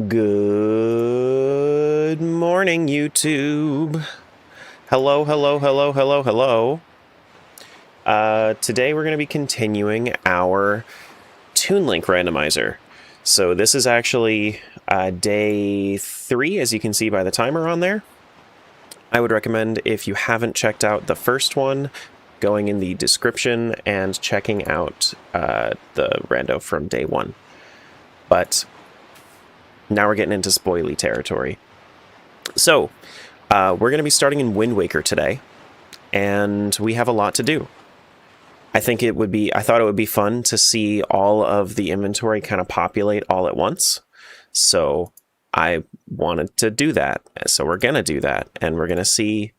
Good morning, YouTube. Hello, hello, hello, hello, hello. Today we're going to be continuing our TOON Link randomizer. So this is actually day 3, as you can see by the timer on there. I would recommend, if you haven't checked out the first one, going in the description and checking out the rando from day 1. But now we're getting into spoily territory. So, we're going to be starting in Wind Waker today, and we have a lot to do. I thought it would be fun to see all of the inventory kind of populate all at once. So I wanted to do that. So we're going to do that, and we're going to see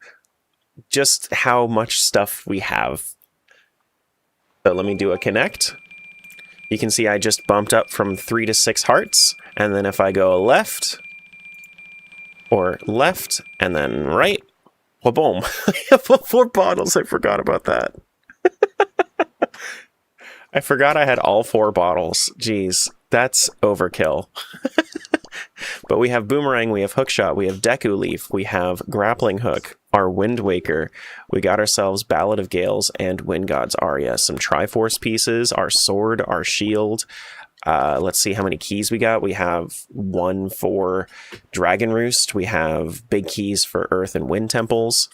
just how much stuff we have. So let me do a connect. You can see I just bumped up from 3 to 6 hearts. And then if I go left, or left, and then right, well, boom. I have 4 bottles. I forgot about that. I forgot I had all 4 bottles. Jeez, that's overkill. But we have Boomerang, we have Hookshot, we have Deku Leaf, we have Grappling Hook, our Wind Waker. We got ourselves Ballad of Gales and Wind God's Aria. Some Triforce pieces, our sword, our shield. Let's see how many keys we got. We have 1 for Dragon Roost. We have big keys for Earth and Wind Temples.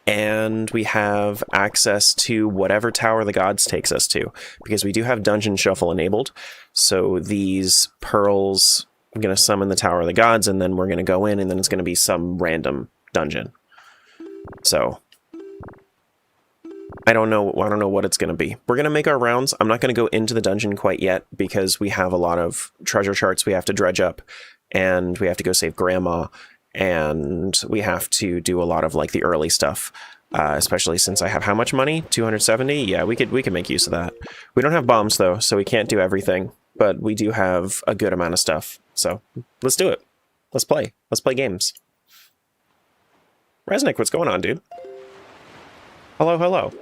And we have access to whatever tower the gods takes us to, because we do have Dungeon Shuffle enabled. So these pearls, I'm going to summon the Tower of the Gods, and then we're going to go in, and then it's going to be some random dungeon. So I don't know what it's going to be. We're going to make our rounds. I'm not going to go into the dungeon quite yet, because we have a lot of treasure charts we have to dredge up, and we have to go save Grandma, and we have to do a lot of like the early stuff, especially since I have how much money? 270? Yeah, we could make use of that. We don't have bombs though, so we can't do everything, but we do have a good amount of stuff. So let's do it. Let's play. Let's play games. Resnick, what's going on, dude? Hello, hello.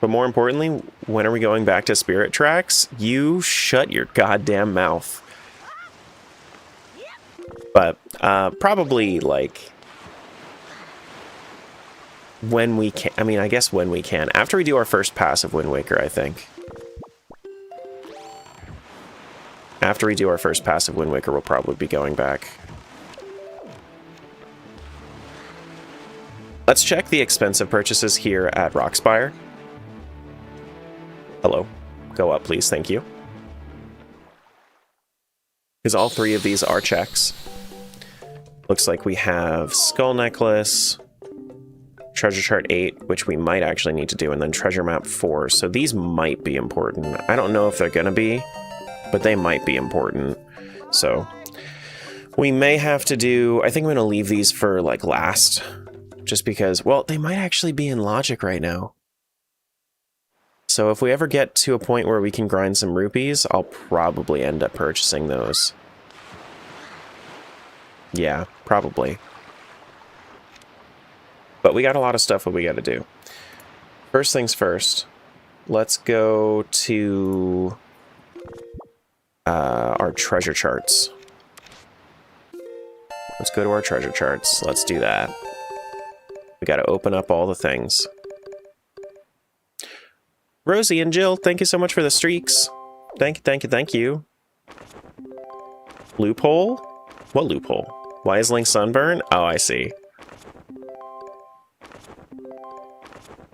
But more importantly, when are we going back to Spirit Tracks? You shut your goddamn mouth. But probably like when we can. I mean, I guess when we can. After we do our first pass of Wind Waker, I think. After we do our first pass of Wind Waker, we'll probably be going back. Let's check the expensive purchases here at Rockspire. Hello. Go up, please. Thank you. Because all 3 of these are checks. Looks like we have Skull Necklace, Treasure Chart 8, which we might actually need to do, and then Treasure Map 4. So these might be important. I don't know if they're going to be, but they might be important. So we may have to do... I think I'm going to leave these for, like, last. Just because, well, they might actually be in Logic right now. So if we ever get to a point where we can grind some rupees, I'll probably end up purchasing those. Yeah, probably. But we got a lot of stuff that we got to do. First things first, let's go to our treasure charts. Let's go to our treasure charts. Let's do that. We got to open up all the things. Rosie and Jill, thank you so much for the streaks. Thank you, thank you, thank you. Loophole? What loophole? Why is Link sunburn? Oh, I see.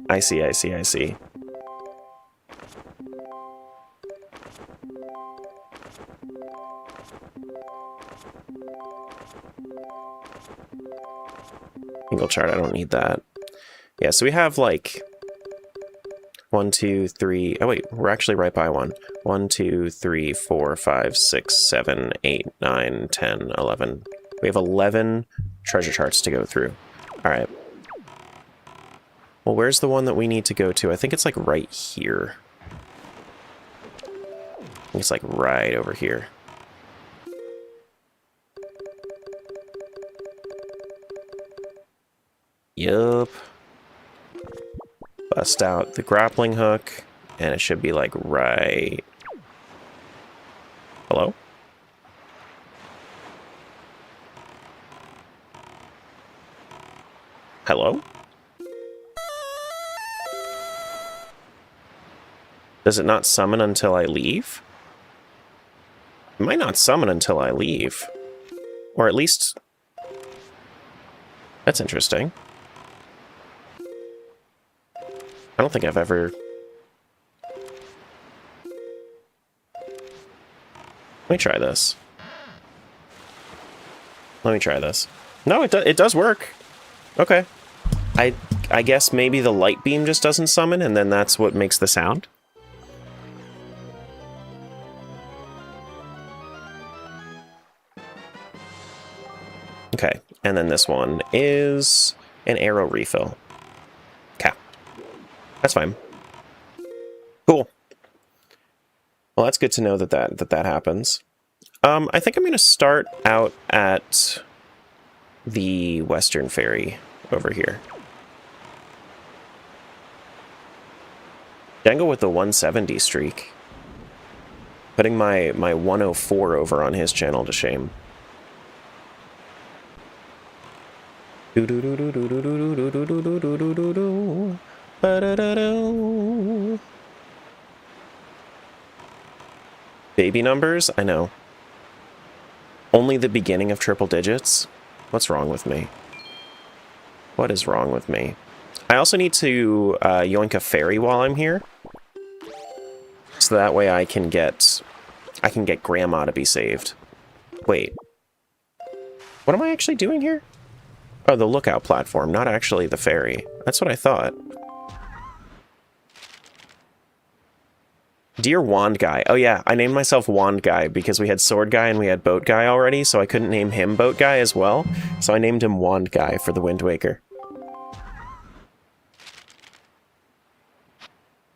I see, I see, I see. Single chart, I don't need that. Yeah, so we have like 1, 2, 3. Oh wait, we're actually right by 1. 1, 2, 3, 4, 5, 6, 7, 8, 9, 10, 11. We have 11 treasure charts to go through. Alright. Well, where's the one that we need to go to? I think it's like right here. I think it's like right over here. Yup. Bust out the grappling hook, and it should be like right... Hello? Hello? Does it not summon until I leave? It might not summon until I leave. Or at least... That's interesting. I don't think I've ever... Let me try this. Let me try this. No, it does work. Okay. I guess maybe the light beam just doesn't summon, and then that's what makes the sound. Okay, and then this one is an arrow refill. Okay. That's fine. Cool. Well, that's good to know that happens. I think I'm going to start out at the Western Ferry over here. Jango with the 170 streak. Putting my 104 over on his channel to shame. Baby numbers? I know. Only the beginning of triple digits? What's wrong with me? What is wrong with me? I also need to yoink a fairy while I'm here. So that way I can get Grandma to be saved. Wait. What am I actually doing here? Oh, the lookout platform, not actually the ferry. That's what I thought. Dear Wand Guy. Oh yeah, I named myself Wand Guy because we had Sword Guy and we had Boat Guy already, so I couldn't name him Boat Guy as well. So I named him Wand Guy for the Wind Waker.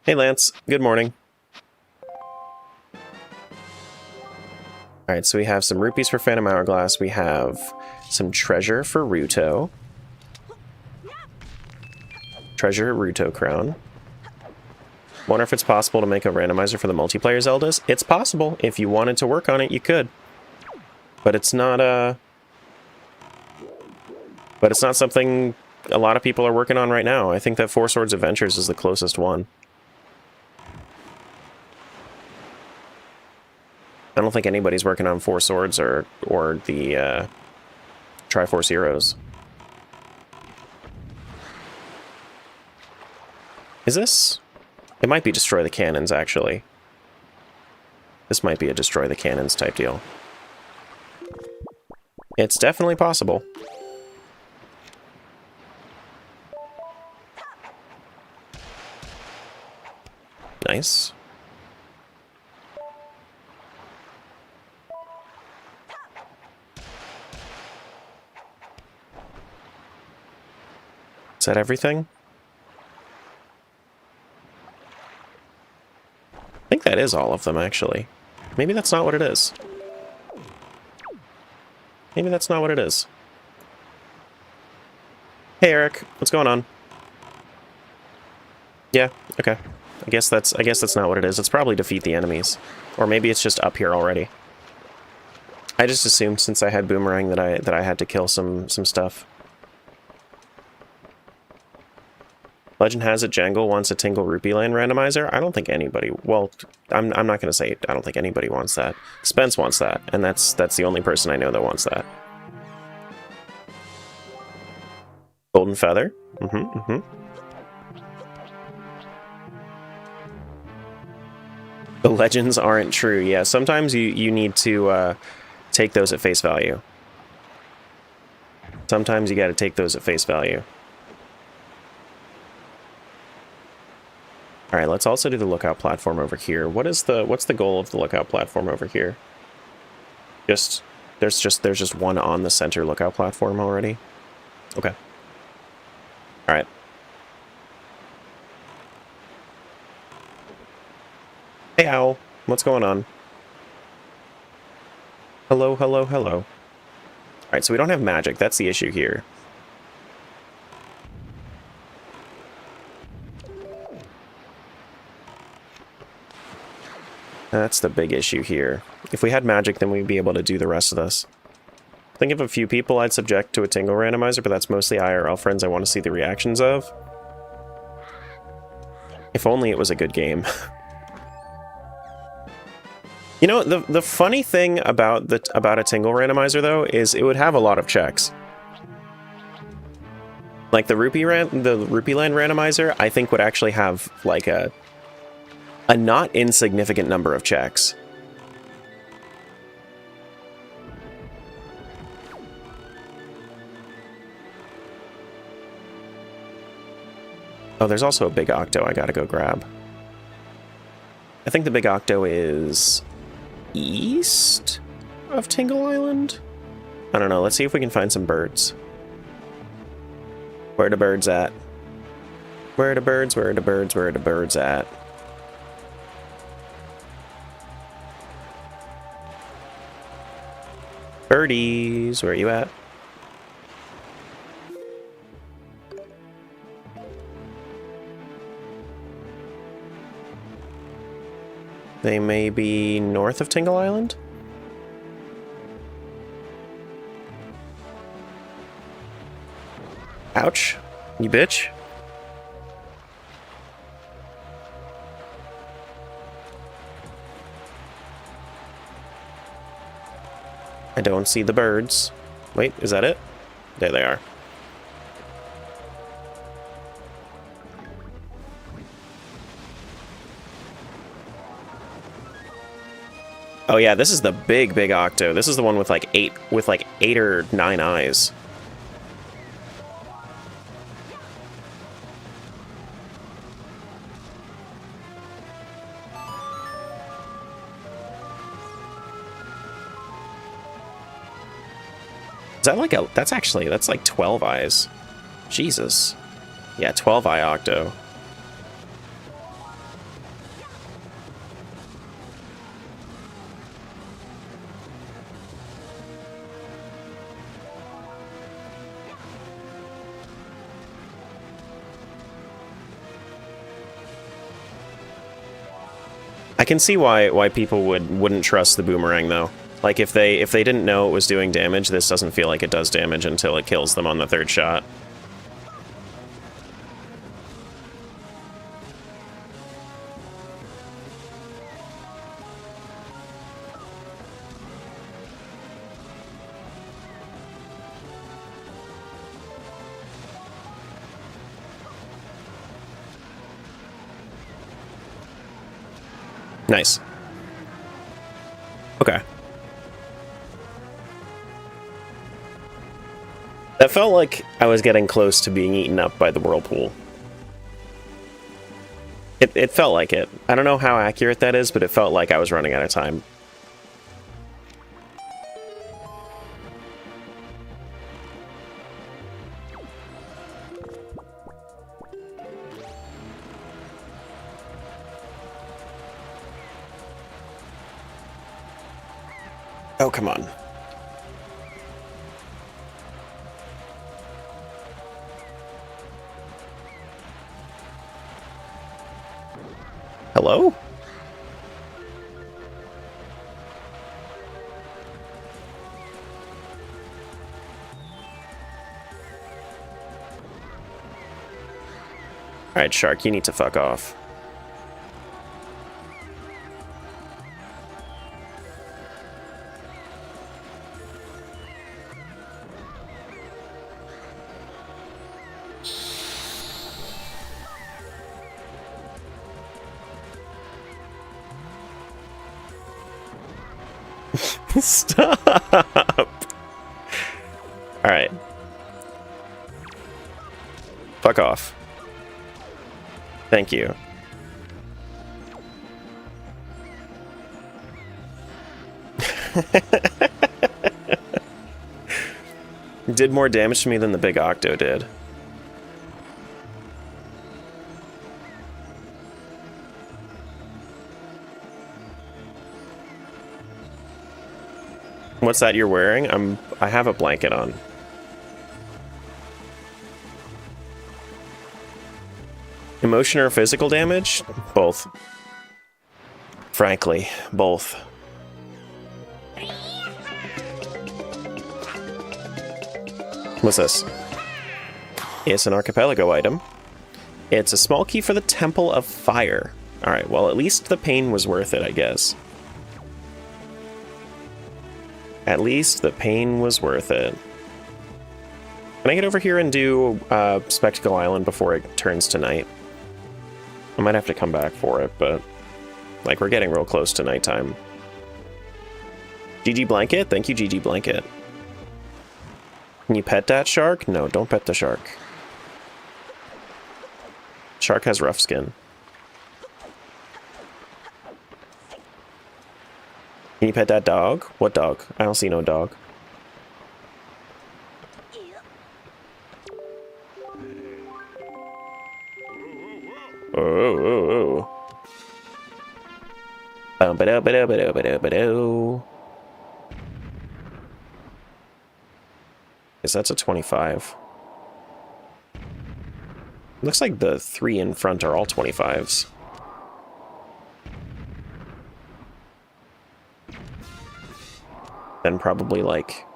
Hey Lance, good morning. Alright, so we have some rupees for Phantom Hourglass, we have some treasure for Ruto. Treasure Ruto Crown. Wonder if it's possible to make a randomizer for the multiplayer Zeldas? It's possible. If you wanted to work on it, you could. But it's not something a lot of people are working on right now. I think that Four Swords Adventures is the closest one. I don't think anybody's working on Four Swords or the Triforce Heroes. Is this? It might be Destroy the Cannons, actually. This might be a Destroy the Cannons type deal. It's definitely possible. Nice. Is that everything? I think that is all of them, actually. Maybe that's not what it is. Maybe that's not what it is. Hey, Eric. What's going on? Yeah, okay. I guess that's not what it is. It's probably defeat the enemies. Or maybe it's just up here already. I just assumed since I had Boomerang that I had to kill some stuff. Legend has it Jangle wants a Tingle Rupee Land randomizer. I don't think anybody... Well, I'm not going to say I don't think anybody wants that. Spence wants that, and that's the only person I know that wants that. Golden Feather. The legends aren't true. Yeah, sometimes you need to take those at face value. Sometimes you got to take those at face value. All right, let's also do the lookout platform over here. What's the goal of the lookout platform over here? There's just one on the center lookout platform already. Okay. All right. Hey, Owl. What's going on? Hello, hello, hello. All right, so we don't have magic. That's the issue here. That's the big issue here. If we had magic, then we'd be able to do the rest of this. Think of a few people I'd subject to a Tingle randomizer, but that's mostly IRL friends I want to see the reactions of. If only it was a good game. You know, the funny thing about a Tingle randomizer though is it would have a lot of checks. Like the Rupee Land randomizer, I think would actually have like a not insignificant number of checks. Oh, there's also a big octo I gotta go grab. I think the big octo is east of Tingle Island? I don't know, let's see if we can find some birds. Where are the birds at? Where are the birds? Where are the birds? Where are the birds at? Birdies, where are you at? They may be north of Tingle Island? Ouch, you bitch. I don't see the birds. Wait, is that it? There they are. Oh yeah, this is the big octo. This is the one with like eight or 9 eyes. Is that like that's like 12 eyes. Jesus. Yeah, 12 eye octo. I can see why people wouldn't trust the boomerang though. Like if they didn't know it was doing damage, this doesn't feel like it does damage until it kills them on the 3rd shot. Nice. Okay. That felt like I was getting close to being eaten up by the whirlpool. It felt like it. I don't know how accurate that is, but it felt like I was running out of time. Oh, come on. Hello? Alright, Shark, you need to fuck off. Stop! Alright. Fuck off. Thank you. Did more damage to me than the big octo did. What's that you're wearing? I have a blanket on. Emotion or physical damage? Both. Frankly, both. What's this? It's an archipelago item. It's a small key for the Temple of Fire. Alright, well, at least the pain was worth it, I guess. At least the pain was worth it. Can I get over here and do Spectacle Island before it turns to night? I might have to come back for it, but... like, we're getting real close to nighttime. GG Blanket? Thank you, GG Blanket. Can you pet that shark? No, don't pet the shark. Shark has rough skin. Can you pet that dog? What dog? I don't see no dog. Oh. Guess that's a 25. Looks like the 3 in front are all 25s. Then probably like...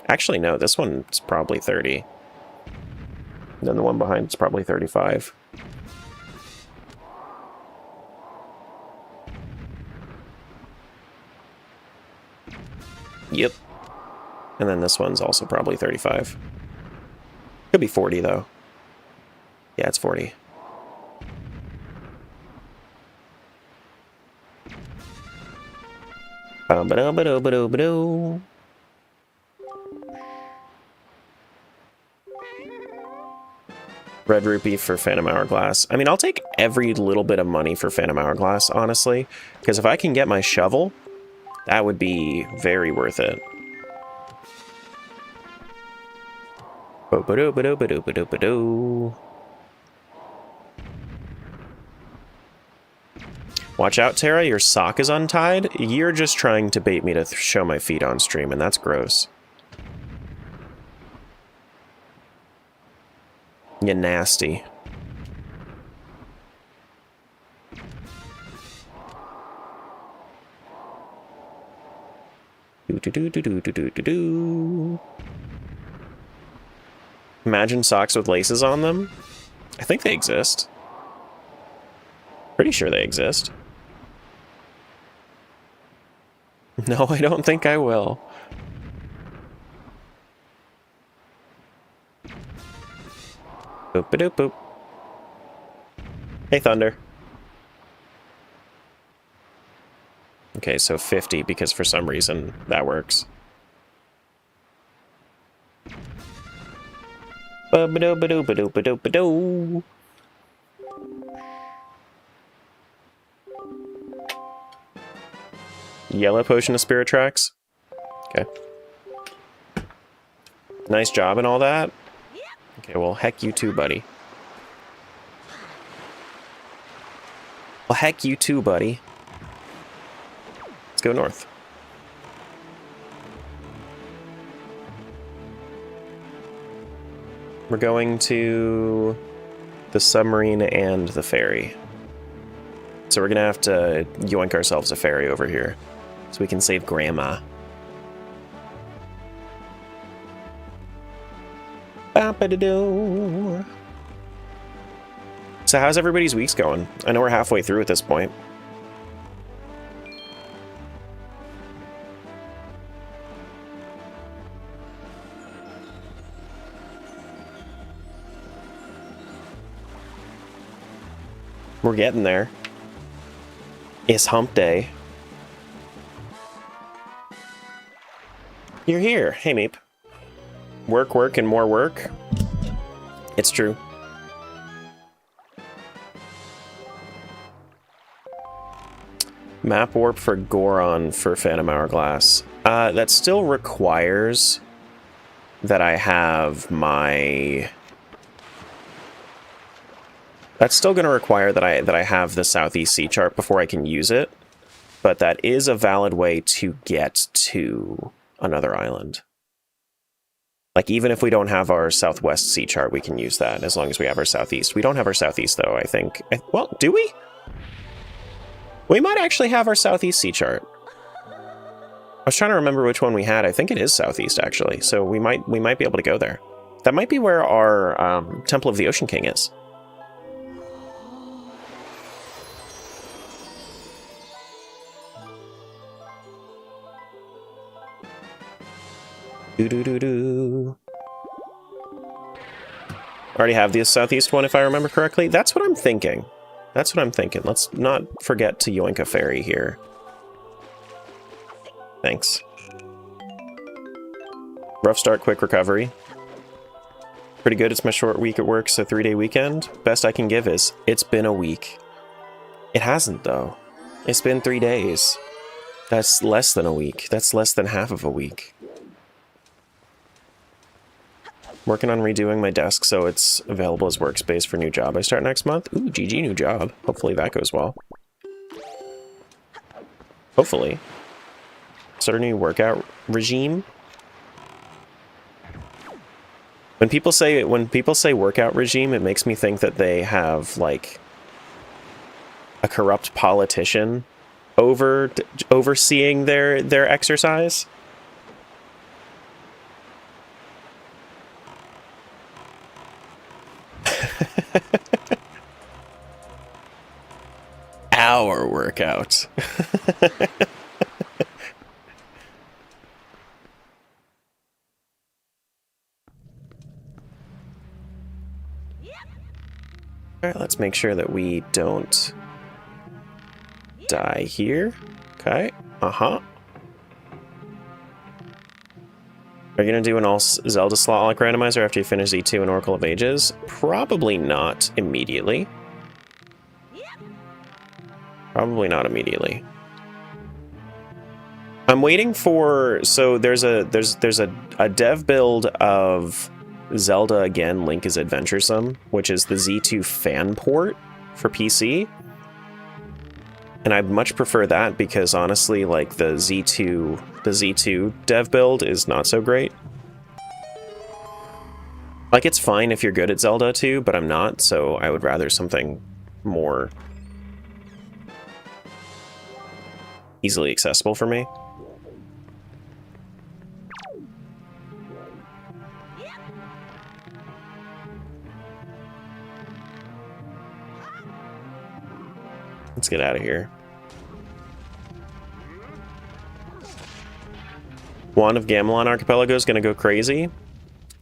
actually, no, this one's probably 30. Then the one behind is probably 35. Yep. And then this one's also probably 35. Could be 40, though. Yeah, it's 40. Red rupee for Phantom Hourglass. I mean, I'll take every little bit of money for Phantom Hourglass, honestly. Because if I can get my shovel, that would be very worth it. Watch out, Terra, your sock is untied. You're just trying to bait me to show my feet on stream, and that's gross. You nasty. Imagine socks with laces on them? I think they exist. Pretty sure they exist. No, I don't think I will. Boop doop boop. Hey, Thunder. Okay, so 50 because for some reason that works. Ba-ba-do-ba-do-ba-do-ba-do-ba-do. Yellow potion of spirit tracks. Okay. Nice job and all that. Okay, well, heck you too, buddy. Well, heck you too, buddy. Let's go north. We're going to the submarine and the ferry. So we're gonna have to yoink ourselves a ferry over here so we can save Grandma. Ba-ba-da-do. So how's everybody's weeks going? I know we're halfway through at this point. We're getting there. It's hump day. You're here. Hey, Meep. Work, work, and more work. It's true. Map warp for Goron for Phantom Hourglass. That still requires that I have my... That's still going to require that I have the Southeast Sea chart before I can use it, but that is a valid way to get to another island. Like, even if we don't have our Southwest Sea chart, we can use that, as long as we have our Southeast. We don't have our Southeast, though, I think. Well, do we? We might actually have our Southeast Sea chart. I was trying to remember which one we had. I think it is Southeast, actually, so we might be able to go there. That might be where our Temple of the Ocean King is. Do-do-do-do. Already have the southeast one, if I remember correctly. That's what I'm thinking. That's what I'm thinking. Let's not forget to yoink a fairy here. Thanks. Rough start, quick recovery. Pretty good. It's my short week at work, so 3-day weekend. Best I can give is, it's been a week. It hasn't, though. It's been 3 days. That's less than a week. That's less than half of a week. Working on redoing my desk so it's available as workspace for new job I start next month. Ooh, GG, new job. Hopefully that goes well. Hopefully. Start a new workout regime. When people say workout regime, it makes me think that they have like a corrupt politician overseeing their exercise. Our workout. Alright, let's make sure that we don't die here. Okay. Uh-huh. Are you going to do an all Zelda slot like randomizer after you finish Z2 and Oracle of Ages? Probably not immediately. Probably not immediately. I'm waiting for... So there's a dev build of Zelda again, Link is Adventuresome, which is the Z2 fan port for PC. And I much prefer that because honestly, like the Z2 dev build is not so great. Like it's fine if you're good at Zelda 2, but I'm not, so I would rather something more easily accessible for me. Let's get out of here. Wand of Gamelon Archipelago is going to go crazy.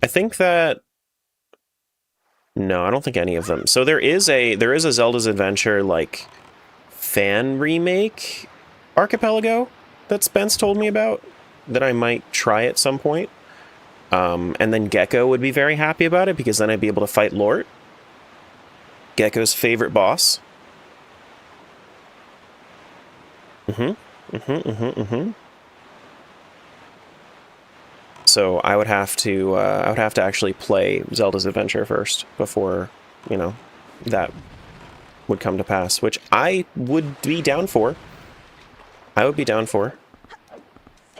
I think that... No, I don't think any of them. So there is a Zelda's Adventure, like, fan remake Archipelago that Spence told me about that I might try at some point. And then Gecko would be very happy about it because then I'd be able to fight Lort. Gecko's favorite boss. So I would have to actually play Zelda's Adventure first before, you know, that would come to pass, which I would be down for. I would be down for.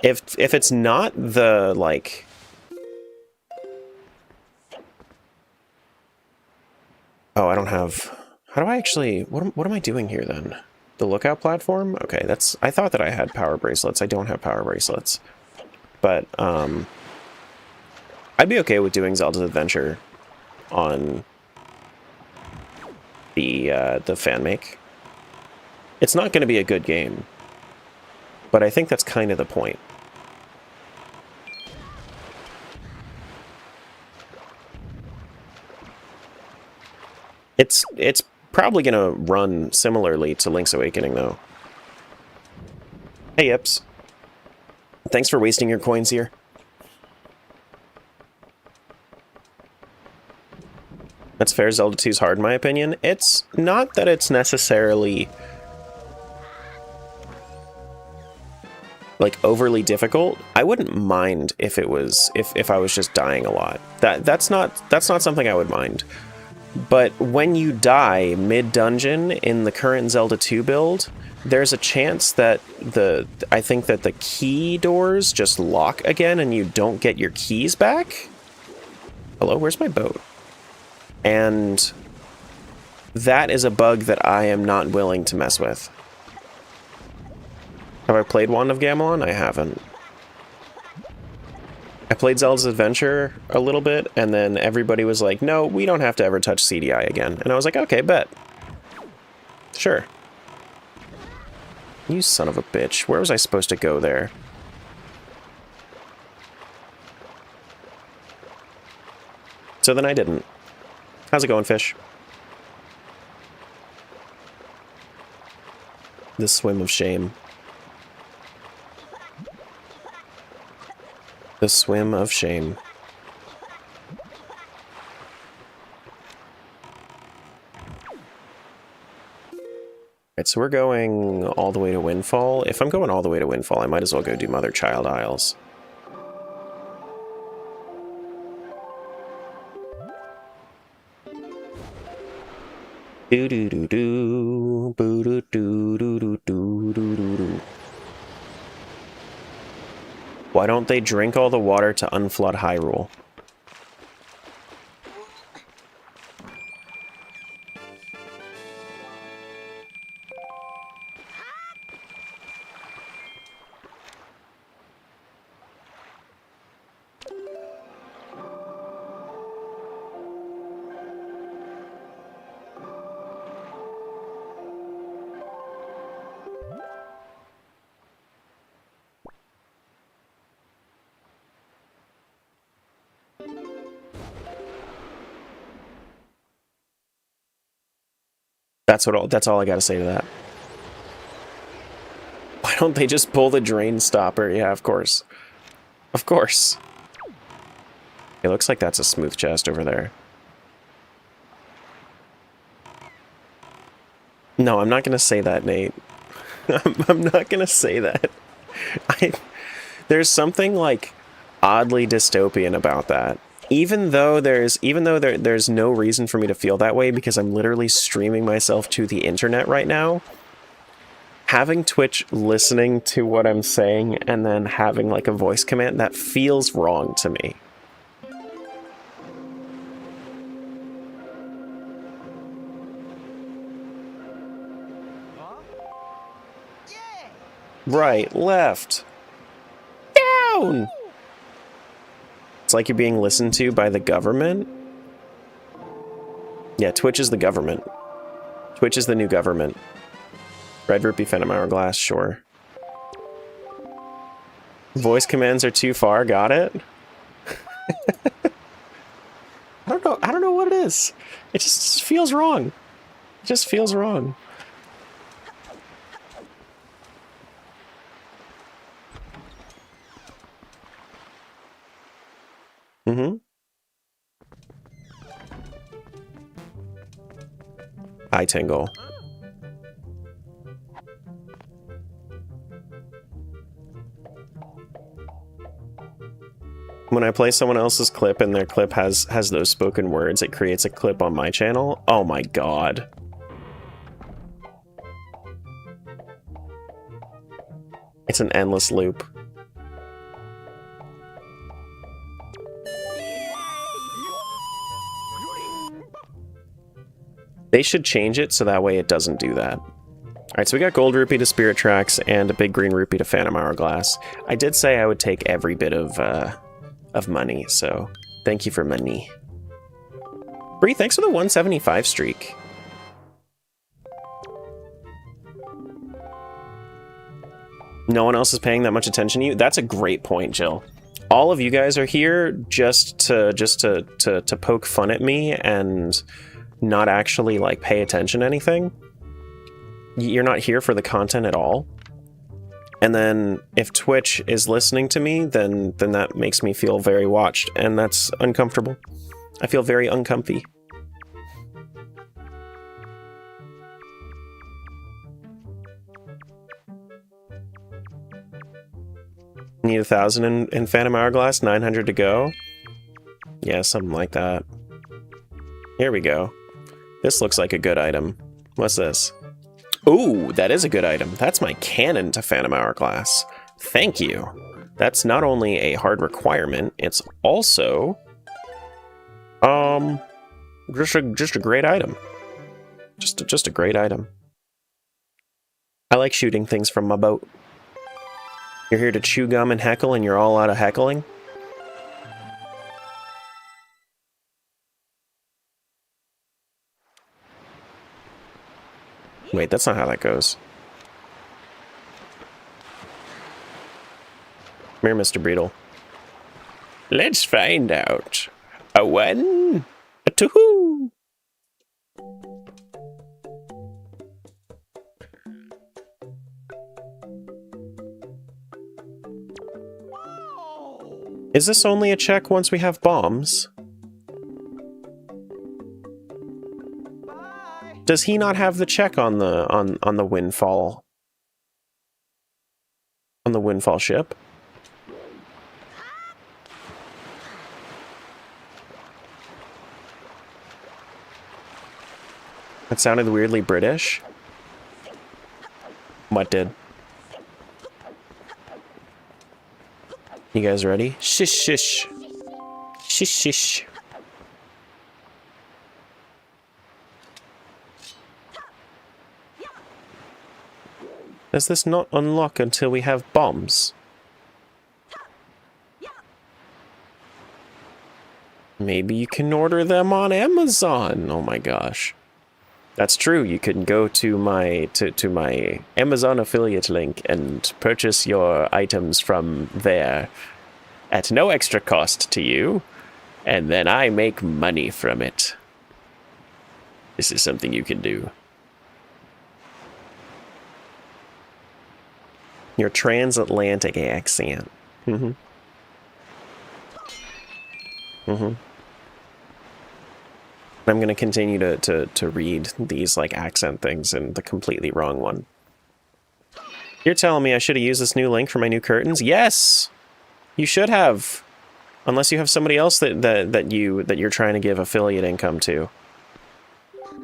If it's not the, like... Oh, I don't have... How do I actually... What am I doing here, then? The lookout platform? Okay, that's... I thought that I had power bracelets. I don't have power bracelets. But, I'd be okay with doing Zelda's Adventure on the fan make. It's not going to be a good game, but I think that's kind of the point. It's probably going to run similarly to Link's Awakening, though. Hey, Yips. Thanks for wasting your coins here. That's fair. Zelda 2's hard, in my opinion. It's not that it's necessarily... like, overly difficult. I wouldn't mind if it was... if I was just dying a lot. That's not something I would mind. But when you die mid-dungeon in the current Zelda 2 build, there's a chance that I think that the key doors just lock again and you don't get your keys back. Hello, where's my boat? And that is a bug that I am not willing to mess with. Have I played Wand of Gamelon? I haven't. I played Zelda's Adventure a little bit, and then everybody was like, no, we don't have to ever touch CDI again. And I was like, okay, bet. Sure. You son of a bitch. Where was I supposed to go there? So then I didn't. How's it going, fish? The swim of shame. The swim of shame. Alright, so we're going all the way to Windfall. If I'm going all the way to Windfall, I might as well go do Mother-Child Isles. Do-do-do-do, boo-do-do-do-do-do-do-do-do. Why don't they drink all the water to unflood Hyrule? That's all I gotta say to that. Why don't they just pull the drain stopper? Yeah, of course. Of course. It looks like that's a smooth chest over there. No, I'm not gonna say that, Nate. I'm not gonna say that. There's something like oddly dystopian about that. Even though there's no reason for me to feel that way because I'm literally streaming myself to the internet right now. Having Twitch listening to what I'm saying and then having like a voice command, that feels wrong to me. Right, left, down! It's like you're being listened to by the government. Yeah, Twitch is the government. Twitch is the new government. Red Rupee, Phantom Hourglass, sure. Voice commands are too far, got it? I don't know what it is. It just feels wrong. It just feels wrong. Mm-hmm. I tingle. When I play someone else's clip and their clip has those spoken words, it creates a clip on my channel. Oh my god. It's an endless loop. They should change it so that way it doesn't do that. Alright, so we got Gold Rupee to Spirit Tracks and a big Green Rupee to Phantom Hourglass. I did say I would take every bit of money, so thank you for money. Bree, thanks for the 175 streak. No one else is paying that much attention to you? That's a great point, Jill. All of you guys are here just to poke fun at me and not actually like pay attention to anything. You're not here for the content at all. And then if Twitch is listening to me, then that makes me feel very watched, and that's uncomfortable. I feel very uncomfy. Need 1,000 in Phantom Hourglass, 900 to go. Yeah, something like that. Here we go. This looks like a good item. What's this? Ooh, that is a good item. That's my cannon to Phantom Hourglass. Thank you. That's not only a hard requirement, it's also just a great item. Just a great item. I like shooting things from my boat. You're here to chew gum and heckle, and you're all out of heckling? Wait, that's not how that goes. Come here, Mr. Beetle. Let's find out. A 1, a 2. Is this only a check once we have bombs? Does he not have the check on the windfall? On the windfall ship? That sounded weirdly British. What did? You guys ready? Shish shish. Shish shish. Does this not unlock until we have bombs? Maybe you can order them on Amazon. Oh my gosh. That's true. You can go to my my Amazon affiliate link and purchase your items from there at no extra cost to you, and then I make money from it. This is something you can do. Your transatlantic accent. Mm-hmm. Mm-hmm. I'm going to continue to read these, like, accent things in the completely wrong one. You're telling me I should have used this new link for my new curtains? Yes! You should have. Unless you have somebody else that you're trying to give affiliate income to.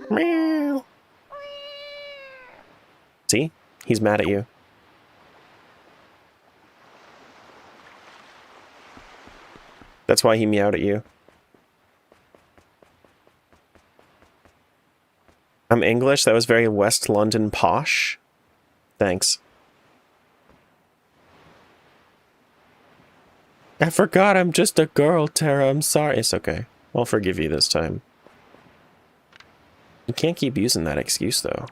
Meow. See? He's mad at you. That's why he meowed at you. I'm English. That was very West London posh. Thanks. I forgot I'm just a girl, Terra. I'm sorry. It's okay. I'll forgive you this time. You can't keep using that excuse, though.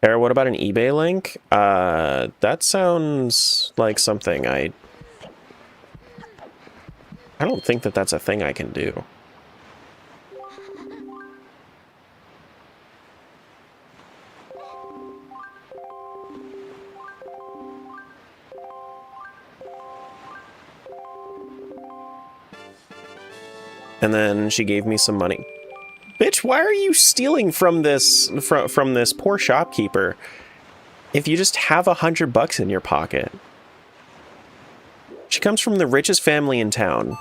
Terra, what about an eBay link? That sounds like something I don't think that that's a thing I can do. And then she gave me some money. Bitch, why are you stealing from this from this poor shopkeeper if you just have $100 in your pocket? She comes from the richest family in town,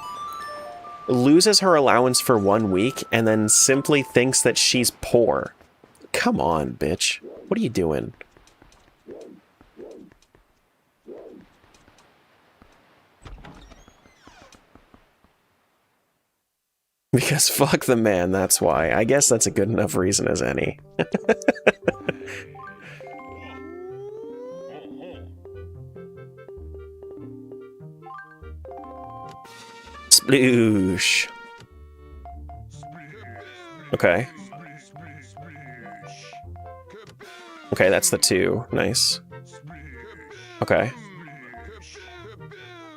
loses her allowance for 1 week, and then simply thinks that she's poor. Come on, bitch. What are you doing? Because fuck the man, that's why. I guess that's a good enough reason as any. Sploosh. Okay. Okay, that's the 2. Nice. Okay.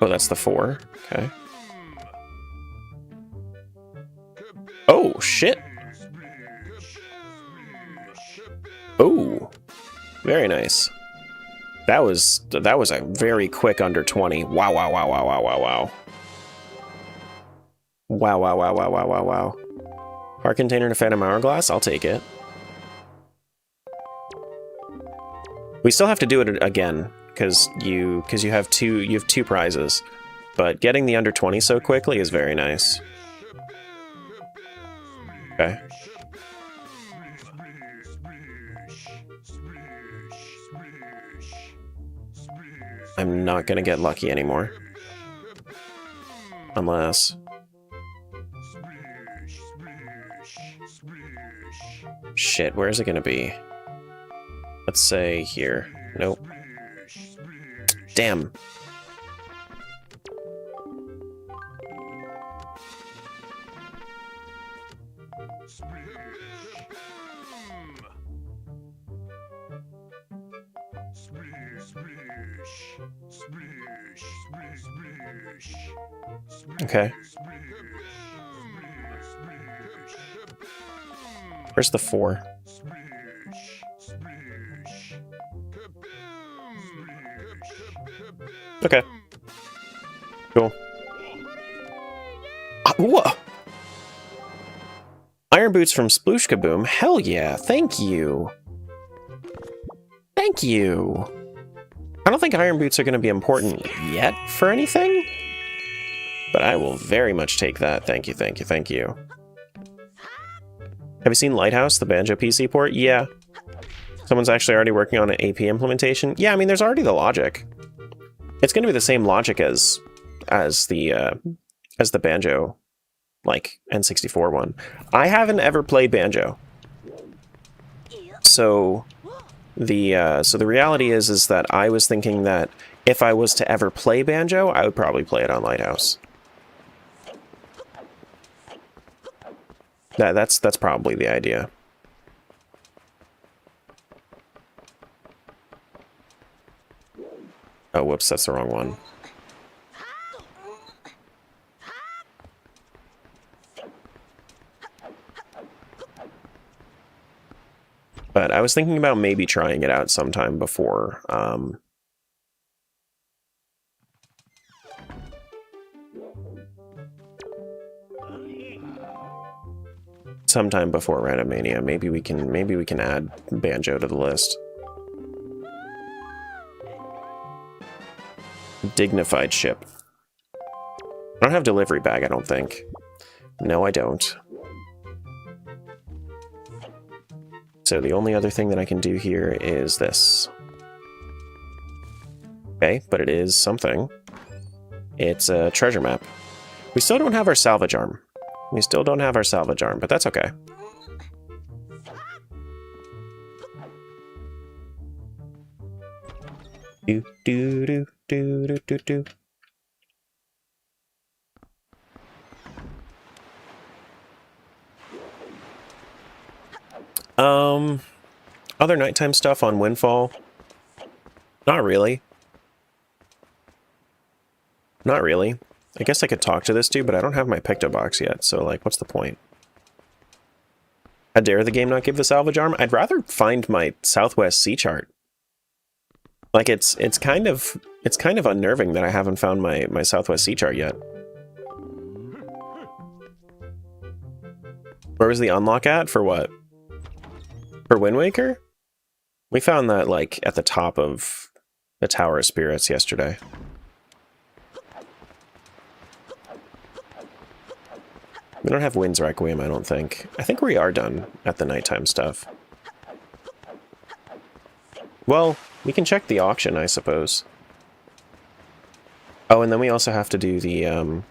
Oh, that's the 4. Okay. Oh, shit. Oh. Very nice. That was a very quick under 20. Wow, wow, wow, wow, wow, wow, wow. Wow, wow, wow, wow, wow, wow, wow. Heart container to Phantom Hourglass? I'll take it. We still have to do it again, because you have two prizes. But getting the under 20 so quickly is very nice. Okay. I'm not gonna get lucky anymore. Unless... Shit, where is it gonna be? Let's say here. Nope. Damn. Okay. Where's the 4? Okay. Cool. Whoa! Iron boots from Sploosh Kaboom. Hell yeah! Thank you. Thank you. I don't think iron boots are going to be important yet for anything, but I will very much take that. Thank you, thank you, thank you. Have you seen Lighthouse, the Banjo PC port? Yeah. Someone's actually already working on an AP implementation. Yeah, I mean, there's already the logic. It's going to be the same logic as the Banjo, like, N64 one. I haven't ever played Banjo. So the reality is that I was thinking that if I was to ever play Banjo, I would probably play it on Lighthouse. That's probably the idea. Oh, whoops, that's the wrong one. But I was thinking about maybe trying it out sometime before, sometime before Randomania. Maybe we can add Banjo to the list. Dignified ship. I don't have delivery bag, I don't think. No, I don't. So the only other thing that I can do here is this. Okay, but it is something. It's a treasure map. We still don't have our salvage arm. We still don't have our salvage arm, but that's okay. Do do do do do do do. Other nighttime stuff on Windfall? Not really. Not really. I guess I could talk to this dude, but I don't have my Picto box yet, so, like, what's the point? How dare the game not give the salvage arm? I'd rather find my Southwest Sea chart. Like, it's kind of unnerving that I haven't found my Southwest Sea chart yet. Where was the unlock at? For what? For Wind Waker? We found that, like, at the top of the Tower of Spirits yesterday. We don't have Wind's Requiem, I don't think. I think we are done at the nighttime stuff. Well, we can check the auction, I suppose. Oh, and then we also have to do the,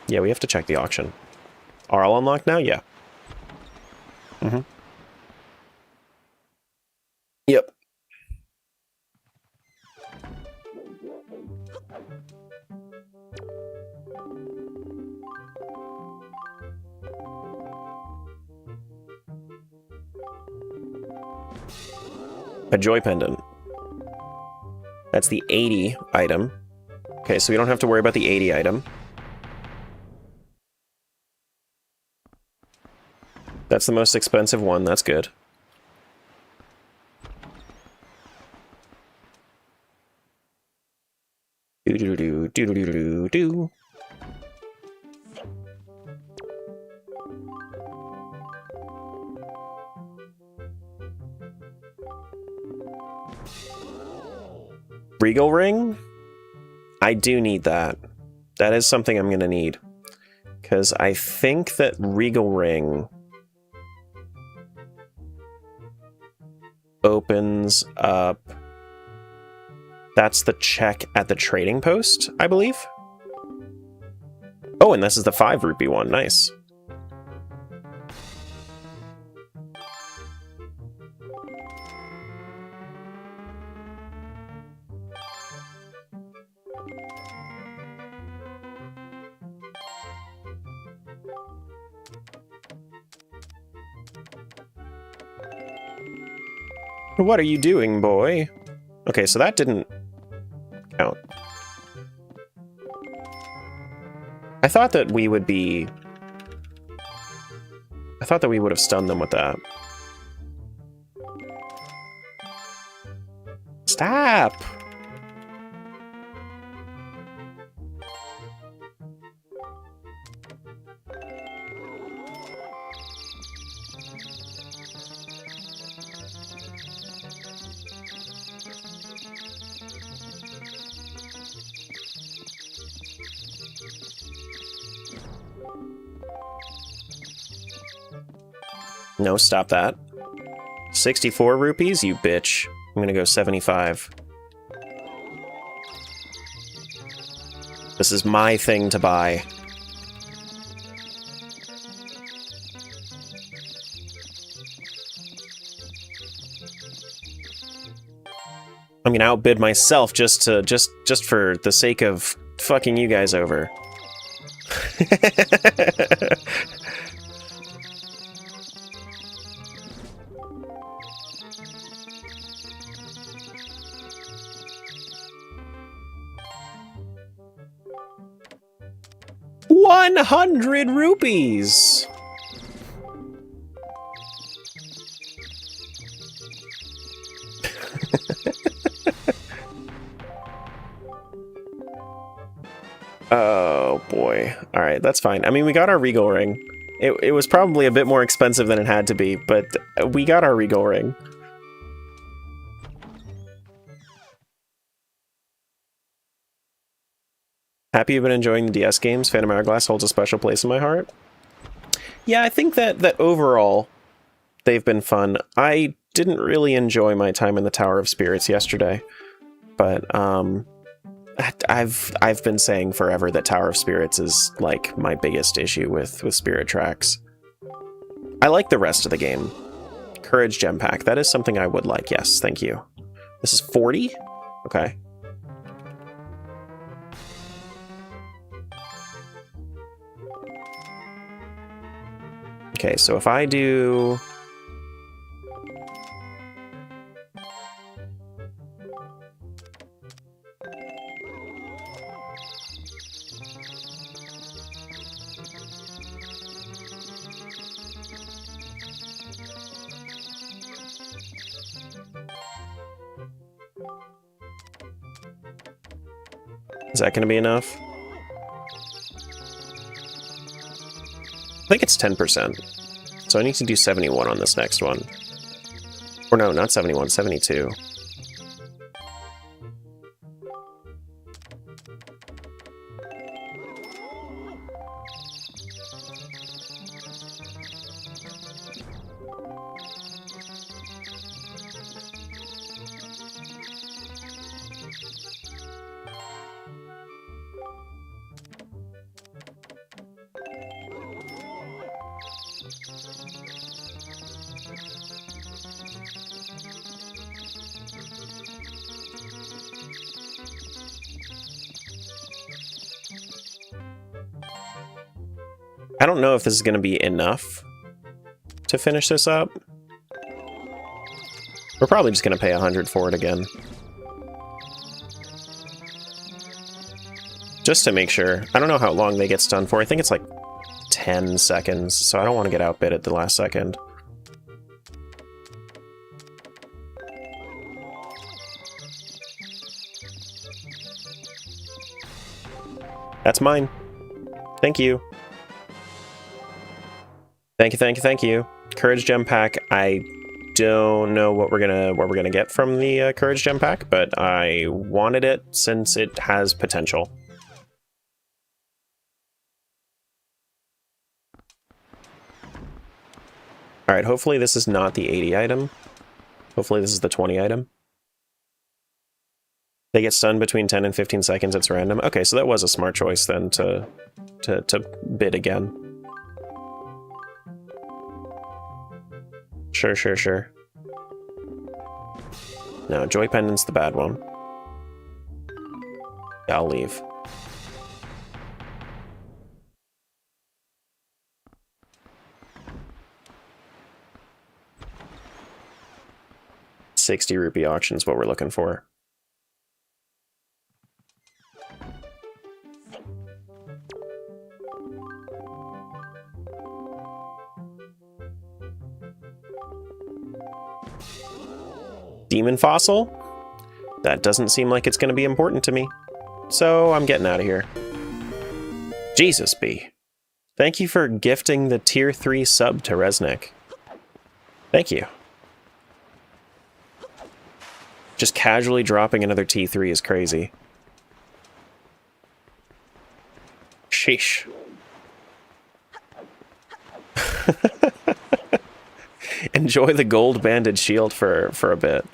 yeah, we have to check the auction. Are all unlocked now? Yeah. Mm-hmm. Yep. A joy pendant. That's the 80 item. Okay, so we don't have to worry about the 80 item. That's the most expensive one, that's good. Do-do-do, do-do-do-do-do. Regal Ring? I do need that. That is something I'm gonna need. Because I think that Regal Ring opens up... That's the check at the trading post, I believe? Oh, and this is the 5 rupee one. Nice. What are you doing, boy? Okay, so that didn't count. I thought that we would be... I thought that we would have stunned them with that. Stop! No, stop that. 64 rupees, you bitch. I'm gonna go 75. This is my thing to buy. I'm gonna outbid myself just for the sake of fucking you guys over. 100 rupees! Oh boy. Alright, that's fine. I mean, we got our Regal Ring. It was probably a bit more expensive than it had to be, but we got our Regal Ring. Happy you've been enjoying the DS games. Phantom Hourglass holds a special place in my heart. Yeah, I think that overall, they've been fun. I didn't really enjoy my time in the Tower of Spirits yesterday, but I've been saying forever that Tower of Spirits is like my biggest issue with Spirit Tracks. I like the rest of the game. Courage Gem Pack, that is something I would like. Yes, thank you. This is 40? Okay. Okay, so if I do... Is that going to be enough? I think it's 10%. So I need to do 71 on this next one. Or no, not 71, 72. I don't know if this is going to be enough to finish this up. We're probably just going to pay 100 for it again. Just to make sure. I don't know how long they get stunned for. I think it's like 10 seconds, so I don't want to get outbid at the last second. That's mine. Thank you. Thank you, thank you, thank you. Courage Gem Pack. I don't know what we're gonna get from the Courage Gem Pack, but I wanted it since it has potential. Alright, hopefully this is not the 80 item. Hopefully this is the 20 item. They get stunned between 10 and 15 seconds, it's random. Okay, so that was a smart choice then to bid again. Sure, sure, sure. No, Joy Pendant's the bad one. Yeah, I'll leave. $60 auction's what we're looking for. Demon fossil? That doesn't seem like it's going to be important to me. So I'm getting out of here. Jesus, B. Thank you for gifting the tier 3 sub to Resnick. Thank you. Just casually dropping another T3 is crazy. Sheesh. Enjoy the gold banded shield for a bit.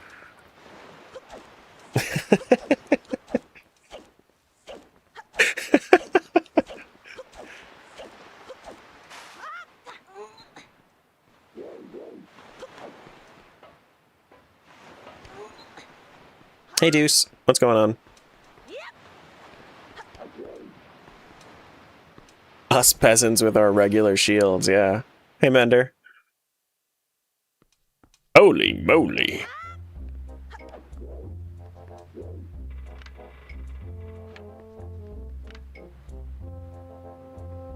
Hey Deuce, what's going on? Us peasants with our regular shields, yeah. Hey Mender. Holy moly.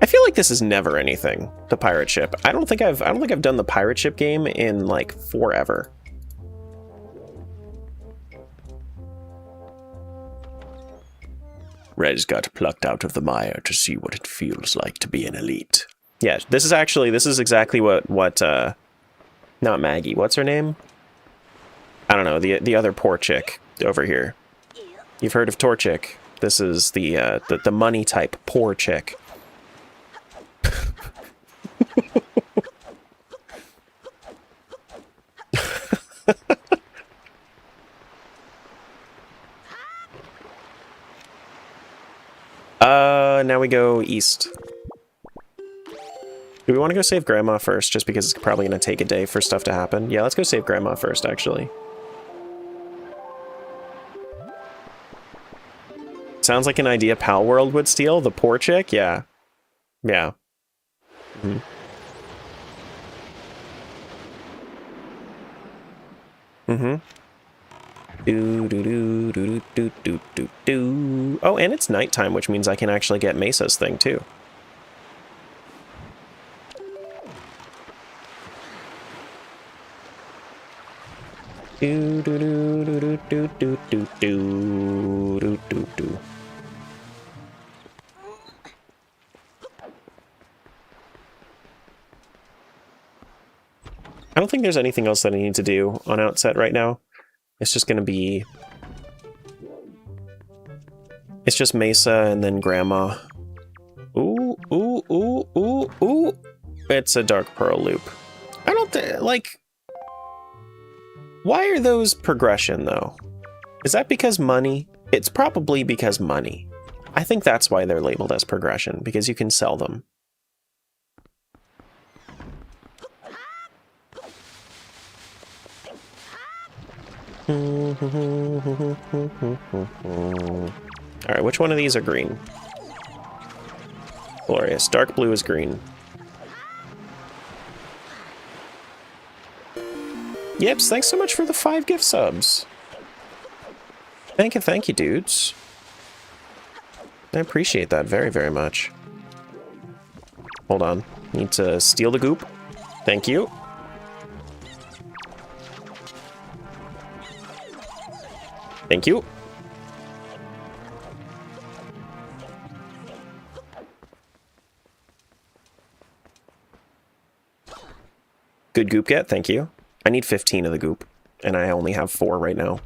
I feel like this is never anything, the pirate ship. I don't think I've done the pirate ship game in like forever. Rez got plucked out of the mire to see what it feels like to be an elite. Yeah, this is exactly what not Maggie, what's her name? I don't know, the other poor chick over here. You've heard of Torchic. This is the money type poor chick. Now we go east. Do we want to go save Grandma first, just because it's probably going to take a day for stuff to happen? Yeah, let's go save Grandma first, actually. Sounds like an idea Pal World would steal. The poor chick? Yeah. Yeah. Mm-hmm. Mm-hmm. Do. Oh, and it's nighttime, which means I can actually get Mesa's thing, too. Do. I don't think there's anything else that I need to do on Outset right now. It's just gonna be... It's just Mesa and then Grandma. Ooh. It's a Dark Pearl loop. I don't like... Why are those progression, though? Is that because money? It's probably because money. I think that's why they're labeled as progression, because you can sell them. Alright, which one of these are green? Glorious. Dark blue is green. Yips, thanks so much for the 5 gift subs. Thank you, dudes. I appreciate that very, very much. Hold on. Need to steal the goop. Thank you. Thank you. Good goop get, thank you. I need 15 of the goop, and I only have 4 right now.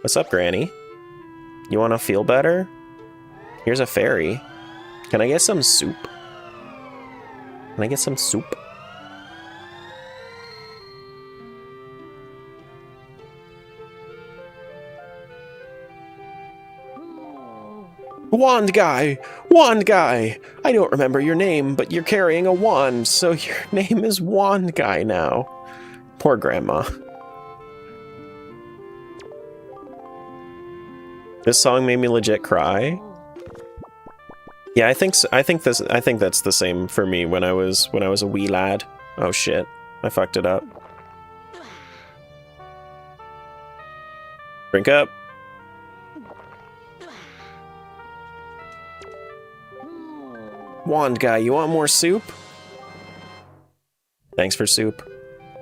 What's up, Granny? You want to feel better? Here's a fairy. Can I get some soup? Can I get some soup? Wand guy! Wand guy! I don't remember your name, but you're carrying a wand, so your name is Wand guy now. Poor Grandma. This song made me legit cry. Yeah, I think so. I think that's the same for me when I was a wee lad. Oh shit. I fucked it up. Drink up. Wand guy, you want more soup? Thanks for soup.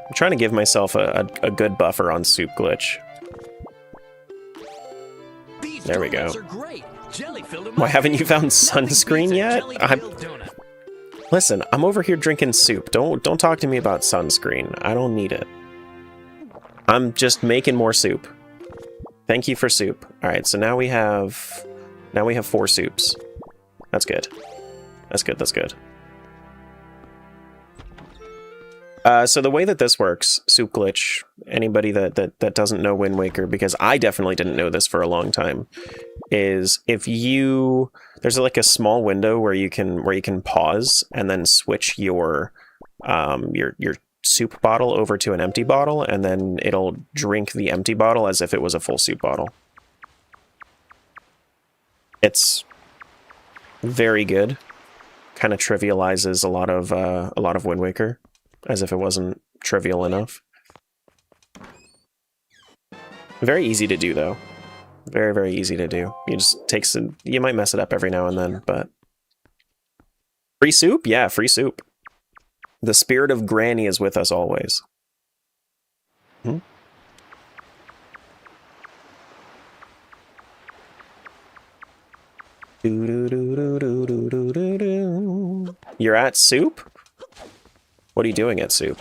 I'm trying to give myself a good buffer on soup glitch. There we go. Why haven't you found sunscreen yet? Listen, I'm over here drinking soup. Don't talk to me about sunscreen. I don't need it. I'm just making more soup. Thank you for soup. All right, so now we have 4 soups. That's good. That's good. That's good. So the way that this works, soup glitch, anybody that doesn't know Wind Waker, because I definitely didn't know this for a long time, is if there's like a small window where you can pause and then switch your soup bottle over to an empty bottle, and then it'll drink the empty bottle as if it was a full soup bottle. It's very good. Kind of trivializes a lot of Wind Waker, as if it wasn't trivial enough. Very easy to do, though. Very, very easy to do. You might mess it up every now and then, but... Free soup? Yeah, free soup. The spirit of Granny is with us always. Hmm? You're at soup? What are you doing at soup?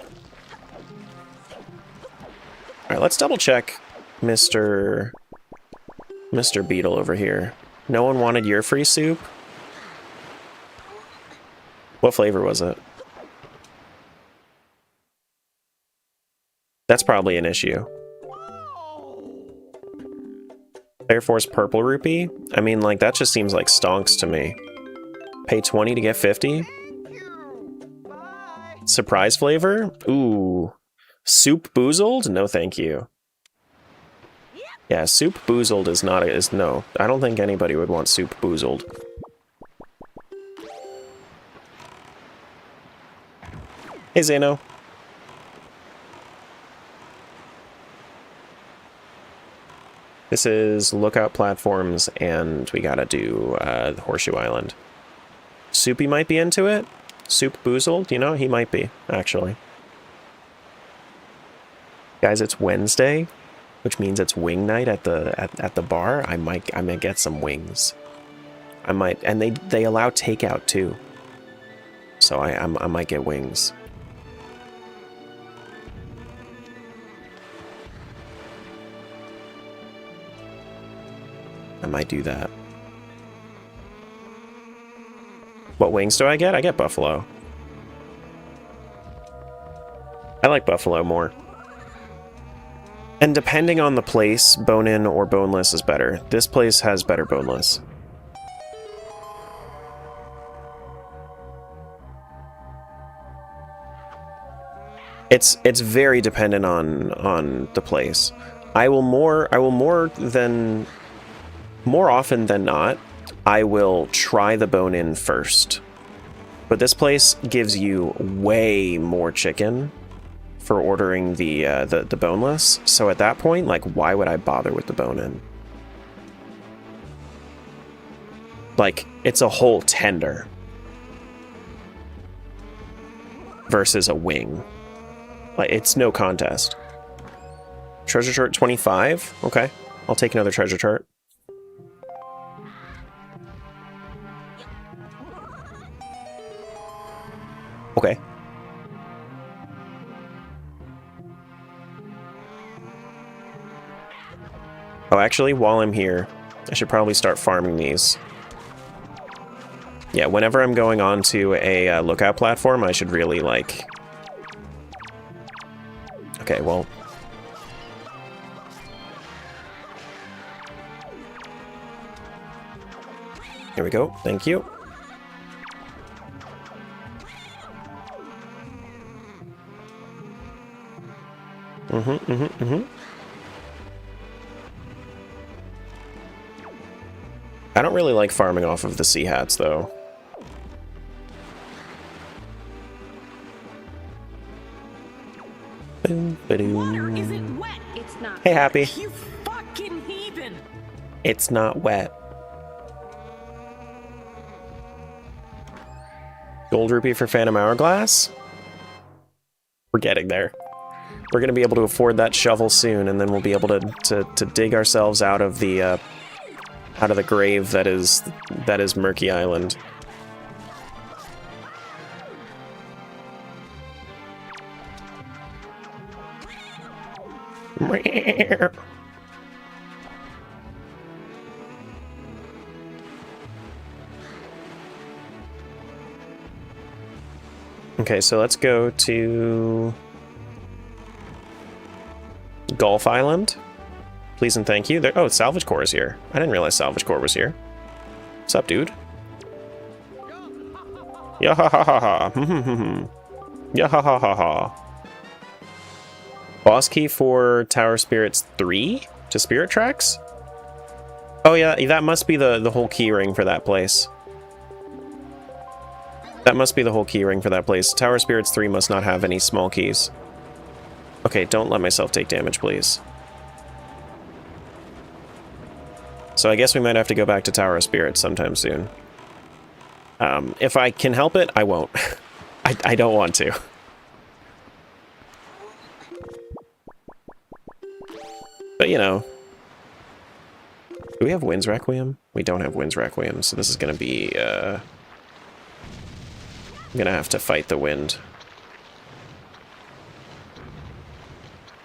Alright, let's double check Mr. Beetle over here. No one wanted your free soup? What flavor was it? That's probably an issue. Air Force Purple Rupee? I mean, like, that just seems like stonks to me. Pay 20 to get 50? Surprise flavor? Ooh. Soup Boozled? No, thank you. Yeah, Soup Boozled is not no. I don't think anybody would want Soup Boozled. Hey, Zeno. This is Lookout Platforms, and we gotta do the Horseshoe Island. Soupy might be into it? Soup Boozled? You know, he might be, actually. Guys, it's Wednesday, which means it's wing night at the bar. I might get some wings. I might, and they allow takeout too. So I might get wings. I might do that. What wings do I get? I get buffalo. I like buffalo more. And depending on the place, bone-in or boneless is better. This place has better boneless. It's very dependent on the place. More often than not, I will try the bone-in first. But this place gives you way more chicken for ordering the boneless. So at that point, like, why would I bother with the bone-in? Like, it's a whole tender versus a wing. Like, it's no contest. Treasure chart 25? Okay, I'll take another treasure chart. Okay. Oh, actually, while I'm here, I should probably start farming these. Yeah, whenever I'm going on to a lookout platform, I should really, like... Okay, well... Here we go, thank you. I don't really like farming off of the sea hats, though. Water isn't wet. It's not. Hey, Happy. You fucking heathen. It's not wet. Gold rupee for Phantom Hourglass? We're getting there. We're gonna be able to afford that shovel soon, and then we'll be able to dig ourselves out of the grave that is Murky Island. Okay, so let's go to Gulf Island. Please and thank you. There, oh, Salvage Corps is here. I didn't realize Salvage Corps was here. What's up, dude? Yeah ha ha ha ha. Yeah ha ha ha ha. Boss key for Tower Spirits 3 to Spirit Tracks? Oh yeah, that must be the whole key ring for that place. That must be the whole key ring for that place. Tower Spirits 3 must not have any small keys. Okay, don't let myself take damage, please. So I guess we might have to go back to Tower of Spirits sometime soon. If I can help it, I won't. I don't want to. But, you know. Do we have Wind's Requiem? We don't have Wind's Requiem, so this is going to be, I'm going to have to fight the wind.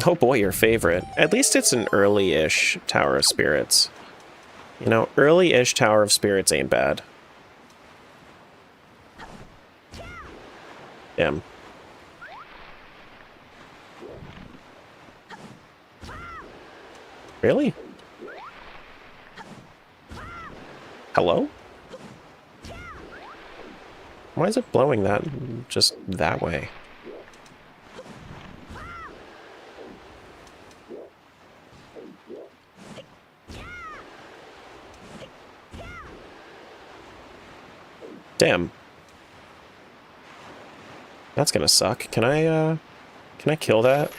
Oh boy, your favorite. At least it's an early-ish Tower of Spirits. You know, early-ish Tower of Spirits ain't bad. Damn. Really? Hello? Why is it blowing that just that way? Damn. That's gonna suck. Can I kill that?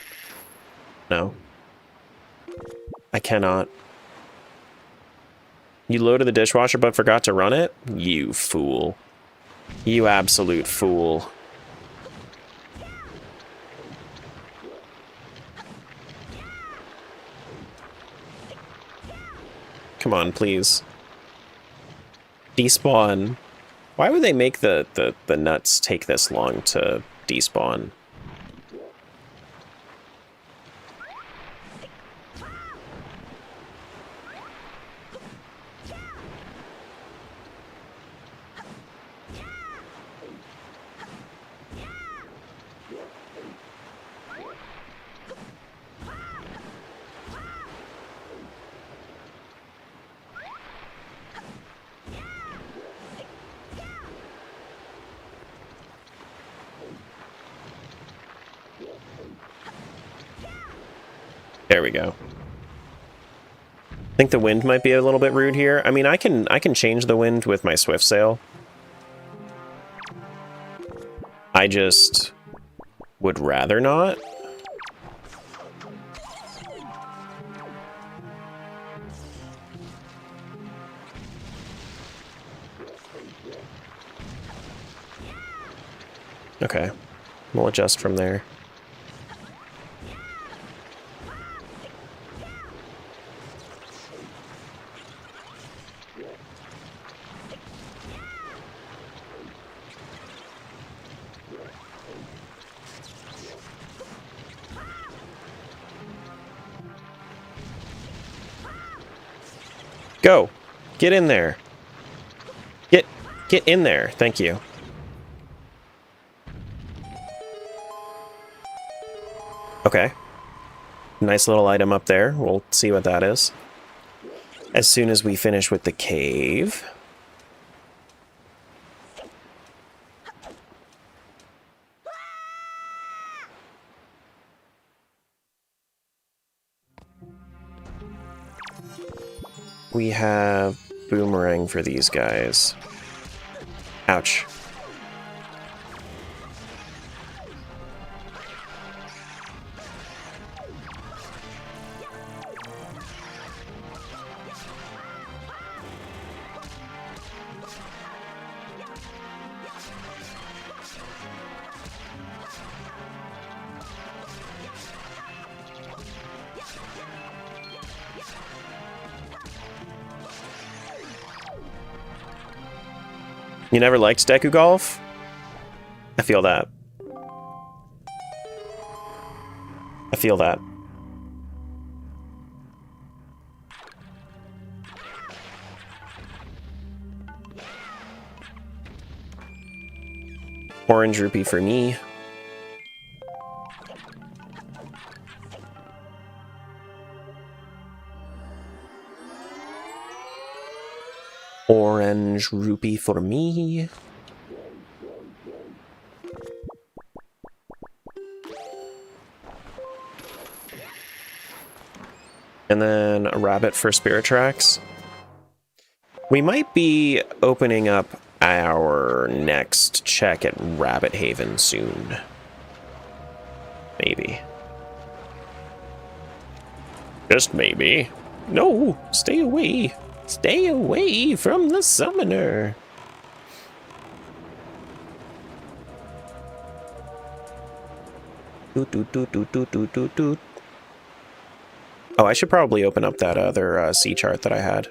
No. I cannot. You loaded the dishwasher but forgot to run it? You fool. You absolute fool. Come on, please. Despawn. Why would they make the nuts take this long to despawn? There we go. I think the wind might be a little bit rude here. I mean, I can change the wind with my swift sail. I just would rather not. Okay, we'll adjust from there. Go! Get in there! Get in there! Thank you. Okay. Nice little item up there. We'll see what that is. As soon as we finish with the cave. We have boomerang for these guys. Ouch. You never liked Deku Golf? I feel that. I feel that. Orange rupee for me. Orange rupee for me. And then a rabbit for Spirit Tracks. We might be opening up our next check at Rabbit Haven soon. Maybe. Just maybe. No, stay away. Stay away from the summoner. Doot, doot, doot, doot, doot, doot, doot, doot. Oh, I should probably open up that other sea chart that I had.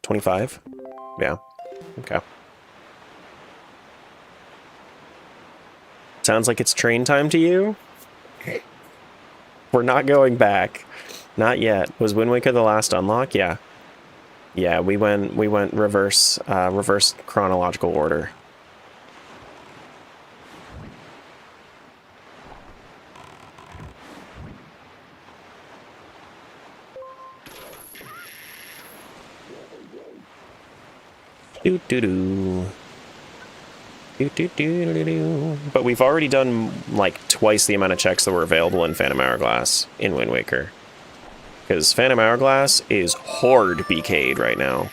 25? Yeah. Okay. Sounds like it's train time to you? We're not going back. Not yet. Was Wind Waker the last unlock? Yeah. Yeah, we went reverse chronological order. Doo doo doo. Doo doo doo doo doo. But we've already done like twice the amount of checks that were available in Phantom Hourglass in Wind Waker. Because Phantom Hourglass is hard BK'd right now.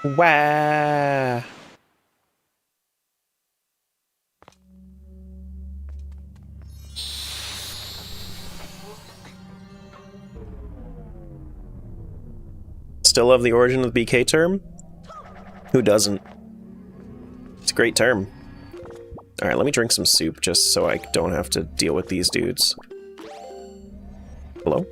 Wah! Still love the origin of the BK term? Who doesn't? It's a great term. Alright, let me drink some soup just so I don't have to deal with these dudes. Hello?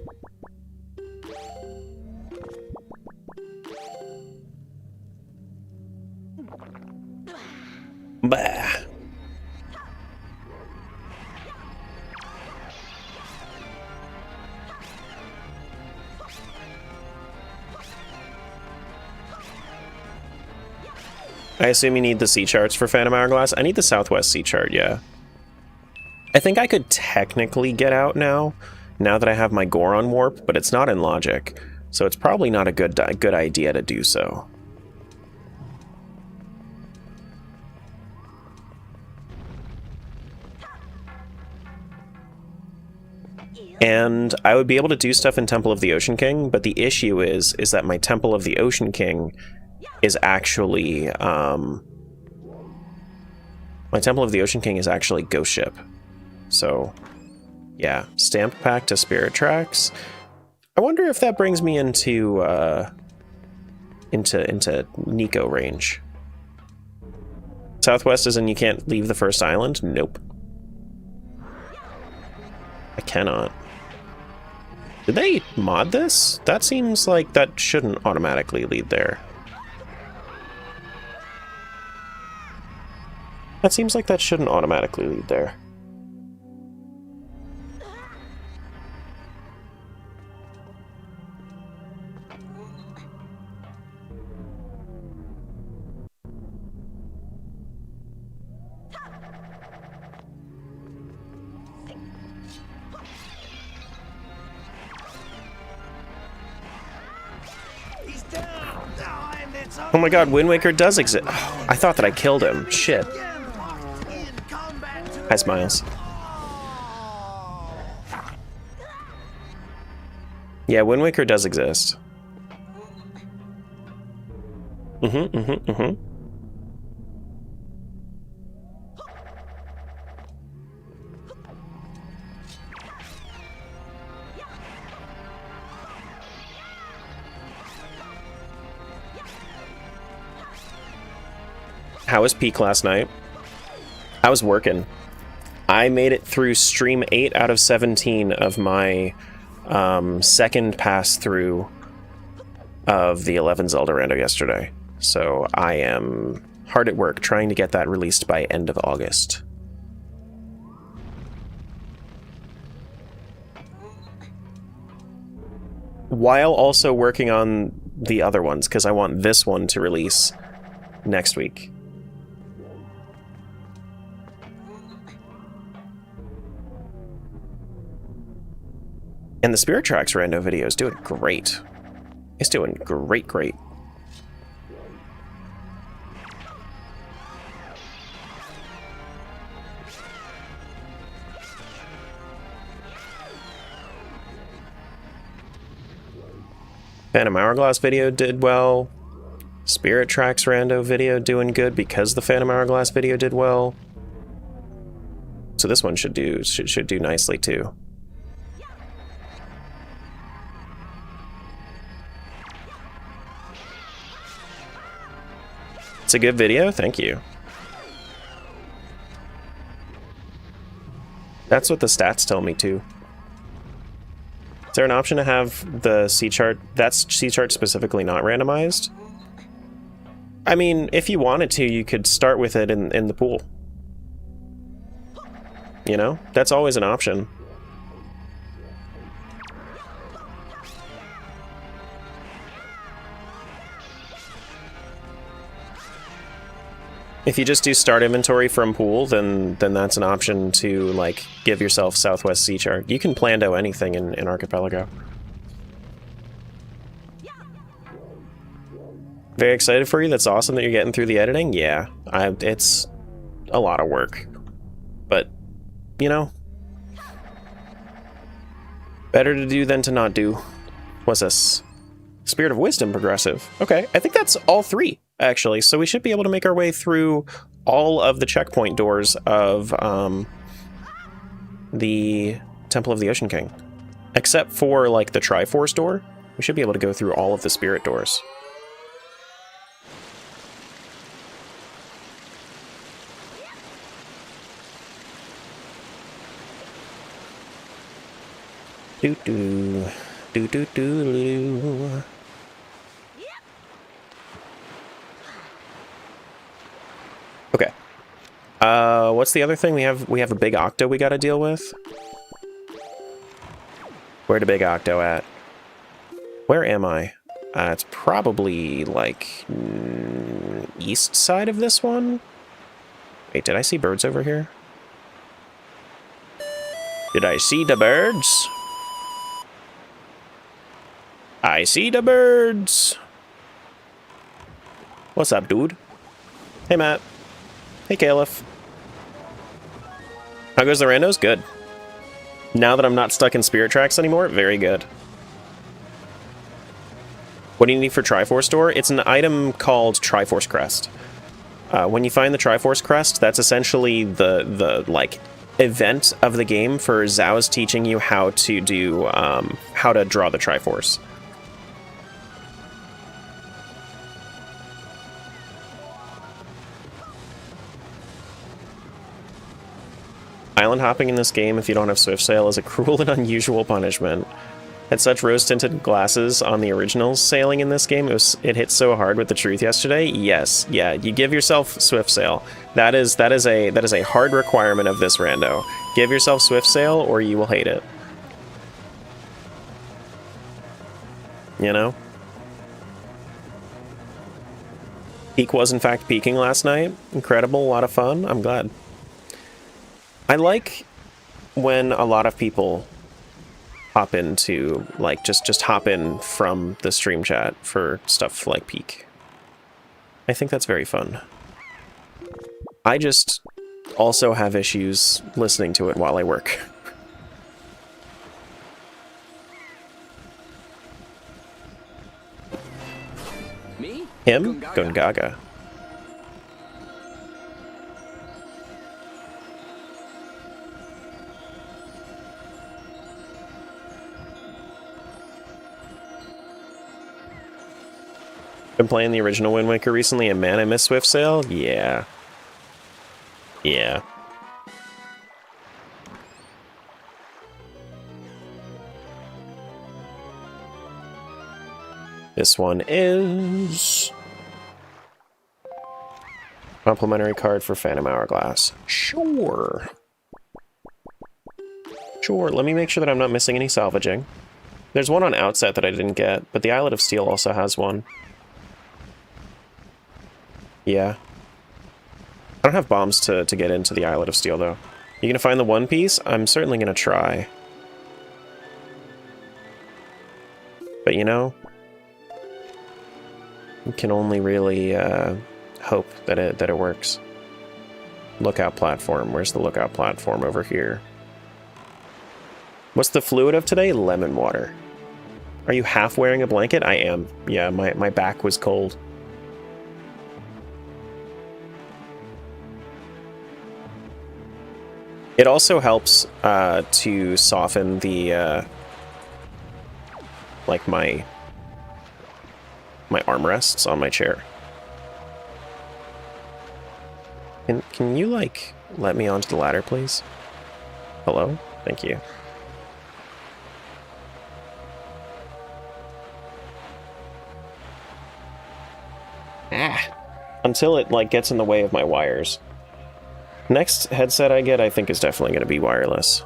Bah! I assume you need the sea charts for Phantom Hourglass? I need the Southwest sea chart, yeah. I think I could technically get out now that I have my Goron warp, but it's not in logic, so it's probably not a good idea to do so. And I would be able to do stuff in Temple of the Ocean King, but the issue is that my Temple of the Ocean King is actually, my Temple of the Ocean King is actually Ghost Ship. So, yeah. Stamp pack to Spirit Tracks. I wonder if that brings me into Nico range. Southwest is in you can't leave the first island? Nope. I cannot. Did they mod this? That seems like that shouldn't automatically lead there. That seems like that shouldn't automatically lead there. Oh my god, Wind Waker does exist. Oh, I thought that I killed him. Shit. Hi, Smiles. Yeah, Wind Waker does exist. How was Peak last night? I was working. I made it through stream 8 out of 17 of my second pass through of the 11 Zelda rando yesterday. So I am hard at work trying to get that released by end of August. While also working on the other ones, because I want this one to release next week. And the Spirit Tracks rando video is doing great. It's doing great. Phantom Hourglass video did well. Spirit Tracks rando video doing good because the Phantom Hourglass video did well. So this one should do nicely too. It's a good video, thank you. That's what the stats tell me too. Is there an option to have the C chart? That's C chart specifically not randomized. I mean, if you wanted to, you could start with it in the pool. You know, that's always an option. If you just do start inventory from pool, then that's an option to, like, give yourself Southwest C chart. You can plando anything in Archipelago. Very excited for you. That's awesome that you're getting through the editing. Yeah, it's a lot of work. But, you know, better to do than to not do. What's this? Spirit of Wisdom progressive. Okay, I think that's all 3. Actually, so we should be able to make our way through all of the checkpoint doors of the Temple of the Ocean King. Except for, like, the Triforce door. We should be able to go through all of the spirit doors. Do-do. Do-do-do-do. Okay. What's the other thing? We have a big octo we gotta deal with. Where the big octo at? Where am I? It's probably, like, east side of this one? Wait, did I see birds over here? Did I see the birds? I see the birds! What's up, dude? Hey, Matt. Hey, Caliph. How goes the randos? Good. Now that I'm not stuck in Spirit Tracks anymore, very good. What do you need for Triforce Door? It's an item called Triforce Crest. When you find the Triforce Crest, that's essentially the like, event of the game for Zhao's teaching you how to do, how to draw the Triforce. Island hopping in this game, if you don't have Swift Sail, is a cruel and unusual punishment. Had such rose-tinted glasses on the originals sailing in this game, it hit so hard with the truth yesterday. Yes, yeah, you give yourself Swift Sail. That is a hard requirement of this rando. Give yourself Swift Sail, or you will hate it. You know? Peak was in fact peaking last night. Incredible, a lot of fun. I'm glad. I like when a lot of people hop into, like, just hop in from the stream chat for stuff like Peak. I think that's very fun. I just also have issues listening to it while I work. Me? Him? Gungaga. Been playing the original Wind Waker recently, and man, I miss Swift Sail. Yeah. Yeah. This one is... complimentary card for Phantom Hourglass. Sure. Sure, let me make sure that I'm not missing any salvaging. There's one on Outset that I didn't get, but the Islet of Steel also has one. Yeah. I don't have bombs to get into the Islet of Steel, though. You gonna find the One Piece? I'm certainly gonna try. But you know, you can only really hope that it works. Lookout platform. Where's the lookout platform? Over here. What's the fluid of today? Lemon water. Are you half wearing a blanket? I am. Yeah, my back was cold. It also helps to soften the like my armrests on my chair. Can you like let me onto the ladder, please? Hello? Thank you. Until it like gets in the way of my wires. Next headset I get, I think, is definitely going to be wireless.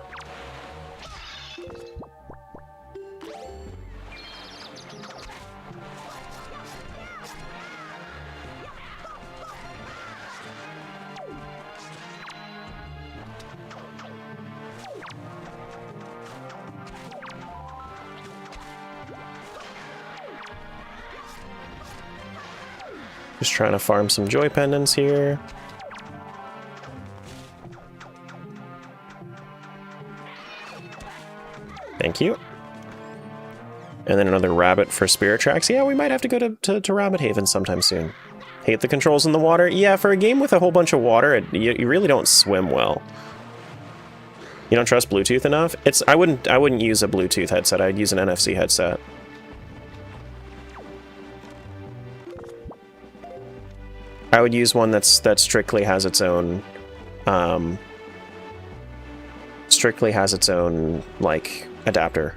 Just trying to farm some joy pendants here. Thank you. And then another rabbit for spirit tracks. Yeah, we might have to go to Rabbit Haven sometime soon. Hate the controls in the water. Yeah, for a game with a whole bunch of water, you really don't swim well. You don't trust Bluetooth enough? I wouldn't use a Bluetooth headset. I'd use an NFC headset. I would use one that strictly has its own like adapter.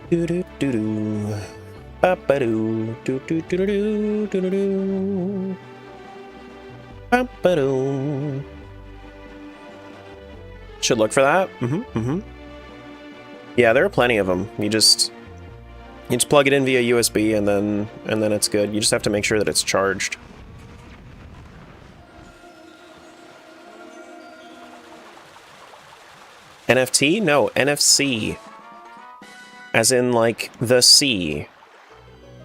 Do do do do, ba ba do do do do do do do do, ba ba do. Should look for that. Yeah, there are plenty of them. You just plug it in via USB and then it's good. You just have to make sure that it's charged. NFT? No, NFC. As in, like, the sea.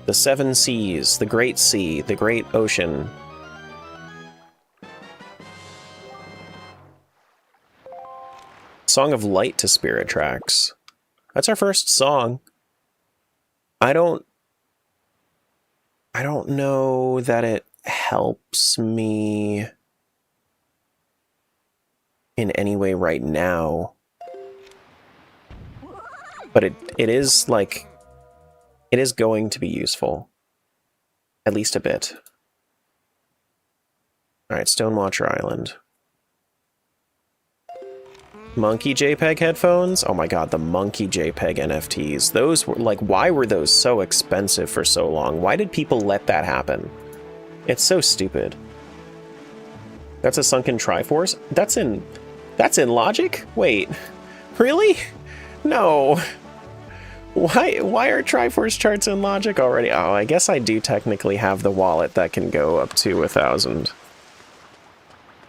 The seven seas. The great sea. The great ocean. Song of Light to Spirit Tracks. That's our first song. I don't know that it helps me in any way right now. But it is, like, it is going to be useful. At least a bit. Alright, Stonewatcher Island. Monkey JPEG headphones? Oh my god, the Monkey JPEG NFTs. Those were, like, why were those so expensive for so long? Why did people let that happen? It's so stupid. That's a sunken Triforce? That's in Logic? Wait. Really? No. Why are Triforce charts in Logic already? Oh, I guess I do technically have the wallet that can go up to 1,000.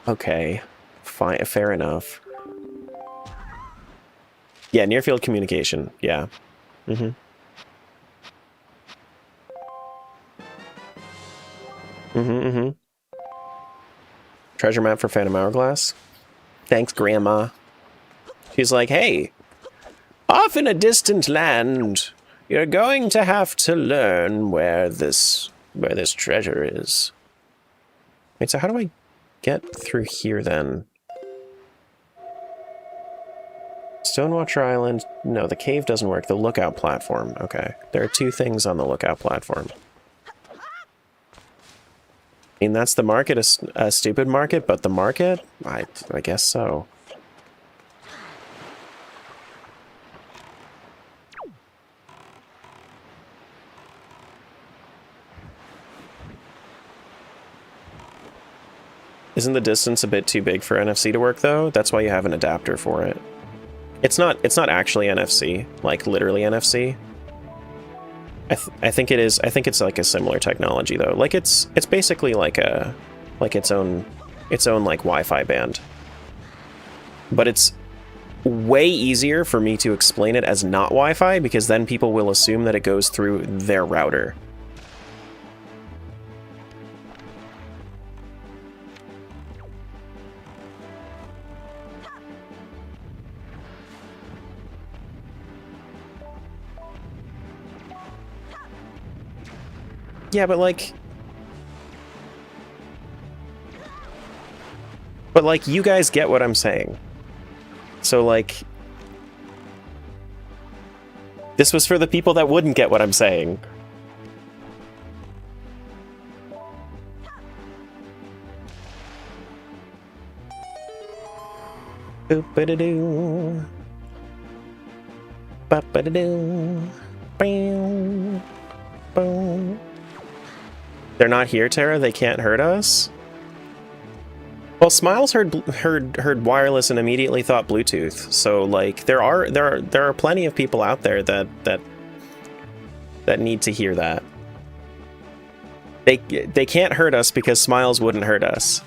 Okay. Fine, fair enough. Yeah, near field communication. Yeah. Treasure map for Phantom Hourglass. Thanks, Grandma. She's like, hey, off in a distant land, you're going to have to learn where this treasure is. Wait, so how do I get through here then? Stonewatcher Island. No, the cave doesn't work. The lookout platform. Okay. There are two things on the lookout platform. I mean, that's the market, a stupid market, but the market? I guess so. Isn't the distance a bit too big for NFC to work, though? That's why you have an adapter for it. It's not actually NFC, like literally NFC. I think it is. I think it's like a similar technology though. Like it's basically like its own like Wi-Fi band. But it's way easier for me to explain it as not Wi-Fi because then people will assume that it goes through their router. Yeah, but like, you guys get what I'm saying. So like, this was for the people that wouldn't get what I'm saying. Boop-a-da-doo. Ba-ba-da-doo. Boom. Boom. They're not here, Terra? They can't hurt us? Well, Smiles heard wireless and immediately thought Bluetooth. So like there are plenty of people out there that need to hear that. They can't hurt us because Smiles wouldn't hurt us.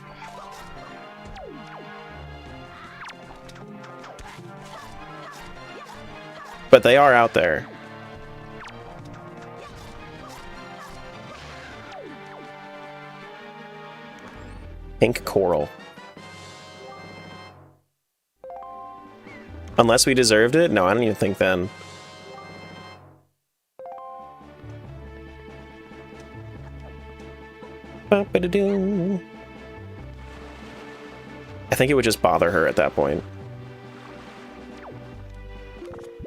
But they are out there. Pink coral. Unless we deserved it? No, I don't even think then. Ba-ba-da-doo. I think it would just bother her at that point.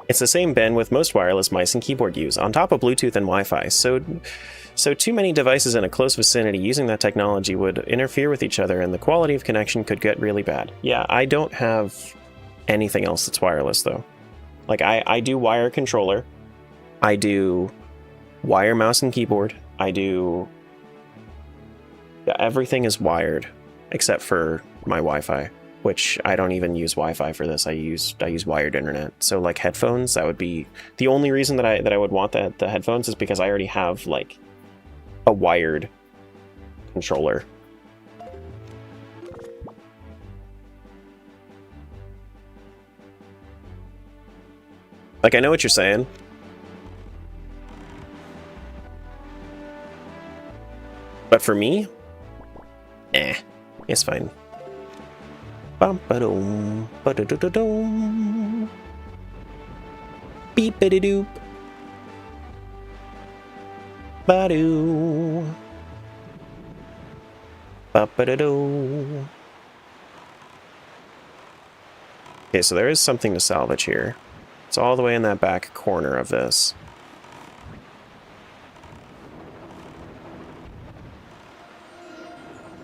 It's the same bandwidth most wireless mice and keyboard use, on top of Bluetooth and Wi-Fi, so too many devices in a close vicinity using that technology would interfere with each other and the quality of connection could get really bad. Yeah, I don't have anything else that's wireless though. Like I do wire controller, I do wire mouse and keyboard, everything is wired except for my Wi-Fi, which I don't even use Wi-Fi for this. I use wired internet. So like headphones, that would be the only reason that I would want the headphones is because I already have like a wired controller. Like I know what you're saying. But for me, it's fine. Bum-ba-dum, ba-da-da-da-dum. Beep-a-da-doop. Ba-doo. Ba-ba-da-doo. Okay, so there is something to salvage here. It's all the way in that back corner of this.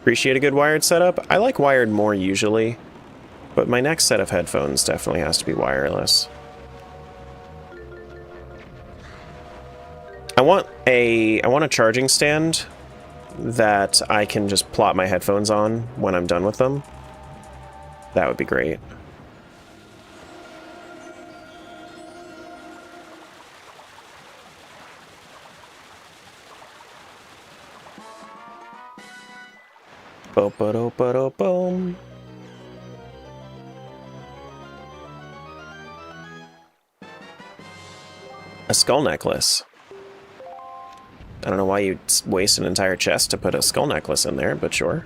Appreciate a good wired setup. I like wired more usually, but my next set of headphones definitely has to be wireless. I want a charging stand that I can just plop my headphones on when I'm done with them. That would be great. Bo-ba-do-ba-do-boom. A skull necklace. I don't know why you'd waste an entire chest to put a skull necklace in there, but sure.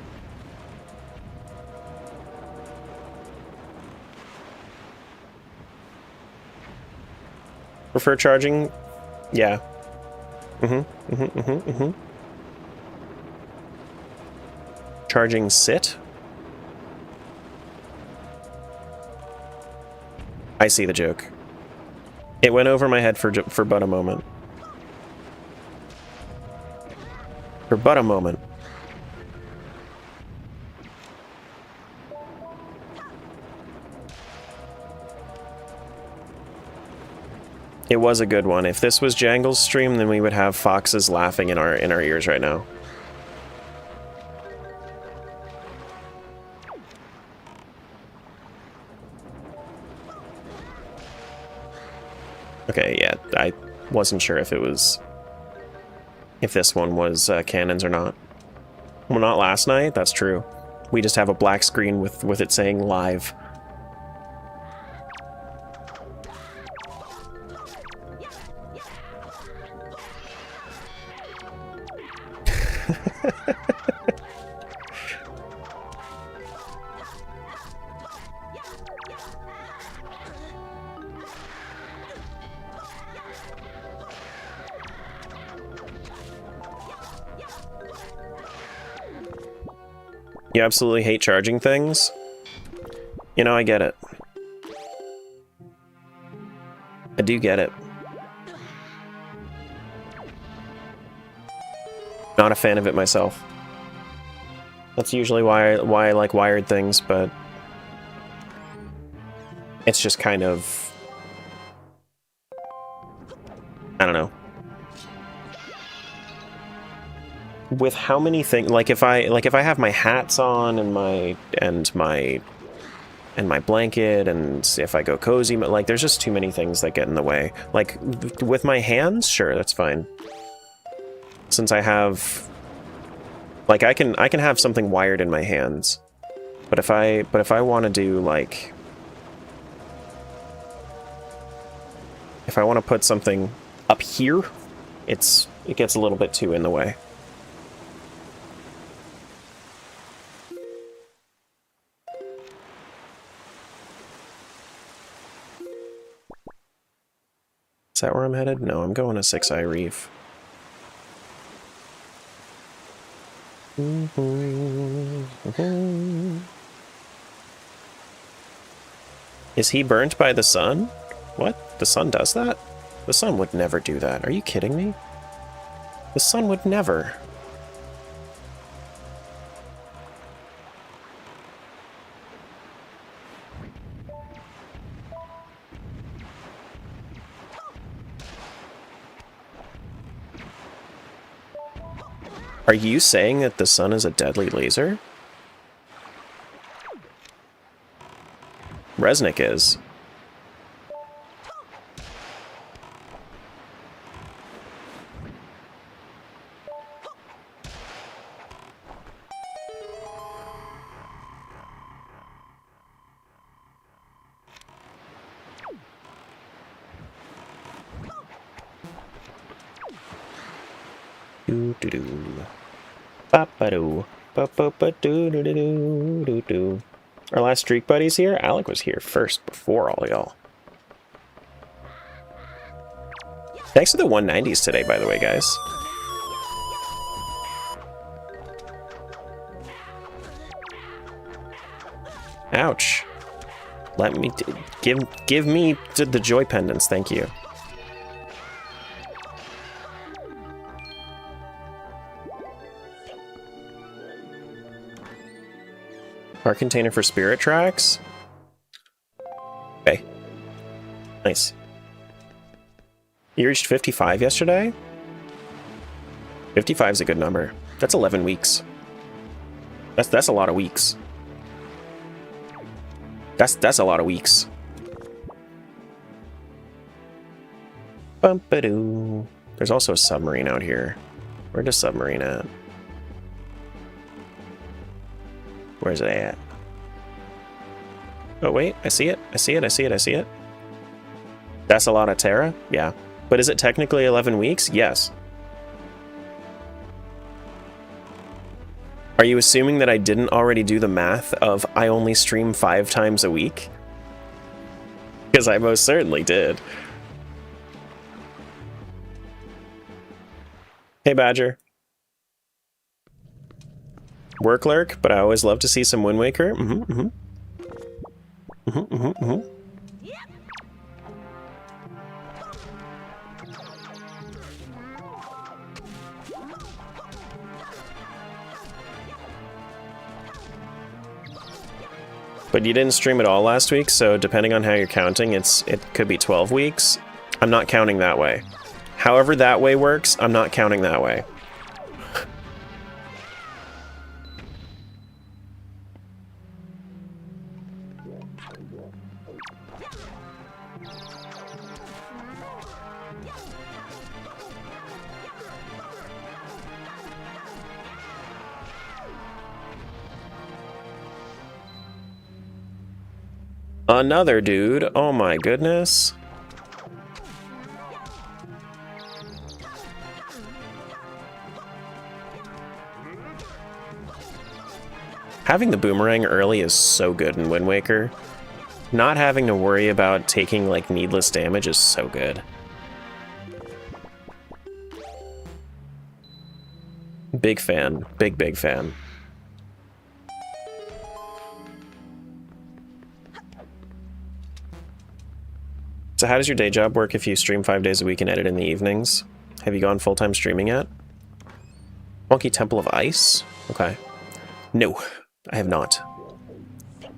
Prefer charging? Yeah. Charging sit? I see the joke. It went over my head for but a moment. For but a moment. It was a good one. If this was Jangle's stream, then we would have foxes laughing in our ears right now. Okay, yeah, I wasn't sure if this one was cannons or not. Well, not last night, that's true. We just have a black screen with it saying live. You absolutely hate charging things? You know, I get it. I do get it. Not a fan of it myself. That's usually why I like wired things, but it's just kind of, I don't know. With how many things, like if I have my hats on and my blanket, and if I go cozy, but like there's just too many things that get in the way. Like with my hands, sure, that's fine. Since I have, like I can have something wired in my hands, but if I want to do like, if I want to put something up here, it gets a little bit too in the way. Is that where I'm headed? No, I'm going to Six Eye Reef. Is he burnt by the sun? What? The sun does that? The sun would never do that. Are you kidding me? The sun would never. Are you saying that the sun is a deadly laser? Resnick is. Do-do-do. Ba-ba-do. Ba-ba-ba-do-do-do-do-do. Our last streak buddies here? Alec was here first before all y'all. Thanks for the 190s today, by the way, guys. Ouch. Let me give me the joy pendants, thank you. Our container for spirit tracks? Okay. Nice. You reached 55 yesterday? 55 is a good number. That's 11 weeks. That's a lot of weeks. That's a lot of weeks. Bumpadoo. There's also a submarine out here. Where's the submarine at? Where's it at? Oh wait, I see it. I see it. I see it. I see it. That's a lot of Terra? Yeah. But is it technically 11 weeks? Yes. Are you assuming that I didn't already do the math of I only stream 5 times a week? Because I most certainly did. Hey, Badger. Work lurk, but I always love to see some Wind Waker. But you didn't stream it all last week, so depending on how you're counting, it could be 12 weeks. I'm not counting that way. However that way works, I'm not counting that way. Another dude. Oh my goodness. Having the boomerang early is so good in Wind Waker. Not having to worry about taking, like, needless damage is so good. Big fan. Big, big fan. So how does your day job work if you stream 5 days a week and edit in the evenings? Have you gone full-time streaming yet? Monkey Temple of Ice? Okay. No, I have not.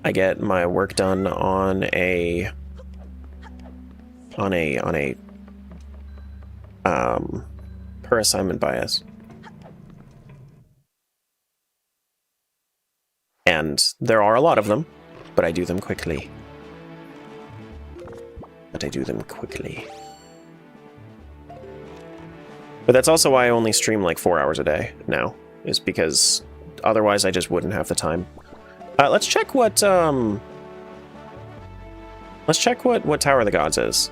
I get my work done on a per assignment bias. And there are a lot of them, but I do them quickly. But that's also why I only stream like 4 hours a day now, is because otherwise I just wouldn't have the time. Let's check what Tower of the Gods is.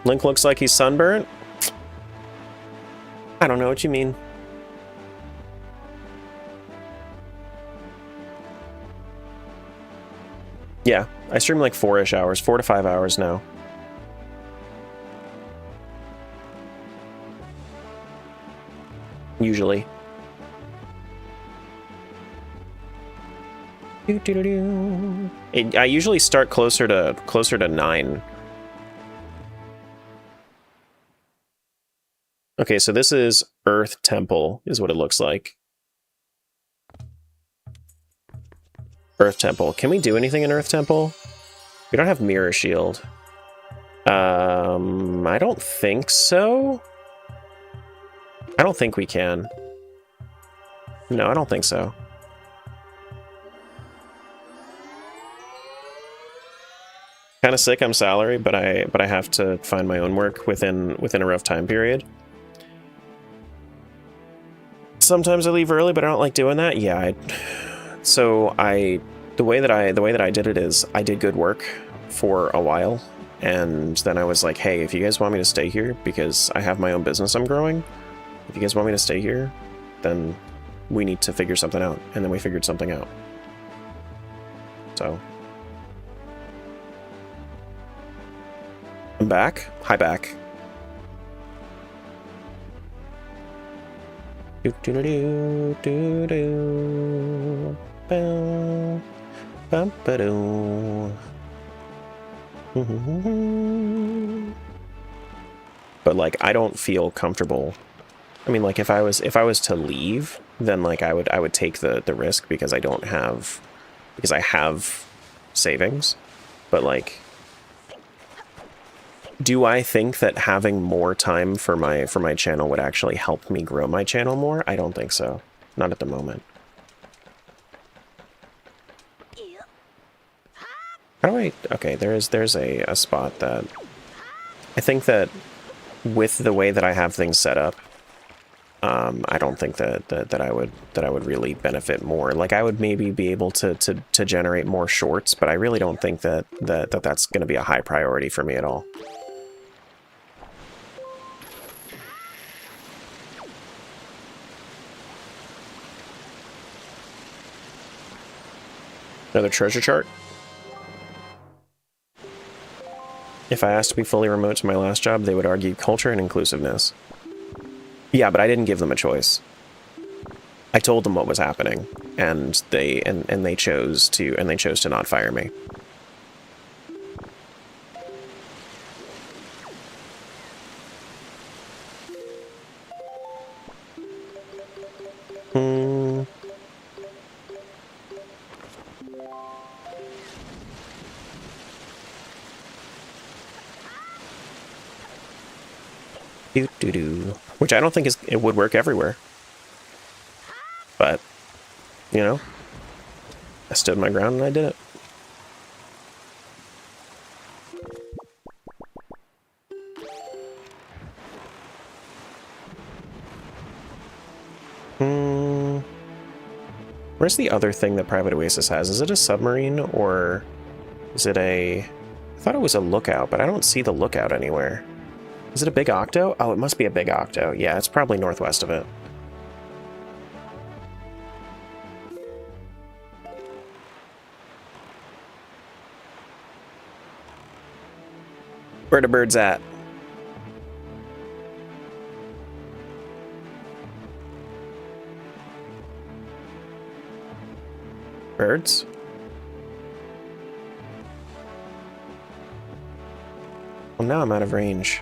Link looks like he's sunburnt. I don't know what you mean. Yeah, I stream like 4-ish hours, 4 to 5 hours now. Usually. I usually start closer to 9. Okay, so this is Earth Temple, is what it looks like. Earth Temple. Can we do anything in Earth Temple? We don't have Mirror Shield. I don't think so. I don't think we can. No, I don't think so. Kind of sick I'm salary, but I have to find my own work within a rough time period. Sometimes I leave early, but I don't like doing that. Yeah, the way that I did it is I did good work for a while, and then I was like, hey, if you guys want me to stay here because I have my own business I'm growing, if you guys want me to stay here, then we need to figure something out. And then we figured something out. So I'm back. Hi, back. But like, I don't feel comfortable. I mean, like, if I was to leave, then like I would take the risk because I have savings. But like, do I think that having more time for my channel would actually help me grow my channel more? I don't think so. Not at the moment. How do I... Okay, there's a spot that... I think that with the way that I have things set up, I don't think that I would really benefit more. Like, I would maybe be able to generate more shorts, but I really don't think that's going to be a high priority for me at all. Another treasure chart. If I asked to be fully remote to my last job, they would argue culture and inclusiveness. Yeah, but I didn't give them a choice. I told them what was happening, and they chose to not fire me. Do. Which I don't think it would work everywhere. But, you know, I stood my ground and I did it. Where's the other thing that Private Oasis has? Is it a submarine or is it a... I thought it was a lookout, but I don't see the lookout anywhere. Is it a big octo? Oh, it must be a big octo. Yeah, it's probably northwest of it. Where the birds at? Birds? Well, now I'm out of range.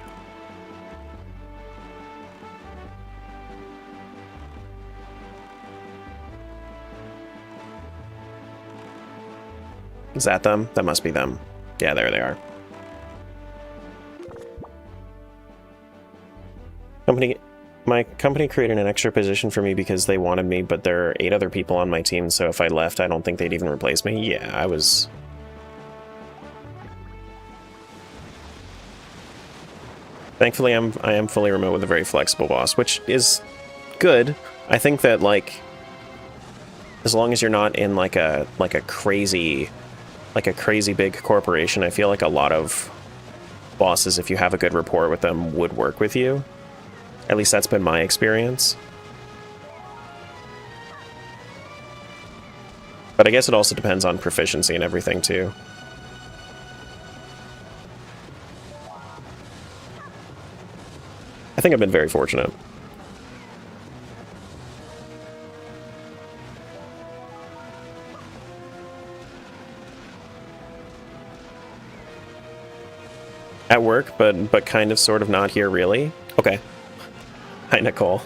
Is that them? That must be them. Yeah, there they are. My company created an extra position for me because they wanted me, but there are 8 other people on my team, so if I left, I don't think they'd even replace me. Yeah, I was... Thankfully, I am fully remote with a very flexible boss, which is good. I think that, like, as long as you're not in like a crazy big corporation, I feel like a lot of bosses, if you have a good rapport with them, would work with you. At least that's been my experience. But I guess it also depends on proficiency and everything, too. I think I've been very fortunate. At work, but kind of sort of not here, really? Okay. Hi, Nicole.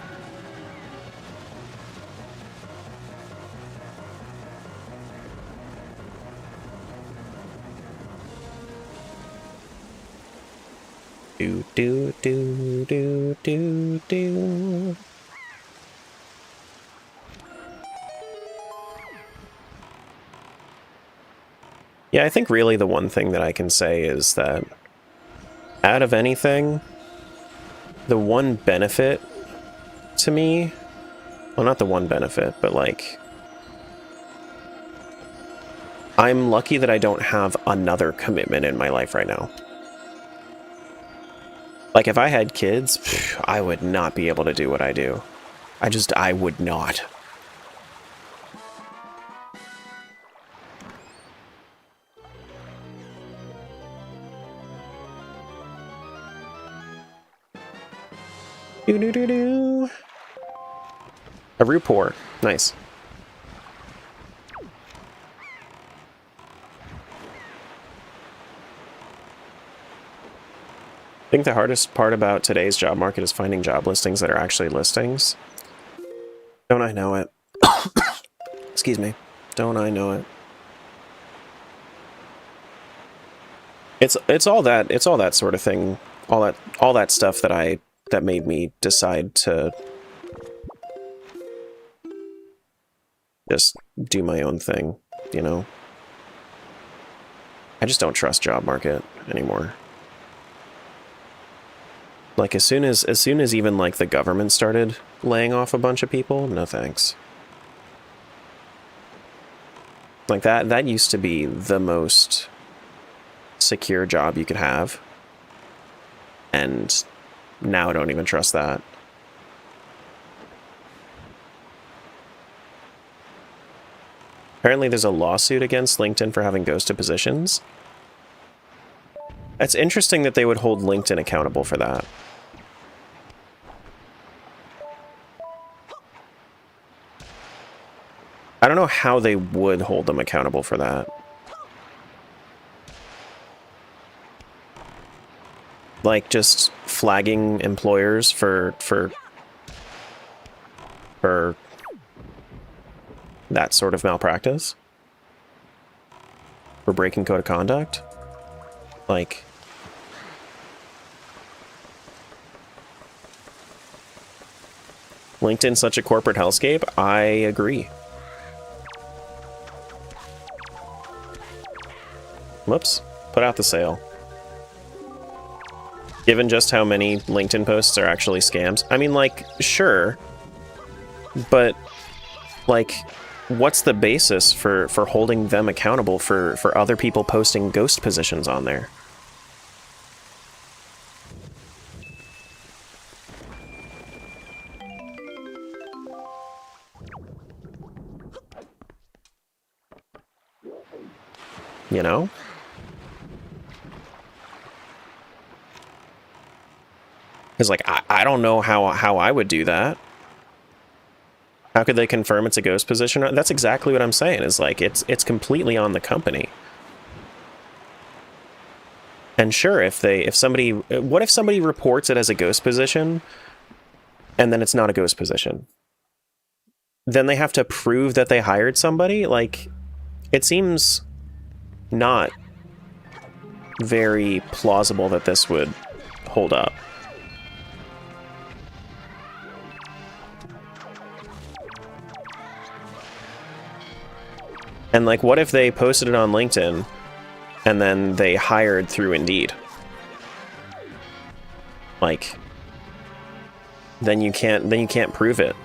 Do. Yeah, I think really the one thing that I can say is that out of anything, the one benefit to me, well, not the one benefit, but like, I'm lucky that I don't have another commitment in my life right now. Like, if I had kids, I would not be able to do what I do. I would not. Do. A root pour. Nice. I think the hardest part about today's job market is finding job listings that are actually listings. Don't I know it? Excuse me. Don't I know it? It's all that sort of thing. All that stuff that made me decide to just do my own thing, you know? I just don't trust job market anymore. Like, as soon as even, like, the government started laying off a bunch of people, no thanks. Like, that used to be the most secure job you could have. And now I don't even trust that. Apparently there's a lawsuit against LinkedIn for having ghosted positions. It's interesting that they would hold LinkedIn accountable for that. I don't know how they would hold them accountable for that. Like, just flagging employers for that sort of malpractice? For breaking code of conduct? Like... LinkedIn's such a corporate hellscape, I agree. Whoops. Put out the sale. Given just how many LinkedIn posts are actually scams. I mean, like, sure. But, like, what's the basis for holding them accountable for other people posting ghost positions on there? You know? Because, like, I don't know how I would do that. How could they confirm it's a ghost position? That's exactly what I'm saying, is, like, it's completely on the company. And sure, what if somebody reports it as a ghost position, and then it's not a ghost position? Then they have to prove that they hired somebody? Like, it seems not very plausible that this would hold up. And, like, what if they posted it on LinkedIn and then they hired through Indeed? Like, then you can't prove it.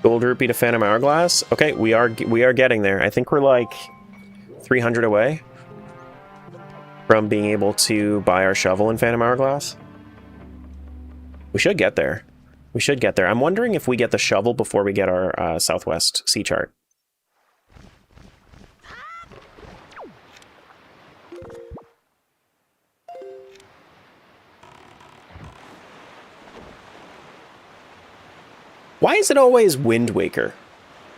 Gold rupee to Phantom Hourglass. Okay, we are getting there. I think we're like 300 away from being able to buy our shovel in Phantom Hourglass. We should get there. We should get there. I'm wondering if we get the shovel before we get our Southwest sea chart. Why is it always Wind Waker?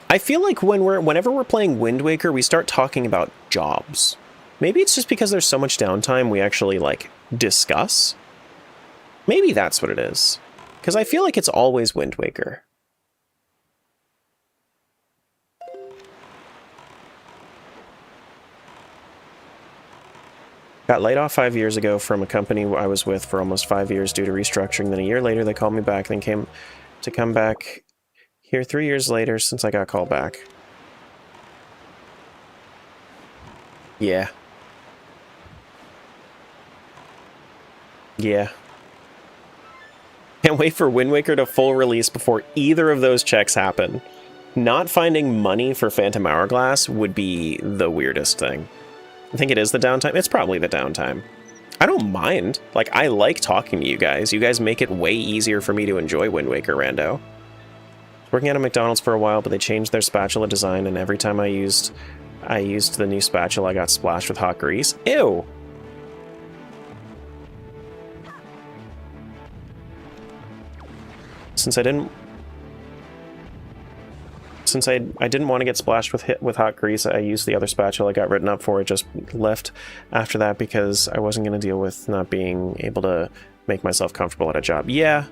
I feel like whenever we're playing Wind Waker, we start talking about jobs. Maybe it's just because there's so much downtime we actually, like, discuss? Maybe that's what it is. Because I feel like it's always Wind Waker. Got laid off 5 years ago from a company I was with for almost 5 years due to restructuring. Then a year later, they called me back, then came to come back here 3 years later since I got called back. Yeah. Yeah. Can't wait for Wind Waker to full release before either of those checks happen. Not finding money for Phantom Hourglass would be the weirdest thing. I think it is the downtime. It's probably the downtime. I don't mind. Like, I like talking to you guys. You guys make it way easier for me to enjoy Wind Waker, Rando. Working at a McDonald's for a while, but they changed their spatula design, and every time I used the new spatula, I got splashed with hot grease. Ew! Since I didn't want to get splashed with hot grease, I used the other spatula I got written up for. It just left after that because I wasn't going to deal with not being able to make myself comfortable at a job. Yeah,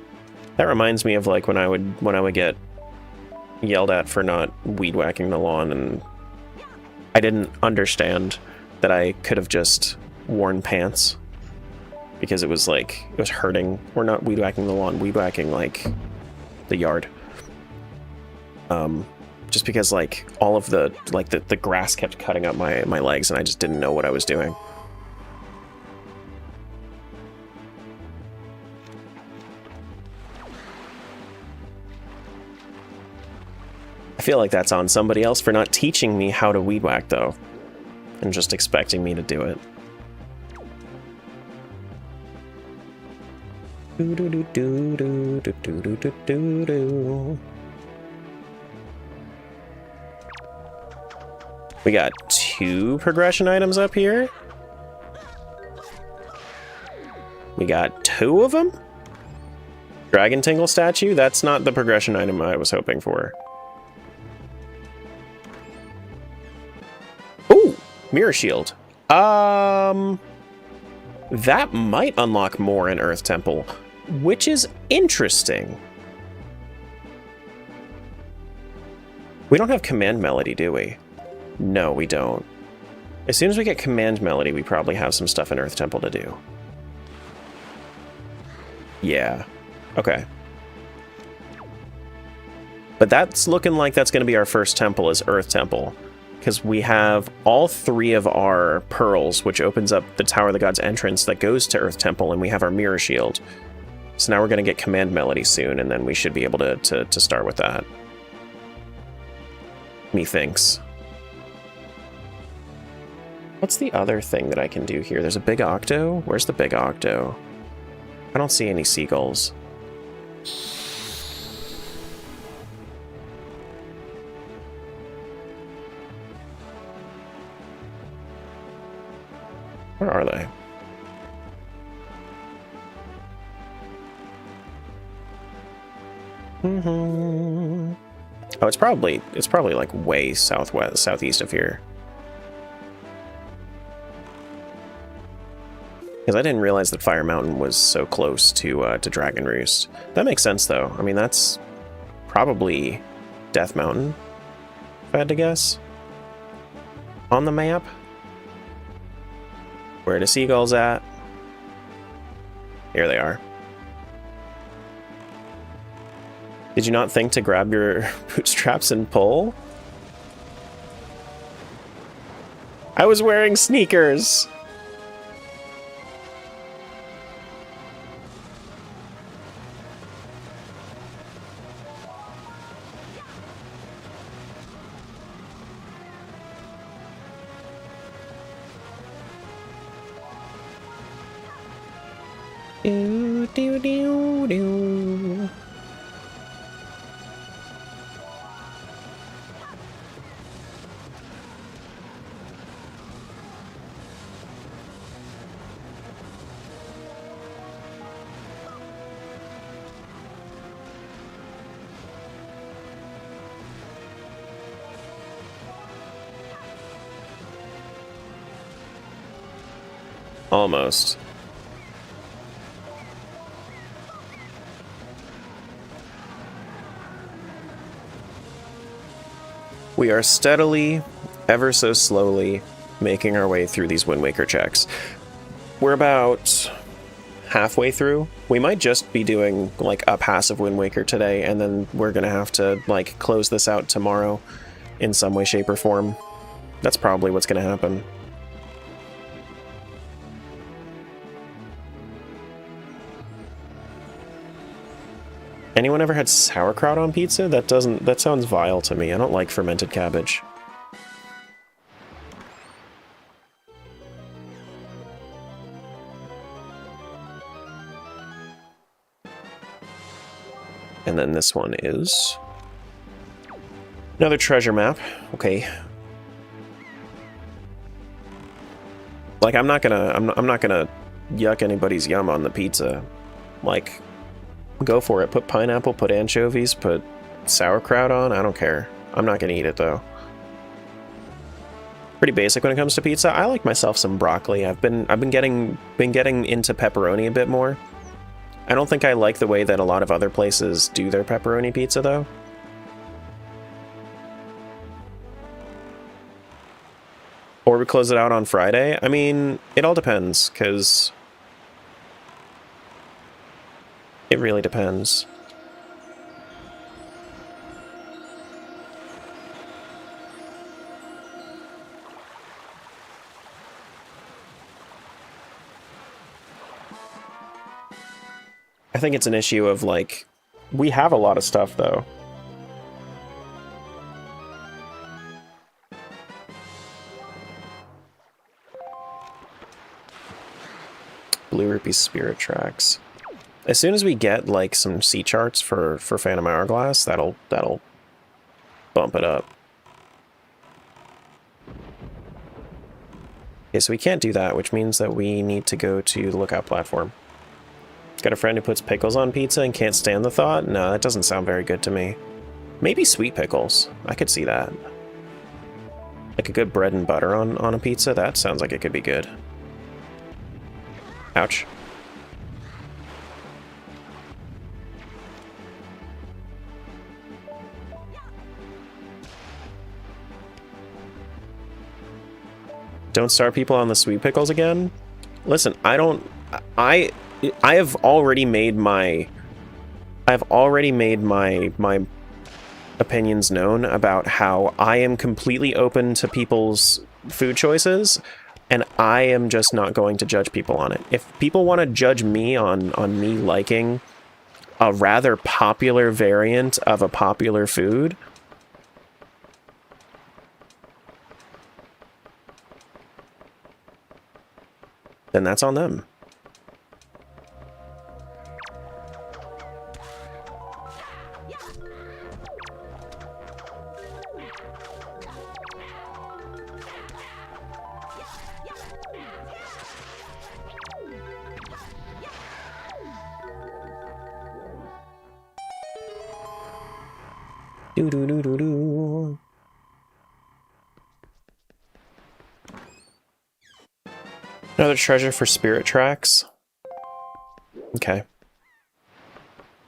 that reminds me of, like, when I would get yelled at for not weed whacking the lawn, and I didn't understand that I could have just worn pants because it was hurting. We're not weed whacking the lawn, weed whacking, like, the yard. Just because, like, all of the grass kept cutting up my legs, and I just didn't know what I was doing. I feel like that's on somebody else for not teaching me how to weed whack, though, and just expecting me to do it. We got 2 progression items up here. We got 2 of them? Dragon Tingle statue? That's not the progression item I was hoping for. Ooh, mirror shield. That might unlock more in Earth Temple, which is interesting. We don't have command melody, do we? No, we don't. As soon as we get command melody, we probably have some stuff in Earth Temple to do. Yeah. Okay. But that's looking like that's going to be our first temple, is Earth Temple. Because we have all 3 of our pearls, which opens up the Tower of the Gods entrance that goes to Earth Temple, and we have our Mirror Shield. So now we're going to get Command Melody soon, and then we should be able to start with that. Methinks. What's the other thing that I can do here? There's a big octo? Where's the big octo? I don't see any seagulls. Where are they? Oh, it's probably like way southeast of here. Because I didn't realize that Fire Mountain was so close to Dragon Roost. That makes sense, though. I mean, that's probably Death Mountain, if I had to guess. On the map. Where are the seagulls at? Here they are. Did you not think to grab your bootstraps and pull? I was wearing sneakers! Do, do, do, do. Almost. We are steadily, ever so slowly, making our way through these Wind Waker checks. We're about halfway through. We might just be doing like a passive Wind Waker today, and then we're gonna have to like close this out tomorrow in some way, shape, or form. That's probably what's gonna happen. Anyone ever had sauerkraut on pizza? That sounds vile to me. I don't like fermented cabbage. And then this one is another treasure map. Okay. Like I'm not gonna yuck anybody's yum on the pizza. Like, go for it. Put pineapple, put anchovies, put sauerkraut on. I don't care. I'm not gonna eat it though. Pretty basic when it comes to pizza. I like myself some broccoli. I've been getting into pepperoni a bit more. I don't think I like the way that a lot of other places do their pepperoni pizza though. Or we close it out on Friday. I mean, it all depends, because it really depends. I think it's an issue of, like, we have a lot of stuff, though. Blue Rupee Spirit Tracks. As soon as we get, like, some sea charts for Phantom Hourglass, that'll bump it up. Okay, so we can't do that, which means that we need to go to the lookout platform. Got a friend who puts pickles on pizza and can't stand the thought? No, that doesn't sound very good to me. Maybe sweet pickles. I could see that. Like a good bread and butter on a pizza? That sounds like it could be good. Ouch. Don't start people on the sweet pickles again? Listen, I have already made my my opinions known about how I am completely open to people's food choices, and I am just not going to judge people on it. If people want to judge me on me liking a rather popular variant of a popular food, then that's on them. Do do do do do. Another treasure for spirit tracks. Okay.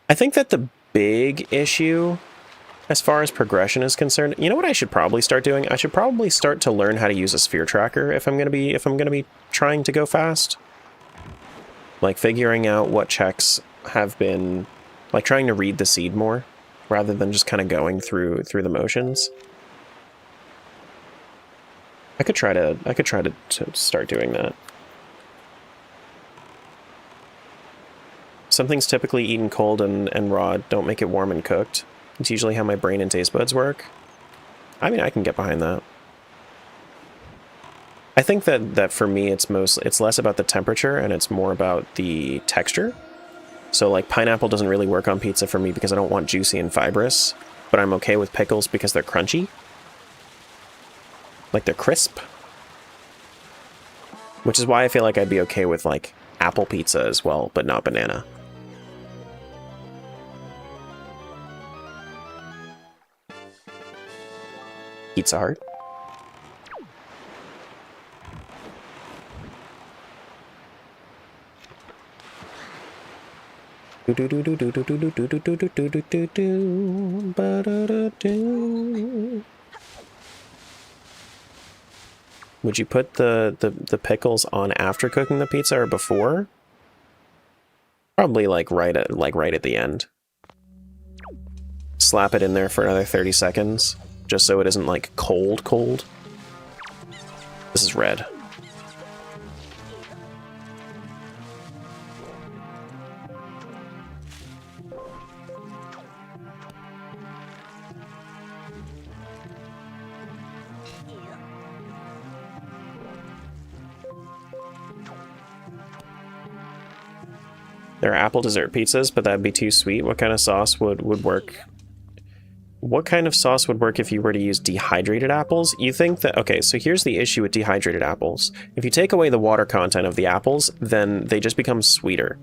I think that the big issue as far as progression is concerned, you know what I should probably start doing? I should probably start to learn how to use a sphere tracker if I'm gonna be trying to go fast. Like figuring out what checks have been, like trying to read the seed more rather than just kind of going through the motions. I could try to start doing that. Something's typically eaten cold and raw. Don't make it warm and cooked. It's usually how my brain and taste buds work. I mean, I can get behind that. I think that for me, it's less about the temperature and it's more about the texture. So like pineapple doesn't really work on pizza for me because I don't want juicy and fibrous, but I'm okay with pickles because they're crunchy. Like they're crisp. Which is why I feel like I'd be okay with like apple pizza as well, but not banana. Pizza Heart. Would you put the pickles on after cooking the pizza or before? Probably like right at the end. Slap it in there for another 30 seconds, just so it isn't like cold. This is red. There are apple dessert pizzas, but that'd be too sweet. What kind of sauce would work? What kind of sauce would work if you were to use dehydrated apples? You think that... Okay, so here's the issue with dehydrated apples. If you take away the water content of the apples, then they just become sweeter.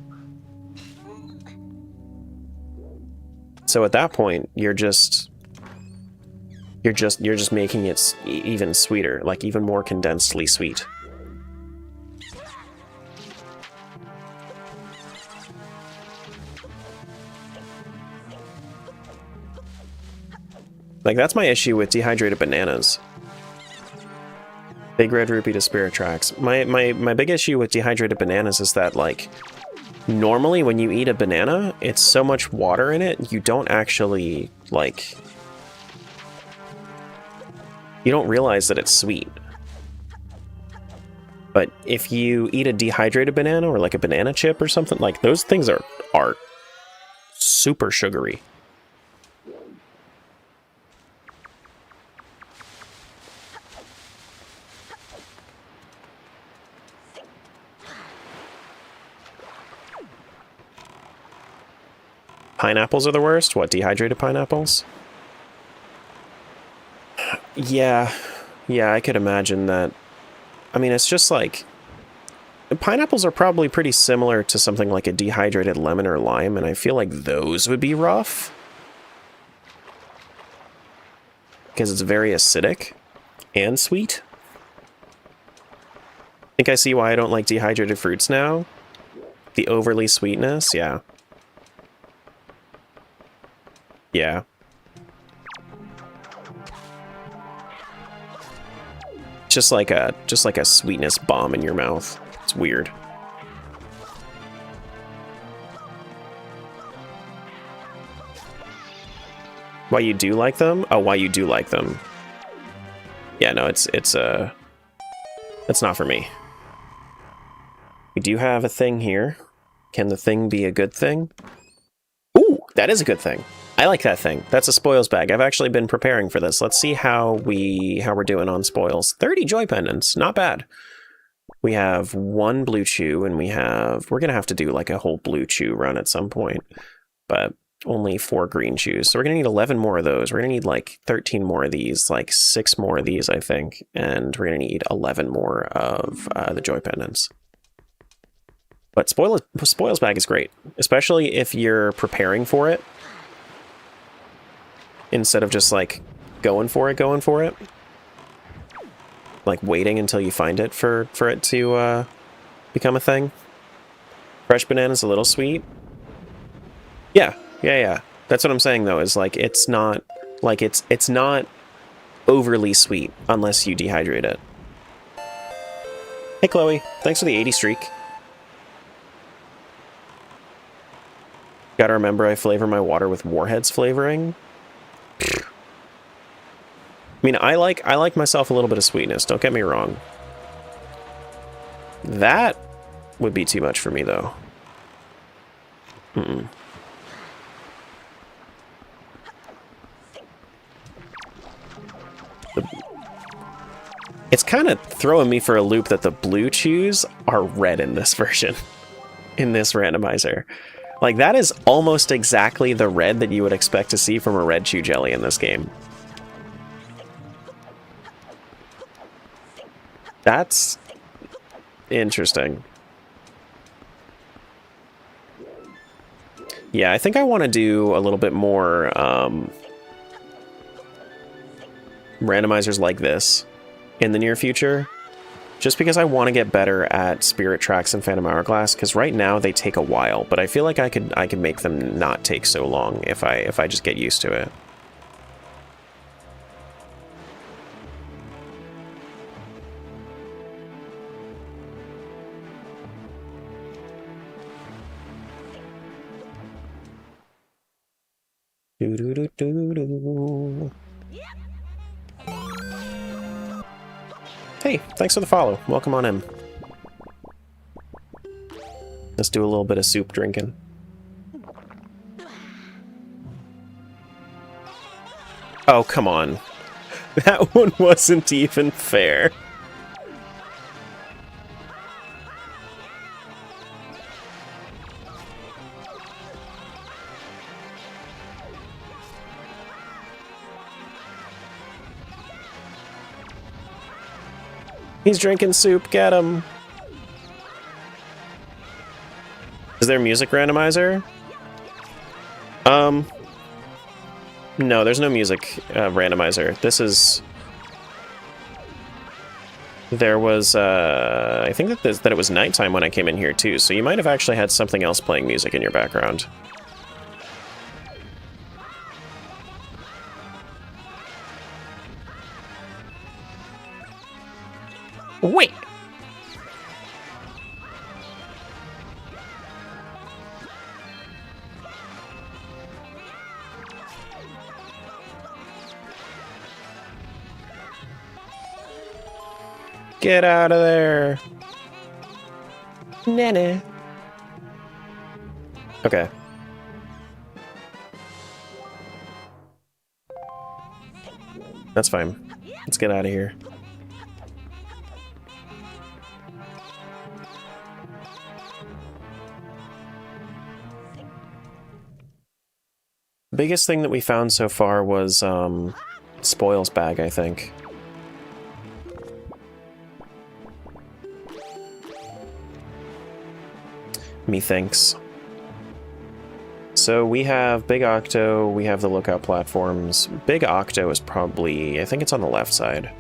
So at that point, you're just making it even sweeter, like even more condensedly sweet. Like, that's my issue with dehydrated bananas. Big Red Rupee to Spirit Tracks. My big issue with dehydrated bananas is that, like, normally when you eat a banana, it's so much water in it, you don't actually, like... You don't realize that it's sweet. But if you eat a dehydrated banana or, like, a banana chip or something, like, those things are super sugary. Pineapples are the worst? What, dehydrated pineapples? Yeah, I could imagine that. I mean, it's just like... Pineapples are probably pretty similar to something like a dehydrated lemon or lime, and I feel like those would be rough. Because it's very acidic and sweet. I think I see why I don't like dehydrated fruits now. The overly sweetness, yeah. Yeah. Just like a sweetness bomb in your mouth. It's weird. Why you do like them? Oh, why you do like them. Yeah, no, it's not for me. We do have a thing here. Can the thing be a good thing? Ooh, that is a good thing. I like that thing. That's a spoils bag. I've actually been preparing for this. Let's see how we're doing on spoils. 30 joy pendants, not bad. We have 1 blue chew, and we're gonna have to do like a whole blue chew run at some point, but only 4 green chews. So we're gonna need 11 more of those. We're gonna need like 13 more of these, like 6 more of these, I think, and we're gonna need 11 more of the joy pendants. But spoils bag is great, especially if you're preparing for it instead of just like going for it. Like waiting until you find it for it to become a thing. Fresh banana's a little sweet. Yeah. That's what I'm saying though, is like it's not overly sweet unless you dehydrate it. Hey Chloe, thanks for the 80 streak. Gotta remember I flavor my water with Warheads flavoring. I mean, I like myself a little bit of sweetness, don't get me wrong. That would be too much for me, though. It's kind of throwing me for a loop that the blue chews are red in this version, in this randomizer. Like, that is almost exactly the red that you would expect to see from a red chew jelly in this game. That's interesting. Yeah, I think I want to do a little bit more randomizers like this in the near future, just because I want to get better at Spirit Tracks and Phantom Hourglass, because right now they take a while, but I feel like I could make them not take so long if I just get used to it. Hey, thanks for the follow. Welcome on in. Let's do a little bit of soup drinking. Oh, come on. That one wasn't even fair. He's drinking soup, get him. Is there music randomizer? No, there's no music randomizer. This is... There was, I think that it was nighttime when I came in here too, so you might have actually had something else playing music in your background. Wait! Get out of there! Nana. Okay. That's fine. Let's get out of here. Biggest thing that we found so far was spoils bag, I think. Methinks. So we have Big Octo, we have the lookout platforms. Big Octo is probably, I think it's on the left side.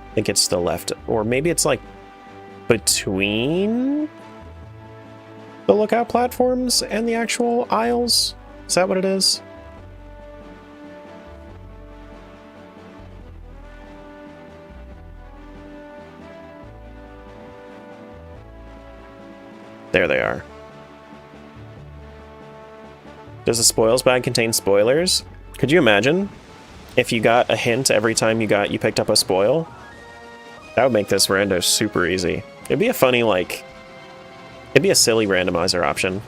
I think it's the left, or maybe it's like between the lookout platforms and the actual aisles? Is that what it is? There they are. Does the spoils bag contain spoilers? Could you imagine if you got a hint every time you picked up a spoil? That would make this rando super easy. It'd be a funny, like... It'd be a silly randomizer option.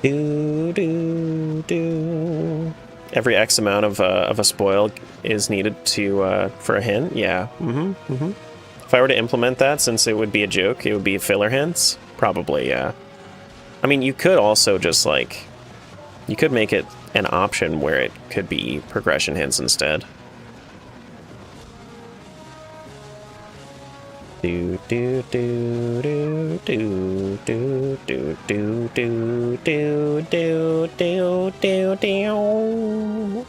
Do, do, do. Every X amount of a spoil is needed to for a hint. Yeah. If I were to implement that, since it would be a joke, it would be filler hints. Probably, yeah. I mean, you could also just like, you could make it an option where it could be progression hints instead. Do do do do do do do do do do do do do do.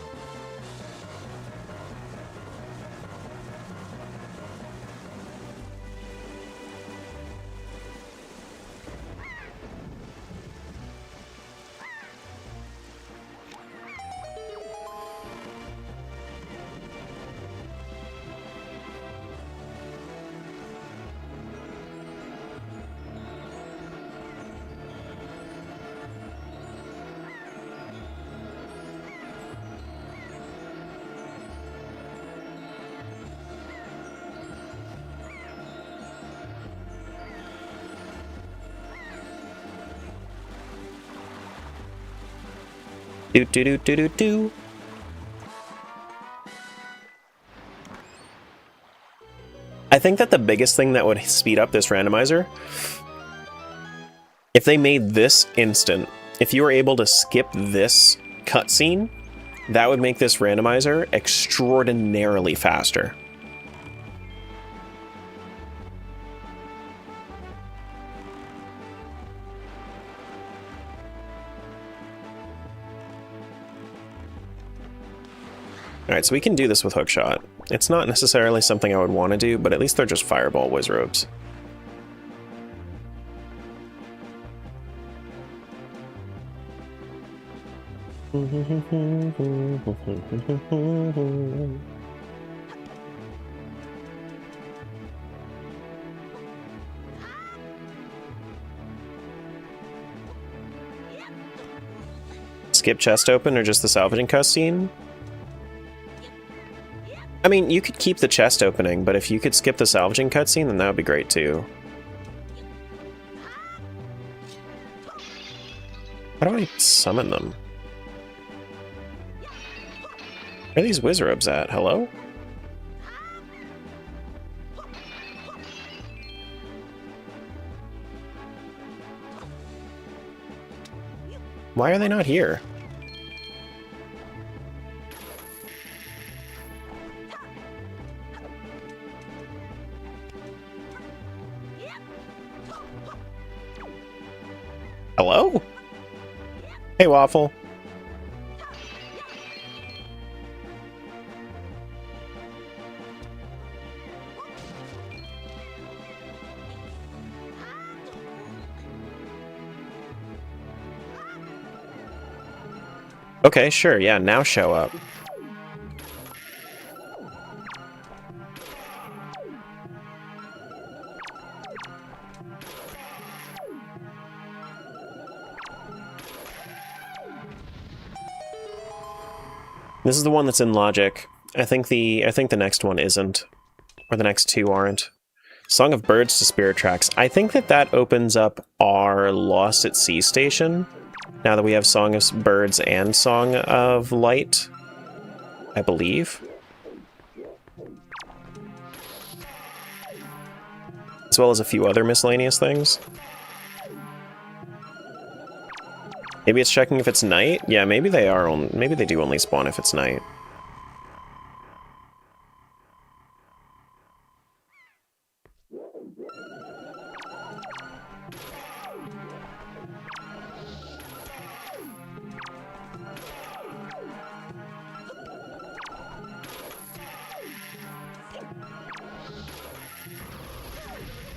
Do do do do do do. I think that the biggest thing that would speed up this randomizer, if they made this instant, if you were able to skip this cutscene, that would make this randomizer extraordinarily faster. Alright, so we can do this with Hookshot. It's not necessarily something I would want to do, but at least they're just Fireball Wizrobes. Skip chest open or just the salvaging cutscene? I mean, you could keep the chest opening, but if you could skip the salvaging cutscene, then that would be great too. How do I summon them? Where are these Wizrobes at? Hello? Why are they not here? Hello? Hey, Waffle. Okay, sure, yeah, now show up. This is the one that's in logic. I think the next one isn't, or the next two aren't. Song of Birds to Spirit Tracks. I think that opens up our Lost at Sea station. Now that we have Song of Birds and Song of Light, I believe. As well as a few other miscellaneous things. Maybe it's checking if it's night? Yeah, maybe they are maybe they do only spawn if it's night.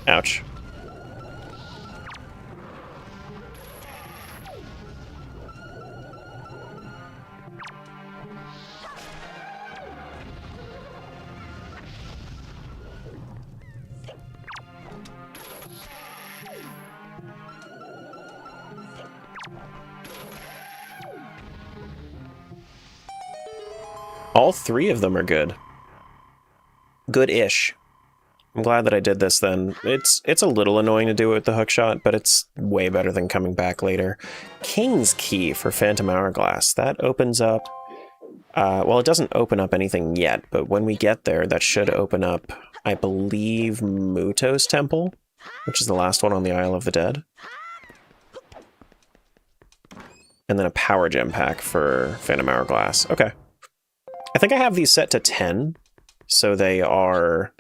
Ouch. All three of them are good. Good-ish. I'm glad that I did this then. It's a little annoying to do it with the hookshot, but it's way better than coming back later. King's Key for Phantom Hourglass. That opens up... well, it doesn't open up anything yet, but when we get there, that should open up, I believe, Muto's Temple, which is the last one on the Isle of the Dead. And then a Power Gem pack for Phantom Hourglass. Okay. I think I have these set to 10, so they are...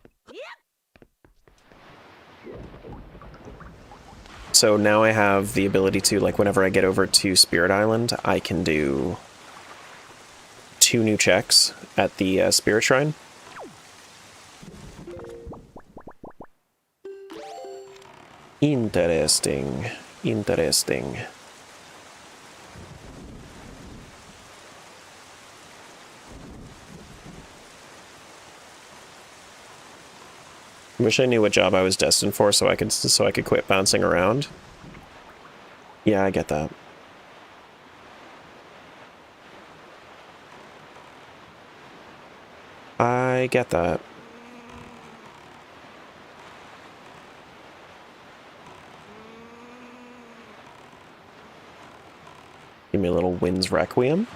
So now I have the ability to, like, whenever I get over to Spirit Island, I can do 2 new checks at the Spirit Shrine. Interesting. Interesting. Wish I knew what job I was destined for so I could quit bouncing around. Yeah, I get that. I get that. Give me a little Wind's Requiem.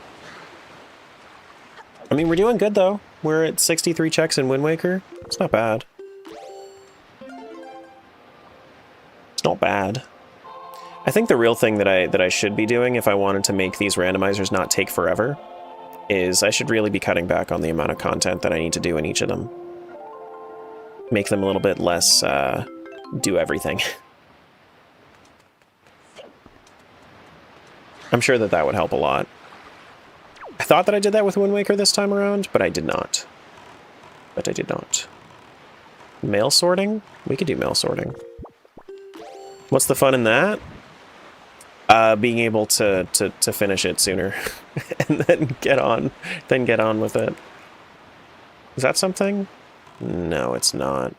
I mean, we're doing good though. We're at 63 checks in Wind Waker. It's not bad. Not bad. I think the real thing that I should be doing if I wanted to make these randomizers not take forever is I should really be cutting back on the amount of content that I need to do in each of them. Make them a little bit less do everything. I'm sure that that would help a lot. I thought that I did that with Wind Waker this time around, but I did not. But I did not. Mail sorting? We could do mail sorting. What's the fun in that? Being able to finish it sooner and then get on with it. Is that something? No, it's not.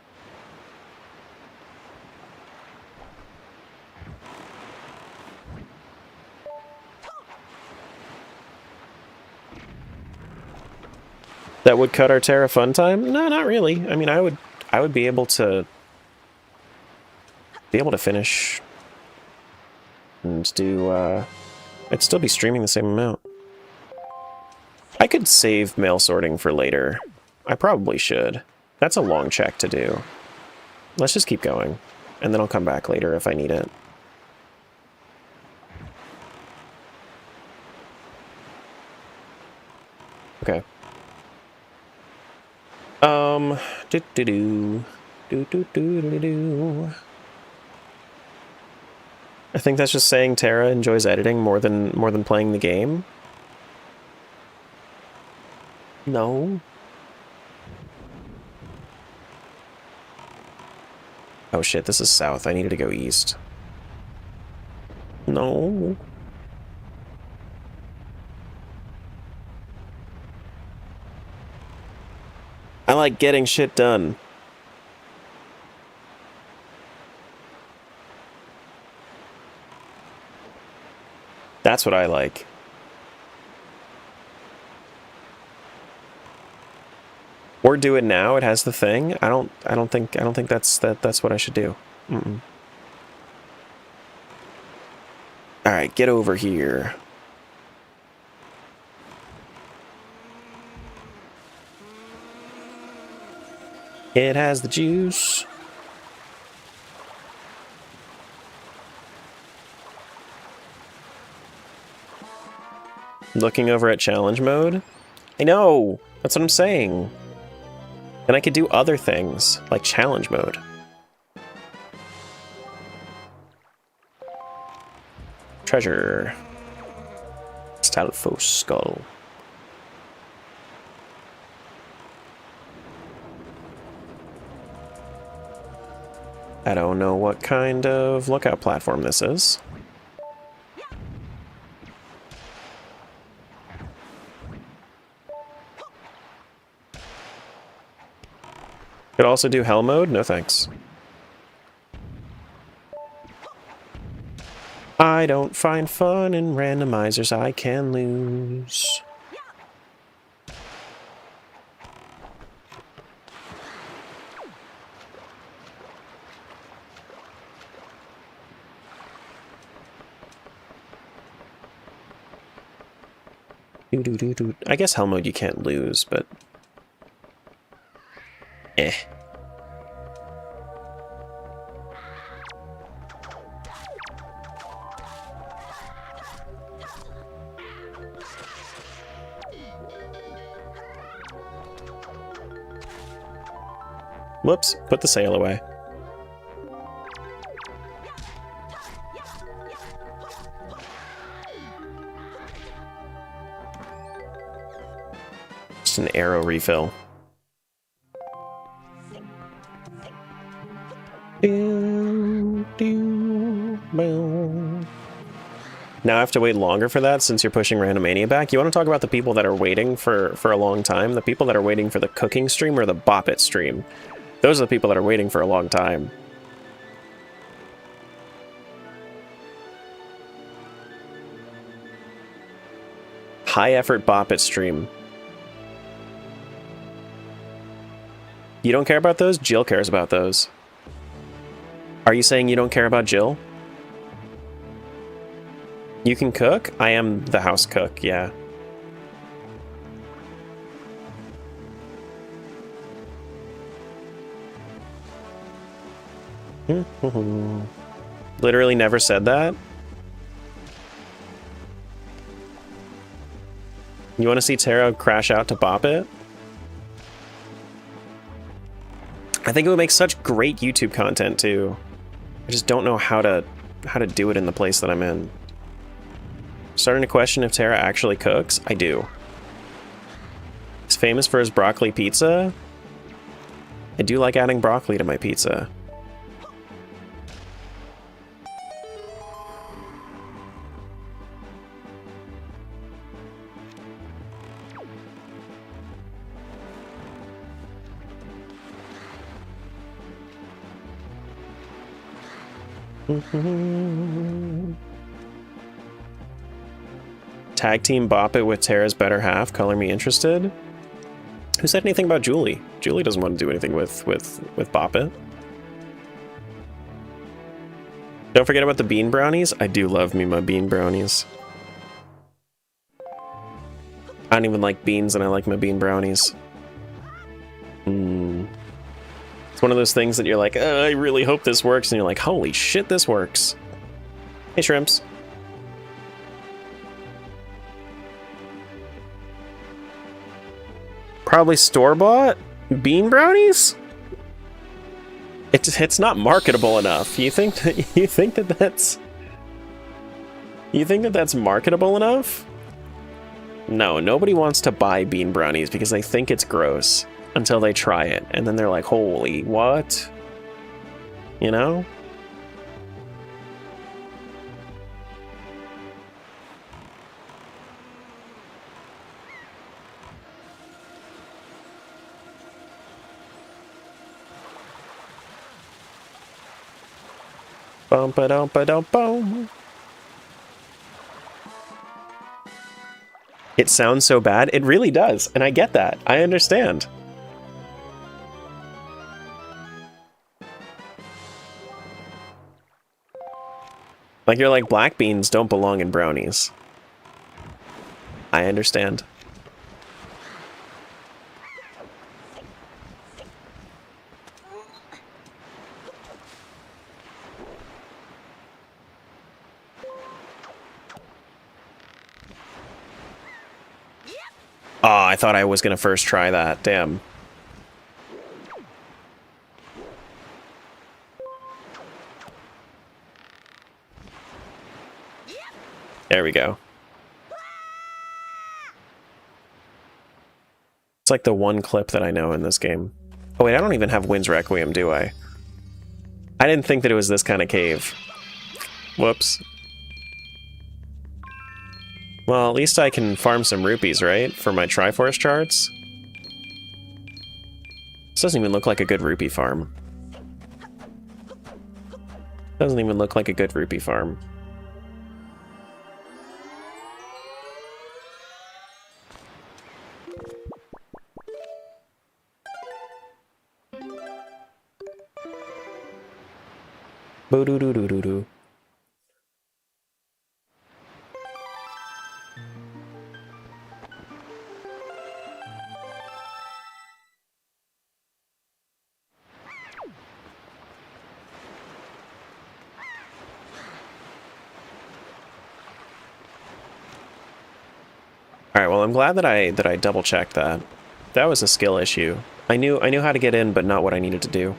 That would cut our Terra fun time? No, not really. I mean, I would be able to finish and do, I'd still be streaming the same amount. I could save mail sorting for later. I probably should. That's a long check to do. Let's just keep going, and then I'll come back later if I need it. Okay. I think that's just saying Terra enjoys editing more than playing the game. No. Oh shit, this is south. I needed to go east. No. I like getting shit done. That's what I like. Or do it now. It has the thing. I don't think that's what I should do. Mm-mm. All right, get over here. It has the juice. Looking over at challenge mode? I know! That's what I'm saying. And I could do other things, like challenge mode. Treasure. Stalfos skull. I don't know what kind of lookout platform this is. Could also do hell mode? No thanks. I don't find fun in randomizers, I can lose. I guess hell mode you can't lose, but... eh. Whoops, put the sail away. Just an arrow refill. Now I have to wait longer for that since you're pushing Randomania back. You want to talk about the people that are waiting for a long time? The people that are waiting for the cooking stream or the Bop It stream? Those are the people that are waiting for a long time. High effort Bop It stream. You don't care about those? Jill cares about those. Are you saying you don't care about Jill? You can cook? I am the house cook, yeah. Literally never said that? You want to see Terra crash out to Bop It? I think it would make such great YouTube content too. I just don't know how to do it in the place that I'm in. Starting to question if Terra actually cooks? I do. He's famous for his broccoli pizza. I do like adding broccoli to my pizza. Tag team Bop It with Terra's better half. Color me interested. Who said anything about Julie? Julie doesn't want to do anything with Bop It. Don't forget about the bean brownies. I do love me my bean brownies. I don't even like beans and I like my bean brownies. It's one of those things that you're like, I really hope this works, and you're like, holy shit, this works. Hey, shrimps. Probably store-bought bean brownies? It's not marketable enough. You think that that's marketable enough? No, nobody wants to buy bean brownies because they think it's gross until they try it, and then they're like, holy, what? You know? Bum-ba-dum-ba-dum-bum. It sounds so bad. It really does, and I get that. I understand. Like, you're like, black beans don't belong in brownies. I understand. Oh, I thought I was gonna first try that. Damn. There we go. It's like the one clip that I know in this game. Oh wait, I don't even have Wind's Requiem, do I? I didn't think that it was this kind of cave. Whoops. Well, at least I can farm some rupees, right? For my Triforce charts. This doesn't even look like a good rupee farm. Doesn't even look like a good rupee farm. Boo-doo-doo-doo-doo-doo. Alright, well I'm glad that I double checked that. That was a skill issue. I knew how to get in, but not what I needed to do.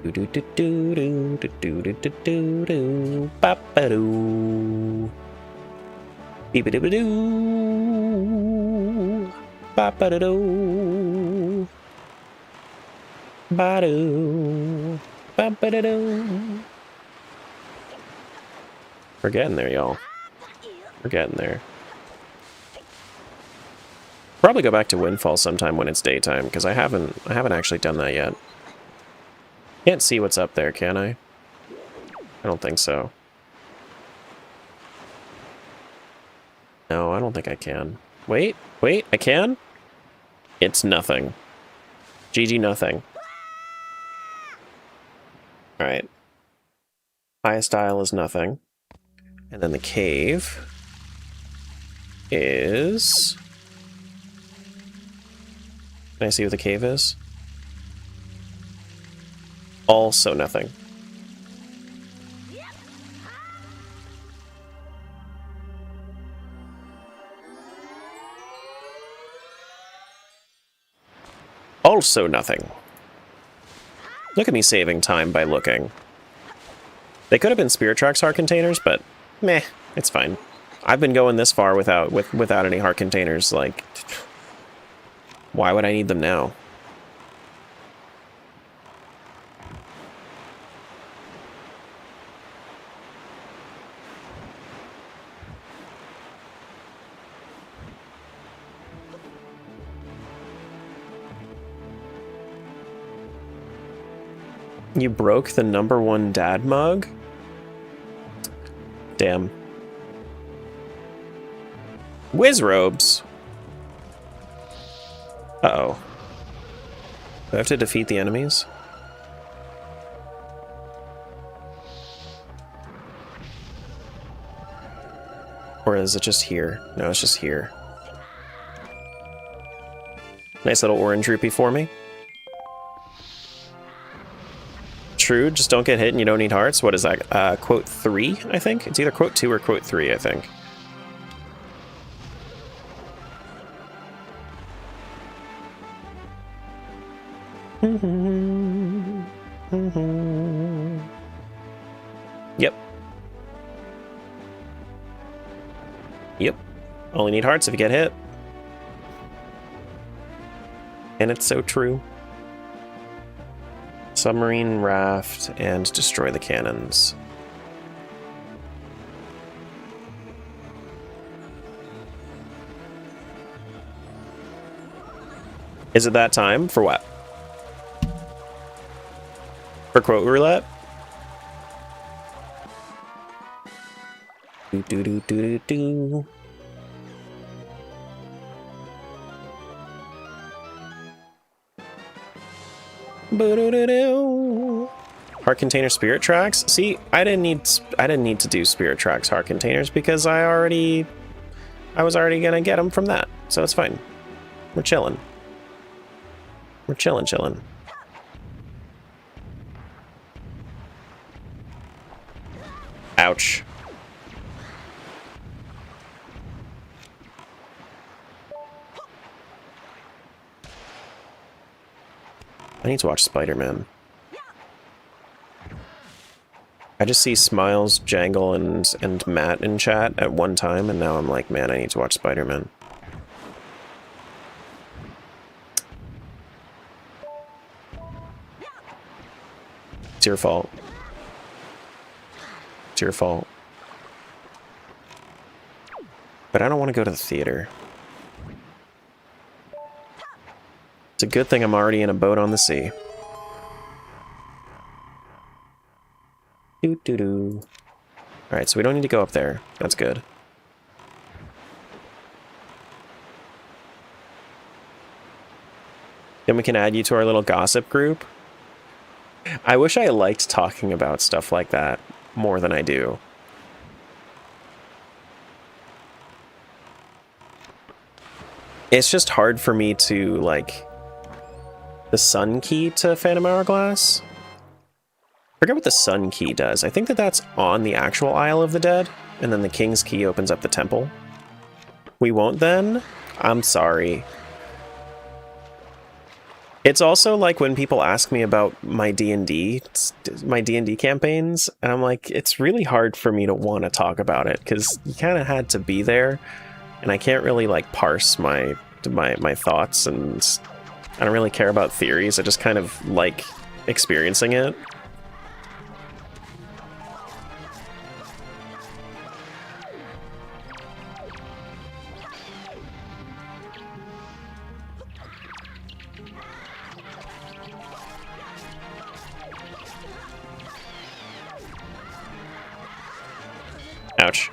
Do do do do do do do do do do ba ba doo beep a doo doo ba ba doo ba doo ba ba doo. We're getting there, y'all. We're getting there. Probably go back to Windfall sometime when it's daytime, because I haven't actually done that yet. Can't see what's up there, can I? I don't think so. No, I don't think I can. Wait, I can? It's nothing. GG nothing. Alright. Highest dial is nothing. And then the cave is... Can I see what the cave is? Also nothing. Also nothing. Look at me saving time by looking. They could have been Spirit Tracks heart containers, but meh, it's fine. I've been going this far without any heart containers, like... Why would I need them now? You broke the #1 dad mug? Damn. Whiz robes? Uh-oh. Do I have to defeat the enemies? Or is it just here? No, it's just here. Nice little orange rupee for me. True, just don't get hit and you don't need hearts. What is that? Quote 3, I think? It's either quote 2 or quote 3, I think. Yep. Yep. Only need hearts if you get hit. And it's so true. Submarine raft and destroy the cannons. Is it that time? For what? For quote roulette? Do do do do do do. Heart container spirit tracks? See, I didn't need to do spirit tracks heart containers because I was already gonna get them from that, so it's fine. We're chilling. We're chilling. Ouch. I need to watch Spider-Man. I just see Smiles, Jangle, and Matt in chat at one time, and now I'm like, man, I need to watch Spider-Man. It's your fault. It's your fault. But I don't want to go to the theater. It's a good thing I'm already in a boat on the sea. Doo-doo-doo. Alright, so we don't need to go up there. That's good. Then we can add you to our little gossip group. I wish I liked talking about stuff like that more than I do. It's just hard for me to, like, the sun key to Phantom Hourglass. I forget what the sun key does. I think that that's on the actual Isle of the Dead, and then the King's key opens up the temple. We won't then? I'm sorry. It's also like when people ask me about my D&D campaigns, and I'm like, it's really hard for me to want to talk about it, because you kind of had to be there, and I can't really, like, parse my thoughts, and I don't really care about theories. I just kind of like experiencing it. Ouch.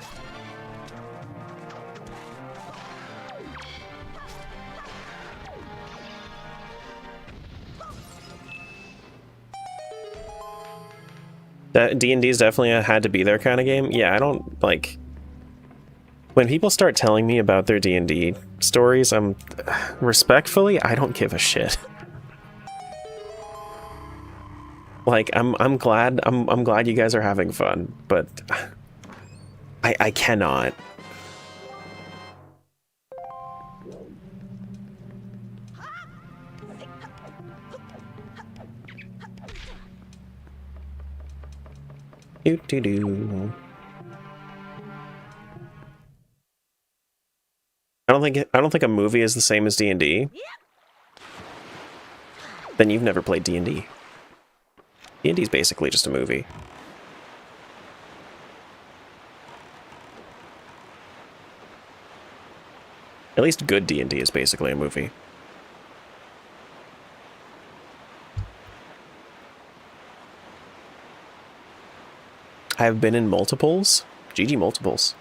That D&D is definitely a had to be there kind of game. Yeah, I don't like when people start telling me about their D&D stories. I'm respectfully, I don't give a shit. Like I'm glad you guys are having fun, but I cannot. Do. I don't think a movie is the same as D&D. Then you've never played D&D. D&D is basically just a movie. At least good D&D is basically a movie. I have been in multiples. GG multiples.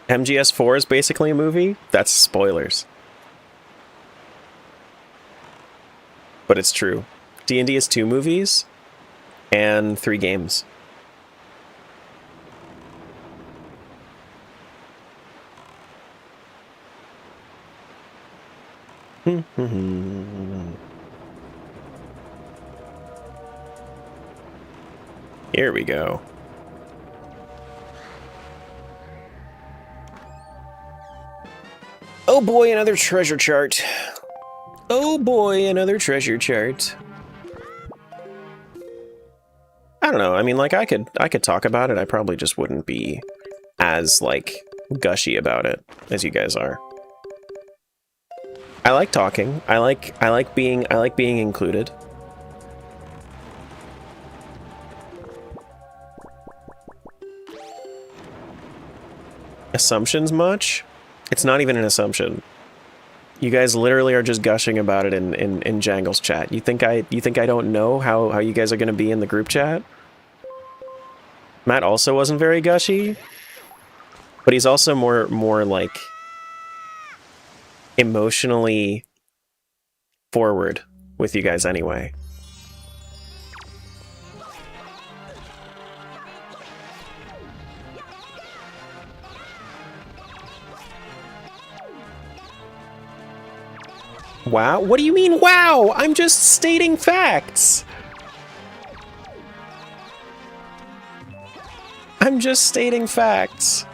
MGS4 is basically a movie. That's spoilers. But it's true. D&D is 2 movies and 3 games. Here we go. Oh boy, another treasure chart. Oh boy, another treasure chart. I don't know. I mean, like, I could talk about it. I probably just wouldn't be as, like, gushy about it as you guys are. I like talking. I like being included. Assumptions much? It's not even an assumption. You guys literally are just gushing about it in Jangle's chat. You think I don't know how you guys are gonna be in the group chat? Matt also wasn't very gushy, but he's also more like emotionally forward with you guys anyway. Wow? What do you mean, wow? I'm just stating facts. I'm just stating facts.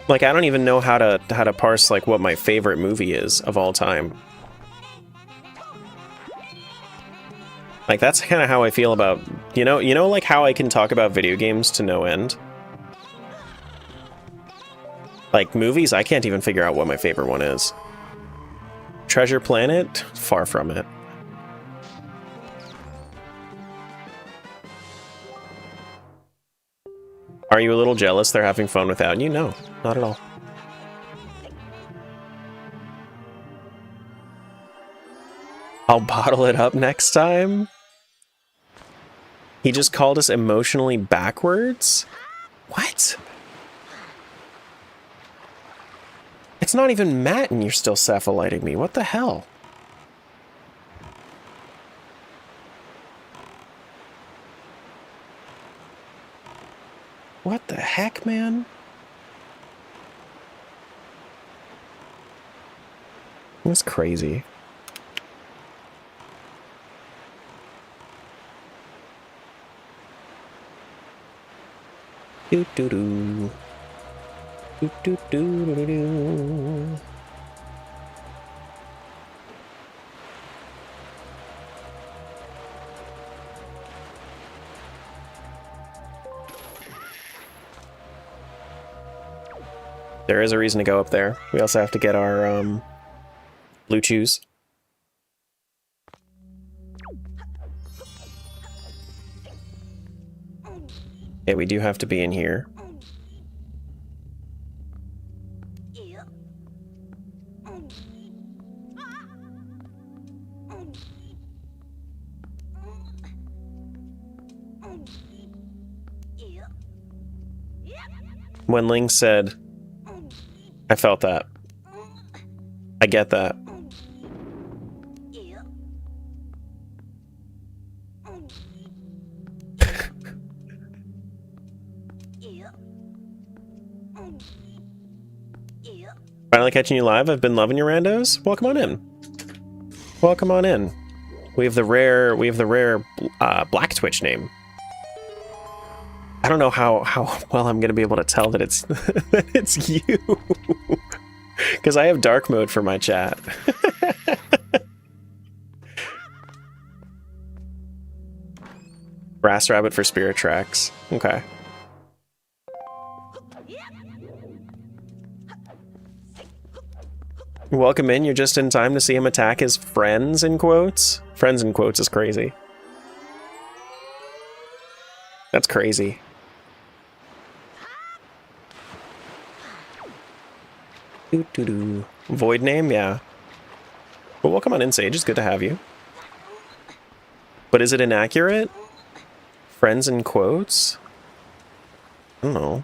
Like, I don't even know how to parse, like, what my favorite movie is of all time. Like, that's kind of how I feel about, you know, like how I can talk about video games to no end? Like, movies, I can't even figure out what my favorite one is. Treasure Planet? Far from it. Are you a little jealous they're having fun without you? No, not at all. I'll bottle it up next time? He just called us emotionally backwards? What? It's not even Matt and you're still cephaliting me. What the hell? What the heck, man? That's crazy. Do do do. Do do do do do. There is a reason to go up there. We also have to get our blue chews. Yeah, we do have to be in here. When Ling said, I felt that. I get that. Finally catching you live. I've been loving your randos. Welcome on in. Welcome on in. We have the rare Black Twitch name. I don't know how well I'm gonna be able to tell that it's that it's you, because I have dark mode for my chat. Brass rabbit for spirit tracks. Okay. Welcome in. You're just in time to see him attack his friends in quotes. Friends in quotes is crazy. That's crazy. Doo-doo-doo. Void name? Yeah. Well, welcome on in, Sage. It's good to have you. But is it inaccurate? Friends in quotes? I don't know.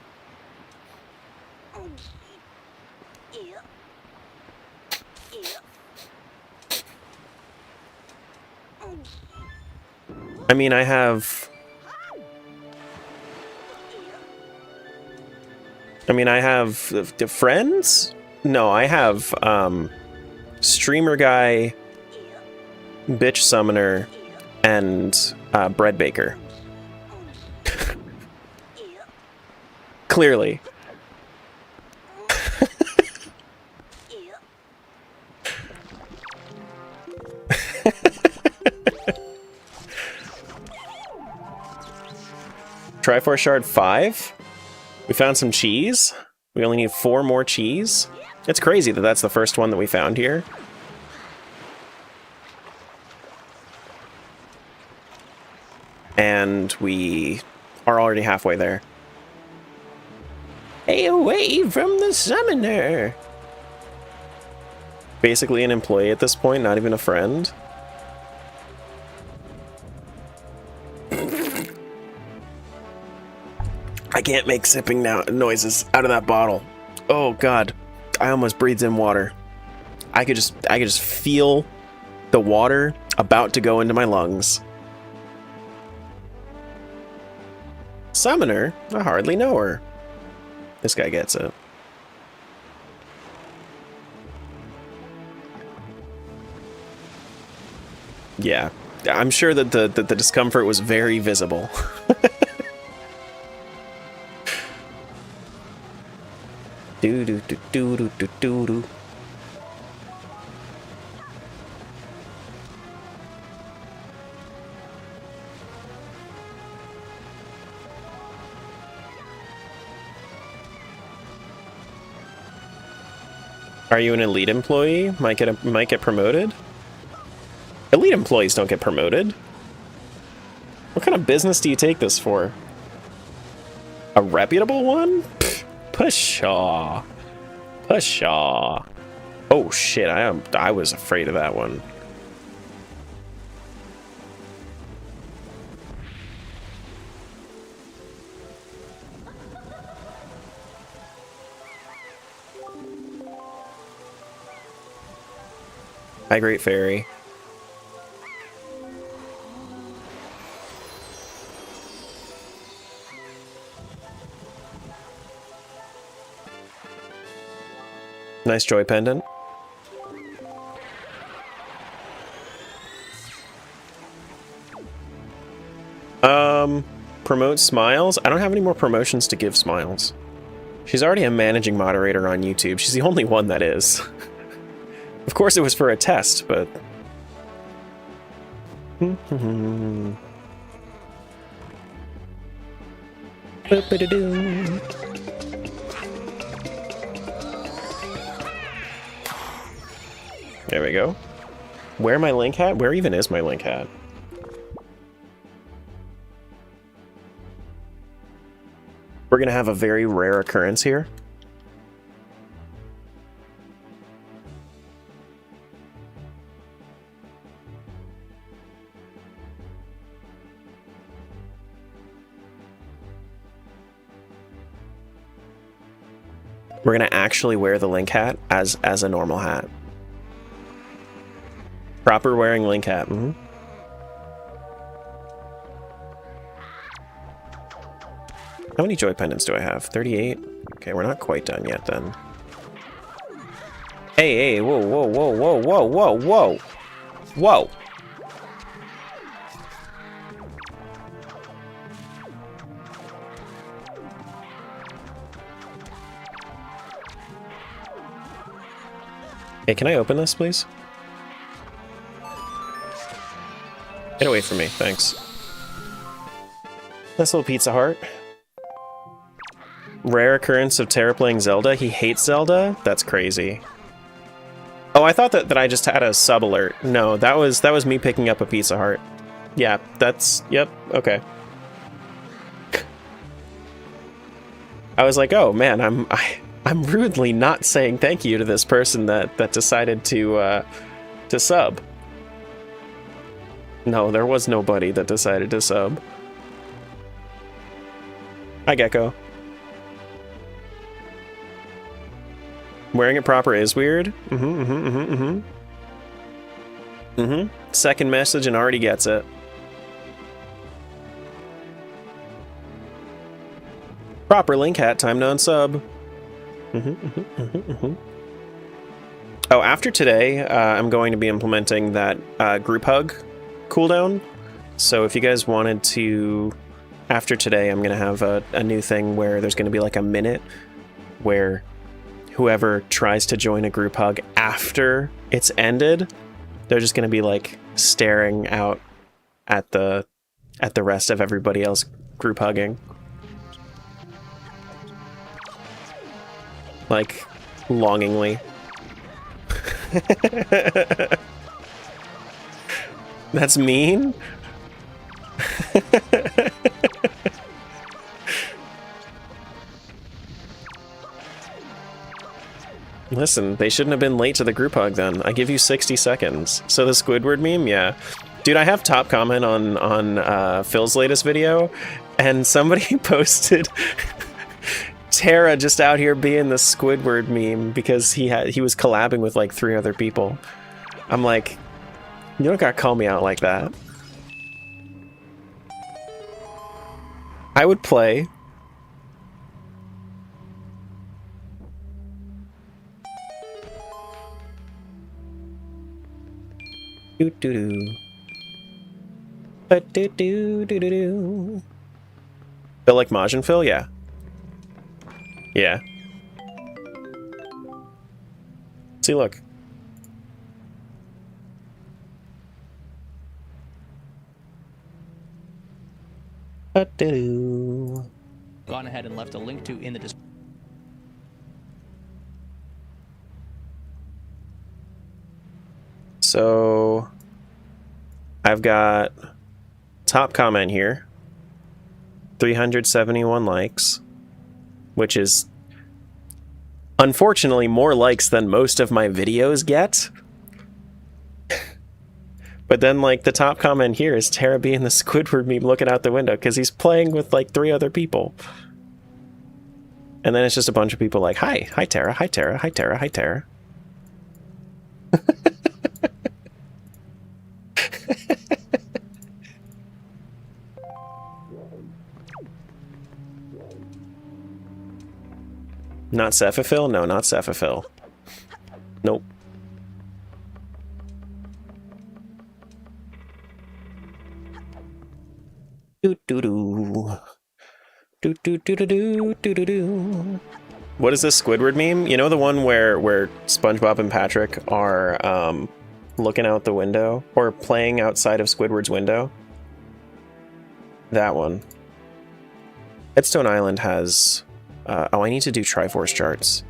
I mean, I have the friends? No, I have streamer guy, bitch summoner, and bread baker. Clearly. Triforce Shard 5? We found some cheese. We only need 4 more cheese. It's crazy that that's the first one that we found here. And we are already halfway there. Stay away from the summoner! Basically an employee at this point, not even a friend. I can't make sipping noises out of that bottle. Oh god, I almost breathed in water. I could just feel the water about to go into my lungs. Summoner? I hardly know her. This guy gets it. Yeah, I'm sure that the discomfort was very visible. Do do do do do do do do. Are you an elite employee? Might get promoted? Elite employees don't get promoted. What kind of business do you take this for? A reputable one? Pshaw. Pshaw. Oh shit, I was afraid of that one. Hi, Great Fairy. Nice joy pendant. Promote Smiles? I don't have any more promotions to give Smiles. She's already a managing moderator on YouTube. She's the only one that is. Of course it was for a test, but... There we go. Where my link hat? Where even is my link hat? We're gonna have a very rare occurrence here. We're gonna actually wear the link hat as a normal hat. Proper wearing link hat. Mm-hmm. How many joy pendants do I have? 38? Okay, we're not quite done yet then. Hey, hey, whoa, whoa, whoa, whoa, whoa, whoa, whoa! Whoa! Hey, can I open this, please? Get away from me, thanks. Nice little pizza heart. Rare occurrence of Terra playing Zelda. He hates Zelda? That's crazy. Oh, I thought that I just had a sub alert. No, that was me picking up a pizza heart. Yeah, that's... Yep, okay. I was like, oh man, I'm rudely not saying thank you to this person that decided to sub. No, there was nobody that decided to sub. Hi, Gecko. Wearing it proper is weird. Second message and already gets it. Proper link hat, time to unsub. Oh, after today, I'm going to be implementing that group hug cooldown. So if you guys wanted to, after today, I'm going to have a new thing where there's going to be like a minute where whoever tries to join a group hug after it's ended, they're just going to be like staring out at the rest of everybody else group hugging. Like, longingly. That's mean? Listen, they shouldn't have been late to the group hug then. I give you 60 seconds. So the Squidward meme, yeah. Dude, I have top comment on Phil's latest video, and somebody posted Terra just out here being the Squidward meme because he was collabing with like 3 other people. I'm like, you don't gotta call me out like that. I would play. Do do do. But do do do do do. Feel like Majin Phil? Yeah. Yeah. See, look. But do do. Gone ahead and left a link to in the description. So I've got top comment here, 371 likes, which is unfortunately more likes than most of my videos get. But then, like, the top comment here is Terra being the Squidward meme looking out the window because he's playing with, like, 3 other people. And then it's just a bunch of people like, hi Terra, hi Terra, hi Terra, hi Terra. Not Cephafil? No, not Cephafil. Nope. Do do do. Do do do do do do do do. What is this Squidward meme? You know the one where SpongeBob and Patrick are looking out the window or playing outside of Squidward's window? That one. Headstone Island has oh, I need to do Triforce charts.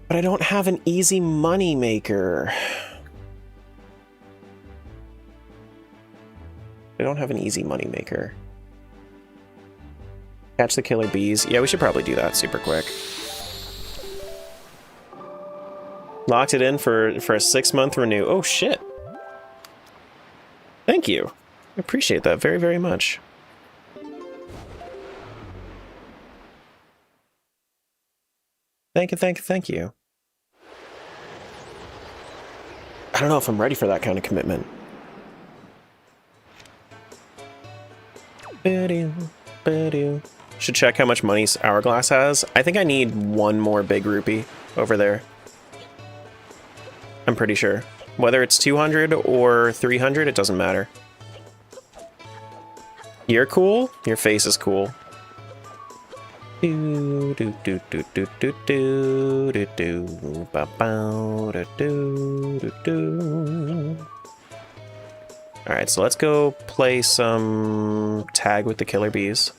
But I don't have an easy money maker. I don't have an easy money maker. Catch the killer bees. Yeah, we should probably do that super quick. Locked it in for a 6-month renew. Oh, shit. Thank you. I appreciate that very, very much. Thank you, thank you, thank you. I don't know if I'm ready for that kind of commitment. Should check how much money Hourglass has. I think I need 1 more big rupee over there. I'm pretty sure. Whether it's 200 or 300, it doesn't matter. You're cool? Your face is cool. Do do do do do do do do do ba ba do do do do. All right, so let's go play some tag with the killer bees.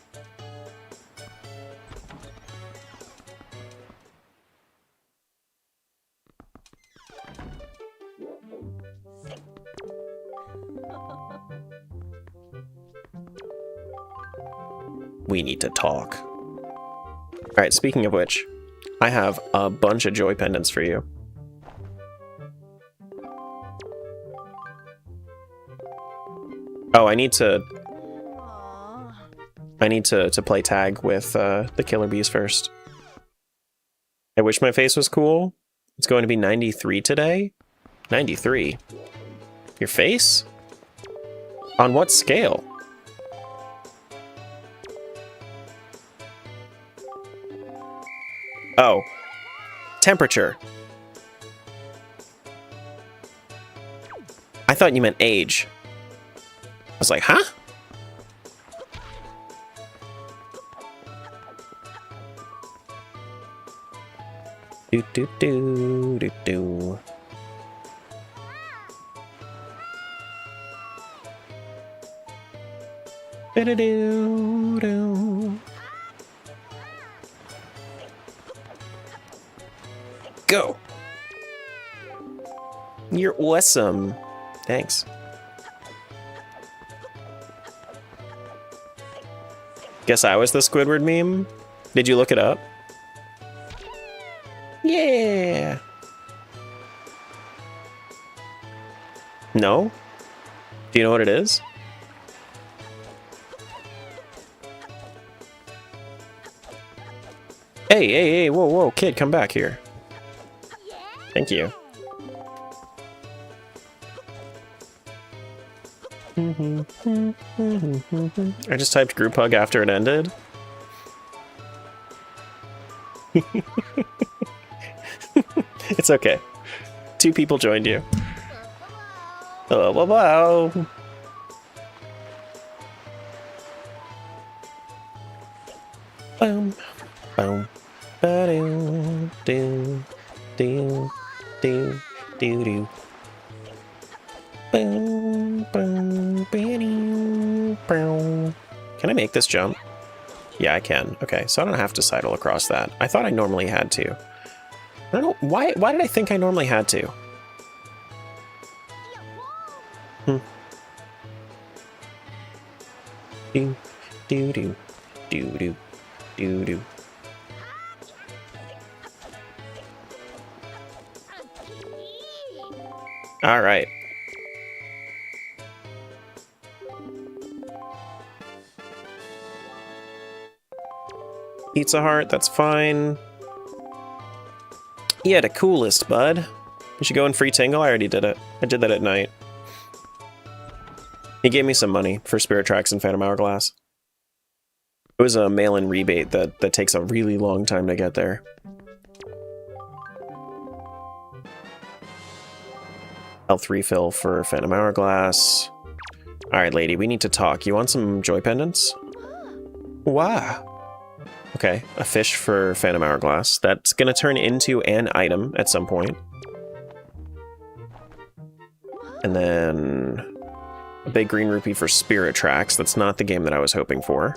We need to talk. All right, speaking of which, I have a bunch of joy pendants for you. Oh, I need to play tag with the killer bees first. I wish my face was cool. It's going to be 93 today. 93. Your face? On what scale? Oh. Temperature. I thought you meant age. I was like, huh? Do do do do do. Do do do do. Go. You're awesome. Thanks. Guess I was the Squidward meme? Did you look it up? Yeah. No? Do you know what it is? Hey, hey, hey, whoa, whoa, kid, come back here. Thank you. I just typed group hug after it ended. It's okay. 2 people joined you. Hello, hello. Boom, boom, ba-doo, doo, doo, doo, doo, doo. Boom, boom, ba-doo, boom. Can I make this jump? Yeah, I can. Okay, so I don't have to sidle across that. I thought I normally had to. I don't know why did I think I normally had to? Hmm. Do, do, do, do, do, do, do. All right. Pizza Heart, that's fine. Yeah, the coolest, bud. You should go in free tingle. I already did it. I did that at night. He gave me some money for Spirit Tracks and Phantom Hourglass. It was a mail-in rebate that takes a really long time to get there. Health refill for Phantom Hourglass. Alright, lady, we need to talk. You want some joy pendants? Wow. Okay, a fish for Phantom Hourglass. That's gonna turn into an item at some point. And then a big green rupee for Spirit Tracks. That's not the game that I was hoping for.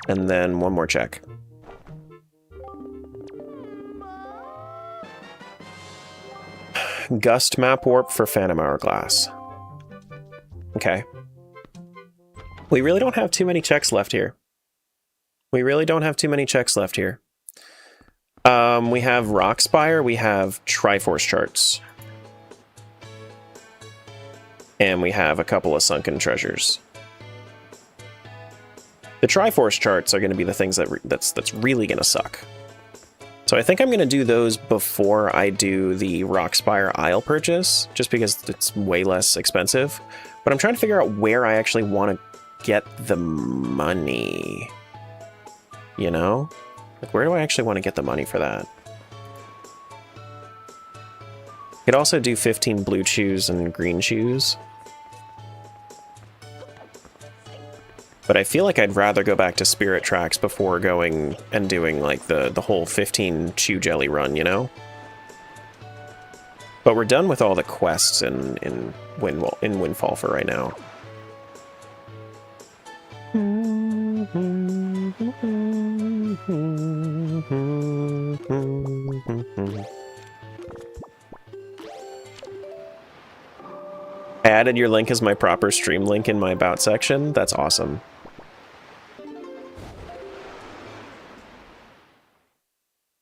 And then one more check. Gust Map Warp for Phantom Hourglass. Okay. We really don't have too many checks left here. We really don't have too many checks left here. We have Rockspire, we have Triforce charts. And we have a couple of Sunken Treasures. The Triforce charts are going to be the things that's really going to suck. So I think I'm going to do those before I do the Rockspire Isle purchase, just because it's way less expensive. But I'm trying to figure out where I actually want to get the money. You know? Like, where do I actually want to get the money for that? Could also do 15 blue chews and green chews. But I feel like I'd rather go back to Spirit Tracks before going and doing, like, the whole 15 chew jelly run, you know? But we're done with all the quests in Windfall for right now. I added your link as my proper stream link in my About section. That's awesome.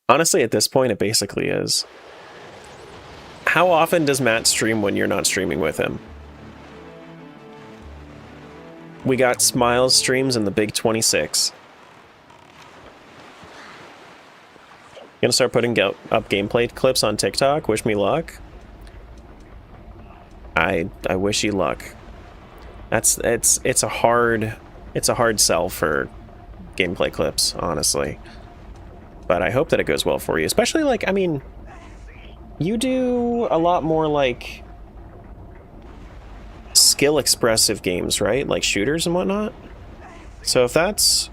Honestly, at this point, it basically is. How often does Matt stream when you're not streaming with him? We got Smiles streams in the Big 26. Gonna start putting up gameplay clips on TikTok. Wish me luck. I wish you luck. It's a hard sell for gameplay clips, honestly. But I hope that it goes well for you. Especially, like, I mean, you do a lot more, like, skill-expressive games, right? Like shooters and whatnot. So if that's...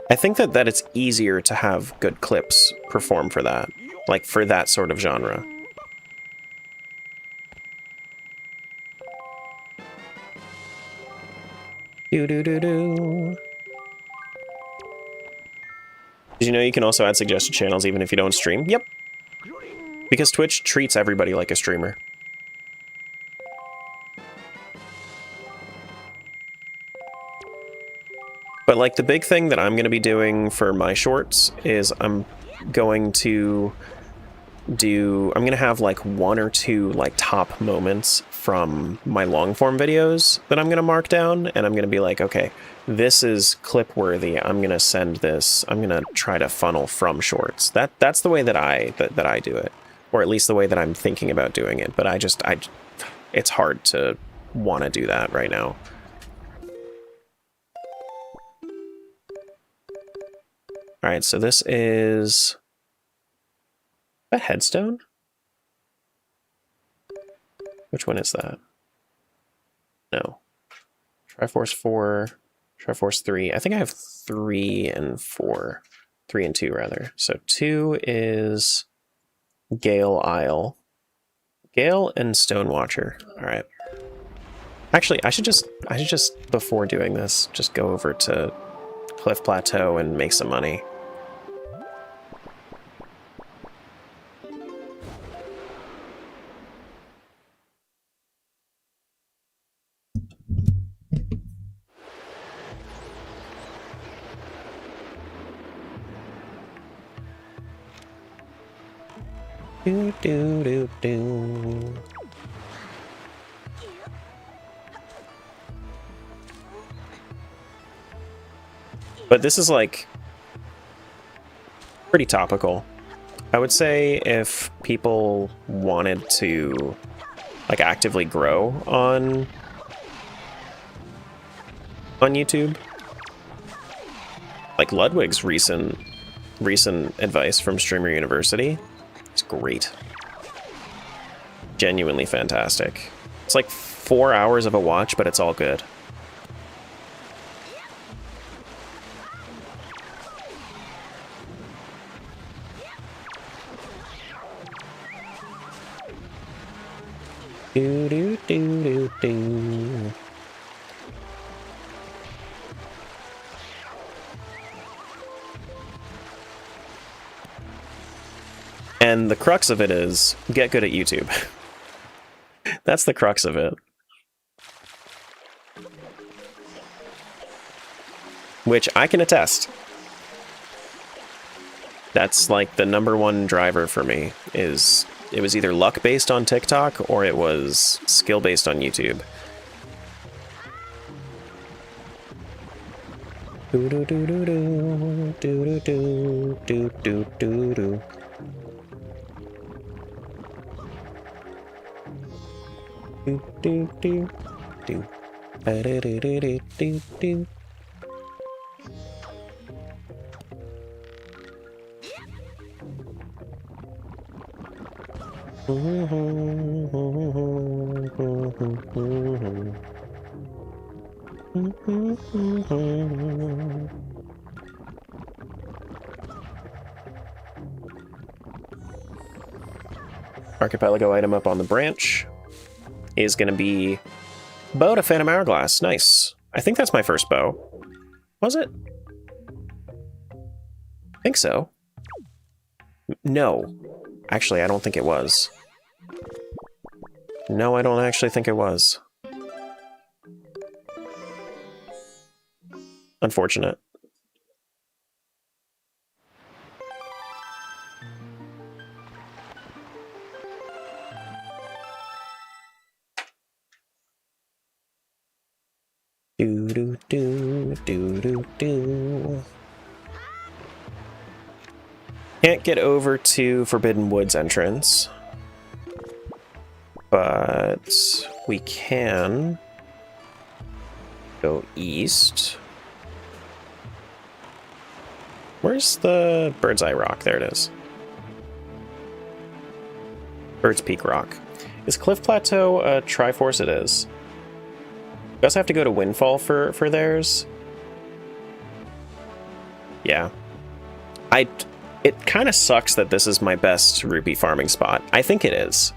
I think that it's easier to have good clips perform for that. Like, for that sort of genre. Do-do-do-do. Did you know you can also add suggested channels even if you don't stream? Yep. Because Twitch treats everybody like a streamer. But, like, the big thing that I'm going to be doing for my shorts is I'm going to have, like, one or two, like, top moments from my long-form videos that I'm going to mark down, and I'm going to be like, okay, this is clip-worthy. I'm going to send this. I'm going to try to funnel from shorts. That's the way that I do it, or at least the way that I'm thinking about doing it. But it's hard to want to do that right now. All right, so this is a headstone? Which one is that? No. Triforce 4, Triforce 3. I think I have 3 and 4. 3 and 2, rather. So 2 is Gale Isle. Gale and Stonewatcher. All right. Actually, I should just, before doing this, just go over to Cliff Plateau and make some money. Do, do, do, do. But this is like pretty topical. I would say if people wanted to like actively grow on YouTube, like Ludwig's recent advice from Streamer University, it's great. Genuinely fantastic. It's like 4 hours of a watch, but it's all good. Do do do do do. And the crux of it is get good at YouTube. That's the crux of it. Which I can attest. That's like the #1 driver for me is it was either luck based on TikTok or it was skill based on YouTube. Do do do do do do do do do do do. Do do do do. Do do do do do. Archipelago item up on the branch is going to be bow to Phantom Hourglass. Nice. I think that's my first bow. Was it? I think so. No. Actually, I don't think it was. No, I don't actually think it was. Unfortunate. Do do do do do do. Can't get over to Forbidden Woods entrance, but we can go east. Where's the Bird's Eye Rock? There it is. Bird's Peak Rock. Is Cliff Plateau a Triforce? It is. You also have to go to Windfall for theirs. Yeah. It kind of sucks that this is my best rupee farming spot. I think it is.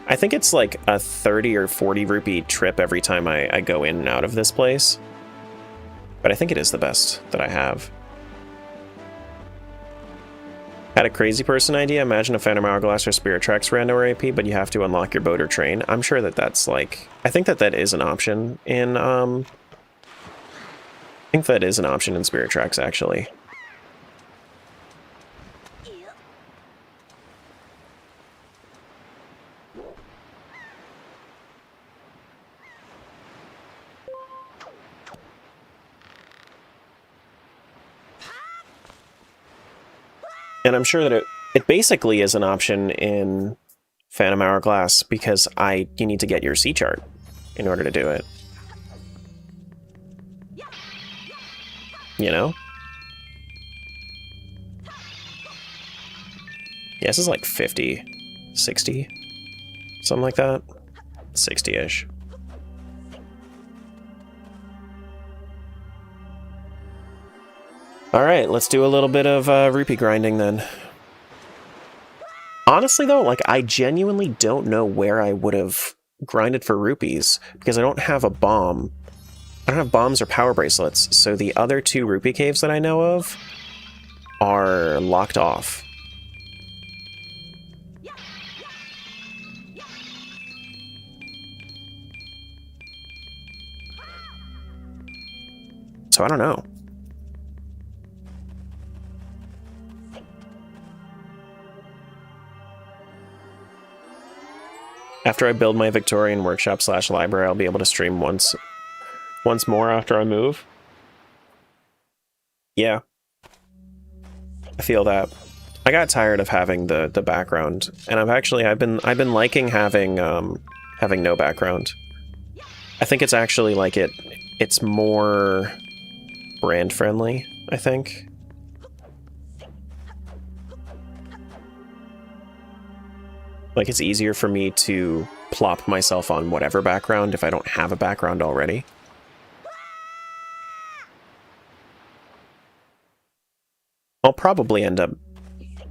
I think it's like a 30 or 40 rupee trip every time I go in and out of this place. But I think it is the best that I have. Had a crazy person idea. Imagine a Phantom Hourglass or Spirit Tracks rando or AP, but you have to unlock your boat or train. I'm sure that that's like... I think that that is an option in... I think that is an option in Spirit Tracks, actually. And I'm sure that it basically is an option in Phantom Hourglass because you need to get your C chart in order to do it. You know? Yeah, this is like 50, 60, something like that. 60-ish. Alright, let's do a little bit of rupee grinding then. Honestly though, like I genuinely don't know where I would have grinded for rupees because I don't have a bomb. I don't have bombs or power bracelets, so the other 2 rupee caves that I know of are locked off. So I don't know. After I build my Victorian workshop / library, I'll be able to stream once more after I move. Yeah. I feel that. I got tired of having the background, and I've been liking having no background. I think it's actually like it's more brand friendly, I think. Like, it's easier for me to plop myself on whatever background if I don't have a background already. I'll probably end up,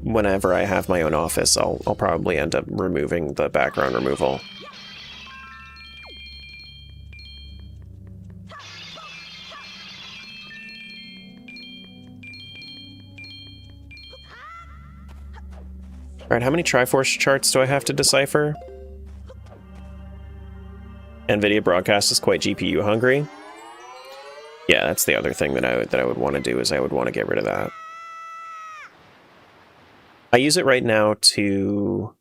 whenever I have my own office, I'll probably end up removing the background removal. Alright, how many Triforce charts do I have to decipher? NVIDIA broadcast is quite GPU hungry. Yeah, that's the other thing that I would want to do, is I would want to get rid of that. I use it right now to...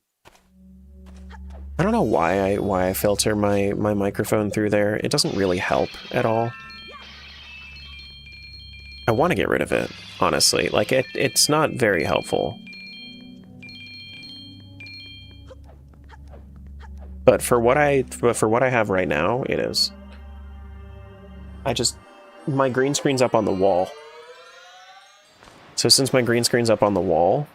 I don't know why I filter my microphone through there. It doesn't really help at all. I want to get rid of it, honestly. Like, it's not very helpful. But for what I have right now, it is. My green screen's up on the wall. So since my green screen's up on the wall,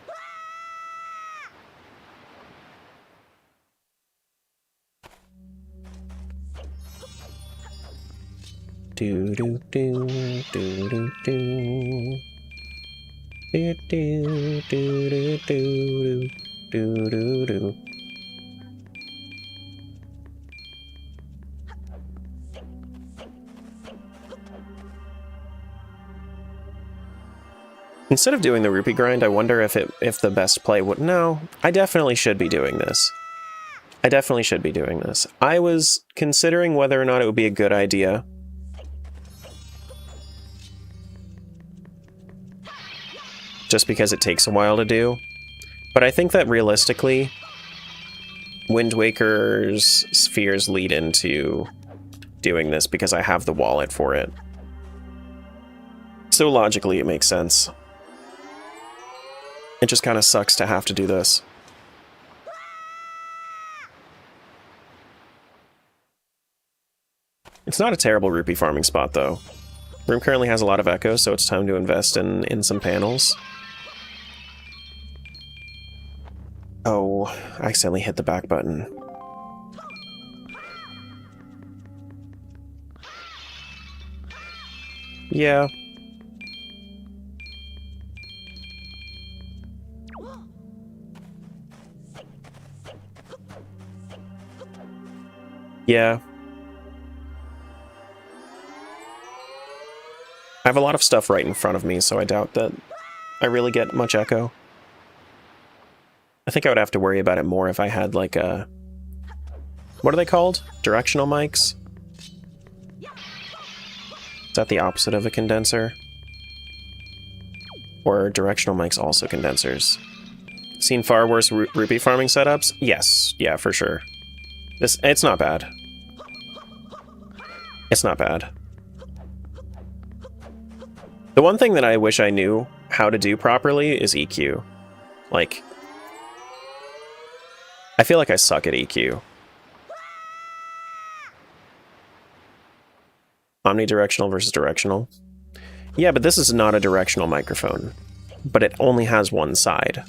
do do do do do do do do do do do do do. Instead of doing the rupee grind, I wonder if the best play would... No, I definitely should be doing this. I definitely should be doing this. I was considering whether or not it would be a good idea just because it takes a while to do. But I think that realistically, Wind Waker's spheres lead into doing this because I have the wallet for it. So logically, it makes sense. It just kind of sucks to have to do this. It's not a terrible rupee farming spot, though. Room currently has a lot of echo, so it's time to invest in some panels. Oh, I accidentally hit the back button. Yeah. Yeah. I have a lot of stuff right in front of me, so I doubt that I really get much echo. I think I would have to worry about it more if I had, like, a... What are they called? Directional mics? Is that the opposite of a condenser? Or are directional mics also condensers? Seen far worse rupee farming setups? Yes. Yeah, for sure. It's not bad. It's not bad. The one thing that I wish I knew how to do properly is EQ. Like, I feel like I suck at EQ. Omnidirectional versus directional. Yeah, but this is not a directional microphone. But it only has one side.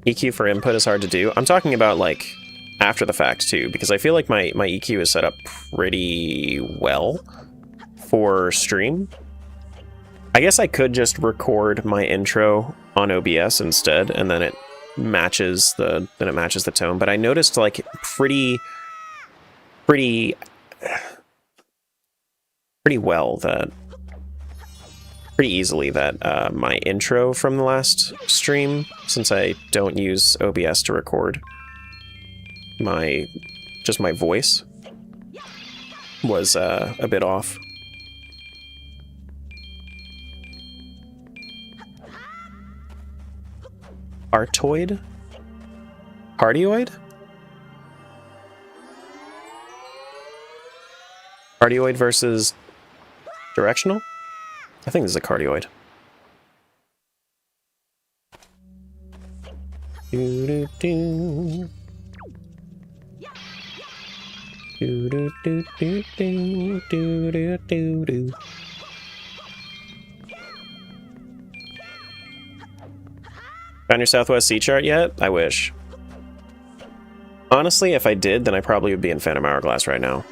EQ for input is hard to do. I'm talking about, like, after the fact, too, because I feel like my EQ is set up pretty well for stream. I guess I could just record my intro on OBS instead, and then it matches the tone. But I noticed, like, pretty easily that my intro from the last stream, since I don't use OBS to record just my voice, was a bit off. Artoid? Cardioid? Cardioid versus directional? I think this is a cardioid. Do do do. Do do do do do do do do do. Found your Southwest Sea chart yet? I wish. Honestly, if I did, then I probably would be in Phantom Hourglass right now.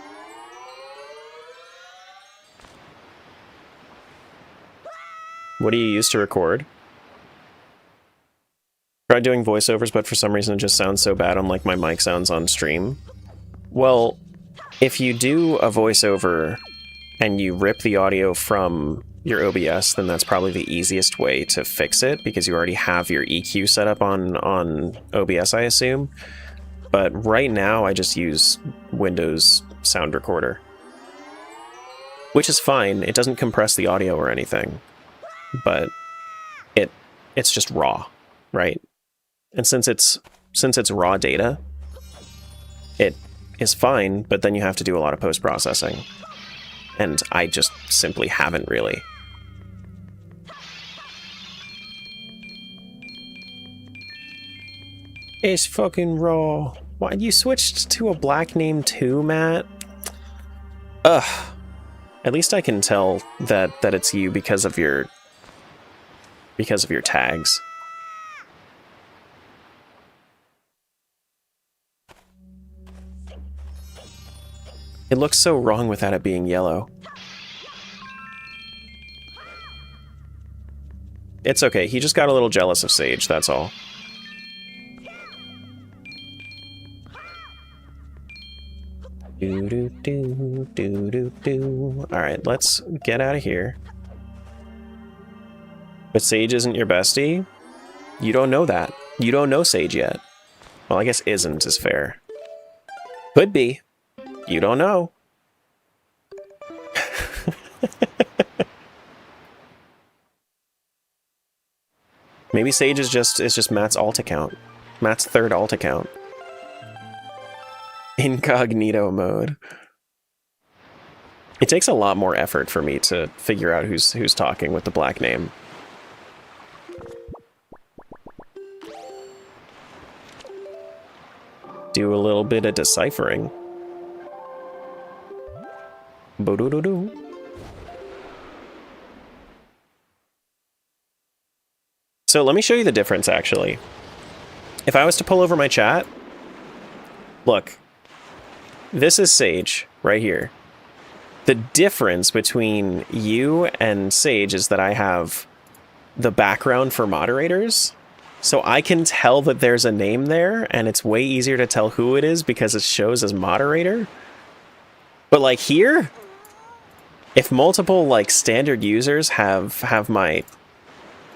What do you use to record? Tried doing voiceovers, but for some reason it just sounds so bad on like my mic sounds on stream. Well, if you do a voiceover and you rip the audio from your OBS, then that's probably the easiest way to fix it, because you already have your EQ set up on OBS, I assume. But right now, I just use Windows Sound Recorder, which is fine. It doesn't compress the audio or anything, but it's just raw, right? And since it's raw data, it is fine, but then you have to do a lot of post-processing. And I just simply haven't really. It's fucking raw. Why, you switched to a black name too, Matt? Ugh. At least I can tell that it's you because of your tags. It looks so wrong without it being yellow. It's okay, he just got a little jealous of Sage, that's all. Do do do do do do. Alright, let's get out of here. But Sage isn't your bestie? You don't know that. You don't know Sage yet. Well, I guess isn't is fair. Could be. You don't know. Maybe Sage is just Matt's alt account. Matt's third alt account. Incognito mode. It takes a lot more effort for me to figure out who's talking with the black name. Do a little bit of deciphering. Bo-do-do-do. So let me show you the difference, actually. If I was to pull over my chat, look, this is Sage right here. The difference between you and Sage is that I have the background for moderators, so I can tell that there's a name there, and it's way easier to tell who it is because it shows as moderator. But like here, if multiple like standard users have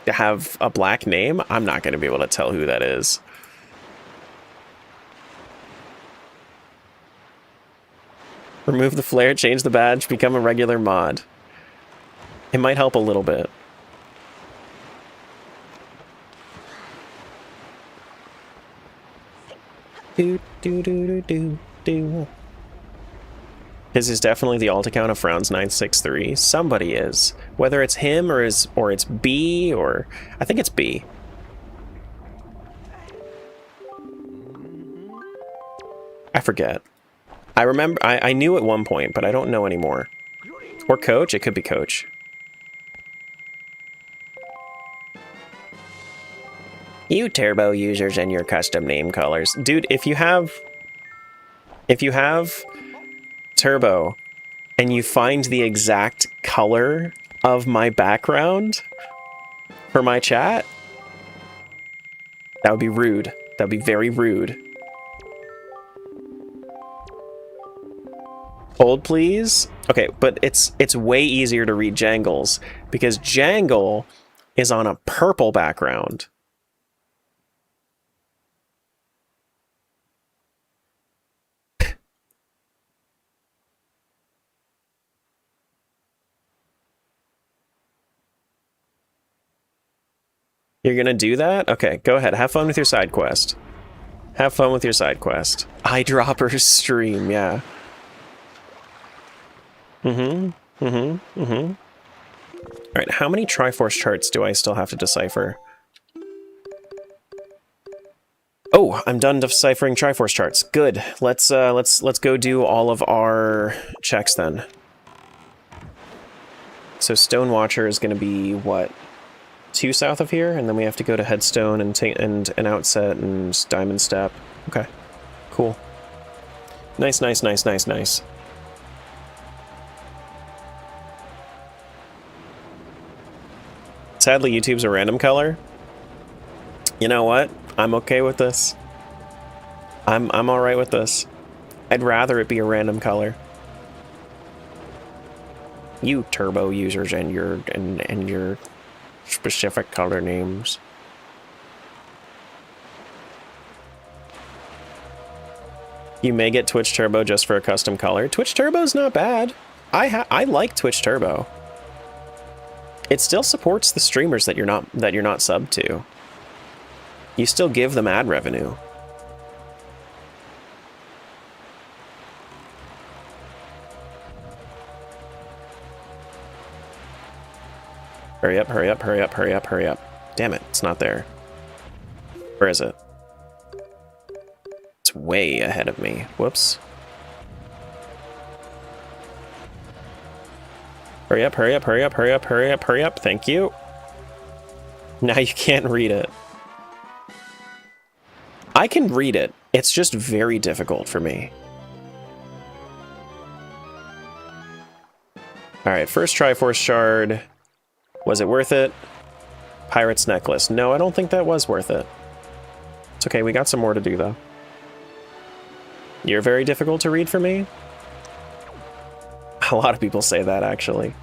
a black name, I'm not going to be able to tell who that is. Remove the flare, change the badge, become a regular mod. It might help a little bit. Do do do do do do. His is definitely the alt account of Frowns963. Somebody is. Whether it's him or it's B, or I think it's B. I forget. I remember I knew at one point, but I don't know anymore. Or Coach? It could be Coach. You turbo users and your custom name colors. Dude, if you have turbo and you find the exact color of my background for my chat, that would be rude. That would be very rude. Hold, please. Okay, but it's way easier to read Jangles because Jangle is on a purple background. You're gonna do that? Okay, go ahead. Have fun with your side quest. Have fun with your side quest. Eyedropper stream, yeah. Alright, how many Triforce charts do I still have to decipher? Oh, I'm done deciphering Triforce charts. Good. Let's go do all of our checks then. So Stone Watcher is gonna be what? 2 south of here, and then we have to go to Headstone and Outset and Diamond Step. Okay, cool. Nice. Sadly, YouTube's a random color. You know what? I'm okay with this. I'm all right with this. I'd rather it be a random color. You turbo users and your specific color names. You may get Twitch Turbo just for a custom color. Twitch Turbo's not bad. I like Twitch Turbo. It still supports the streamers that you're not subbed to. You still give them ad revenue. Hurry up, hurry up, hurry up, hurry up, hurry up. Damn it, it's not there. Where is it? It's way ahead of me. Whoops. Hurry up, hurry up, hurry up, hurry up, hurry up, hurry up. Thank you. Now you can't read it. I can read it. It's just very difficult for me. Alright, first Triforce Shard. Was it worth it? Pirate's Necklace. No, I don't think that was worth it. It's okay, we got some more to do, though. You're very difficult to read for me? A lot of people say that, actually.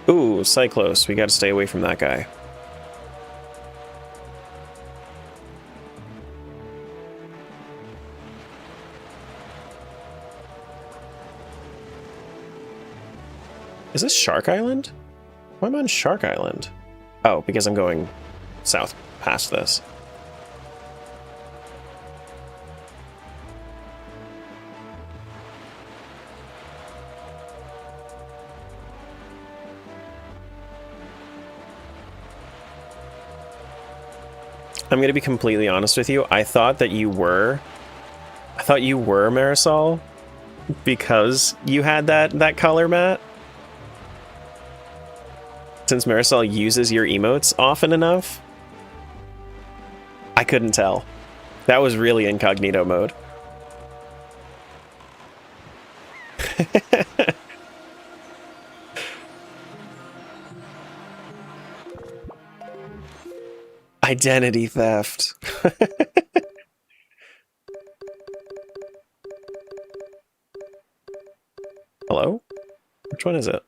Ooh, Cyclos. We gotta stay away from that guy. Is this Shark Island? Why am I on Shark Island? Oh, because I'm going south past this. I'm gonna be completely honest with you. I thought you were Marisol because you had that color, Matt. Since Marisol uses your emotes often enough, I couldn't tell. That was really incognito mode. Identity theft. Hello? Which one is it?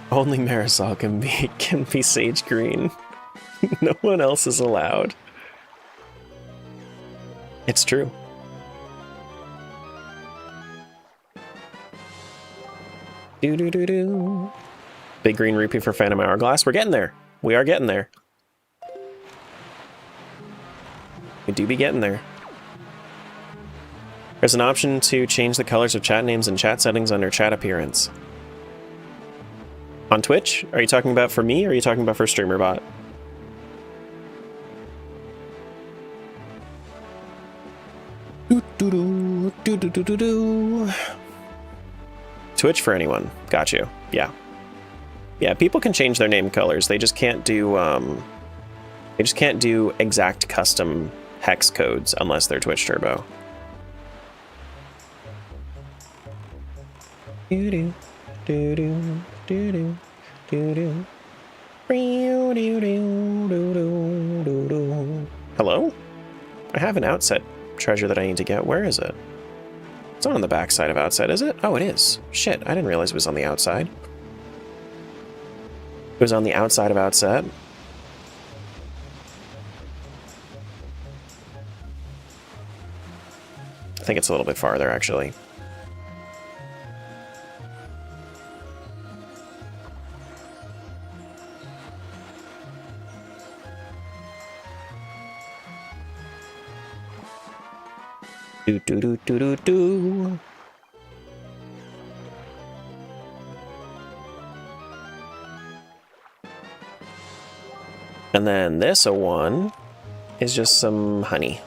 Only Marisol can be sage green. No one else is allowed. It's true. Do. Big green rupee for Phantom Hourglass. We're getting there. We are getting there. We do be getting there. There's an option to change the colors of chat names and chat settings under chat appearance. On Twitch? Are you talking about for me, or are you talking about for StreamerBot? Twitch for anyone. Got you. Yeah. Yeah, people can change their name colors. They just can't do exact custom hex codes unless they're Twitch Turbo. Hello? I have an Outset treasure that I need to get. Where is it? It's not on the back side of Outset, is it? Oh, it is. Shit, I didn't realize it was on the outside. It was on the outside of Outset. I think it's a little bit farther, actually. Do do do do do do. And then this one is just some honey.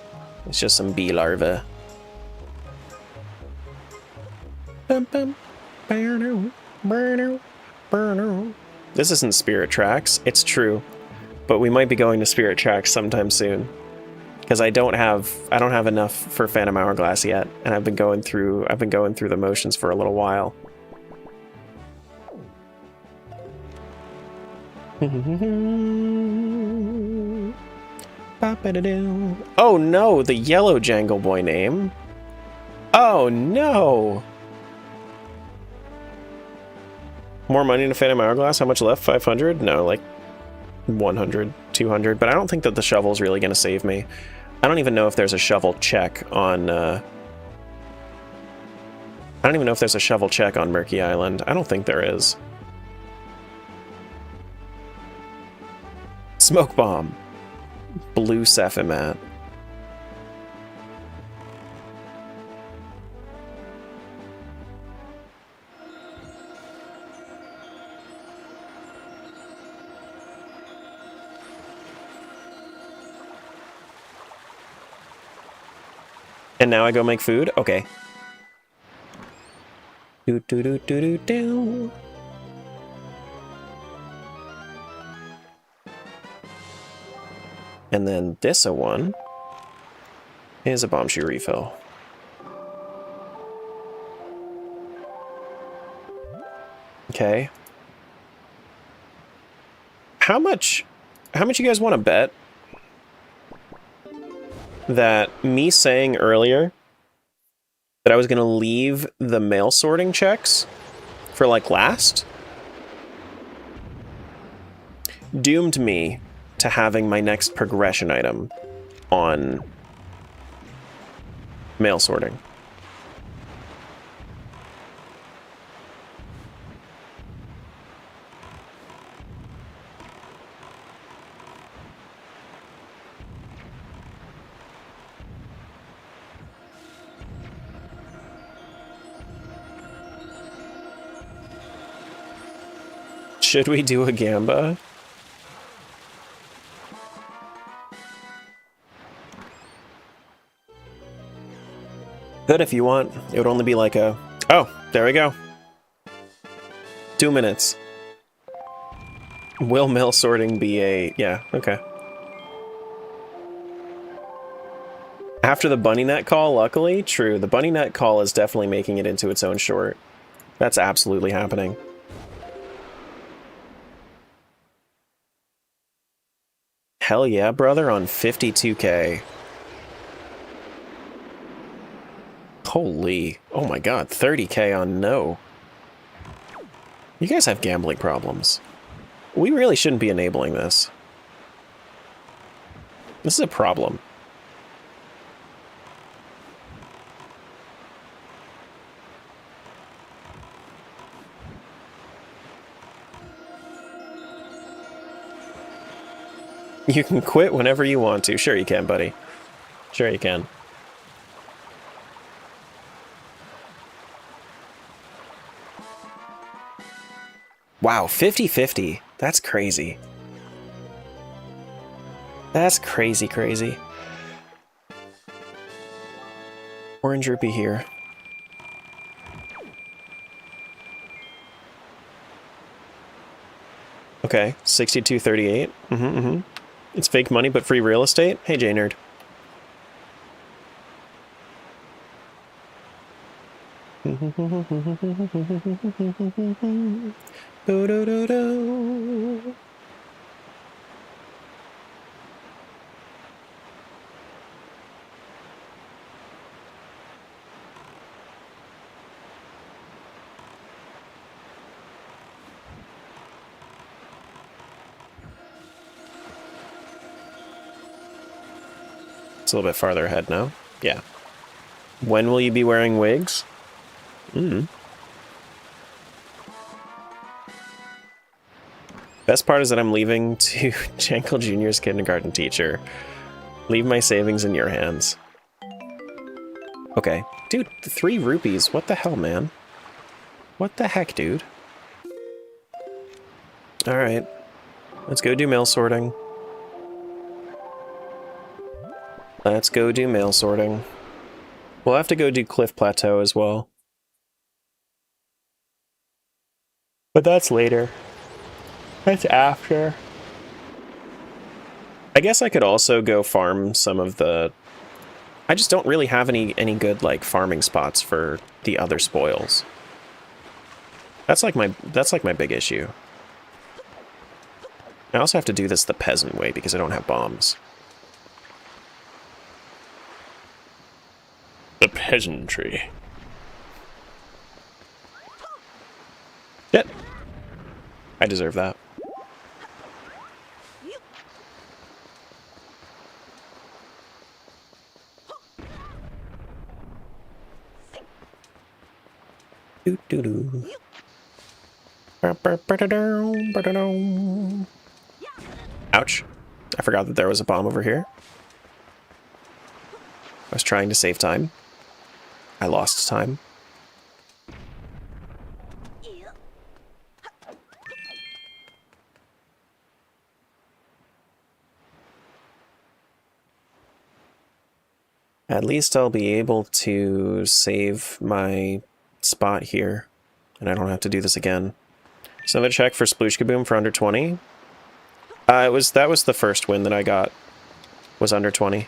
It's just some bee larvae. This isn't Spirit Tracks, it's true. But we might be going to Spirit Tracks sometime soon. Because I don't have enough for Phantom Hourglass yet, and I've been going through the motions for a little while. Oh no, the yellow Jangle Boy name. Oh no! More money to Phantom Hourglass? How much left? 500? No, like 100, 200. But I don't think that the shovel's really going to save me. I don't even know if there's a shovel check on... I don't even know if there's a shovel check on Murky Island. I don't think there is. Smoke Bomb. Blue Sephimat. And now I go make food? Okay. Do do do do do do. And then this one is a bomb shoe refill. Okay. How much you guys want to bet that me saying earlier that I was going to leave the mail sorting checks for like last doomed me to having my next progression item on mail sorting? Should we do a Gamba? Good if you want. It would only be like a... Oh, there we go. 2 minutes. Will mail sorting be a... Yeah, okay. After the bunny net call, luckily, true. The bunny net call is definitely making it into its own short. That's absolutely happening. Hell yeah, brother, on 52K. Holy, oh my god, 30K on no. You guys have gambling problems. We really shouldn't be enabling this. This is a problem. You can quit whenever you want to. Sure you can, buddy. Sure you can. Wow, 50-50. That's crazy. That's crazy, crazy. Orange rupee here. Okay, 62.38. It's fake money, but free real estate? Hey, J-Nerd. It's a little bit farther ahead now. Yeah. When will you be wearing wigs? Best part is that I'm leaving to Jankel Jr.'s kindergarten teacher. Leave my savings in your hands. Okay. Dude, 3 rupees. What the hell, man? What the heck, dude? Alright. Let's go do mail sorting. Let's go do mail sorting. We'll have to go do Cliff Plateau as well. But that's later. That's after. I guess I could also go farm some of the... I just don't really have any good, like, farming spots for the other spoils. That's like my big issue. I also have to do this the peasant way because I don't have bombs. The peasantry. Shit. I deserve that. Ouch. I forgot that there was a bomb over here. I was trying to save time. I lost time. At least I'll be able to save my spot here, and I don't have to do this again. So another check for Splooshkaboom for under 20. That was the first win that I got, was under 20.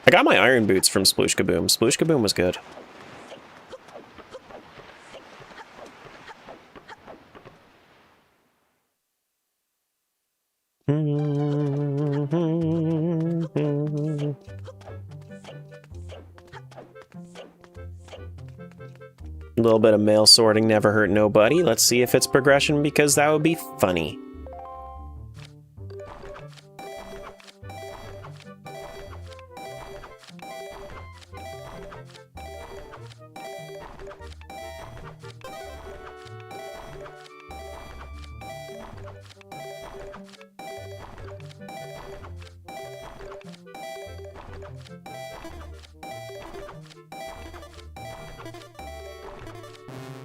I got my iron boots from Splooshkaboom. Splooshkaboom was good. A little bit of mail sorting never hurt nobody. Let's see if it's progression, because that would be funny.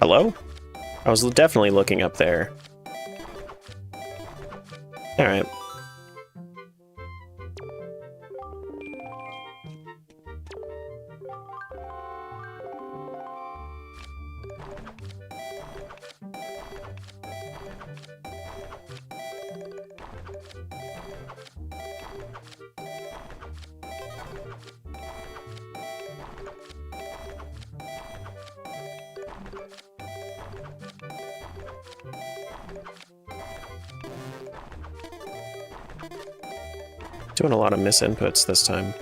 Hello? I was definitely looking up there. Alright. Doing a lot of misinputs this time.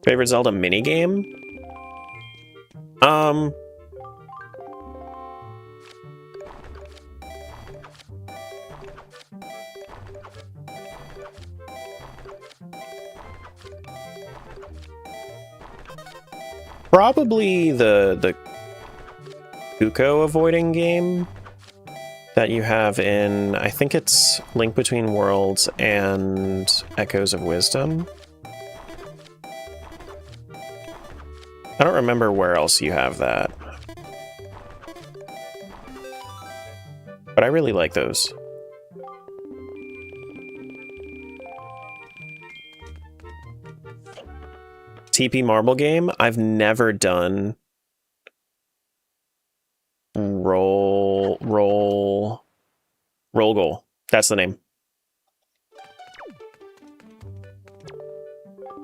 Favorite Zelda minigame? Probably the Kuko avoiding game that you have in, I think it's Link Between Worlds and Echoes of Wisdom. I don't remember where else you have that. But I really like those. TP Marble game? I've never done Roll Goal. That's the name.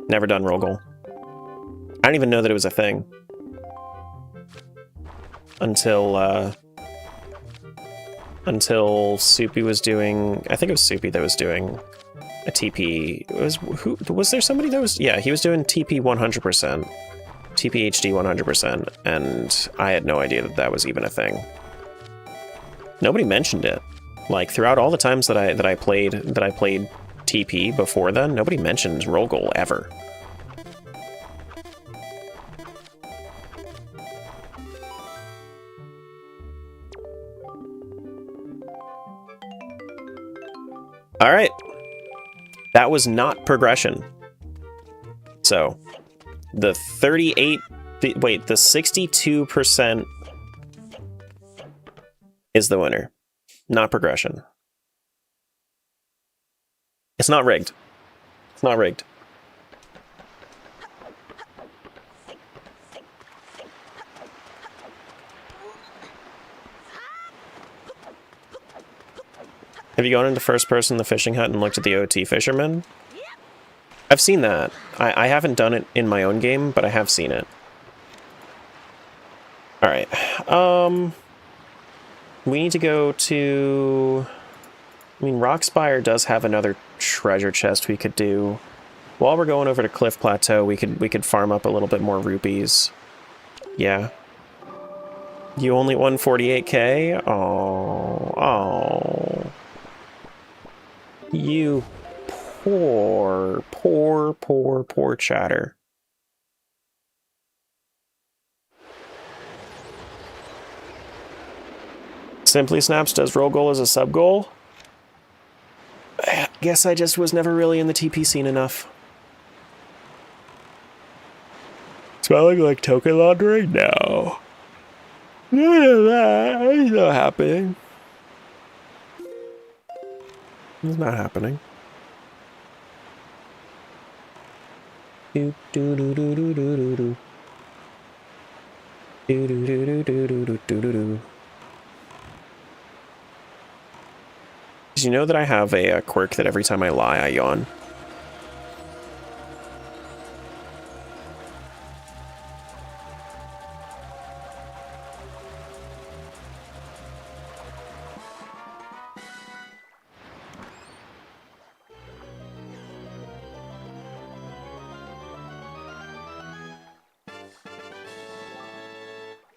Never done Roll Goal. I didn't even know that it was a thing. Until Soupy was doing... I think it was Soupy that was doing a TP. Was there somebody that was... Yeah, he was doing TP 100%. TPHD 100%, and I had no idea that that was even a thing. Nobody mentioned it. Like throughout all the times that I played TP before then, nobody mentioned roll goal ever. All right. That was not progression. So, the 62% is the winner. Not progression. It's not rigged. It's not rigged. Have you gone into first person in the fishing hut and looked at the OT fishermen? I've seen that. I haven't done it in my own game, but I have seen it. Alright. We need to go to... I mean, Rockspire does have another treasure chest we could do. While we're going over to Cliff Plateau, we could farm up a little bit more rupees. Yeah. You only won 48k? Oh, oh. You poor chatter. Simply Snaps does roll goal as a sub goal? I guess I just was never really in the TP scene enough. Smelling like token laundering? No. None of that. It's not happening. It's not happening. Do do do do do do do do. Do do do do do do do do do. Did you know that I have a quirk that every time I lie, I yawn?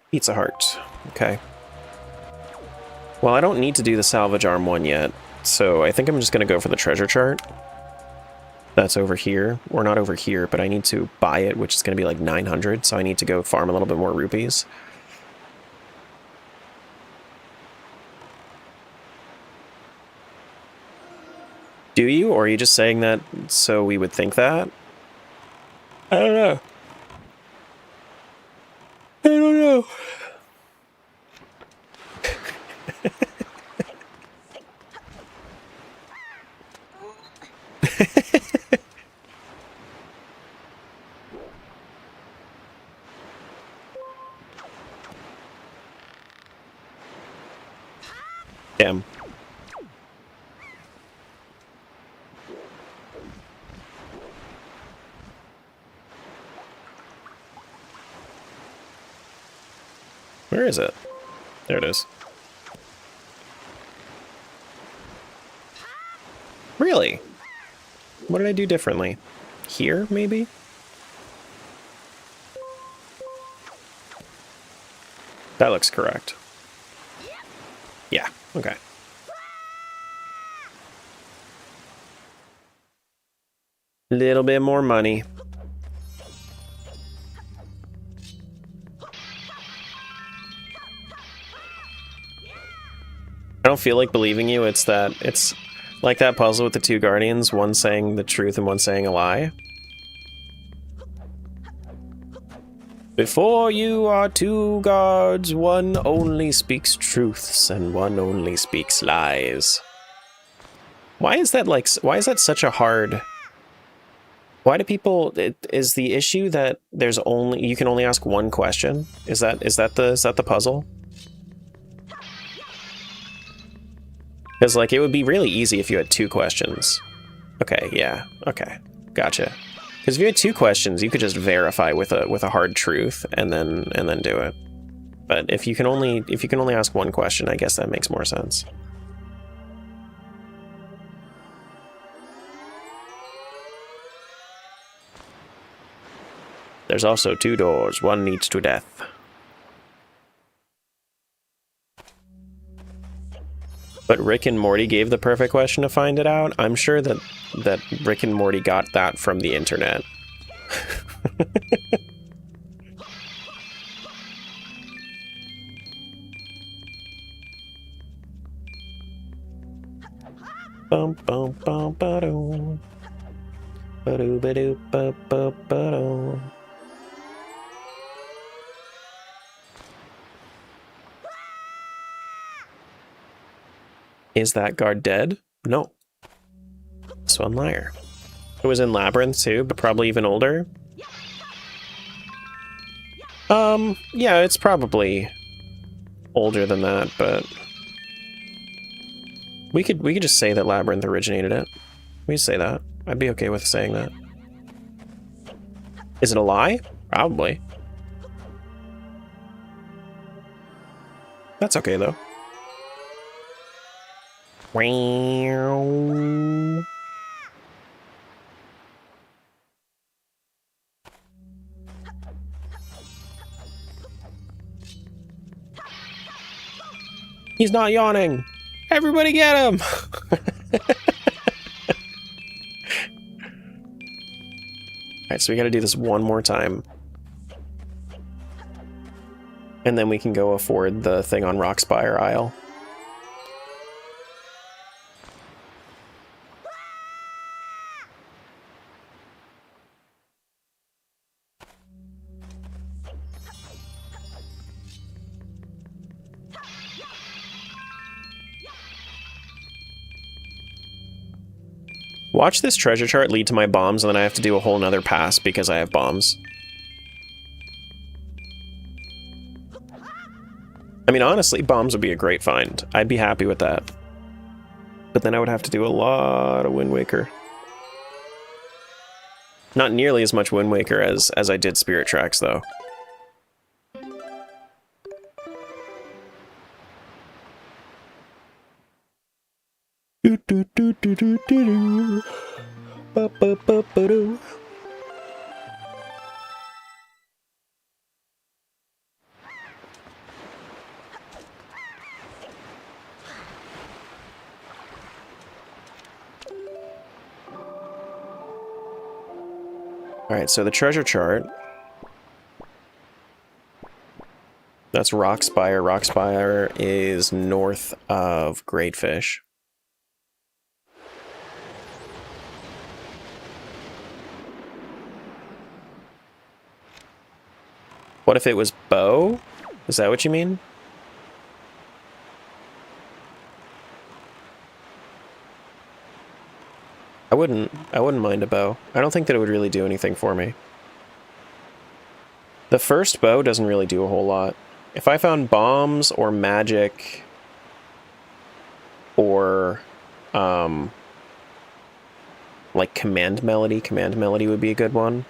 Pizza Heart. Okay. Well, I don't need to do the salvage arm one yet, so I think I'm just going to go for the treasure chart. That's over here. Or not over here, but I need to buy it, which is going to be like 900, so I need to go farm a little bit more rupees. Do you? Or are you just saying that so we would think that? I don't know. I don't know. Damn. Where is it? There it is. Really? What did I do differently? Here, maybe? That looks correct. Yeah, okay. Little bit more money. I don't feel like believing you. It's like that puzzle with the two guardians, one saying the truth and one saying a lie. Before you are two guards, one only speaks truths and one only speaks lies. Why is that such a hard... Why do people... Is the issue that you can only ask one question? Is that the puzzle? Because, like, it would be really easy if you had two questions. Okay, yeah, okay, gotcha. Because if you had two questions, you could just verify with a hard truth and then do it. But if you can only ask one question, I guess that makes more sense. There's also 2 doors. One leads to death. But Rick and Morty gave the perfect question to find it out. I'm sure that Rick and Morty got that from the internet. Bum bum bum ba-doo. Ba-doo ba-doo ba-ba-ba-doo. Is that guard dead? No. This one liar. It was in Labyrinth too, but probably even older. Yeah, it's probably older than that, but we could just say that Labyrinth originated it. We could say that. I'd be okay with saying that. Is it a lie? Probably. That's okay though. Wow. He's not yawning. Everybody get him. Alright, so we gotta do this one more time. And then we can go afford the thing on Rockspire Isle. Watch this treasure chart lead to my bombs, and then I have to do a whole nother pass because I have bombs. I mean, honestly, bombs would be a great find. I'd be happy with that. But then I would have to do a lot of Wind Waker. Not nearly as much Wind Waker as I did Spirit Tracks, though. Alright, so the treasure chart. That's Rockspire. Rockspire is north of Greatfish. What if it was Bow? Is that what you mean? I wouldn't mind a bow. I don't think that it would really do anything for me. The first bow doesn't really do a whole lot. If I found bombs or magic or like command melody would be a good one.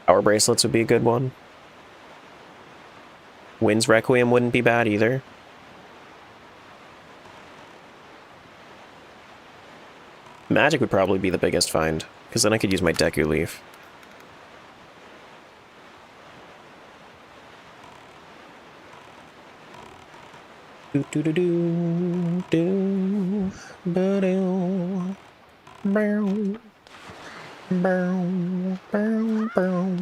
Power bracelets would be a good one. Wind's Requiem wouldn't be bad either. Magic would probably be the biggest find, because then I could use my Deku Leaf. Do do do do do ba-do bow bow bow bow.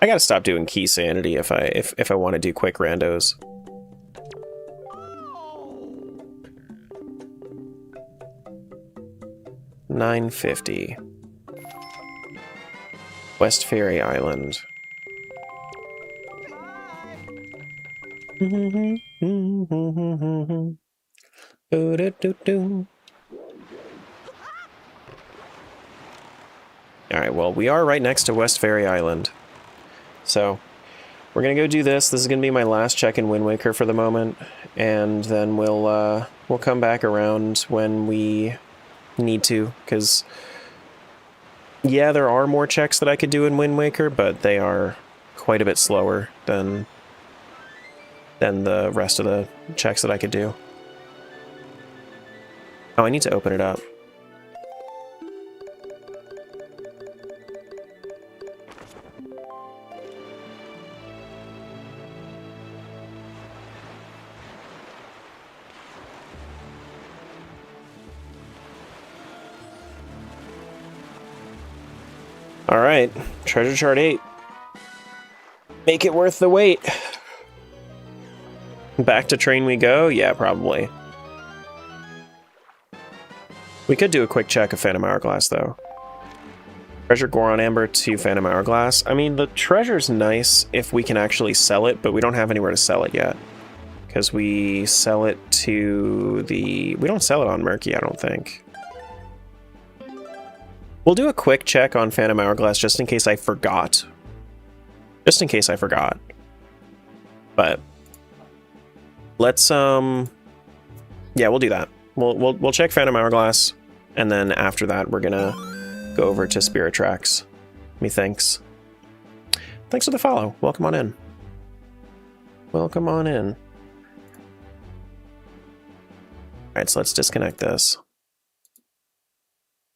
I gotta stop doing key sanity if I want to do quick randos. $9.50. West Fairy Island. Alright, well, we are right next to West Fairy Island. So, we're gonna go do this. This is gonna be my last check in Wind Waker for the moment. And then we'll come back around when we need to, because yeah, there are more checks that I could do in Wind Waker, but they are quite a bit slower than the rest of the checks that I could do. Oh, I need to open it up. Alright, treasure chart 8. Make it worth the wait. Back to train we go? Yeah, probably. We could do a quick check of Phantom Hourglass, though. Treasure Goron Amber to Phantom Hourglass. I mean, the treasure's nice if we can actually sell it, but we don't have anywhere to sell it yet. Because we sell it to the... We don't sell it on Murky, I don't think. We'll do a quick check on Phantom Hourglass just in case I forgot. Just in case I forgot. But... Let's, Yeah, we'll do that. We'll check Phantom Hourglass, and then after that we're gonna go over to Spirit Tracks. Methinks. Thanks for the follow. Welcome on in. Welcome on in. Alright, so let's disconnect this.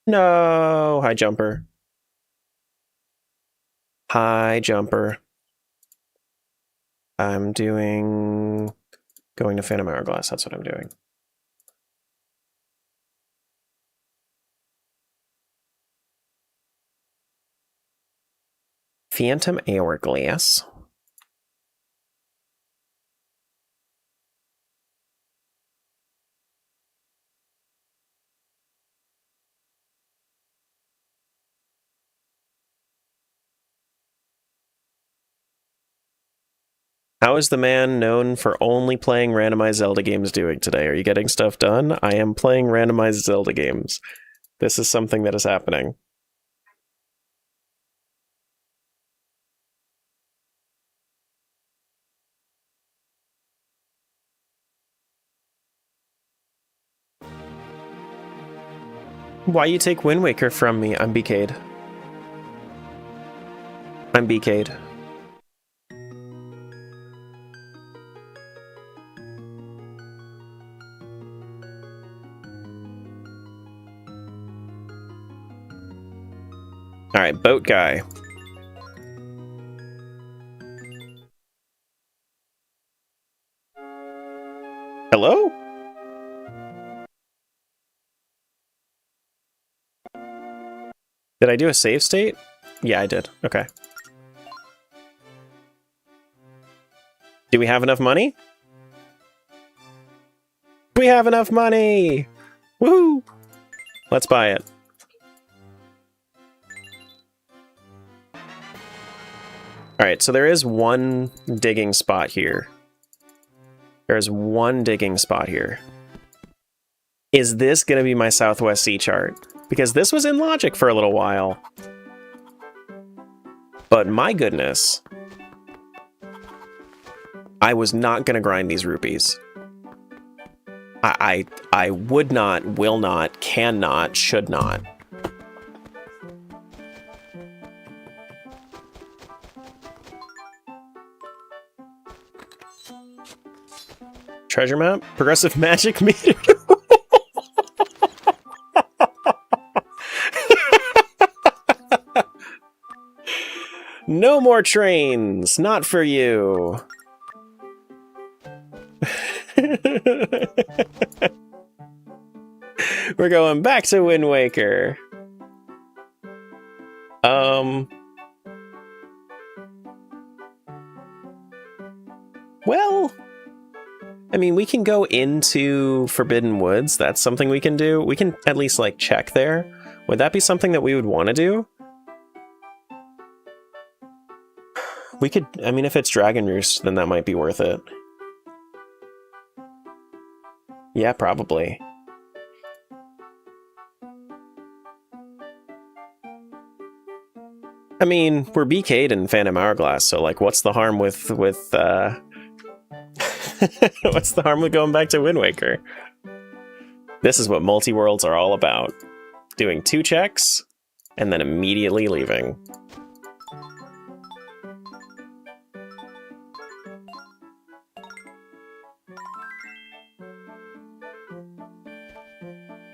No! Hi, Jumper. Hi, Jumper. I'm doing... Going to Phantom Hourglass, that's what I'm doing. Phantom Hourglass. How is the man known for only playing randomized Zelda games doing today? Are you getting stuff done? I am playing randomized Zelda games. This is something that is happening. Why you take Wind Waker from me? I'm BK'd. I'm BK'd. Alright, boat guy. Hello? Did I do a save state? Yeah, I did. Okay. Do we have enough money? We have enough money! Woohoo! Let's buy it. Alright, so there is one digging spot here. There's one digging spot here. Is this gonna be my Southwest Sea chart? Because this was in Logic for a little while. But my goodness. I was not gonna grind these rupees. I would not, will not, cannot, should not. Treasure map? Progressive magic meter? No more trains! Not for you! We're going back to Wind Waker. Well... I mean, we can go into Forbidden Woods. That's something we can do. We can at least, like, check there. Would that be something that we would want to do? We could... I mean, if it's Dragon Roost, then that might be worth it. Yeah, probably. I mean, we're BK'd in Phantom Hourglass, so, like, what's the harm with what's the harm with going back to Wind Waker? This is what multi-worlds are all about. Doing 2 checks, and then immediately leaving.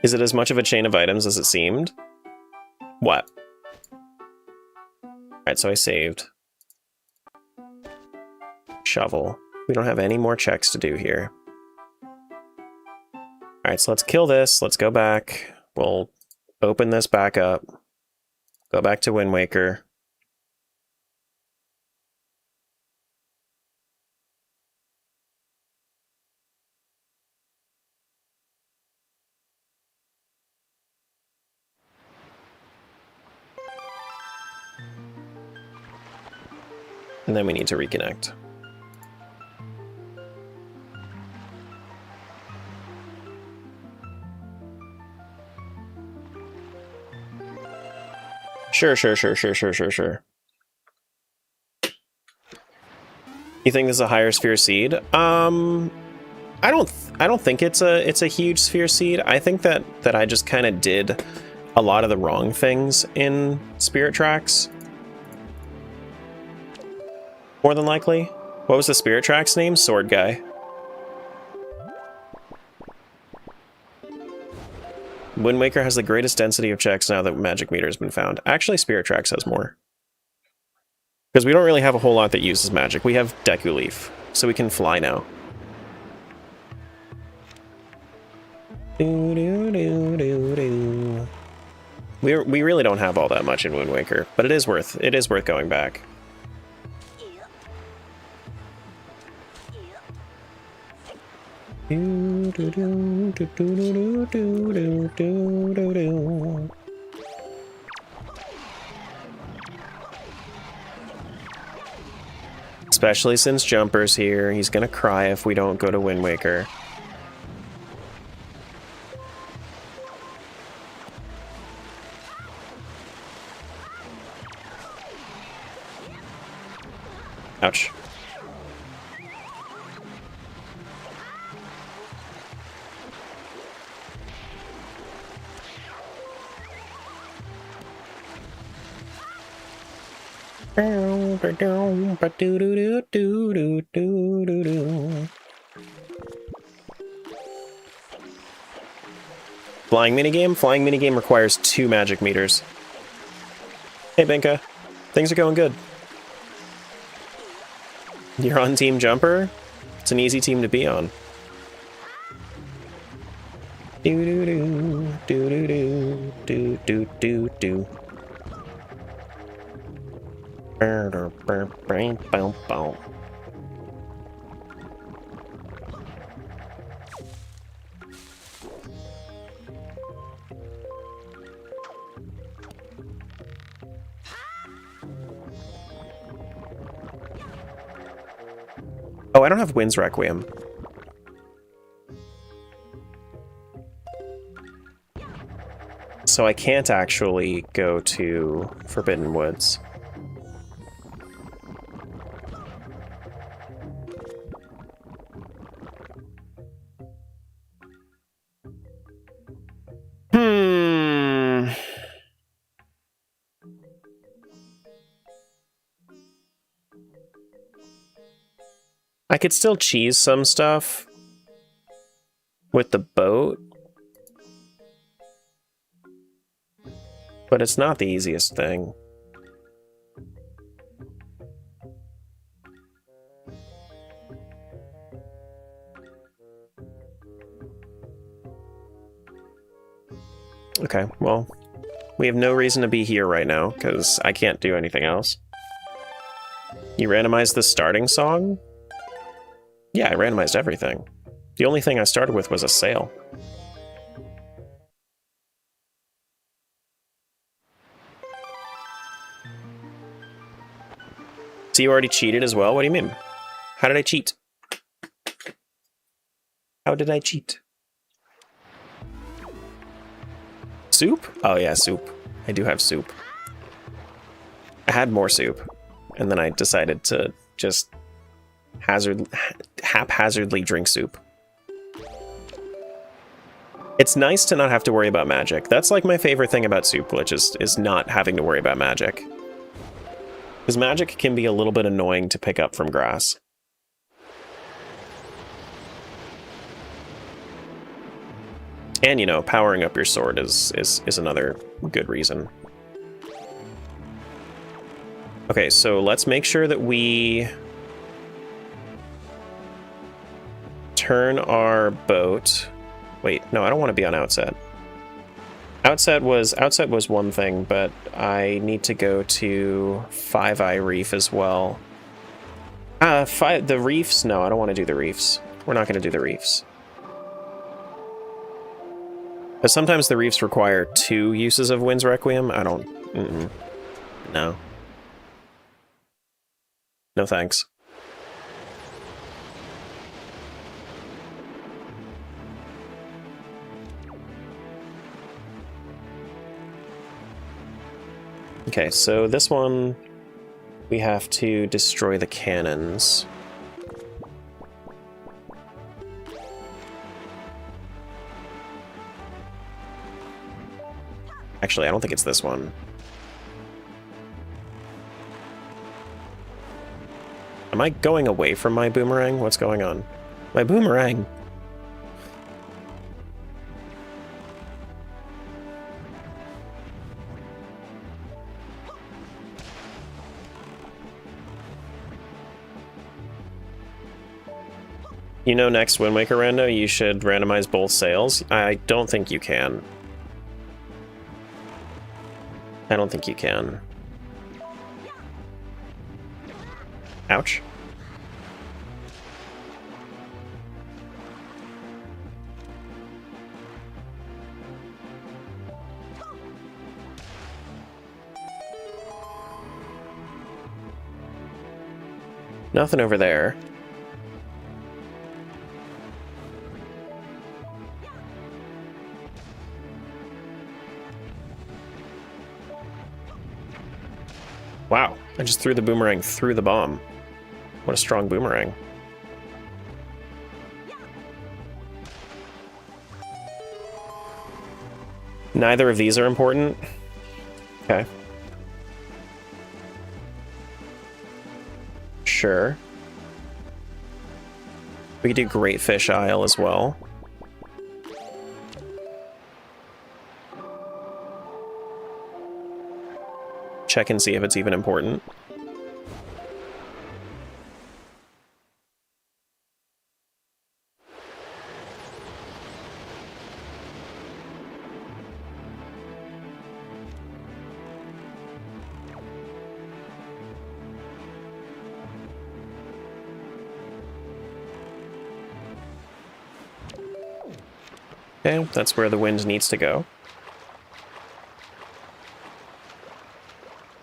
Is it as much of a chain of items as it seemed? What? Alright, so I saved. Shovel. We don't have any more checks to do here. Alright, so let's kill this. Let's go back. We'll open this back up. Go back to Wind Waker. And then we need to reconnect. Sure. You think this is a higher sphere seed? I don't think it's a huge sphere seed. I think that I just kind of did a lot of the wrong things in Spirit Tracks. More than likely. What was the Spirit Tracks name? Sword Guy. Wind Waker has the greatest density of checks now that Magic Meter has been found. Actually, Spirit Tracks has more. Because we don't really have a whole lot that uses magic. We have Deku Leaf, so we can fly now. We really don't have all that much in Wind Waker, but it is worth going back. Especially since Jumper's here, he's gonna cry if we don't go to Wind Waker. Ouch. Flying minigame? Flying minigame requires 2 magic meters. Hey, Binka. Things are going good. You're on Team Jumper? It's an easy team to be on. Do-do-do. Oh, I don't have Wind's Requiem. So I can't actually go to Forbidden Woods. I could still cheese some stuff with the boat, but it's not the easiest thing. Okay, well, we have no reason to be here right now, because I can't do anything else. You randomized the starting song? Yeah, I randomized everything. The only thing I started with was a sail. So you already cheated as well? What do you mean? How did I cheat? How did I cheat? Soup? Oh yeah, soup. I do have soup. I had more soup, and then I decided to just haphazardly drink soup. It's nice to not have to worry about magic. That's like my favorite thing about Soup Glitch is not having to worry about magic. Because magic can be a little bit annoying to pick up from grass. And, you know, powering up your sword is another good reason. Okay, so let's make sure that we turn our boat. Wait, no, I don't want to be on outset. Outset was one thing, but I need to go to Five Eye Reef as well. The reefs? No, I don't want to do the reefs. We're not going to do the reefs. But sometimes the reefs require 2 uses of Wind's Requiem. I don't... No. No thanks. Okay, so this one, we have to destroy the cannons. Actually, I don't think it's this one. Am I going away from my boomerang? What's going on? My boomerang! You know, next Wind Waker rando, you should randomize both sails. I don't think you can. I don't think you can. Ouch. Nothing over there. Wow, I just threw the boomerang through the bomb. What a strong boomerang. Neither of these are important? Okay. Sure. We could do Great Fish Isle as well. Check and see if it's even important. Okay, that's where the wind needs to go.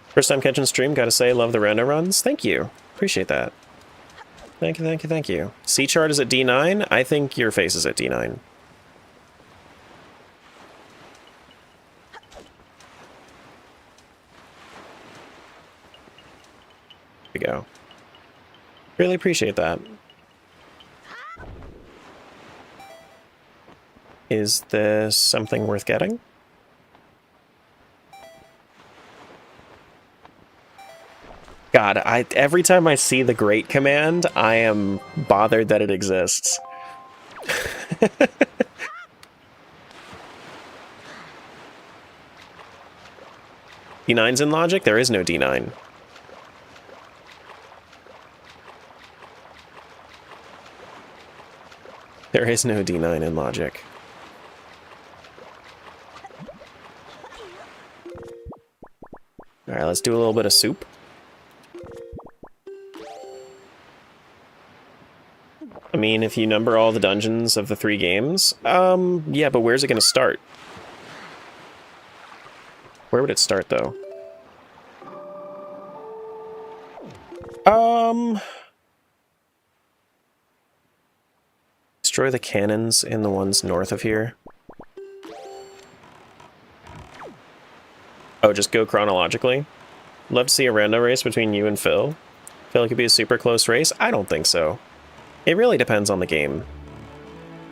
First time catching stream, gotta say, love the rando runs. Thank you. Appreciate that. Thank you, thank you, thank you. C chart is at D9. I think your face is at D9. Here we go. Really appreciate that. Is this something worth getting? God, every time I see the Great command, I am bothered that it exists. D9's in logic? There is no D9. There is no D9 in logic. Alright, let's do a little bit of soup. I mean, if you number all the dungeons of the 3 games, yeah, but where's it gonna start? Where would it start, though? Destroy the cannons in the ones north of here. Oh, just go chronologically? Love to see a rando race between you and Phil. Feel like it'd be a super close race? I don't think so. It really depends on the game.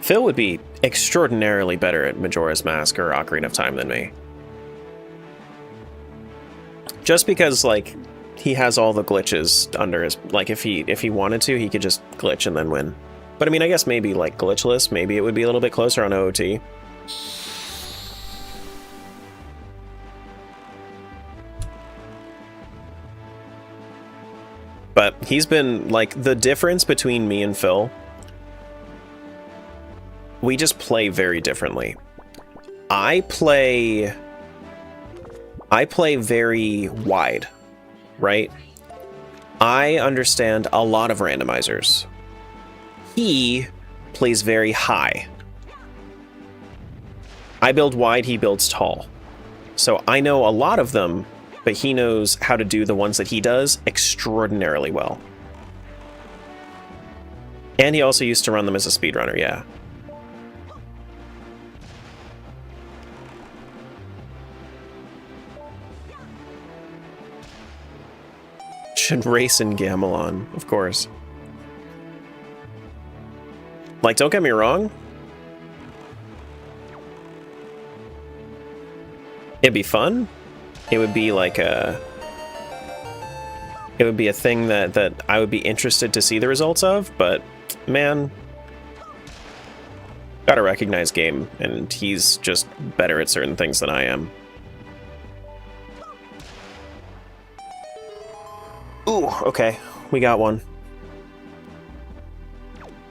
Phil would be extraordinarily better at Majora's Mask or Ocarina of Time than me. Just because, like, he has all the glitches under his... Like, if he wanted to, he could just glitch and then win. But I mean, I guess maybe, like, glitchless, maybe it would be a little bit closer on OOT. But he's been, like, the difference between me and Phil, we just play very differently. I play very wide, right? I understand a lot of randomizers. He plays very high. I build wide, he builds tall. So I know a lot of them, but he knows how to do the ones that he does extraordinarily well. And he also used to run them as a speedrunner, yeah. Should race in Gamelon, of course. Like, don't get me wrong. It'd be fun. It would be like a... It would be a thing that I would be interested to see the results of, but, man... Gotta recognize game, and he's just better at certain things than I am. Ooh, okay. We got one.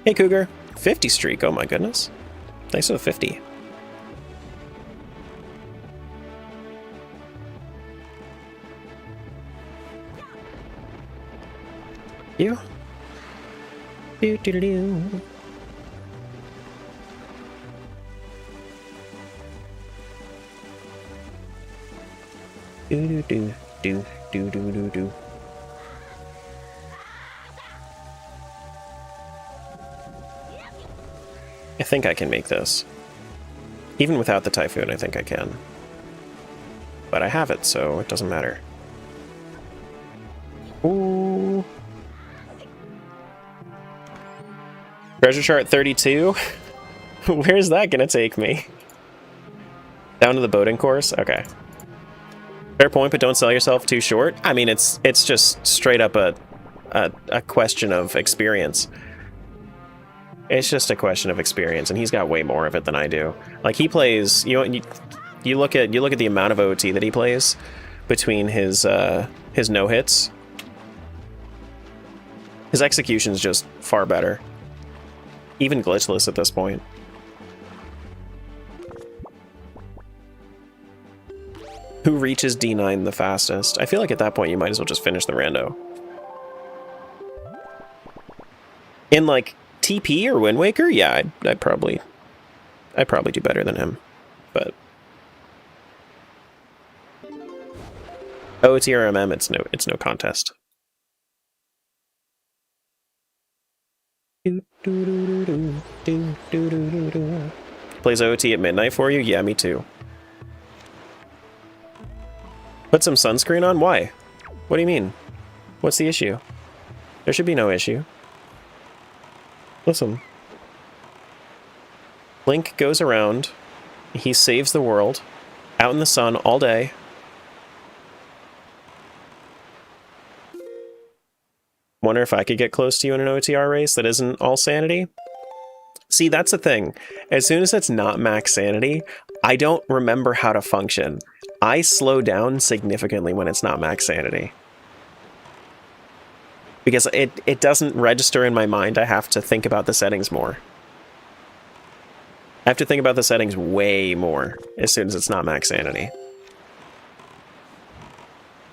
Hey, Cougar. 50 streak, oh my goodness. Nice with 50. You? Do do do do. Do do do do do do do do. I think I can make this. Even without the Typhoon, I think I can. But I have it, so it doesn't matter. Ooh. Treasure chart 32? Where's that gonna take me? Down to the boating course? Okay. Fair point, but don't sell yourself too short. I mean, it's just straight up a question of experience. It's just a question of experience, and he's got way more of it than I do. Like, he plays, you look at the amount of OT that he plays between his no hits. His execution's just far better. Even glitchless at this point. Who reaches D9 the fastest? I feel like at that point you might as well just finish the rando. In like TP or Wind Waker, yeah, I'd probably do better than him, but OT or MM, it's no contest. Plays OT at midnight for you? Yeah, me too. Put some sunscreen on? Why? What do you mean? What's the issue? There should be no issue. Listen. Link goes around. He saves the world. Out in the sun all day. Wonder if I could get close to you in an OTR race that isn't all sanity? See, that's the thing. As soon as it's not max sanity, I don't remember how to function. I slow down significantly when it's not max sanity. Because it doesn't register in my mind. I have to think about the settings more. I have to think about the settings way more as soon as it's not max sanity.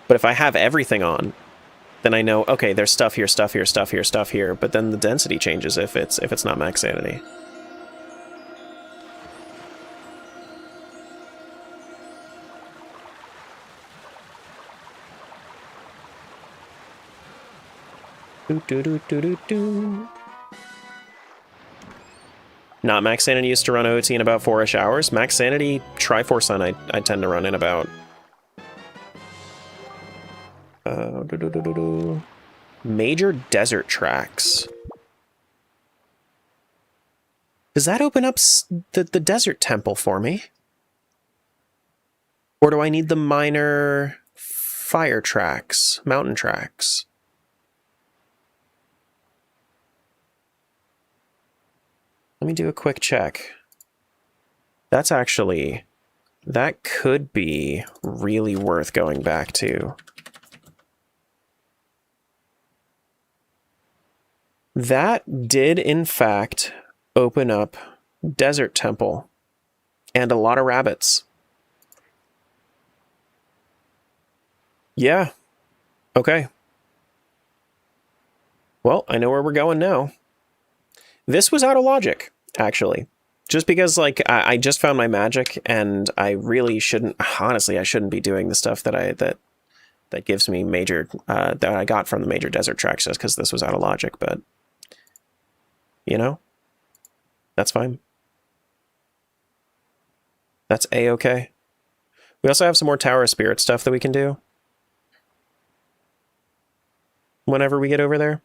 But if I have everything on, then I know, okay, there's stuff here, stuff here, stuff here, stuff here, but then the density changes if it's not max sanity. Do, do, do, do, do, do. Not max sanity used to run OT in about 4-ish hours. Max sanity Triforce Sun I tend to run in about Major desert tracks. Does that open up the desert temple for me? Or do I need the minor fire tracks, mountain tracks? Let me do a quick check. That's actually... that could be really worth going back to. That did, in fact, open up Desert Temple And a lot of rabbits. Yeah. Okay. Well, I know where we're going now. This was out of logic, actually. Just because, like, I just found my magic, and I really shouldn't... Honestly, I shouldn't be doing the stuff that gives me major... that I got from the major desert tracks, just because this was out of logic, but... You know? That's fine. That's A-okay. We also have some more Tower of Spirit stuff that we can do. Whenever we get over there.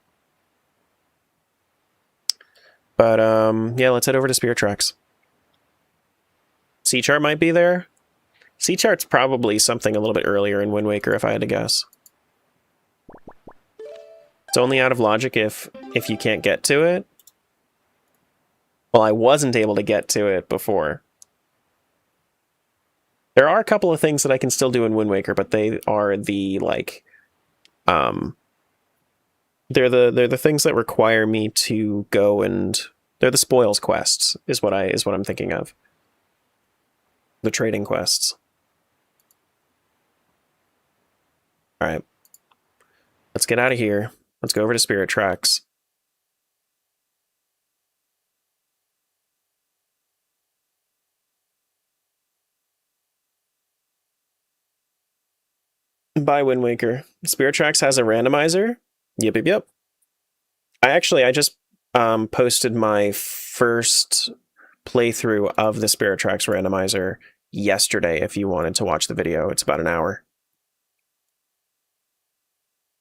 But, yeah, let's head over to Spirit Tracks. C-Chart might be there. C-Chart's probably something a little bit earlier in Wind Waker, if I had to guess. It's only out of logic if you can't get to it. Well, I wasn't able to get to it before. There are a couple of things that I can still do in Wind Waker, but they are the, like... They're the things that require me to go and... They're the spoils quests, is what I'm thinking of. The trading quests. Alright. Let's get out of here. Let's go over to Spirit Tracks. Bye, Wind Waker. Spirit Tracks has a randomizer. Yep. I just posted my first playthrough of the Spirit Tracks randomizer yesterday if you wanted to watch the video. It's about an hour.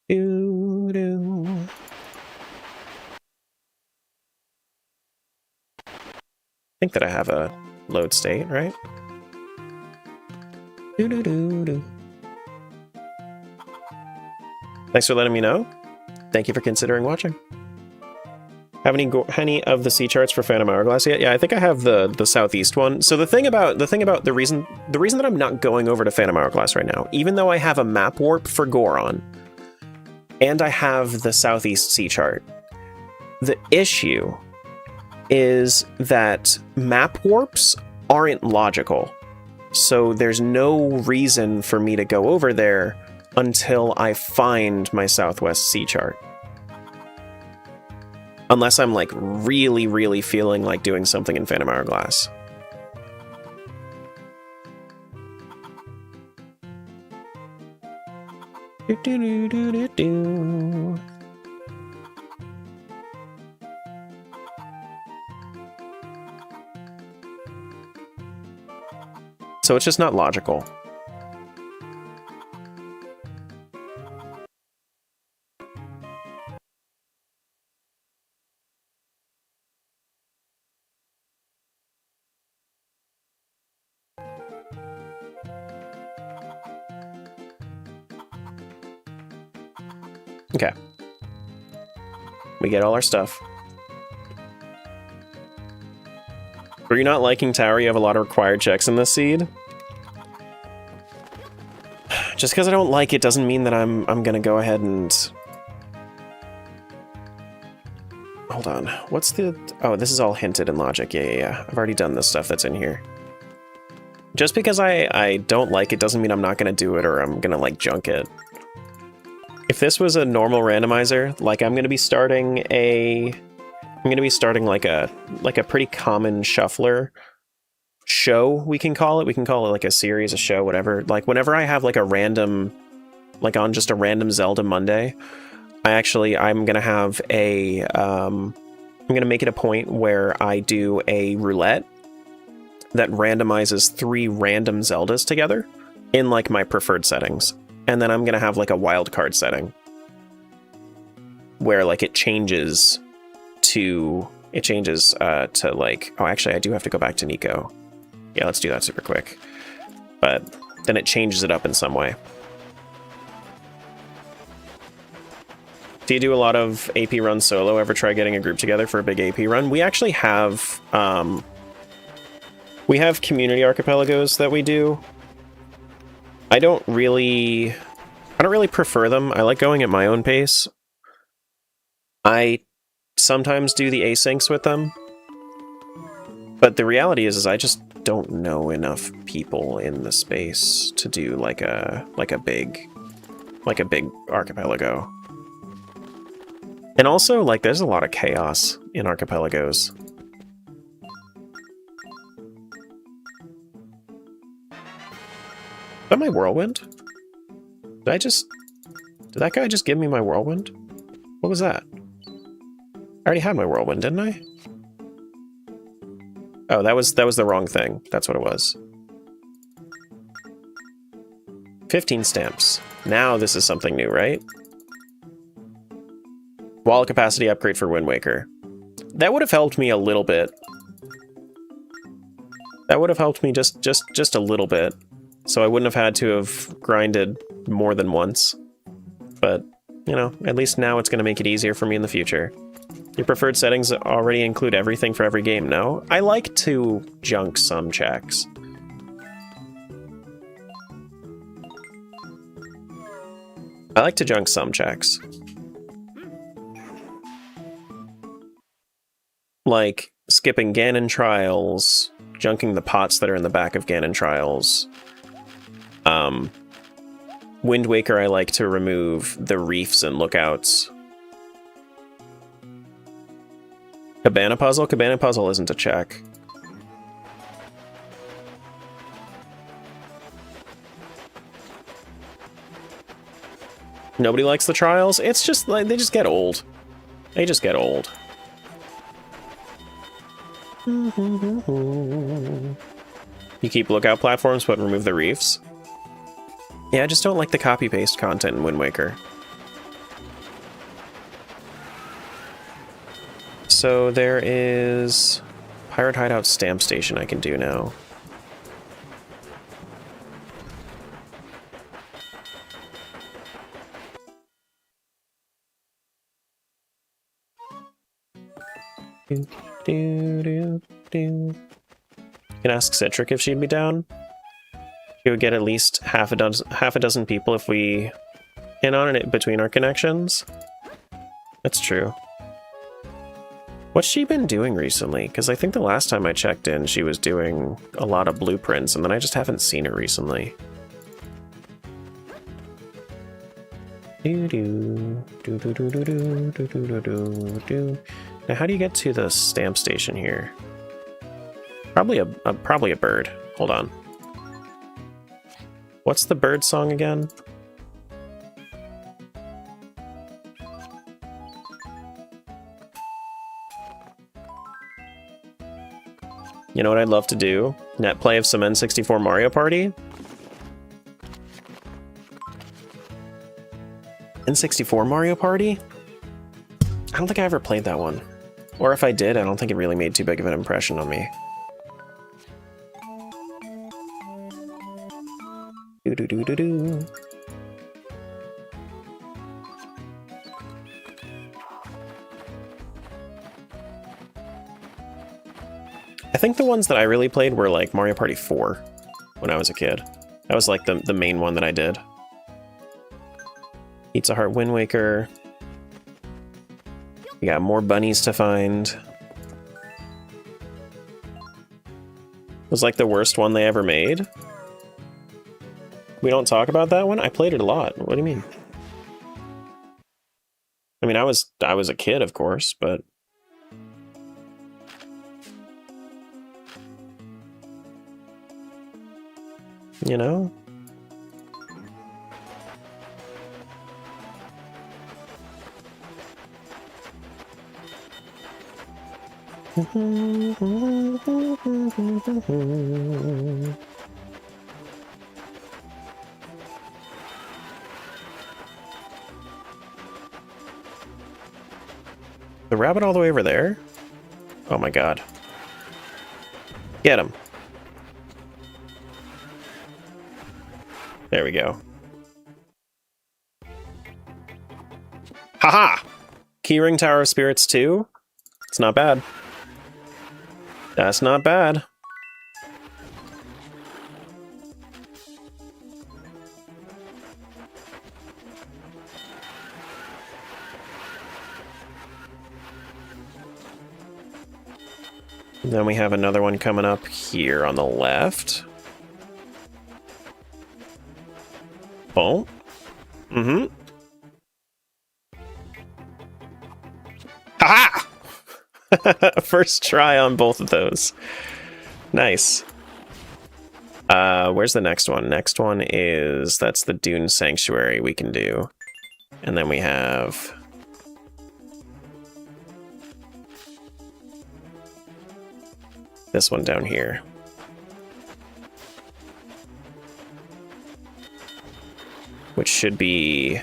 I think that I have a load state, right? Thanks for letting me know. Thank you for considering watching. Have any of the C charts for Phantom Hourglass yet? Yeah, I think I have the southeast one. So the reason that I'm not going over to Phantom Hourglass right now, even though I have a map warp for Goron, and I have the southeast C chart, the issue is that map warps aren't logical. So there's no reason for me to go over there until I find my southwest C chart. Unless I'm, like, really, really feeling like doing something in Phantom Hourglass. So it's just not logical. Okay. We get all our stuff. Are you not liking Tower? You have a lot of required checks in this seed. Just because I don't like it doesn't mean that I'm gonna go ahead and... Hold on. What's the... Oh, this is all hinted in logic. Yeah. I've already done this stuff that's in here. Just because I don't like it doesn't mean I'm not gonna do it or I'm gonna, like, junk it. If this was a normal randomizer, like, I'm gonna be starting like a pretty common shuffler show, we can call it. We can call it like a series, a show, whatever. Like, whenever I have like a random, like on just a random Zelda Monday, I'm gonna have a, I'm gonna make it a point where I do a roulette that randomizes 3 random Zeldas together in like my preferred settings. And then I'm gonna have like a wild card setting where like it changes to like, oh, actually I do have to go back to Nico. Yeah, let's do that super quick. But then it changes it up in some way. Do you do a lot of AP runs solo? Ever try getting a group together for a big AP run? We actually have, we have community archipelagos that we do. I don't really prefer them. I like going at my own pace. I sometimes do the asyncs with them. But the reality is I just don't know enough people in the space to do like a big archipelago. And also, like, there's a lot of chaos in archipelagos. Is that my whirlwind? Did that guy just give me my whirlwind? What was that? I already had my whirlwind, didn't I? Oh, that was the wrong thing. That's what it was. 15 stamps. Now this is something new, right? Wall capacity upgrade for Wind Waker. That would have helped me a little bit. That would have helped me just a little bit. So I wouldn't have had to have grinded more than once. But, you know, at least now it's going to make it easier for me in the future. Your preferred settings already include everything for every game, no? I like to junk some checks. I like to junk some checks. Like skipping Ganon trials, junking the pots that are in the back of Ganon trials. Wind Waker, I like to remove the reefs and lookouts. Cabana Puzzle? Cabana Puzzle isn't a check. Nobody likes the trials? It's just like, they just get old. They just get old. You keep lookout platforms but remove the reefs? Yeah, I just don't like the copy-paste content in Wind Waker. So there is Pirate Hideout Stamp Station I can do now. You can ask Citric if she'd be down. She would get at least half a dozen people if we in on it between our connections. That's true. What's she been doing recently? Because I think the last time I checked in, she was doing a lot of blueprints, and then I just haven't seen her recently. Now, how do you get to the stamp station here? Probably a bird. Hold on. What's the bird song again? You know what I'd love to do? Net play of some N64 Mario Party? N64 Mario Party? I don't think I ever played that one. Or if I did, I don't think it really made too big of an impression on me. Do-do-do-do-do. I think the ones that I really played were like Mario Party 4 when I was a kid. That was like the main one that I did. Pizza Heart Wind Waker. We got more bunnies to find. It was like the worst one they ever made. We don't talk about that one? I played it a lot. What do you mean? I mean, I was a kid, of course, but... You know? The rabbit all the way over there? Oh my god. Get him. There we go. Haha! Keyring Tower of Spirits 2? It's not bad. That's not bad. Then we have another one coming up here on the left. Boom. Mm-hmm. Ha-ha! First try on both of those. Nice. Where's the next one? Next one is, that's the Dune Sanctuary we can do. And then we have... this one down here. Which should be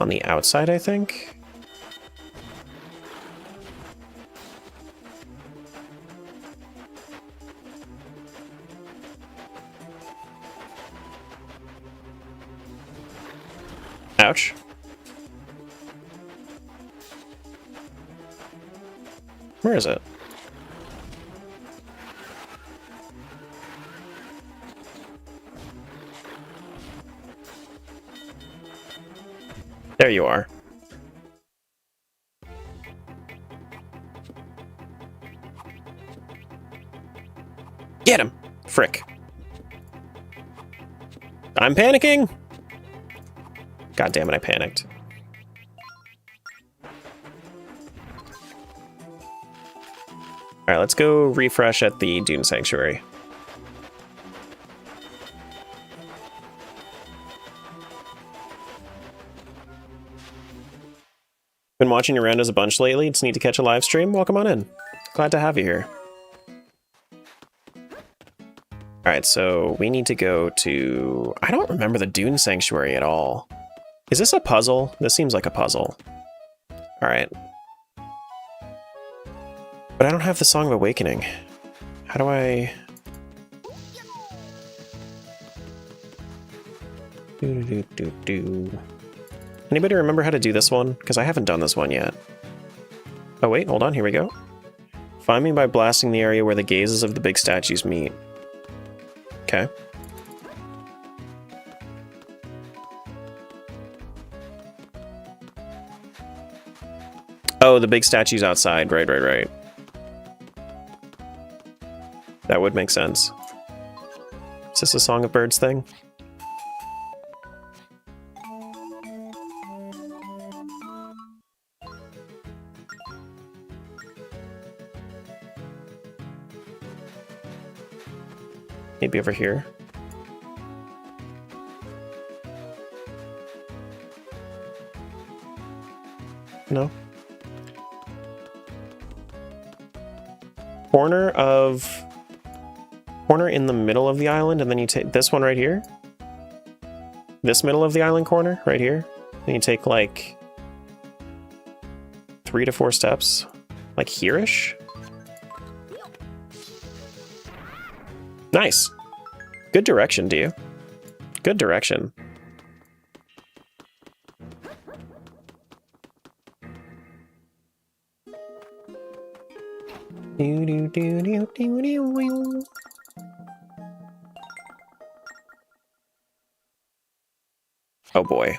on the outside, I think. Ouch. Where is it? There you are. Get him! Frick. I'm panicking! God damn it, I panicked. Alright, let's go refresh at the Dune Sanctuary. Been watching your randos a bunch lately. Just need to catch a live stream. Welcome on in. Glad to have you here. Alright, so we need to go to... I don't remember the Dune Sanctuary at all. Is this a puzzle? This seems like a puzzle. Alright. But I don't have the Song of Awakening. How do I... Anybody remember how to do this one? Because I haven't done this one yet. Oh wait, hold on, here we go. Find me by blasting the area where the gazes of the big statues meet. Okay. Oh, the big statue's outside. Right, right, right. That would make sense. Is this a Song of Birds thing? Maybe over here. No. Corner in the middle of the island, and then you take this one right here. This middle of the island corner right here. And you take like 3 to 4 steps, like here-ish. Nice. Good direction, do you? Good direction. Oh boy.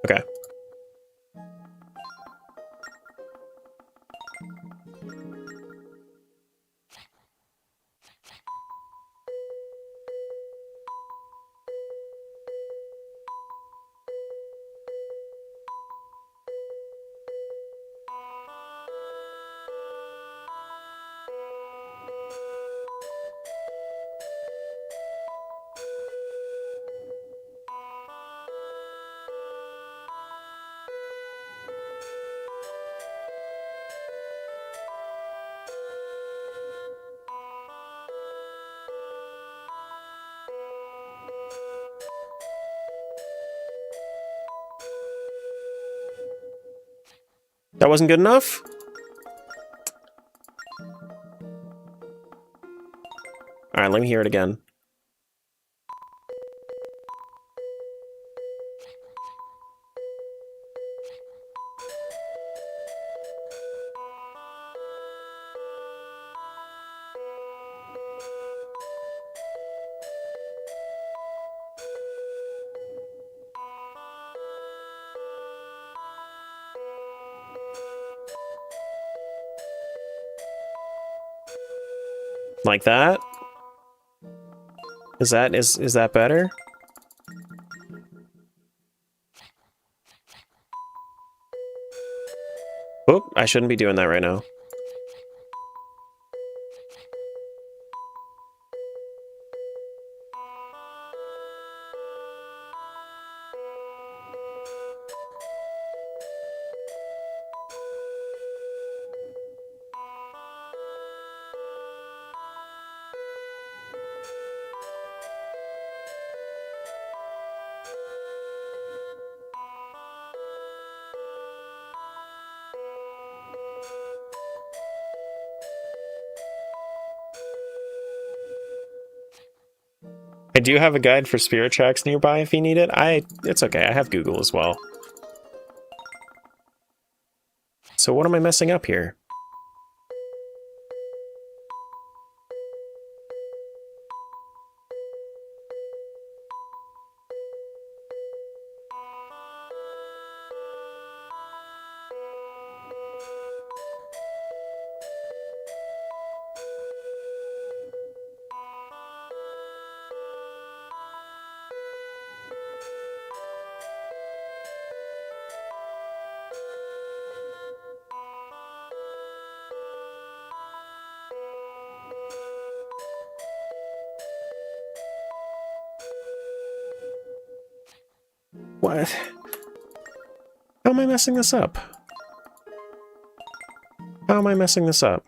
Okay. That wasn't good enough? Alright, let me hear it again. Like that? Is that better? Oop, I shouldn't be doing that right now. I do have a guide for spirit tracks nearby if you need it. It's okay, I have Google as well. So what am I messing up here? What? How am I messing this up? How am I messing this up?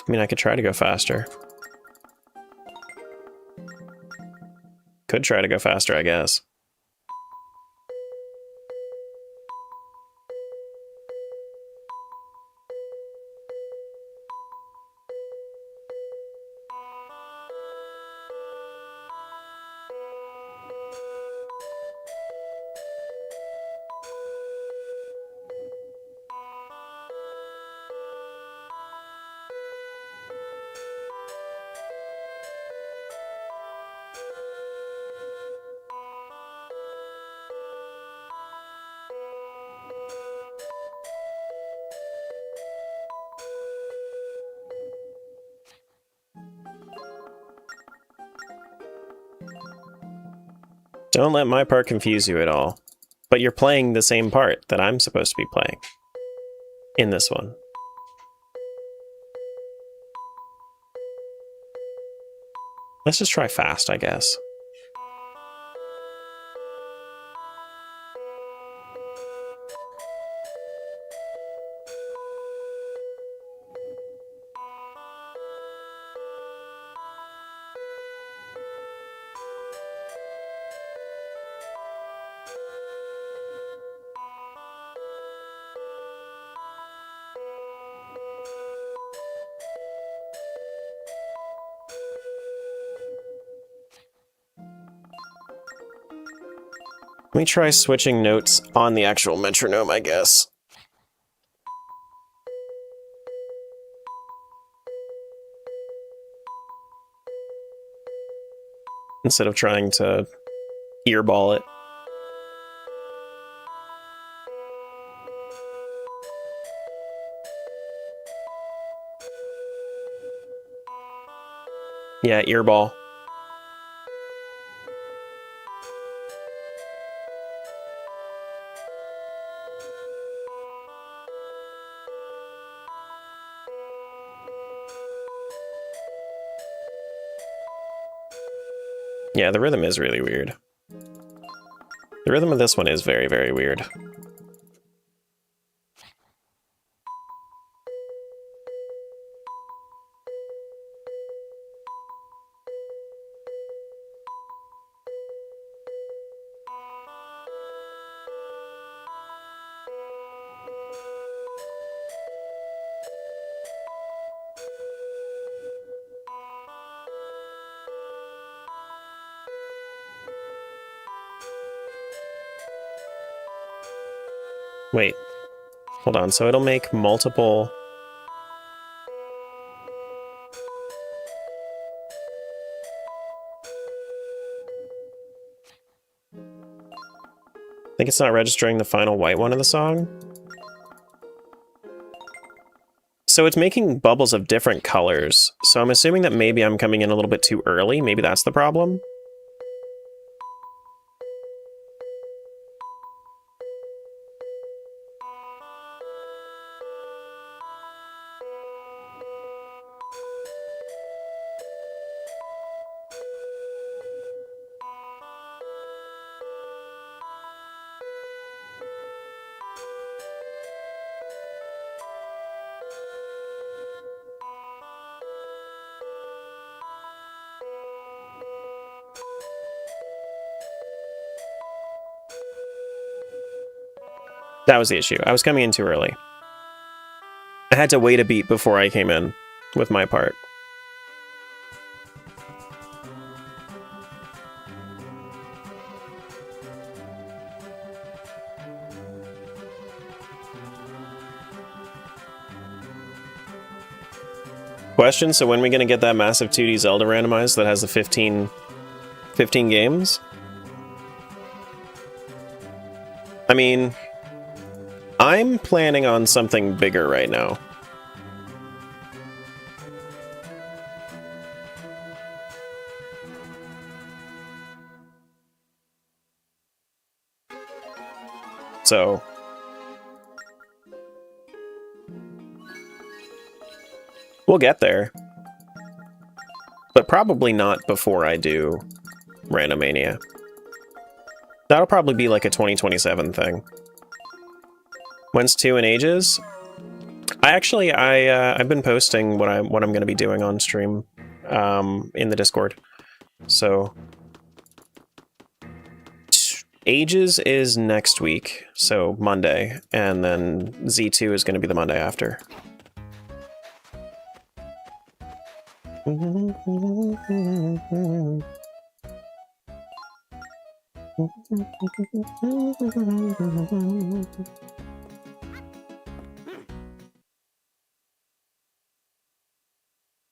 I mean, I could try to go faster. Could try to go faster, I guess. Don't let my part confuse you at all. But you're playing the same part that I'm supposed to be playing. In this one. Let's just try fast, I guess. Let me try switching notes on the actual metronome, I guess. Instead of trying to earball it. Yeah, earball. Yeah, the rhythm is really weird. The rhythm of this one is very, very weird. Wait. Hold on, so it'll make multiple... I think it's not registering the final white one of the song. So it's making bubbles of different colors. So I'm assuming that maybe I'm coming in a little bit too early. Maybe that's the problem. That was the issue. I was coming in too early. I had to wait a beat before I came in with my part. Question, so when are we going to get that massive 2D Zelda randomized that has the 15 games? I mean, I'm planning on something bigger right now. So... we'll get there. But probably not before I do Randomania. That'll probably be like a 2027 thing. When's 2 in ages? I've been posting what I'm going to be doing on stream in the Discord. So ages is next week, so Monday, and then Z2 is going to be the Monday after.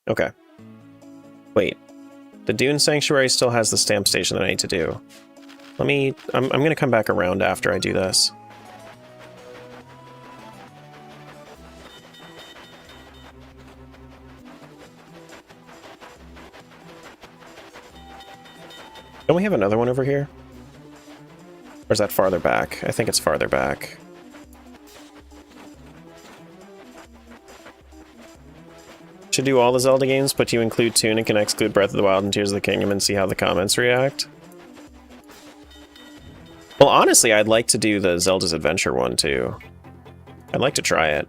Okay. Wait. The Dune Sanctuary still has the stamp station that I need to do. I'm gonna come back around after I do this. Don't we have another one over here? Or is that farther back? I think it's farther back. Should do all the Zelda games, but you include TOON and can exclude Breath of the Wild and Tears of the Kingdom and see how the comments react? Well, honestly, I'd like to do the Zelda's Adventure one, too. I'd like to try it.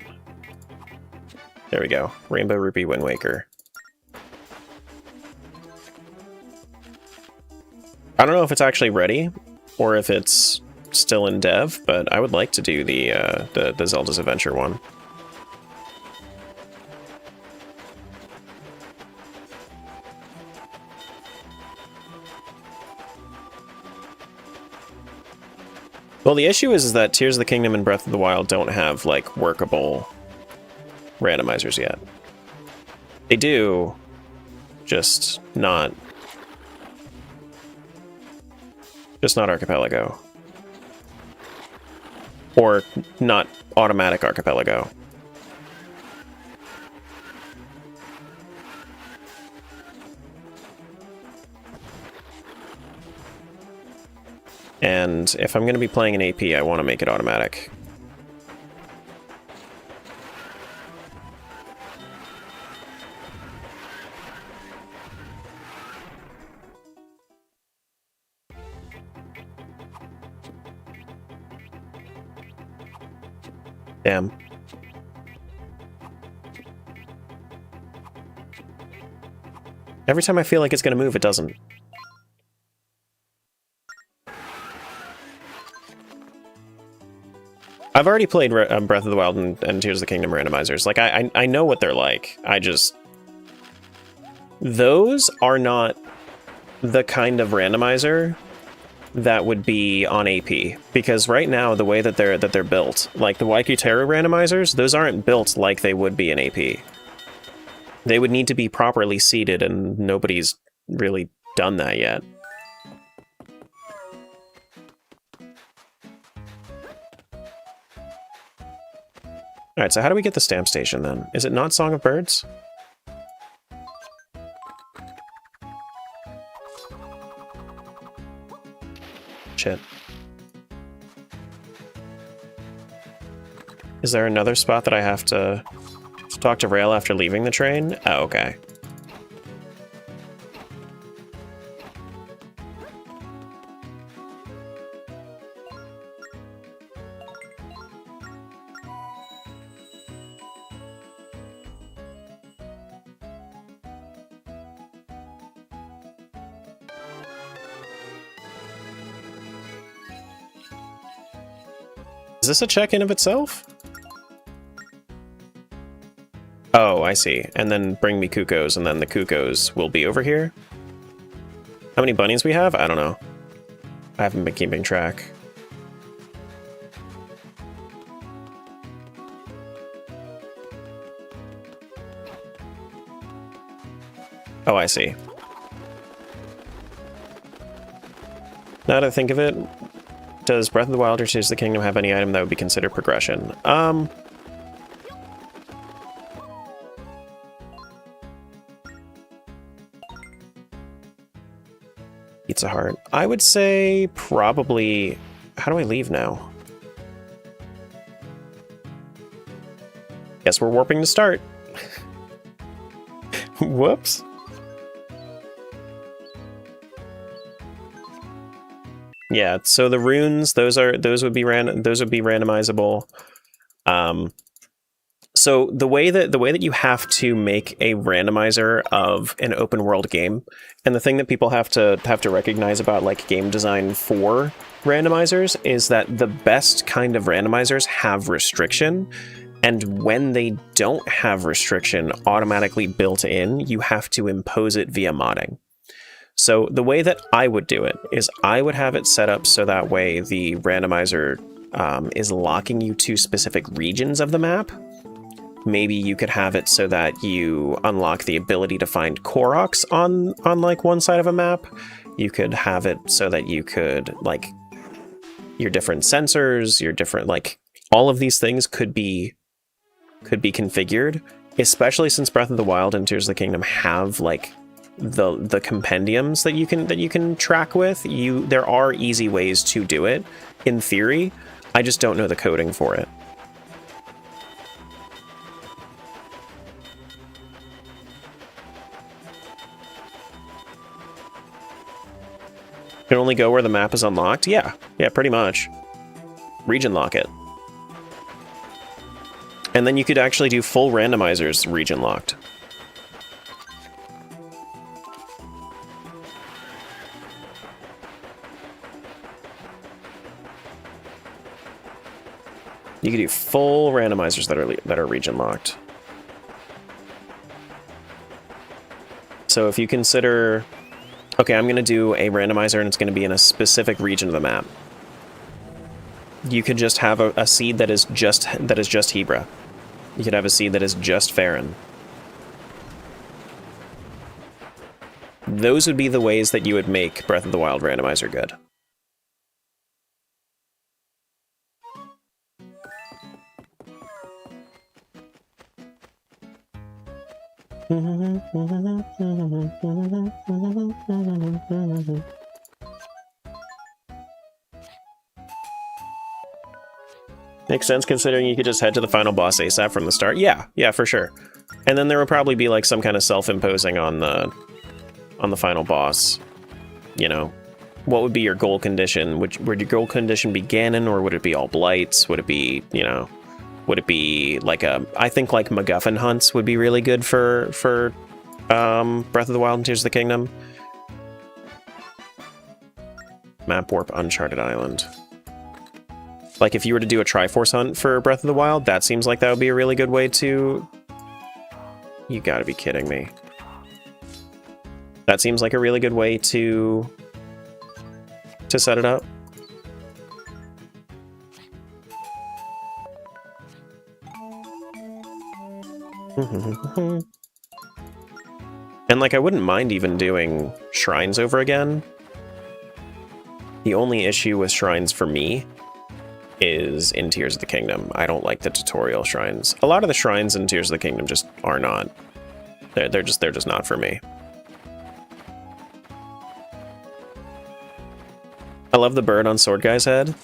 There we go. Rainbow Rupee Wind Waker. I don't know if it's actually ready, or if it's still in dev, but I would like to do the Zelda's Adventure one. Well, the issue is that Tears of the Kingdom and Breath of the Wild don't have, like, workable randomizers yet. They do, just not Archipelago. Or not automatic Archipelago. And if I'm going to be playing an AP, I want to make it automatic. Damn. Every time I feel like it's going to move, it doesn't. I've already played Breath of the Wild and Tears of the Kingdom randomizers. Like, I know what they're like. Those are not the kind of randomizer that would be on AP, because right now the way that they're built, like the YQ Terra randomizers, those aren't built like they would be in AP. They would need to be properly seated, and nobody's really done that yet. Alright, so how do we get the stamp station then? Is it not Song of Birds? Shit. Is there another spot that I have to talk to Rail after leaving the train? Oh, okay. Is this a check-in of itself? Oh, I see. And then bring me Cuckoos, and then the Cuckoos will be over here? How many bunnies we have? I don't know. I haven't been keeping track. Oh, I see. Now that I think of it, does Breath of the Wild or Tears of the Kingdom have any item that would be considered progression? Pizza Heart. I would say probably... How do I leave now? Guess we're warping to start. Whoops. Yeah, so the runes, those would be randomizable. So the way that you have to make a randomizer of an open world game, and the thing that people have to recognize about like game design for randomizers is that the best kind of randomizers have restriction, and when they don't have restriction automatically built in, you have to impose it via modding. So the way that I would do it is I would have it set up so that way the randomizer is locking you to specific regions of the map. Maybe you could have it so that you unlock the ability to find Koroks on like one side of a map. You could have it so that you could, like, your different sensors, your different, like, all of these things could be configured, especially since Breath of the Wild and Tears of the Kingdom have like the compendiums that you can track with. There are easy ways to do it in theory. I just don't know the coding for it. You can only go where the map is unlocked? Yeah, pretty much. Region lock it. And then you could actually do full randomizers region locked. You could do full randomizers that are region locked. So if you consider, okay, I'm going to do a randomizer and it's going to be in a specific region of the map. You could just have a seed that is just Hebra. You could have a seed that is just Farron. Those would be the ways that you would make Breath of the Wild randomizer good. Makes sense considering you could just head to the final boss ASAP from the start. Yeah, for sure. And then there would probably be like some kind of self-imposing on the final boss. You know, what would be your goal condition? Would your goal condition be Ganon, or would it be all blights? Would it be, you know, would it be like I think like MacGuffin hunts would be really good for Breath of the Wild and Tears of the Kingdom. Map warp Uncharted Island. Like if you were to do a Triforce hunt for Breath of the Wild, that seems like that would be a really good way to... You gotta be kidding me. That seems like a really good way to to set it up. And like, I wouldn't mind even doing shrines over again. The only issue with shrines for me is in Tears of the Kingdom. I don't like the tutorial shrines. A lot of the shrines in Tears of the Kingdom just are not. They're just not for me. I love the bird on Sword Guy's head.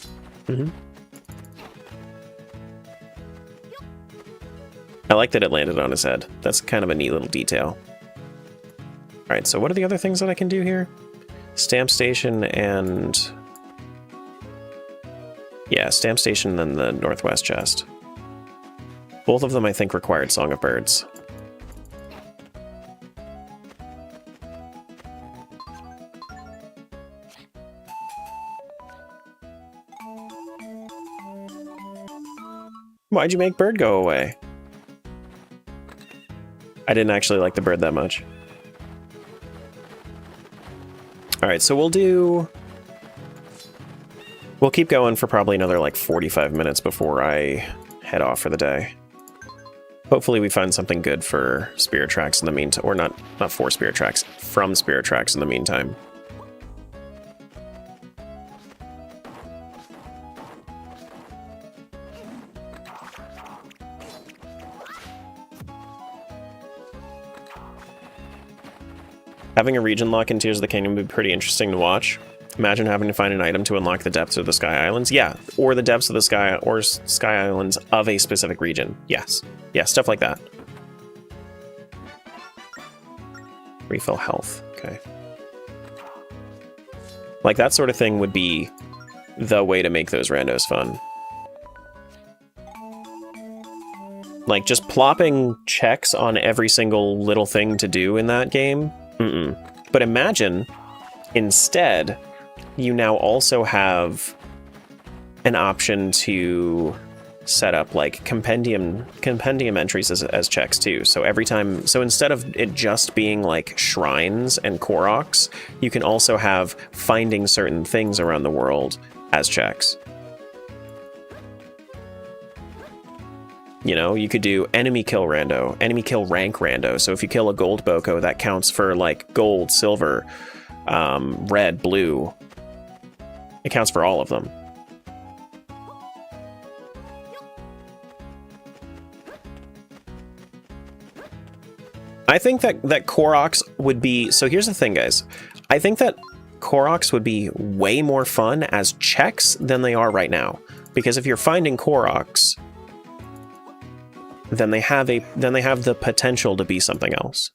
I like that it landed on his head. That's kind of a neat little detail. Alright, so what are the other things that I can do here? Stamp Station and... yeah, Stamp Station and the Northwest chest. Both of them, I think, required Song of Birds. Why'd you make bird go away? I didn't actually like the bird that much. Alright, so we'll keep going for probably another like 45 minutes before I head off for the day. Hopefully we find something good for Spirit Tracks in the meantime, or not for Spirit Tracks, from Spirit Tracks in the meantime. Having a region lock in Tears of the Kingdom would be pretty interesting to watch. Imagine having to find an item to unlock the depths of the Sky Islands. Yeah, or the depths of the Sky, or Sky Islands of a specific region. Yes. Yeah, stuff like that. Refill health. Okay. Like, that sort of thing would be the way to make those randos fun. Like, just plopping checks on every single little thing to do in that game. But imagine, instead, you now also have an option to set up like compendium entries as checks too. So every time, so instead of it just being like shrines and Koroks, you can also have finding certain things around the world as checks. You know, you could do enemy kill rando, enemy kill rank rando. So if you kill a gold boko, that counts for like gold, silver, red, blue. It counts for all of them. I think that Koroks would be... so here's the thing, guys. I think that Koroks would be way more fun as checks than they are right now. Because if you're finding Koroks, then they have the potential to be something else.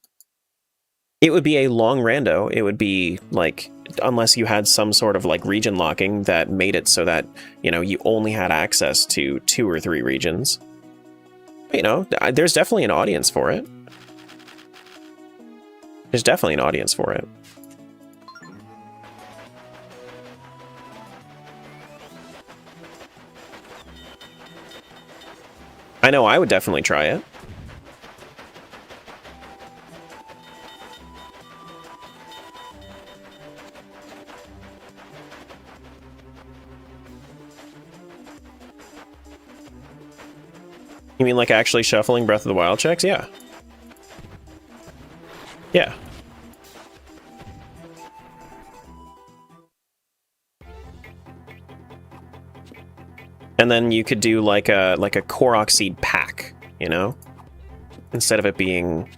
It would be a long rando. It would be like, unless you had some sort of like region locking that made it so that, you know, you only had access to 2 or 3 regions. You know, there's definitely an audience for it. There's definitely an audience for it. I know I would definitely try it. You mean like actually shuffling Breath of the Wild checks? Yeah. Yeah. And then you could do like a Korok seed pack, you know? Instead of it being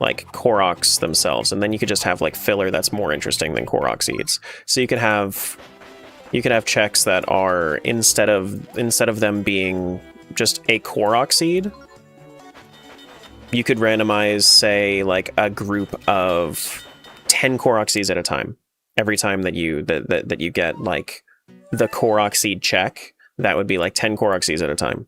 like Koroks themselves. And then you could just have like filler that's more interesting than Korok seeds. So you could have checks that are instead of them being just a Korok seed, you could randomize, say, like a group of 10 Korok seeds at a time. Every time that you get like the Korok seed check, that would be like 10 Korok seeds at a time.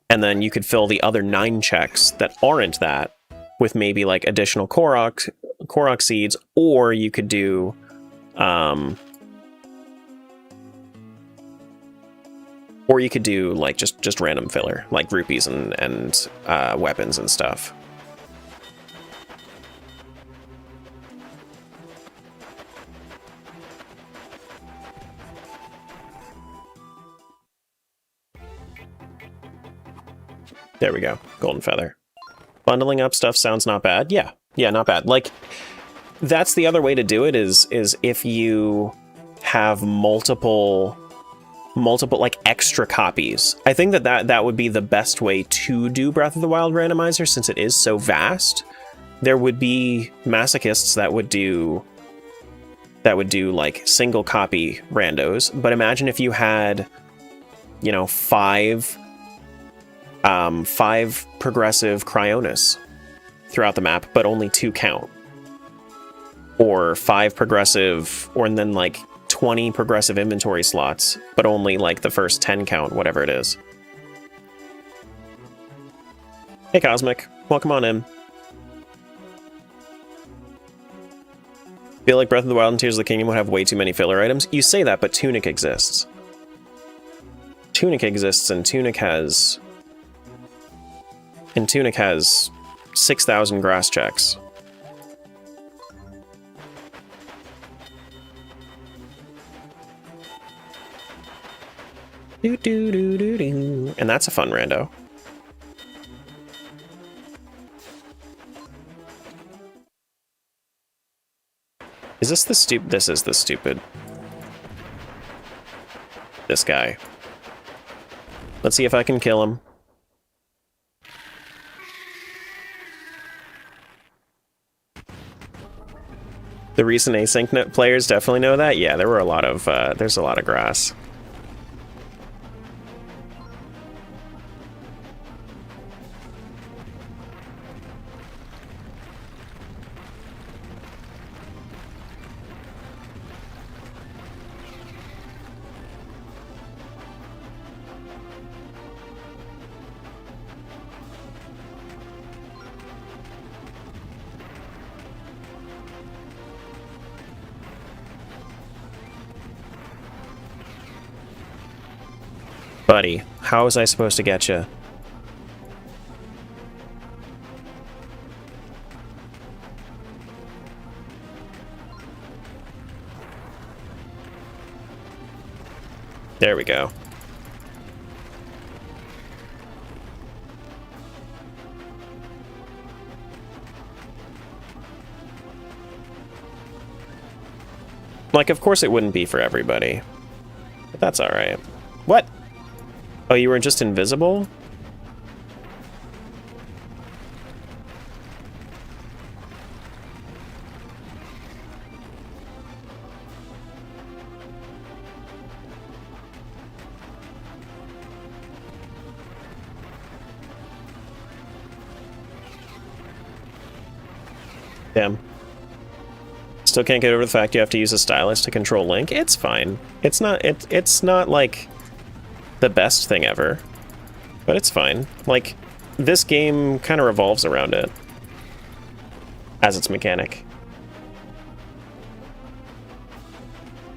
And then you could fill the other 9 checks that aren't that with maybe like additional Korok seeds, or you could do like just random filler, like rupees and weapons and stuff. There we go. Golden feather. Bundling up stuff sounds not bad. Yeah. Yeah, not bad. Like, that's the other way to do it is if you have multiple like extra copies. I think that would be the best way to do Breath of the Wild randomizer since it is so vast. There would be masochists that would do like single copy randos, but imagine if you had, you know, five progressive Cryonis throughout the map, but only 2 count. Or 5 progressive, or and then like 20 progressive inventory slots, but only like the first 10 count, whatever it is. Hey Cosmic, welcome on in. Feel like Breath of the Wild and Tears of the Kingdom would have way too many filler items. You say that, but Tunic exists. Tunic exists, and Tunic has 6,000 grass checks. Do do do do do, and that's a fun rando. Is this the stupid? This is the stupid. This guy. Let's see if I can kill him. The recent async players definitely know that. Yeah, there were a lot of. There's a lot of grass. Buddy, how was I supposed to get you? There we go. Like, of course it wouldn't be for everybody. But that's alright. What? Oh, you were just invisible? Damn. Still can't get over the fact you have to use a stylus to control Link? It's fine. It's not like the best thing ever, but it's fine. Like, this game kind of revolves around it as its mechanic.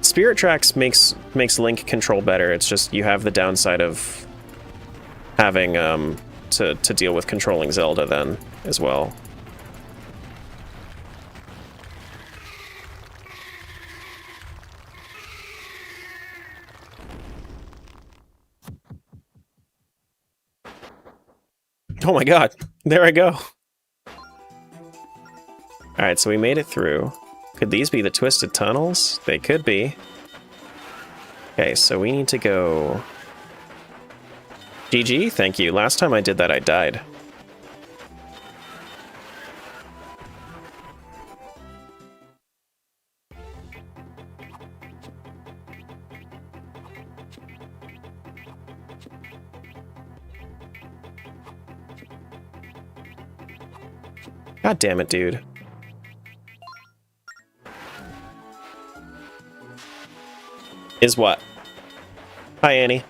Spirit Tracks makes Link control better. It's just you have the downside of having to deal with controlling Zelda then as well. Oh my god, there I go. Alright, so we made it through. Could these be the twisted tunnels? They could be. Okay, so we need to go... GG, thank you. Last time I did that, I died. God damn it, dude. Is what? Hi, Annie.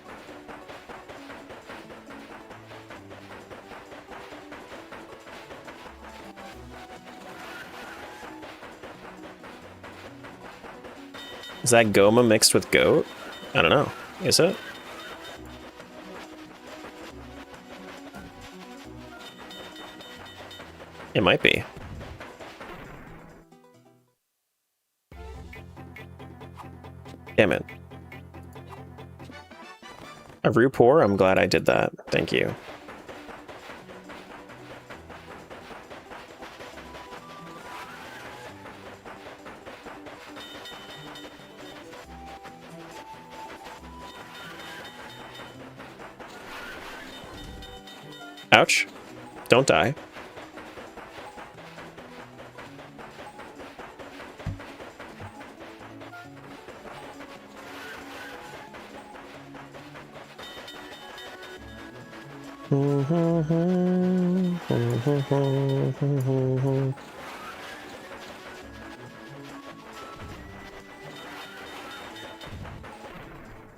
Is that Goma mixed with goat? I don't know. Is it? It might be. Damn it. A Rupor? I'm glad I did that. Thank you. Ouch. Don't die.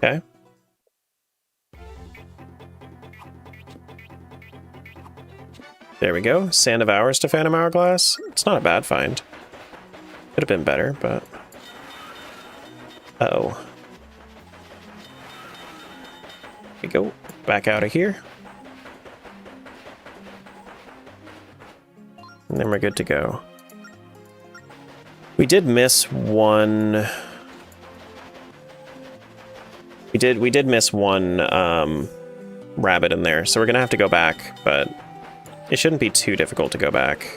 Okay. There we go. Sand of Hours to Phantom Hourglass. It's not a bad find. Could have been better, but... Uh-oh. Here we go. Back out of here. And then we're good to go. We did miss one... We did miss one rabbit in there, so we're gonna have to go back, but it shouldn't be too difficult to go back.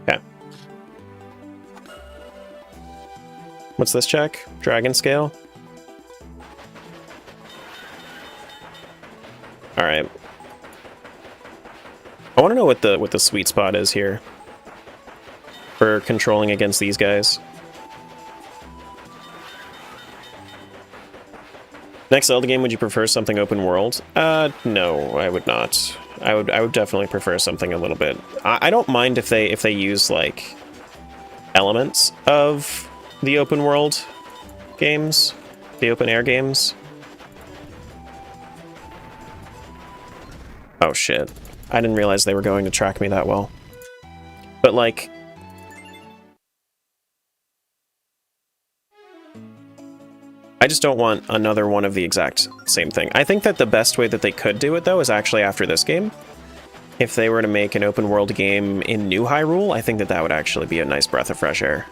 Okay. What's this check? Dragon scale? Alright. I want to know what the sweet spot is here for controlling against these guys. Next Zelda game, would you prefer something open world? No, I would not. I would definitely prefer something a little bit. I don't mind if they use like elements of the open world games, the open air games. Oh shit. I didn't realize they were going to track me that well. But like... I just don't want another one of the exact same thing. I think that the best way that they could do it, though, is actually after this game. If they were to make an open world game in New Hyrule, I think that that would actually be a nice breath of fresh air.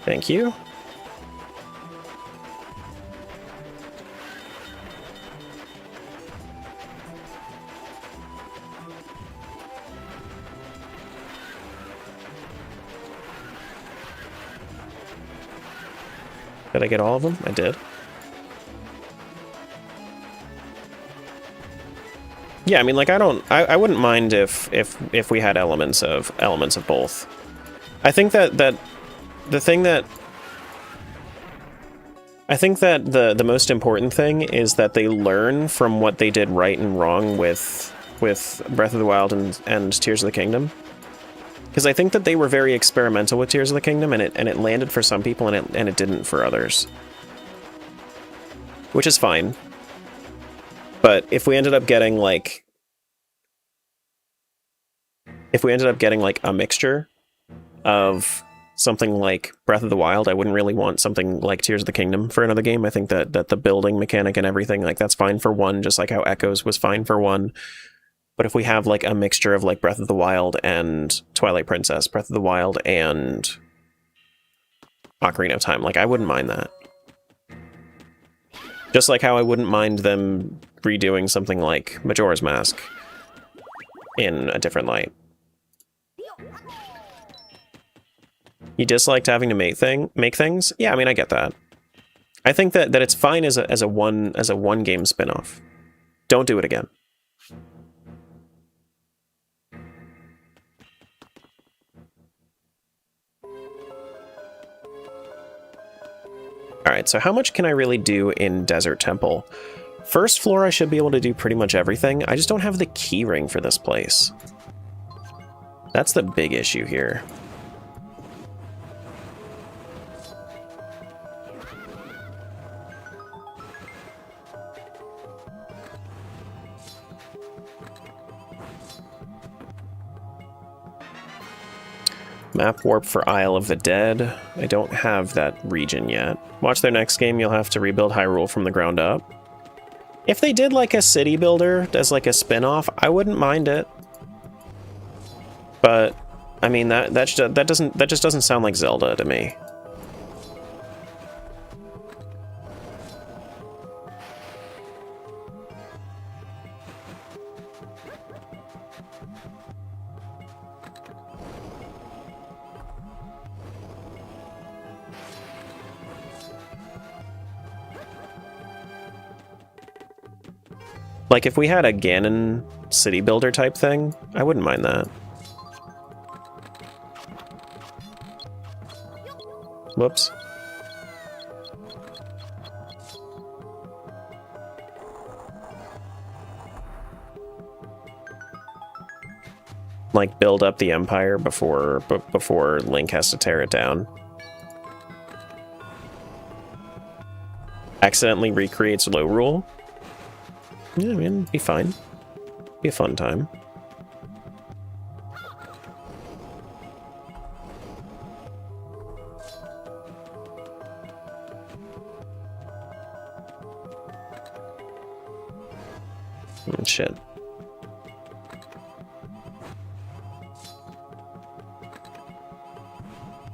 Thank you. Did I get all of them? I did. Yeah, I mean, like, I wouldn't mind if we had elements of both. I think that the thing that I think that the most important thing is that they learn from what they did right and wrong with Breath of the Wild and Tears of the Kingdom. Because I think that they were very experimental with Tears of the Kingdom, and it landed for some people, and it didn't for others. Which is fine. But if we ended up getting, like... If we ended up getting, like, a mixture of something like Breath of the Wild, I wouldn't really want something like Tears of the Kingdom for another game. I think that the building mechanic and everything, like, that's fine for one, just like how Echoes was fine for one. But if we have, like, a mixture of, like, Breath of the Wild and Twilight Princess, Breath of the Wild and Ocarina of Time, like, I wouldn't mind that. Just like how I wouldn't mind them redoing something like Majora's Mask in a different light. You disliked having to make things? Yeah, I mean, I get that. I think that it's fine as a one game spin-off. Don't do it again. Alright, so how much can I really do in Desert Temple? First floor, I should be able to do pretty much everything. I just don't have the key ring for this place. That's the big issue here. Map warp for Isle of the Dead. I don't have that region yet. Watch their next game, you'll have to rebuild Hyrule from the ground up. If they did like a city builder as like a spin-off, I wouldn't mind it. But I mean that just doesn't sound like Zelda to me. Like, if we had a Ganon city builder type thing, I wouldn't mind that. Whoops. Like, build up the Empire before Link has to tear it down. Accidentally recreates low rule. Yeah, I mean, it'd be fine. Be a fun time. Shit.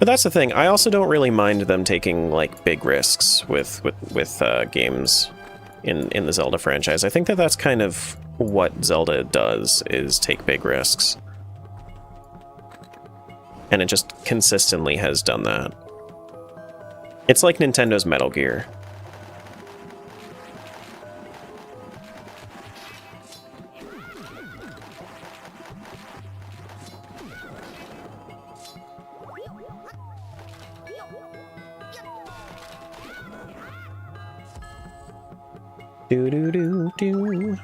But that's the thing. I also don't really mind them taking like big risks with games in the Zelda franchise. I think that that's kind of what Zelda does, is take big risks, and it just consistently has done that. It's like Nintendo's Metal Gear. Do do do do.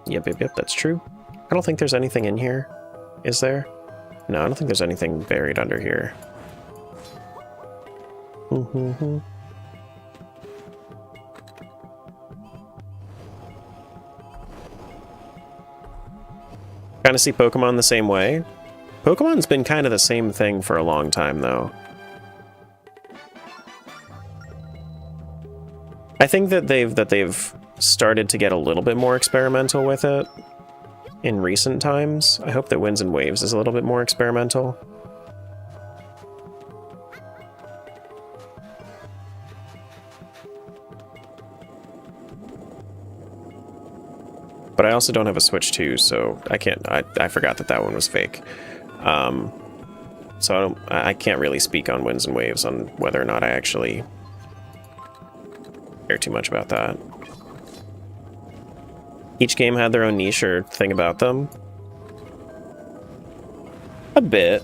Yep, that's true. I don't think there's anything in here. Is there? No, I don't think there's anything buried under here. Kind of see Pokemon the same way. Pokemon's been kind of the same thing for a long time, though. I think that they've started to get a little bit more experimental with it in recent times. I hope that Winds and Waves is a little bit more experimental. But I also don't have a Switch 2, so I can't. I forgot that one was fake. So I can't really speak on Winds and Waves on whether or not I actually care too much about that. Each game had their own niche or thing about them. A bit.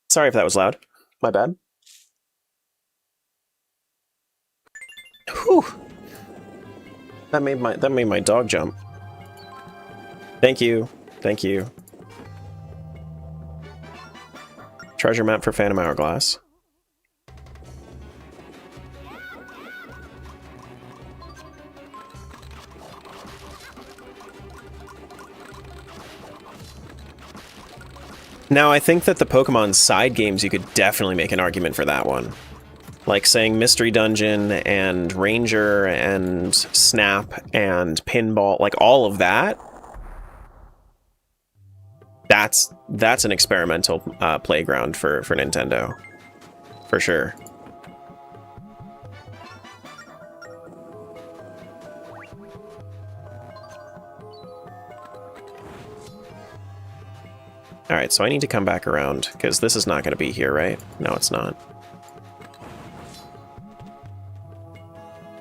Sorry if that was loud. My bad. Whew. That made my dog jump. Thank you. Thank you. Treasure map for Phantom Hourglass. Now, I think that the Pokemon side games, you could definitely make an argument for that one. Like saying Mystery Dungeon and Ranger and Snap and Pinball, like all of that. That's an experimental playground for Nintendo, for sure. All right, so I need to come back around because this is not going to be here, right? No, it's not.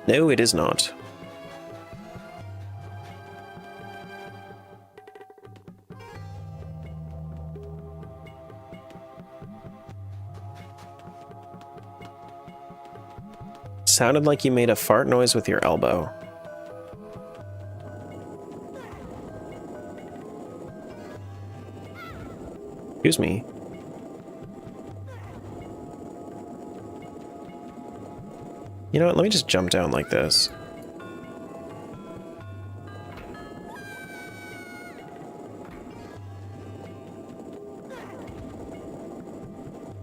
No, it is not. Sounded like you made a fart noise with your elbow. Excuse me. You know what, let me just jump down like this.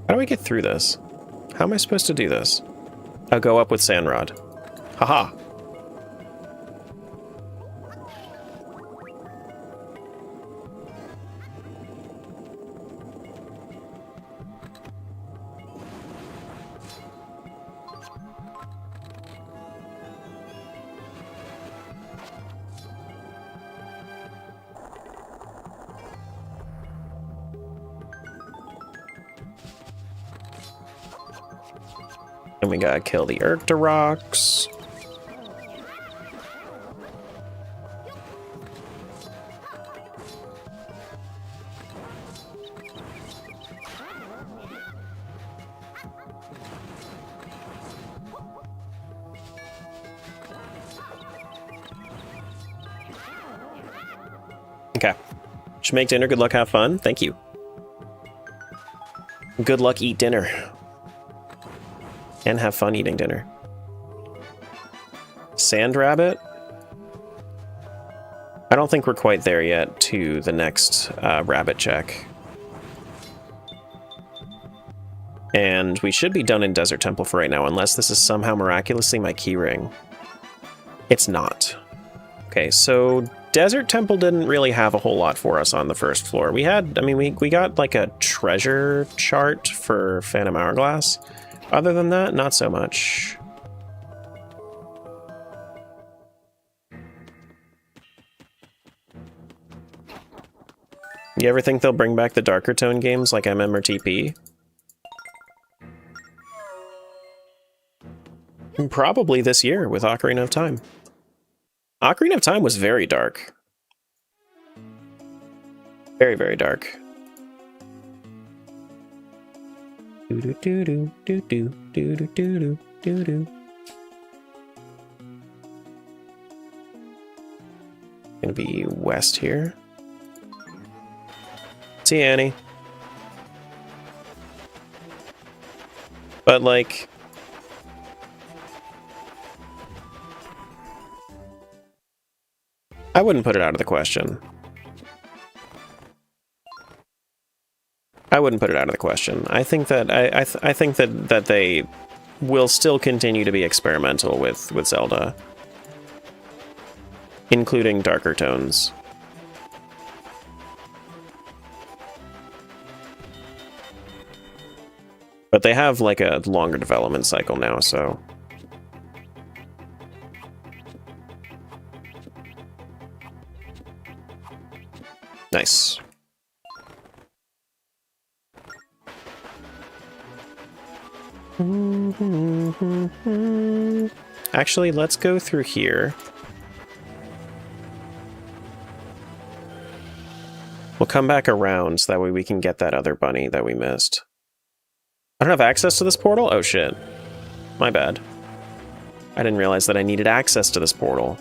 How do I get through this? How am I supposed to do this? I'll go up with Sandrod. Haha. And we gotta kill the Urktoroks. Okay. Should make dinner. Good luck, have fun. Thank you. Good luck, eat dinner. And have fun eating dinner. Sand rabbit? I don't think we're quite there yet to the next rabbit check. And we should be done in Desert Temple for right now, unless this is somehow miraculously my keyring. It's not. Okay, so Desert Temple didn't really have a whole lot for us on the first floor. We had, I mean, we got like a treasure chart for Phantom Hourglass. Other than that, not so much. You ever think they'll bring back the darker tone games like MMRTP? Probably this year with Ocarina of Time. Ocarina of Time was very dark. Very, very dark. Do do do do do do do do do do do. Gonna be west here. See Annie. But like, I wouldn't put it out of the question. I wouldn't put it out of the question. I think that I think that they will still continue to be experimental with Zelda, including darker tones. But they have like a longer development cycle now, so nice. Actually, let's go through here. We'll come back around so that way we can get that other bunny that we missed. I don't have access to this portal? Oh shit. My bad. I didn't realize that I needed access to this portal.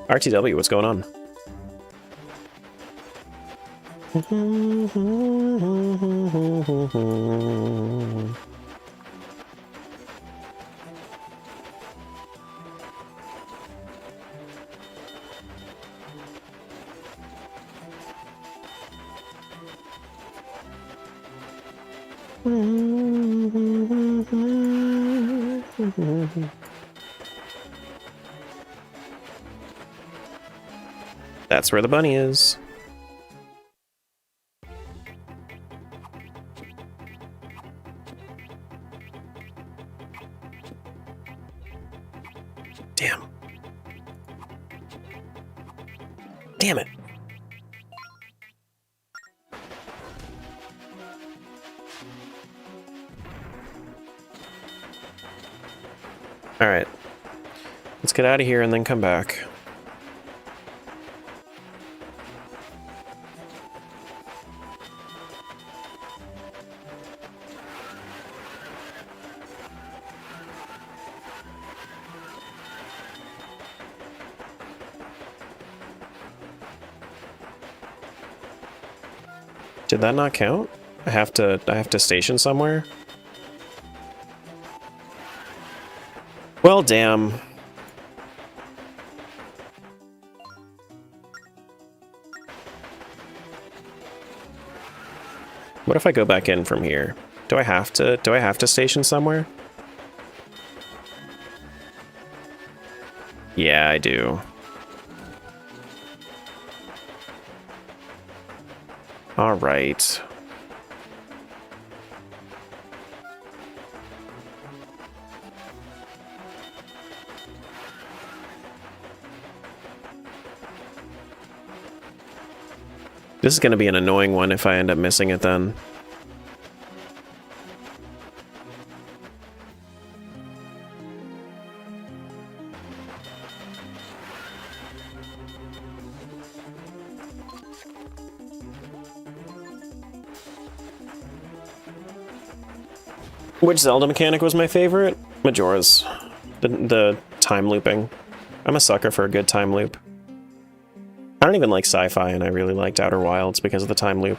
RTW, what's going on? That's where the bunny is. Damn. Damn it. All right. Let's get out of here and then come back. Did that not count? I have to station somewhere? Well, damn. What if I go back in from here? Do I have to station somewhere? Yeah, I do. All right. This is going to be an annoying one if I end up missing it then. Which Zelda mechanic was my favorite? Majora's. The time looping. I'm a sucker for a good time loop. I don't even like sci-fi, and I really liked Outer Wilds because of the time loop.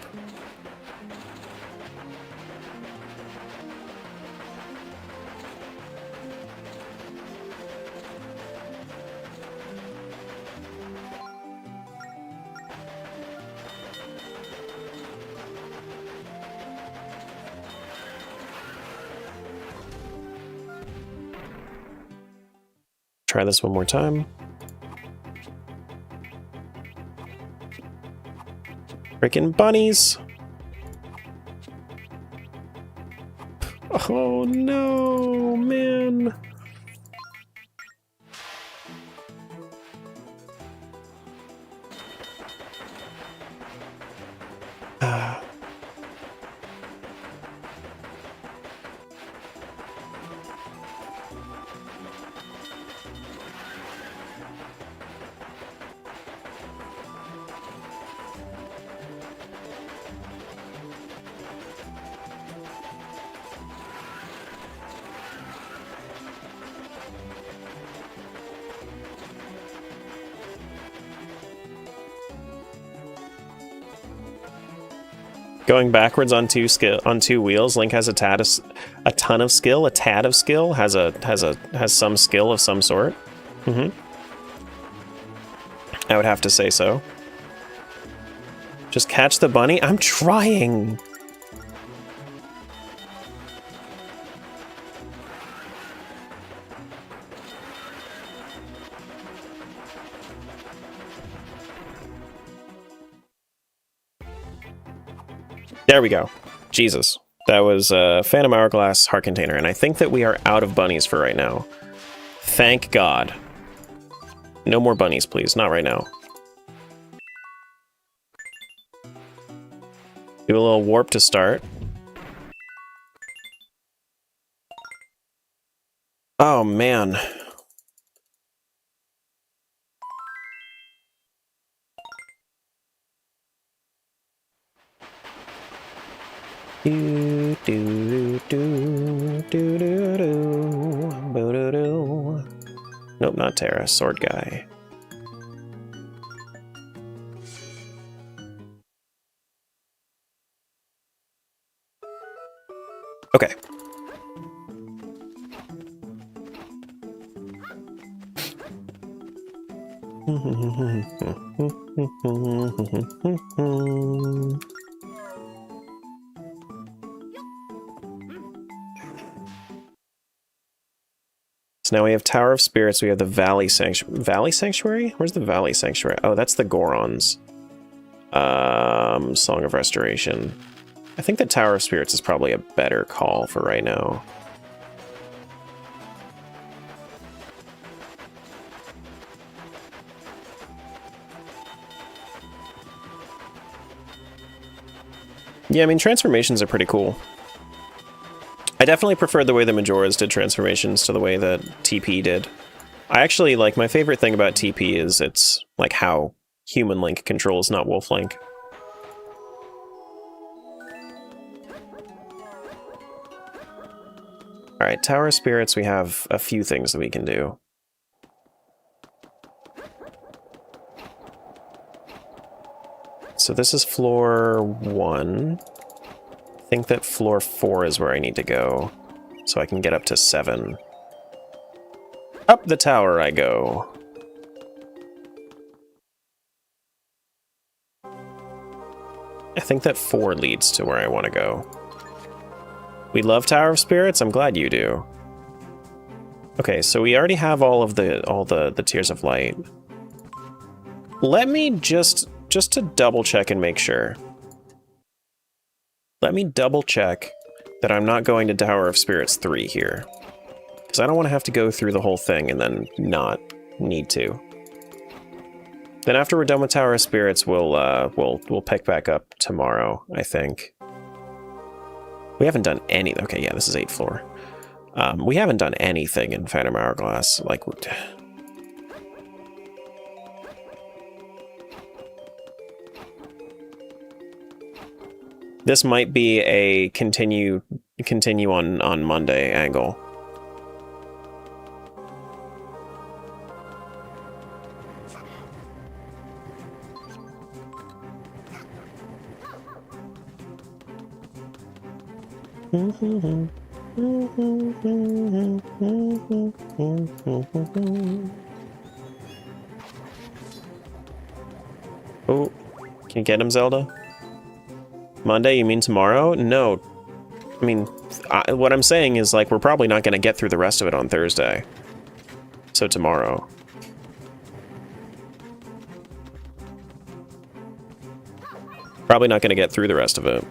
Try this one more time. Freaking bunnies! Oh no, man! Going backwards on two wheels, Link has a ton of skill, a tad of skill, has some skill of some sort. I would have to say so. Just catch the bunny? I'm trying! There we go. Jesus. That was Phantom Hourglass Heart Container, and I think that we are out of bunnies for right now. Thank God. No more bunnies, please. Not right now. Do a little warp to start. Oh, man. Do do do do do do do. Nope, not Terra. Sword guy. Okay. So now we have Tower of Spirits, we have the Valley Sanctuary. Valley Sanctuary? Where's the Valley Sanctuary? Oh, that's the Gorons. Song of Restoration. I think the Tower of Spirits is probably a better call for right now. Yeah, I mean, transformations are pretty cool. I definitely prefer the way the Majoras did transformations to the way that TP did. I actually, like, my favorite thing about TP is it's, like, how human Link controls, not Wolf Link. Alright, Tower of Spirits, we have a few things that we can do. So this is floor 1. I think that floor 4 is where I need to go, so I can get up to 7. Up the tower I go. I think that 4 leads to where I want to go. We love Tower of Spirits? I'm glad you do. Okay, so we already have all the Tears of Light. Let me just to double check and make sure. Let me double check that I'm not going to Tower of Spirits 3 here. Because I don't want to have to go through the whole thing and then not need to. Then after we're done with Tower of Spirits, we'll pick back up tomorrow, I think. We haven't done any... Okay, yeah, this is 8th floor. We haven't done anything in Phantom Hourglass. Like... This might be a continue on Monday angle. Oh, can you get him, Zelda? Monday, you mean tomorrow? No. I mean, what I'm saying is, like, we're probably not going to get through the rest of it on Thursday. So tomorrow. Probably not going to get through the rest of it.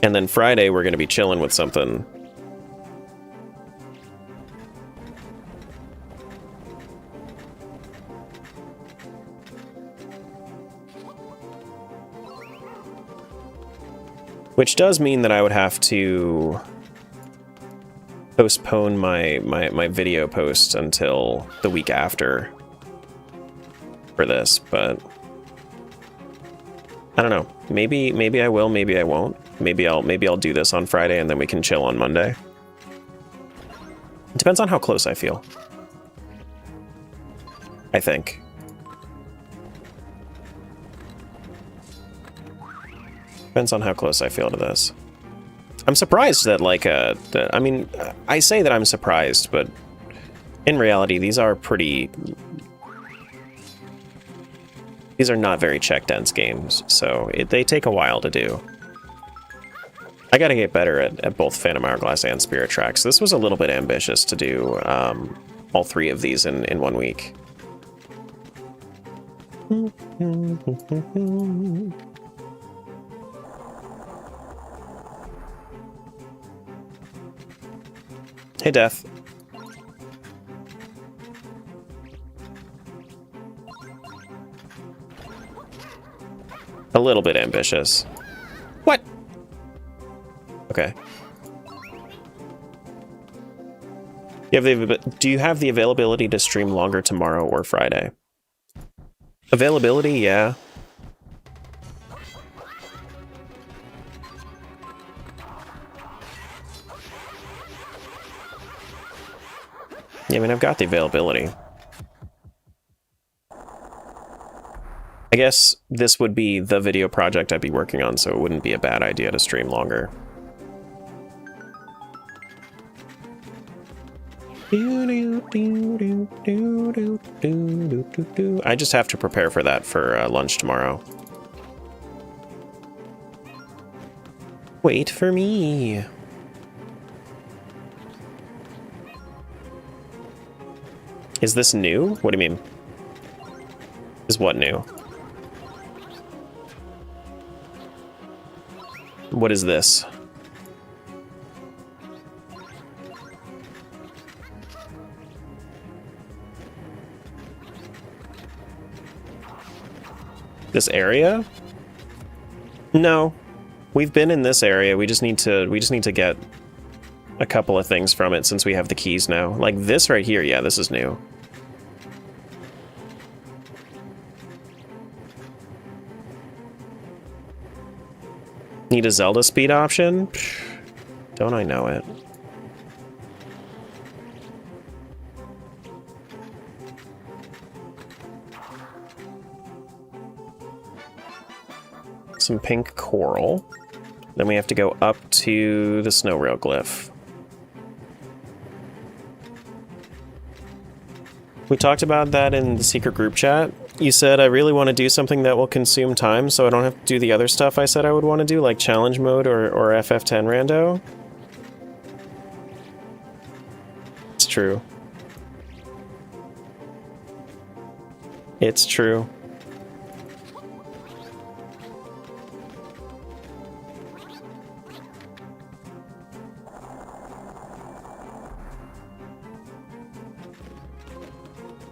And then Friday, we're going to be chilling with something. Which does mean that I would have to postpone my video post until the week after for this, but I don't know. Maybe I will, maybe I won't. Maybe I'll do this on Friday and then we can chill on Monday. It depends on how close I feel. I think. Depends on how close I feel to this. I'm surprised that, like, I mean, I say that I'm surprised, but in reality, these are not very check-dense games, so they take a while to do. I gotta get better at both Phantom Hourglass and Spirit Tracks. This was a little bit ambitious to do all 3 of these in 1 week. Hey, Death. A little bit ambitious. What? Okay. Do you have the availability to stream longer tomorrow or Friday? Availability, yeah. Yeah, I mean, I've got the availability. I guess this would be the video project I'd be working on, so it wouldn't be a bad idea to stream longer. I just have to prepare for that for lunch tomorrow. Wait for me. Is this new? What do you mean? Is what new? What is this? This area? No. We've been in this area. We just need to get a couple of things from it since we have the keys now. Like this right here, yeah, this is new. Need a Zelda speed option? Psh, don't I know it? Some pink coral. Then we have to go up to the snow rail glyph. We talked about that in the secret group chat. You said I really want to do something that will consume time so I don't have to do the other stuff I said I would want to do, like challenge mode or FF10 rando. It's true. It's true.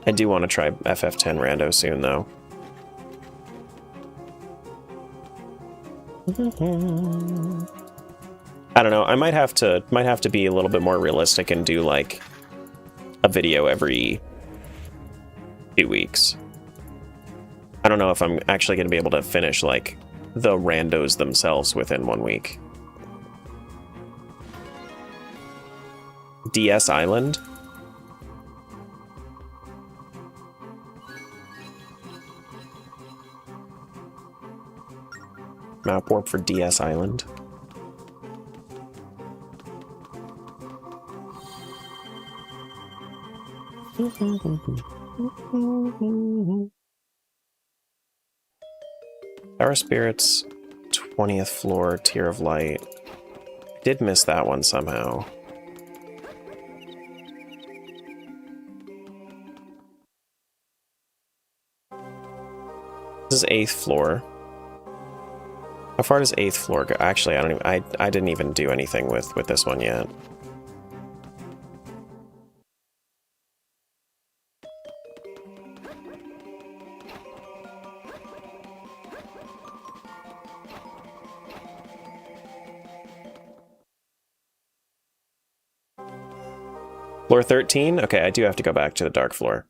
I do want to try FF10 Rando soon, though. I don't know. I might have to be a little bit more realistic and do like a video every 2 weeks. I don't know if I'm actually going to be able to finish like the randos themselves within 1 week. DS Island? Map warp for DS Island. Tower Spirits, 20th floor, Tier of Light. Did miss that one somehow. This is 8th floor. How far does 8th floor go? Actually, I didn't even do anything with this one yet. Floor 13? Okay, I do have to go back to the dark floor.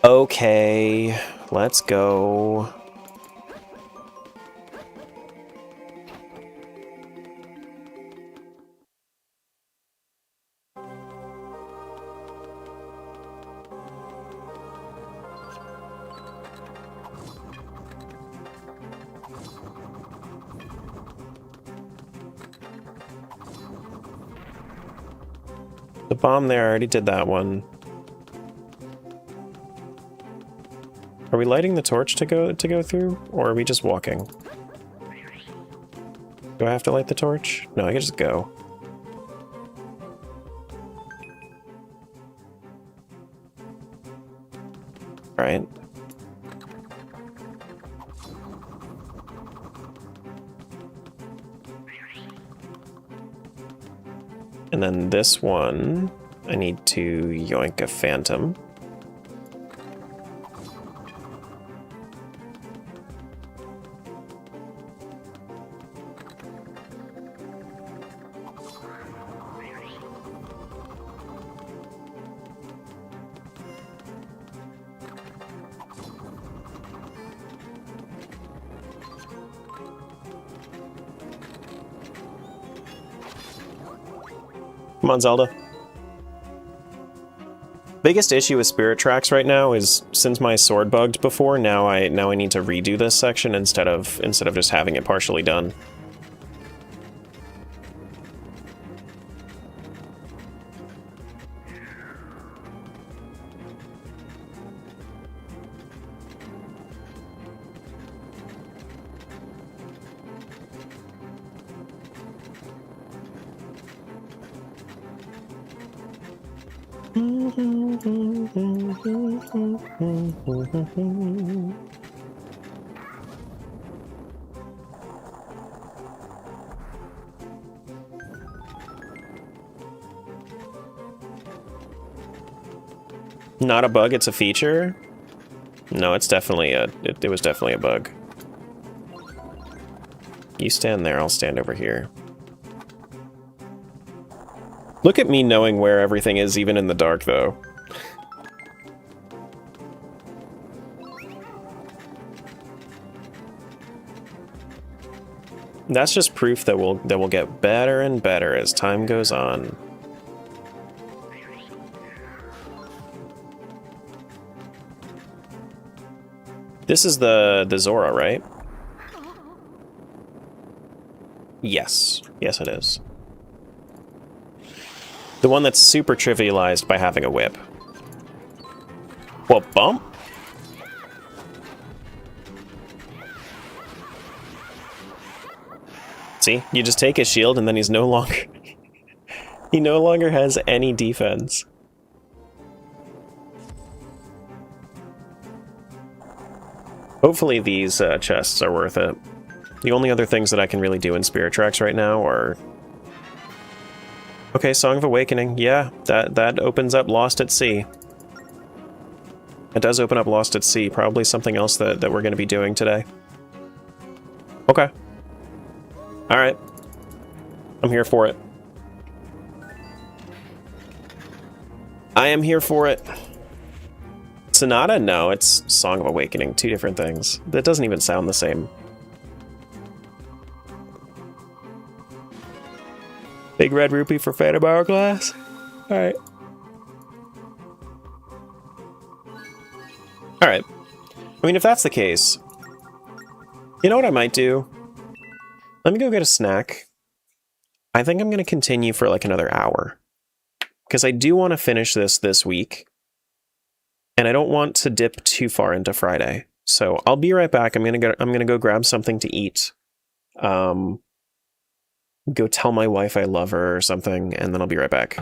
Okay, let's go. The bomb there, I already did that one. Are we lighting the torch to go through, or are we just walking? Do I have to light the torch? No, I can just go. Alright. And then this one, I need to yoink a phantom. Come on, Zelda. Biggest issue with Spirit Tracks right now is since my sword bugged before, now I need to redo this section instead of just having it partially done. Not a bug, it's a feature? No, it's definitely it was definitely a bug. You stand there, I'll stand over here. Look at me knowing where everything is, even in the dark, though. That's just proof that we'll get better and better as time goes on. This is the Zora, right? Yes. Yes, it is. The one that's super trivialized by having a whip. Well, bump? See? You just take his shield and then he's no longer... he no longer has any defense. Hopefully these chests are worth it. The only other things that I can really do in Spirit Tracks right now are Okay, Song of Awakening. Yeah, that opens up Lost at Sea. It does open up Lost at Sea. Probably something else that we're going to be doing today. Okay. Alright. I'm here for it. I am here for it. Sonata? No, it's Song of Awakening. Two different things. That doesn't even sound the same. Big red rupee for Phantom Hourglass? Alright. Alright. I mean, if that's the case, you know what I might do? Let me go get a snack. I think I'm going to continue for like another hour. Because I do want to finish this week. And I don't want to dip too far into Friday. So I'll be right back. I'm gonna go grab something to eat. Go tell my wife I love her or something, and then I'll be right back.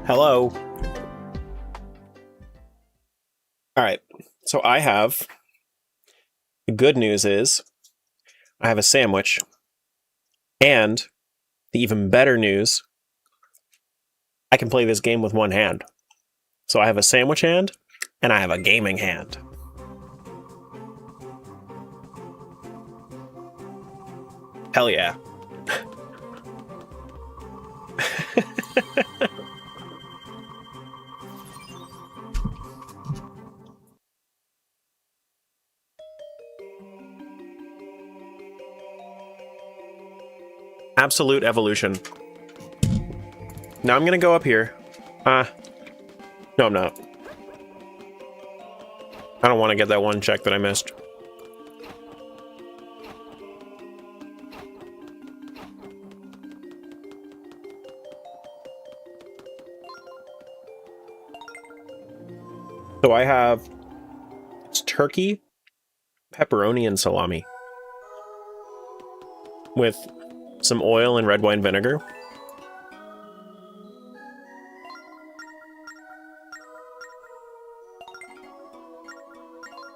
Hello. Alright, so I have... The good news is, I have a sandwich. And, the even better news, I can play this game with one hand. So I have a sandwich hand, and I have a gaming hand. Hell yeah. Absolute evolution. Now I'm gonna go up here. No, I'm not. I don't want to get that one check that I missed. So I have... It's turkey, pepperoni, and salami. With some oil and red wine vinegar.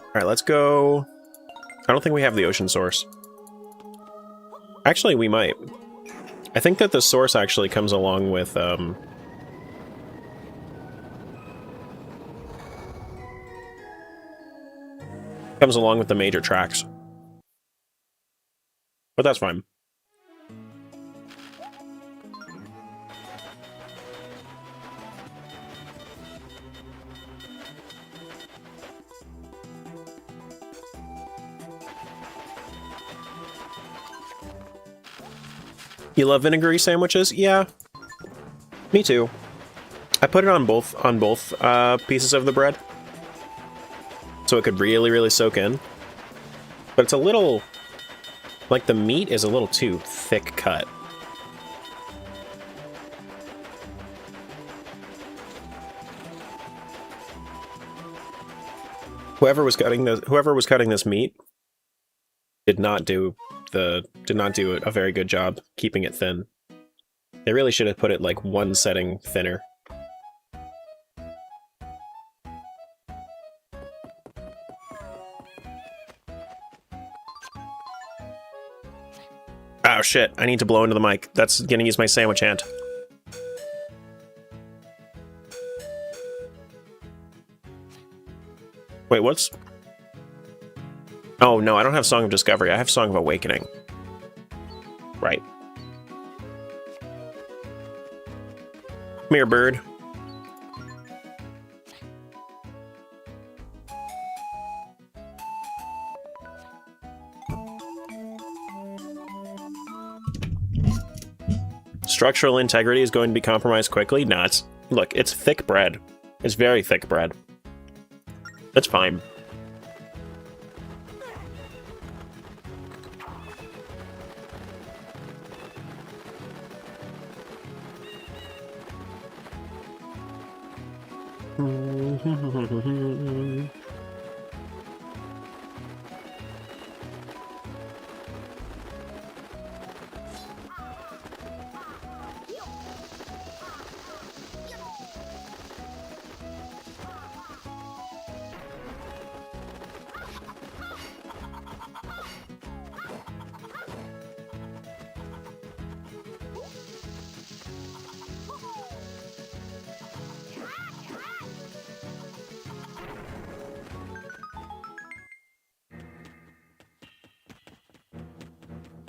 Alright, let's go... I don't think we have the ocean source. Actually, we might. I think that the source actually comes along with, comes along with the major tracks. But that's fine. You love vinegary sandwiches? Yeah. Me too. I put it on both pieces of the bread. So it could really, really soak in. But it's a little... Like, the meat is a little too thick cut. Whoever was cutting this meat did not do a very good job keeping it thin. They really should have put it like one setting thinner. Oh shit, I need to blow into the mic. That's gonna use my sandwich hand. Wait, what's... Oh no, I don't have Song of Discovery, I have Song of Awakening. Right. Come here, bird. Structural integrity is going to be compromised quickly? No, it's... Look, it's thick bread. It's very thick bread. That's fine.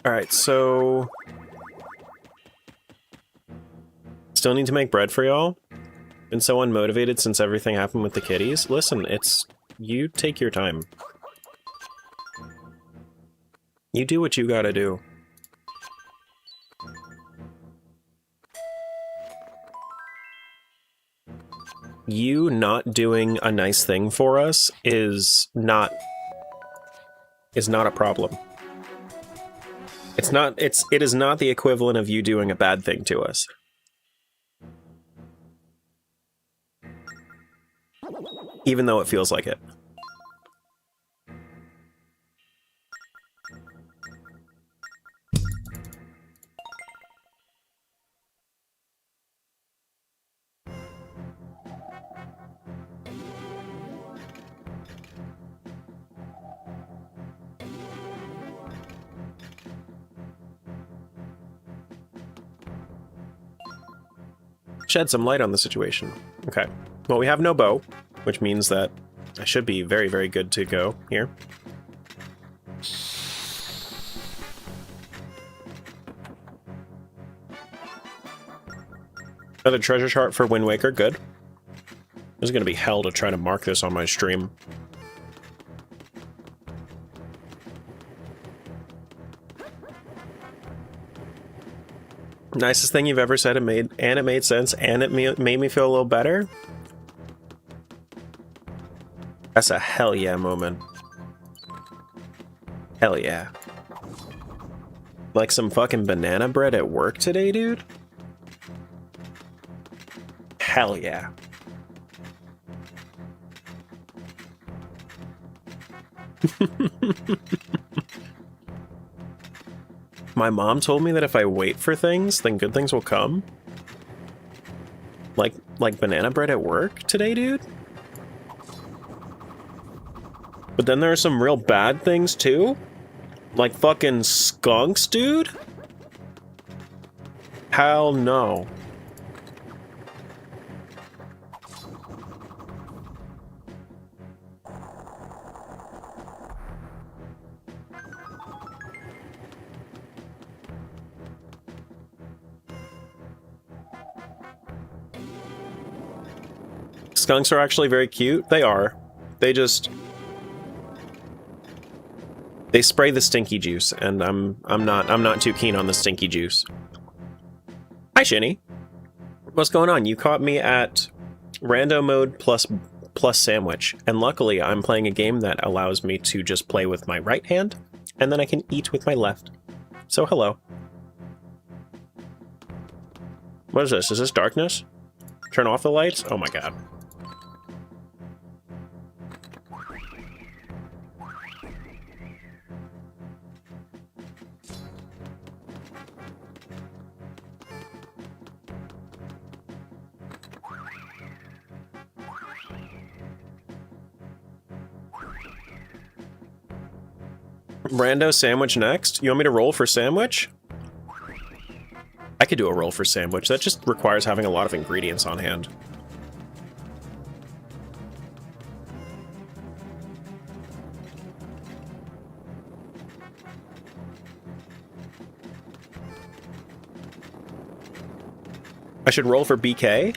Alright, so... Still need to make bread for y'all? Been so unmotivated since everything happened with the kitties? Listen, it's... You take your time. You do what you gotta do. You not doing a nice thing for us is not a problem. It is not the equivalent of you doing a bad thing to us. Even though it feels like it. shed some light on the situation. Okay. Well, we have no bow, which means that I should be very, very good to go here. Another treasure chart for Wind Waker, good. This is going to be hell to try to mark this on my stream. Nicest thing you've ever said, it made sense, and it made me feel a little better. That's a hell yeah moment. Hell yeah. Like some fucking banana bread at work today, dude? Hell yeah. My mom told me that if I wait for things, then good things will come. Like banana bread at work today, dude? But then there are some real bad things too? Like fucking skunks, dude? Hell no. Skunks are actually very cute. They are. They spray the stinky juice, and I'm not too keen on the stinky juice. Hi, Shinny. What's going on? You caught me at rando mode plus sandwich, and luckily I'm playing a game that allows me to just play with my right hand, and then I can eat with my left. So hello. What is this? Is this darkness? Turn off the lights? Oh my god. Rando sandwich next? You want me to roll for sandwich? I could do a roll for sandwich. That just requires having a lot of ingredients on hand. I should roll for BK?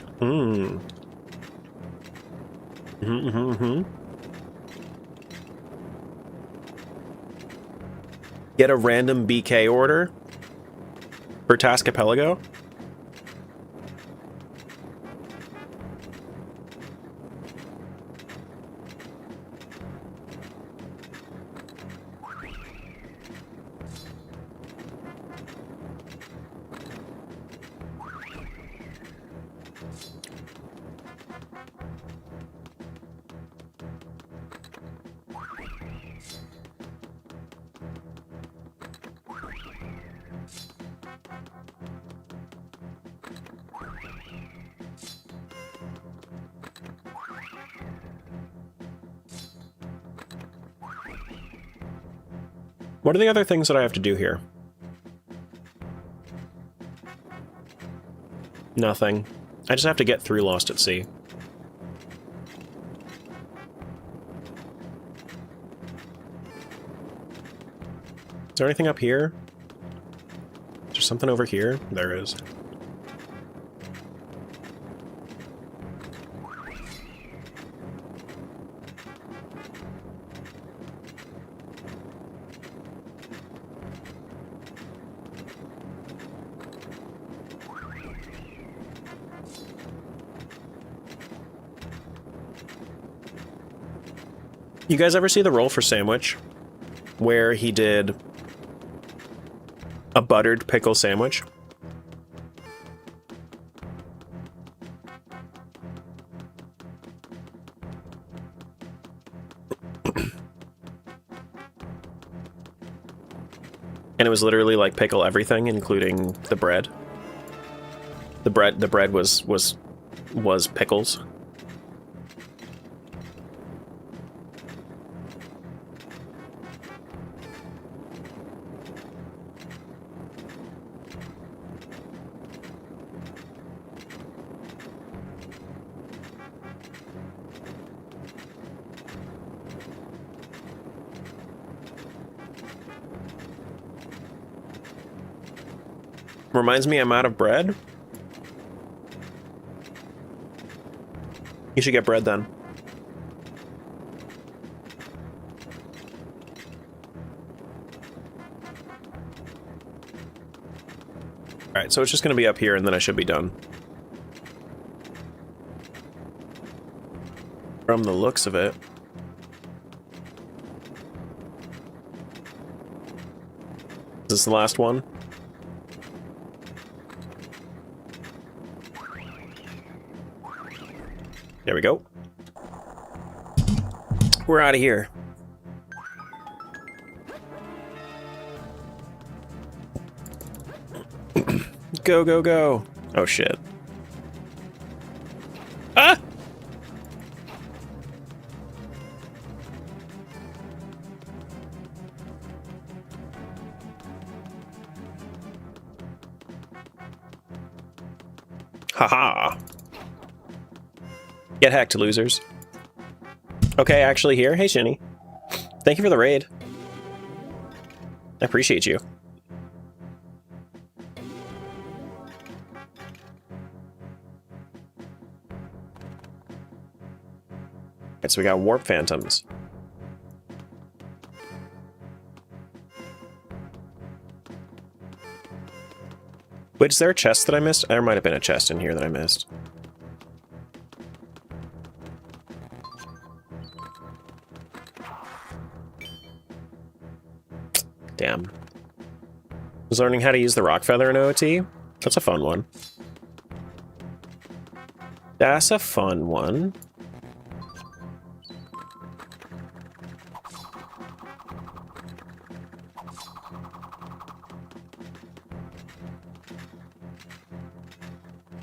Get a random BK order for Taskapelago? What are the other things that I have to do here? Nothing. I just have to get through Lost at Sea. Is there anything up here? Is there something over here? There is. You guys ever see the roll for sandwich? Where he did a buttered pickle sandwich? And it was literally like pickle everything, including the bread. The bread was pickles. Reminds me I'm out of bread. You should get bread then. Alright, so it's just going to be up here and then I should be done. From the looks of it. Is this the last one? There we go. We're out of here. Go, go, go. Oh, shit. Ah! Haha. Get hacked, losers. Okay, actually here. Hey, Shinny. Thank you for the raid. I appreciate you. Alright, so we got warp phantoms. Wait, is there a chest that I missed? There might have been a chest in here that I missed. Damn. I was learning how to use the rock feather in OOT. That's a fun one. That's a fun one.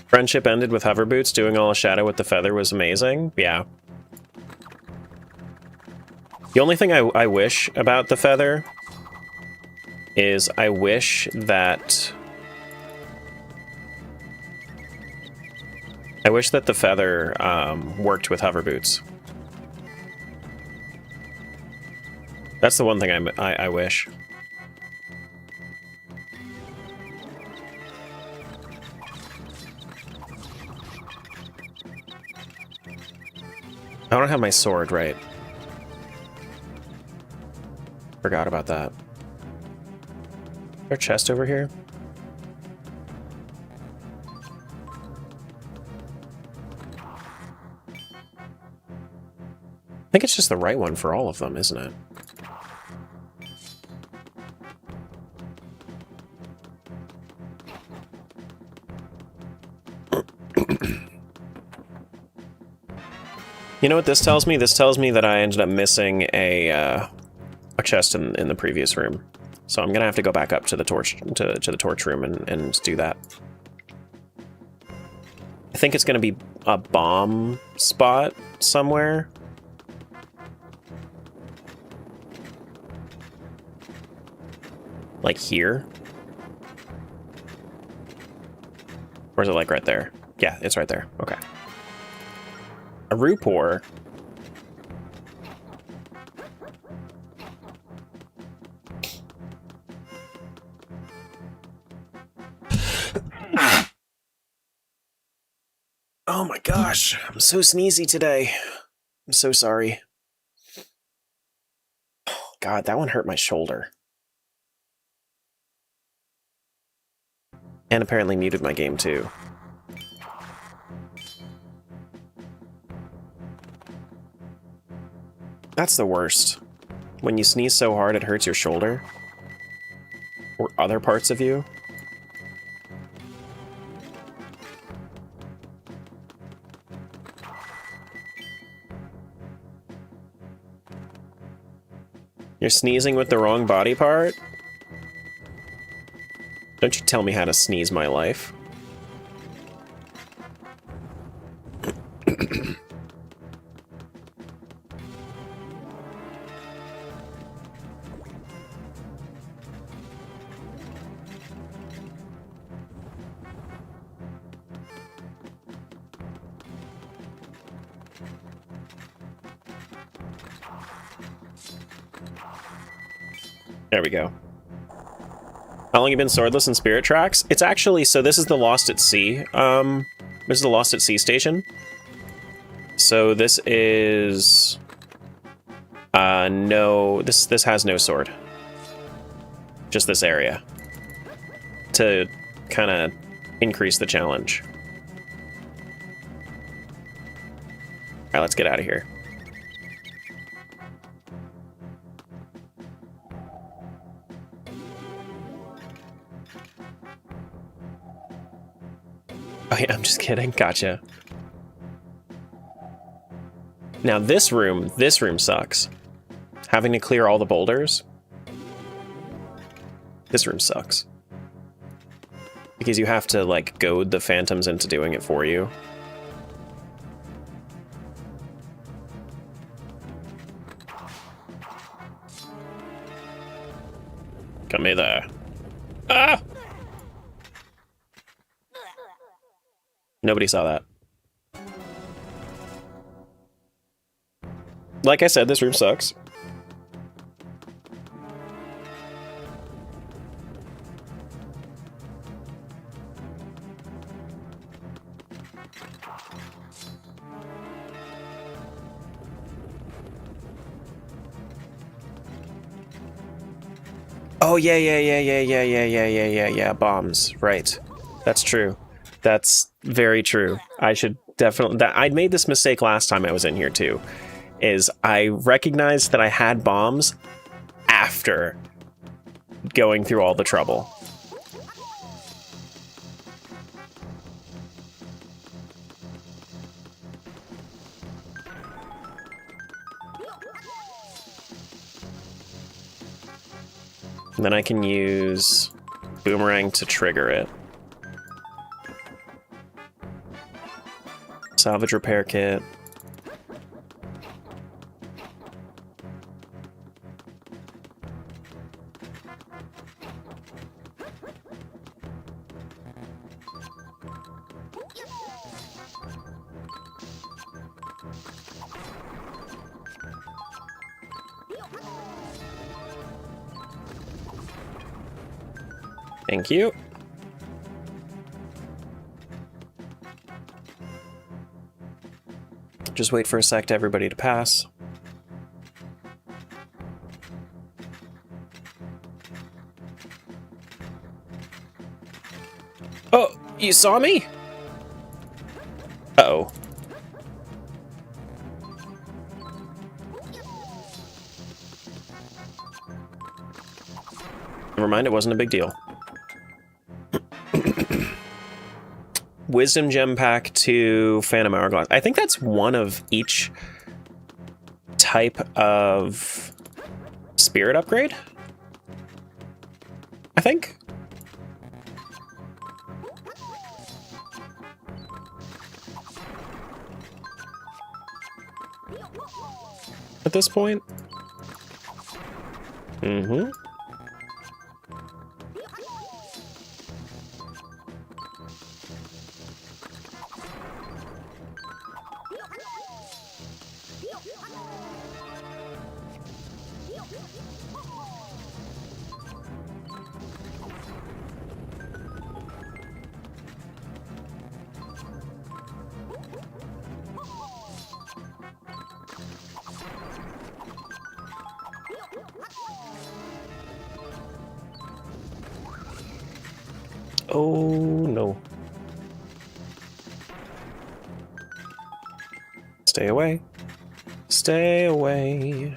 Friendship ended with hover boots. Doing all a shadow with the feather was amazing. Yeah. The only thing I wish about the feather is I wish that the feather worked with hover boots. That's the one thing I wish. I don't have my sword, right? Forgot about that. Is there a chest over here? I think it's just the right one for all of them, isn't it? You know what this tells me? This tells me that I ended up missing a chest in the previous room. So I'm gonna have to go back up to the torch to the torch room and do that. I think it's gonna be a bomb spot somewhere. Like here? Or is it like right there? Yeah, it's right there. Okay. A Rupor. Oh my gosh, I'm so sneezy today. I'm so sorry. Oh, God, that one hurt my shoulder. And apparently muted my game too. That's the worst. When you sneeze so hard it hurts your shoulder. Or other parts of you. You're sneezing with the wrong body part? Don't you tell me how to sneeze my life. There we go. How long you been swordless in Spirit Tracks? It's actually, so this is the Lost at Sea. This is the Lost at Sea station. So this is... no, this has no sword. Just this area. To kind of increase the challenge. Alright, let's get out of here. Oh yeah, I'm just kidding. Gotcha. Now this room sucks. Having to clear all the boulders. This room sucks. Because you have to, like, goad the phantoms into doing it for you. Come here. Ah! Nobody saw that. Like I said, this room sucks. Oh, yeah, bombs. Right. That's true. That's very true. I should definitely... I'd made this mistake last time I was in here, too. Is I recognized that I had bombs after going through all the trouble. And then I can use Boomerang to trigger it. Salvage repair kit. Thank you. Just wait for a sec to everybody to pass. Oh, you saw me? Uh-oh. Never mind, it wasn't a big deal. Wisdom Gem Pack to Phantom Hourglass. I think that's one of each type of spirit upgrade. I think. At this point. Mm-hmm. Oh, no. Stay away. Stay away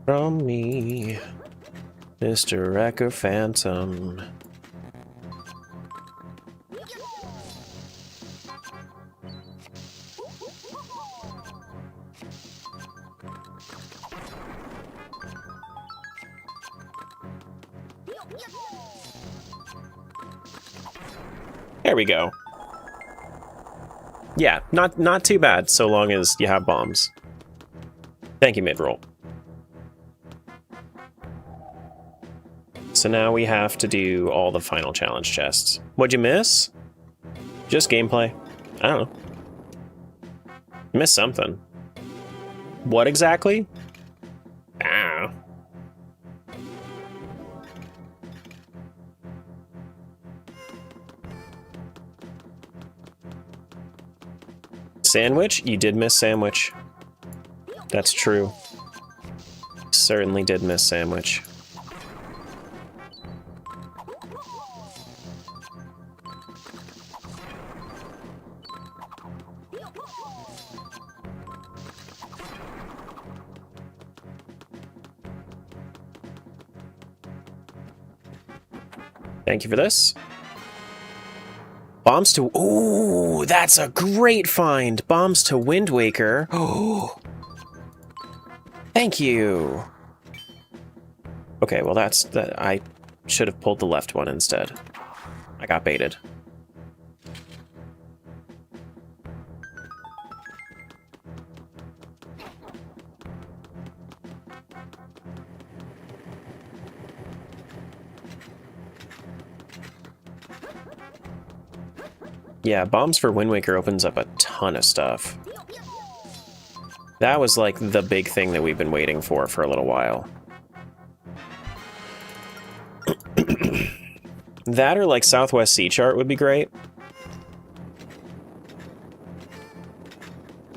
from me, Mr. Wrecker Phantom. There we go. Yeah, not too bad, so long as you have bombs. Thank you, mid-roll. So now we have to do all the final challenge chests. What'd you miss? Just gameplay. I don't know. Missed something. What exactly? Ah. Sandwich? You did miss Sandwich. That's true. Certainly did miss Sandwich. Thank you for this. Bombs to... Ooh, that's a great find! Bombs to Wind Waker. Oh, thank you. Okay, well that's... I should have pulled the left one instead. I got baited. Yeah, Bombs for Wind Waker opens up a ton of stuff. That was like the big thing that we've been waiting for a little while. That or like Southwest Sea Chart would be great.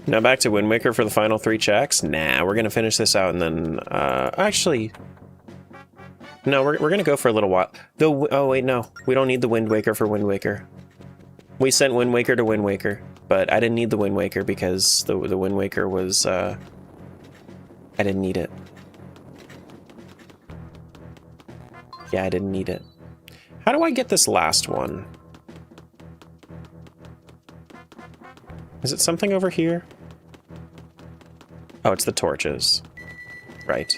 Now back to Wind Waker for the final 3 checks? Nah, we're gonna finish this out and then, actually... No, we're gonna go for a little while. Oh wait, no. We don't need the Wind Waker for Wind Waker. We sent Wind Waker to Wind Waker, but I didn't need the Wind Waker because the Wind Waker was, I didn't need it. Yeah, I didn't need it. How do I get this last one? Is it something over here? Oh, it's the torches. Right.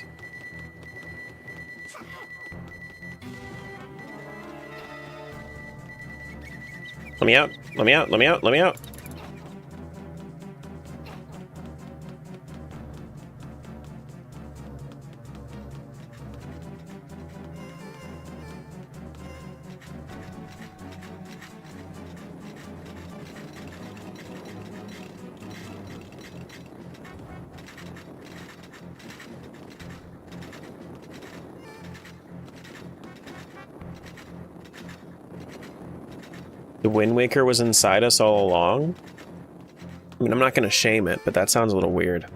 Let me out, let me out, let me out, let me out. The Wind Waker was inside us all along? I mean, I'm not gonna shame it, but that sounds a little weird.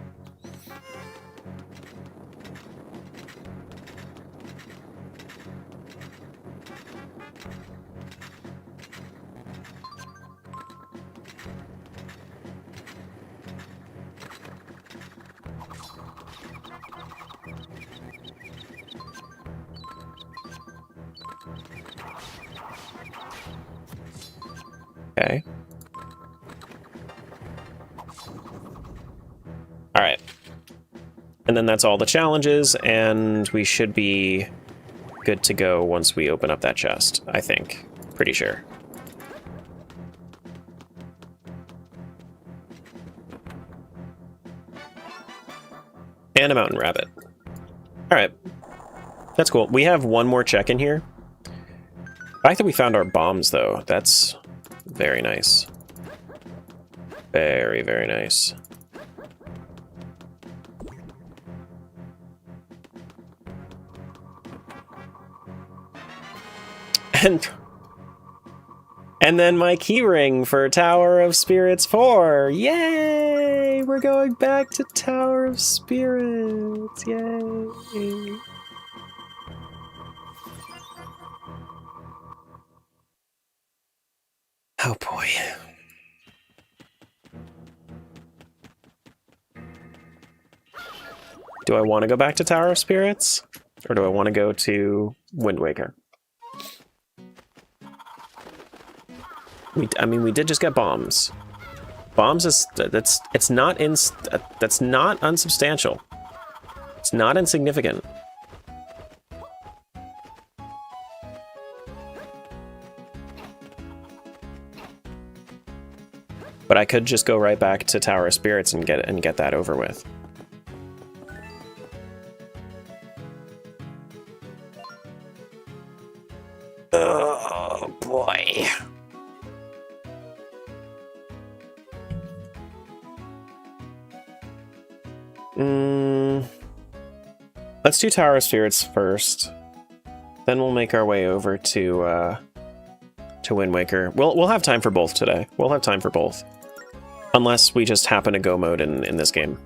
Okay. All right. And then that's all the challenges, and we should be good to go once we open up that chest, I think. Pretty sure. And a mountain rabbit. All right. That's cool. We have one more check in here. The fact that we found our bombs, though, that's very nice. Very, very nice. And then my keyring for Tower of Spirits 4. Yay! We're going back to Tower of Spirits. Yay! Oh boy. Do I want to go back to Tower of Spirits? Or do I want to go to Wind Waker? I mean, we did just get bombs. Bombs is that's not unsubstantial. It's not insignificant. But I could just go right back to Tower of Spirits and get that over with. Oh boy. Let's do Tower of Spirits first. Then we'll make our way over to Wind Waker. We'll have time for both today. We'll have time for both. Unless we just happen to go mode in this game.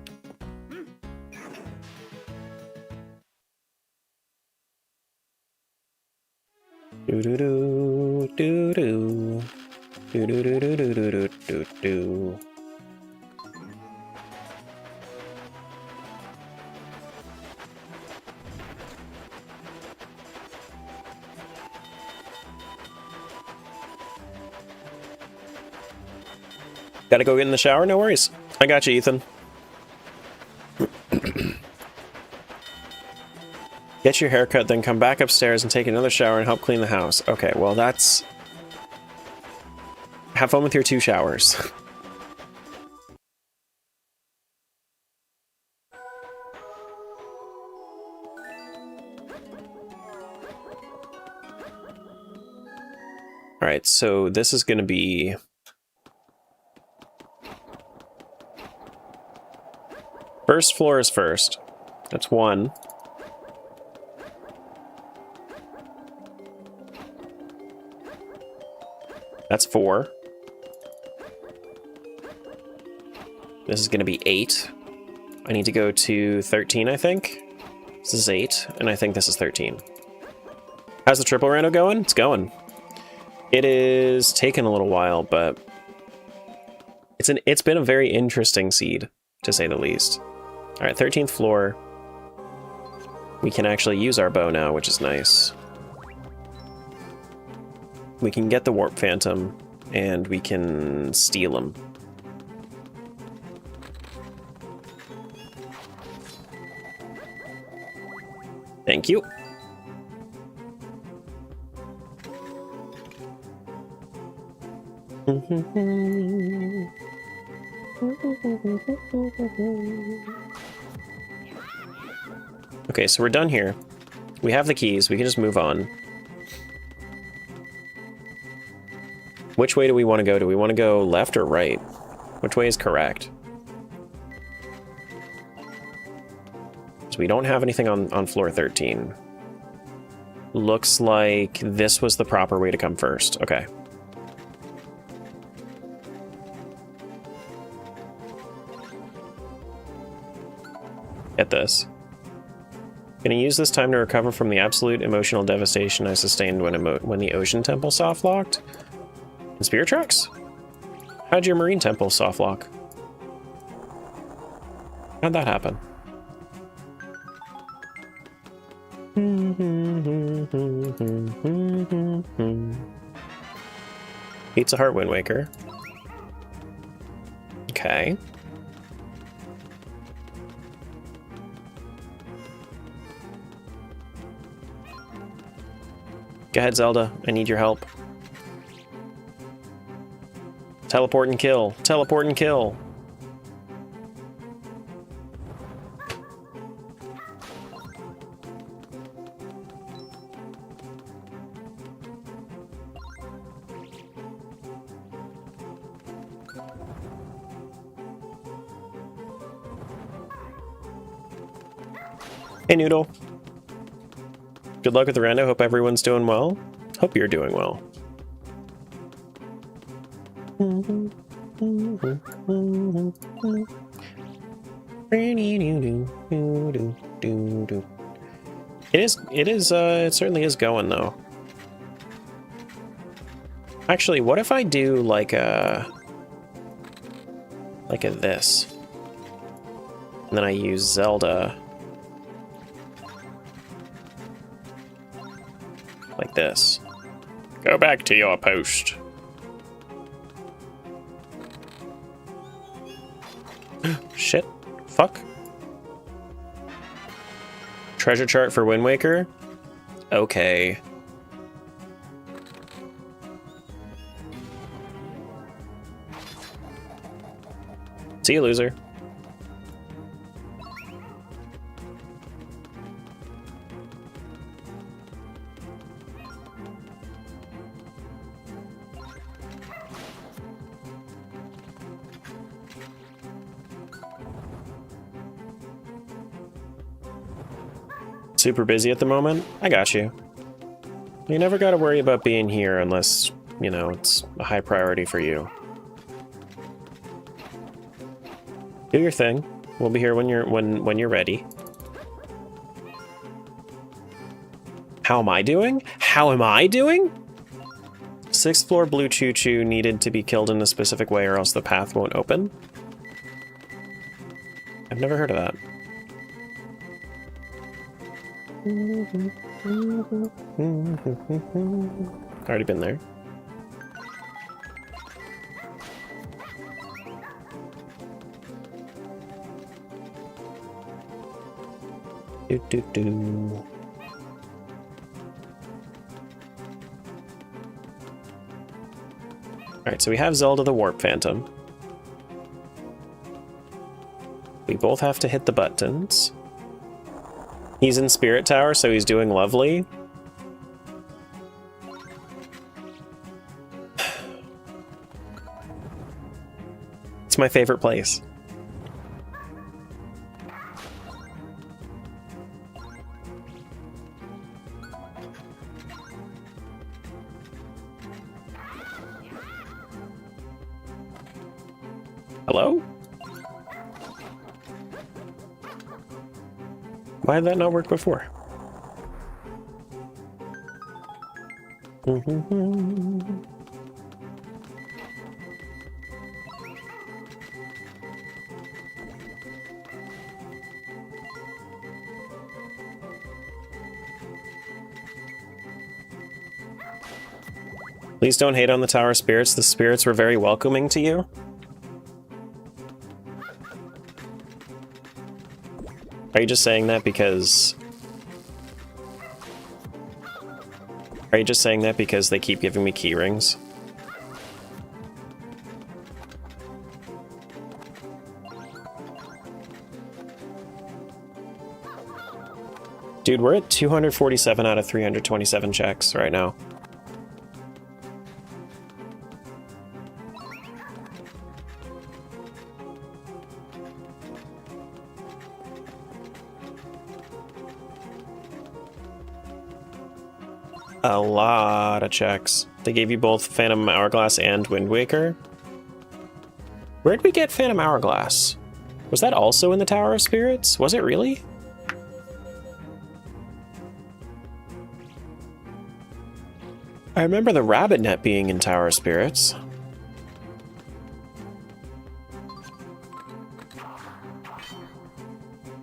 Do do do do do do do do do do do do do. Gotta go get in the shower? No worries. I got you, Ethan. Get your haircut, then come back upstairs and take another shower and help clean the house. Okay, well that's... Have fun with your 2 showers. Alright, so this is gonna be... First floor is first. That's 1. That's 4. This is going to be 8. I need to go to 13, I think. This is 8, and I think this is 13. How's the triple rando going? It's going. It is taken a little while, but it's been a very interesting seed, to say the least. All right, 13th floor. We can actually use our bow now, which is nice. We can get the Warp Phantom, and we can steal him. Thank you. Okay, so we're done here. We have the keys, we can just move on. Which way do we want to go? Do we want to go left or right? Which way is correct? So we don't have anything on floor 13. Looks like this was the proper way to come first. Okay. Get this. Gonna use this time to recover from the absolute emotional devastation I sustained when the Ocean Temple soft-locked. And Spirit Tracks? How'd your Marine Temple soft-lock? How'd that happen? Pizza Heart Wind Waker. Okay. Go ahead, Zelda. I need your help. Teleport and kill. Teleport and kill. Hey, Noodle. Good luck with the rando. Hope everyone's doing well. Hope you're doing well. It certainly is going though. Actually, what if I do like a this? And then I use Zelda like this. Go back to your post. Shit. Fuck. Treasure chart for Wind Waker? Okay. See you, loser. Super busy at the moment? I got you. You never gotta worry about being here unless, you know, it's a high priority for you. Do your thing. We'll be here when you're ready. How am I doing? How am I doing? 6th floor blue choo-choo needed to be killed in a specific way or else the path won't open. I've never heard of that. Already been there. Do. Alright, so we have Zelda the Warp Phantom. We both have to hit the buttons. He's in Spirit Tower, so he's doing lovely. It's my favorite place. Hello? Why did that not work before? Please don't hate on the Tower Spirits. The spirits were very welcoming to you. Are you just saying that because... Are you just saying that because they keep giving me key rings? Dude, we're at 247 out of 327 checks right now. A lot of checks. They gave you both Phantom Hourglass and Wind Waker. Where'd we get Phantom Hourglass? Was that also in the Tower of Spirits? Was it really? I remember the rabbit net being in Tower of Spirits.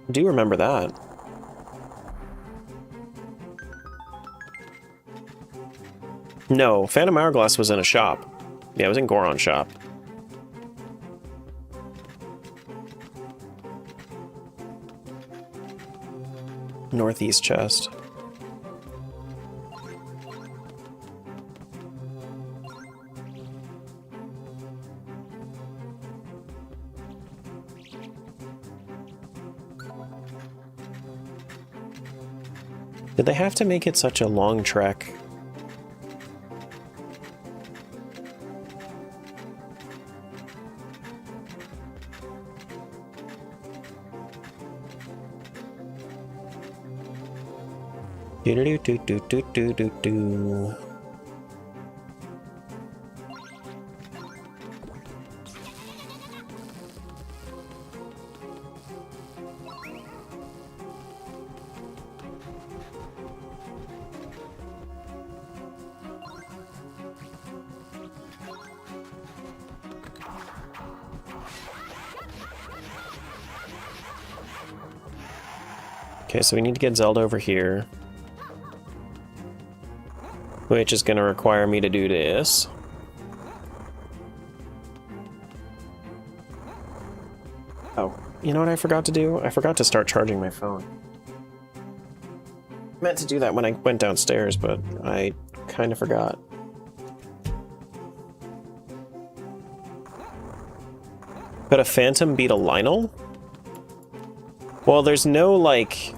I do remember that. No, Phantom Hourglass was in a shop. Yeah, it was in Goron's shop. Northeast chest. Did they have to make it such a long trek? Do. Okay, so we need to get Zelda over here. Which is going to require me to do this. Oh, you know what I forgot to do? I forgot to start charging my phone. I meant to do that when I went downstairs, but I kind of forgot. Could a Phantom beat a Lionel? Well, there's no, like...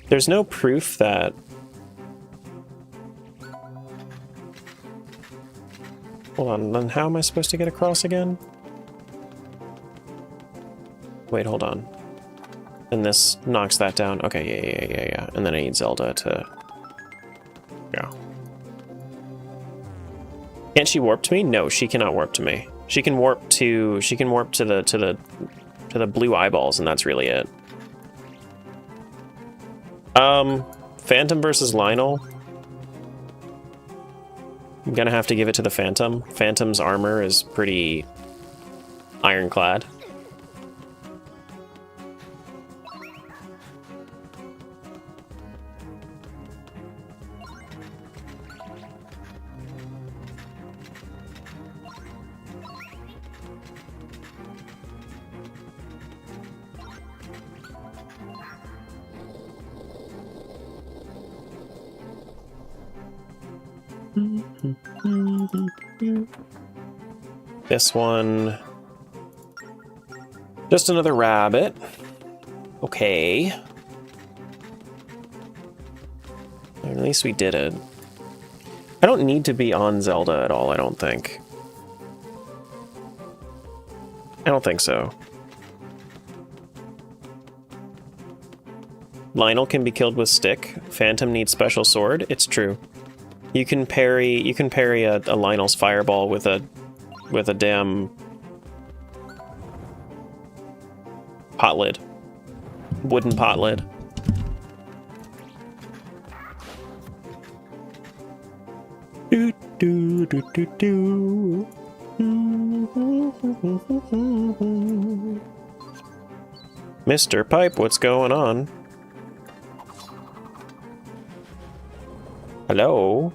There's no proof that... Hold on, then how am I supposed to get across again? Wait, hold on. And this knocks that down. Okay, yeah. And then I need Zelda to... Yeah. Can't she warp to me? No, she cannot warp to me. She can warp to the blue eyeballs, and that's really it. Phantom versus Lionel. I'm gonna have to give it to the Phantom. Phantom's armor is pretty ironclad. This one... Just another rabbit. Okay. At least we did it. I don't need to be on Zelda at all, I don't think. I don't think so. Lionel can be killed with stick. Phantom needs special sword. It's true. You can parry a Lionel's fireball with a damn pot lid. Wooden pot lid. Do do do do do. Mr. Pipe, what's going on? Hello?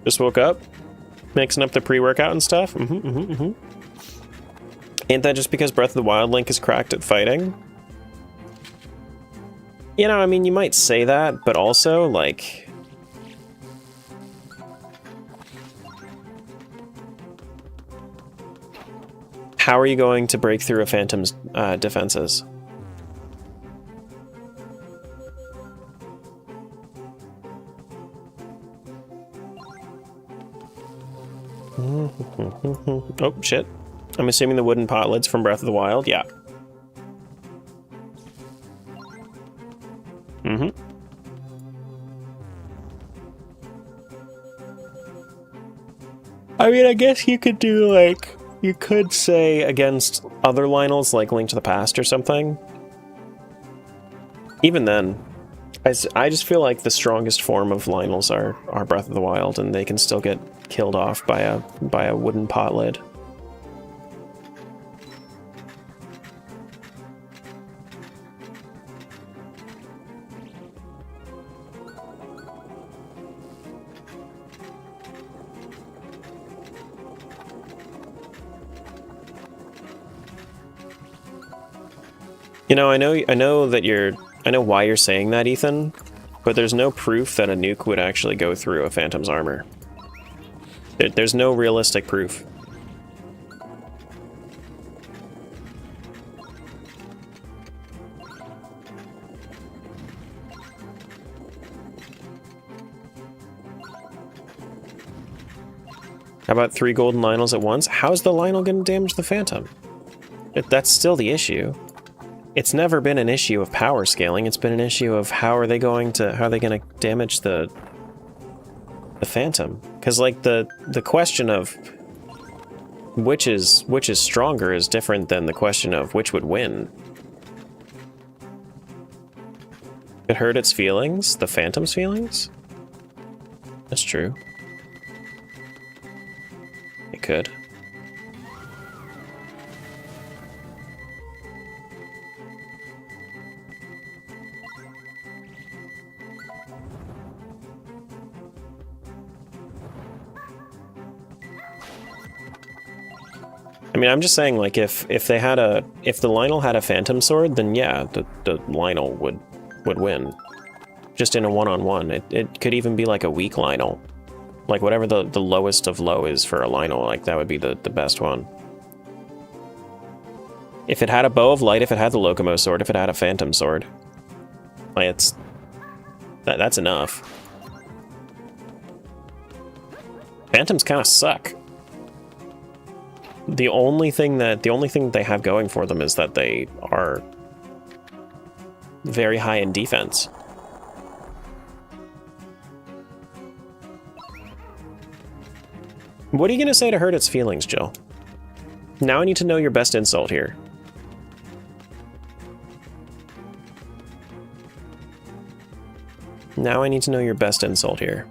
Just woke up, mixing up the pre-workout and stuff. Ain't that just because Breath of the Wild Link is cracked at fighting? You know, I mean, you might say that, but also, like... How are you going to break through a Phantom's defenses? Oh, shit. I'm assuming the wooden pot lids from Breath of the Wild? Yeah. I mean, I guess you could do, like... You could say against other Lionels, like Link to the Past or something. Even then, I just feel like the strongest form of Lionels are Breath of the Wild, and they can still get killed off by a wooden pot lid. You know, I know why you're saying that, Ethan, but there's no proof that a nuke would actually go through a Phantom's armor. There's no realistic proof. How about 3 golden Lionels at once? How's the Lionel gonna damage the Phantom? That's still the issue. It's never been an issue of power scaling, it's been an issue of how are they gonna damage the Phantom? Because, like, the question of which is stronger is different than the question of which would win. It hurt its feelings? The Phantom's feelings? That's true. It could. I mean, I'm just saying, like, if the Lionel had a Phantom Sword, then yeah, the Lionel would win. Just in a one-on-one. It could even be like a weak Lionel. Like, whatever the lowest of low is for a Lionel, like, that would be the best one. If it had a bow of light, if it had the Locomo sword, if it had a phantom sword. Like, that's enough. Phantoms kind of suck. The only thing that they have going for them is that they are very high in defense. What are you going to say to hurt its feelings, Jill? Now I need to know your best insult here. Now I need to know your best insult here.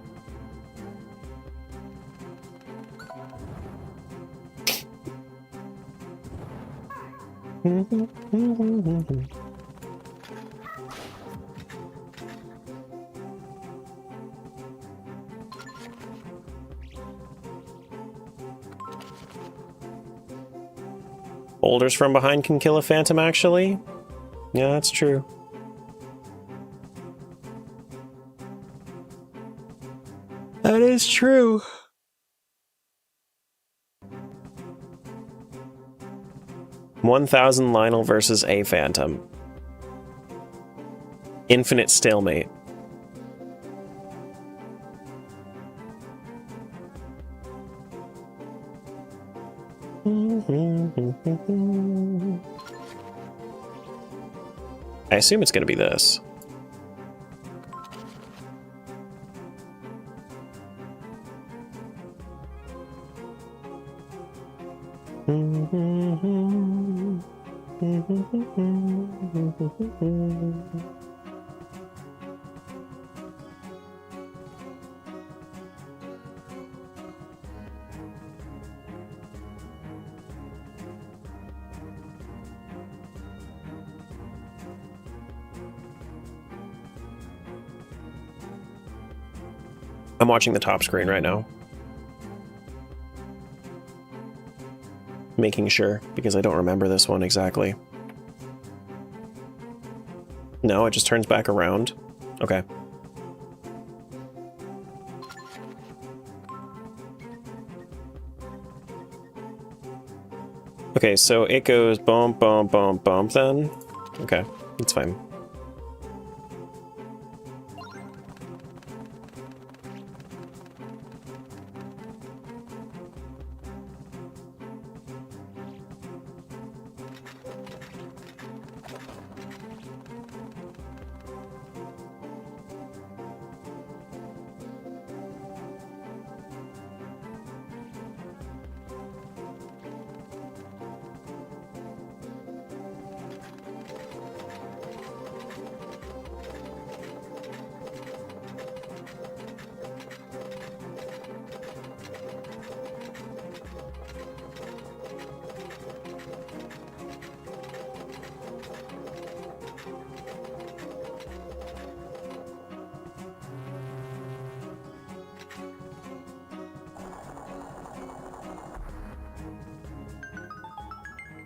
Boulders from behind can kill a phantom, actually? Yeah, that's true. That is true. $1,000 Lionel versus a phantom. Infinite stalemate. I assume it's going to be this. I'm watching the top screen right now. Making sure, because I don't remember this one exactly. No, it just turns back around. Okay. Okay, so it goes bump, bump, bump, bump then. Okay, that's fine.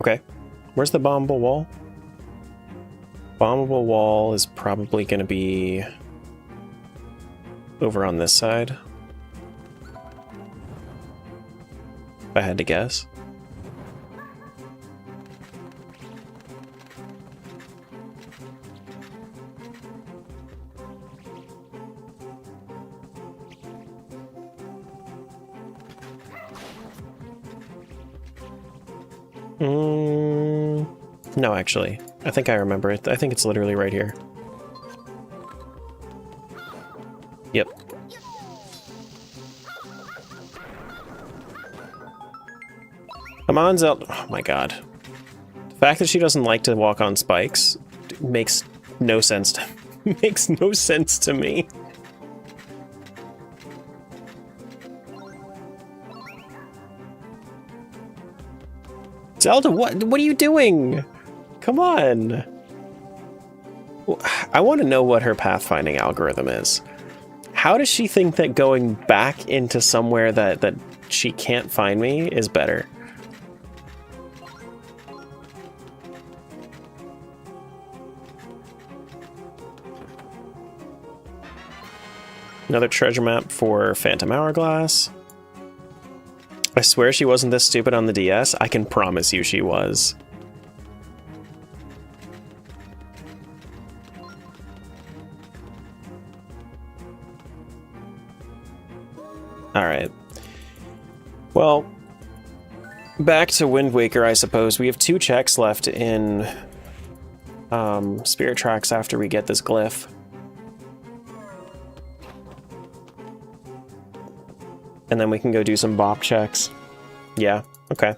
Okay, where's the bombable wall? Bombable wall is probably going to be over on this side, if I had to guess. No, actually. I think I remember it. I think it's literally right here. Yep. Come on, Zelda. Oh my god. The fact that she doesn't like to walk on spikes makes no sense to makes no sense to me. Zelda, what are you doing? Come on. I want to know what her pathfinding algorithm is. How does she think that going back into somewhere that she can't find me is better? Another treasure map for Phantom Hourglass. I swear she wasn't this stupid on the DS. I can promise you she was. Alright. Well, back to Wind Waker, I suppose. We have 2 checks left in Spirit Tracks after we get this glyph. And then we can go do some bop checks. Yeah, okay.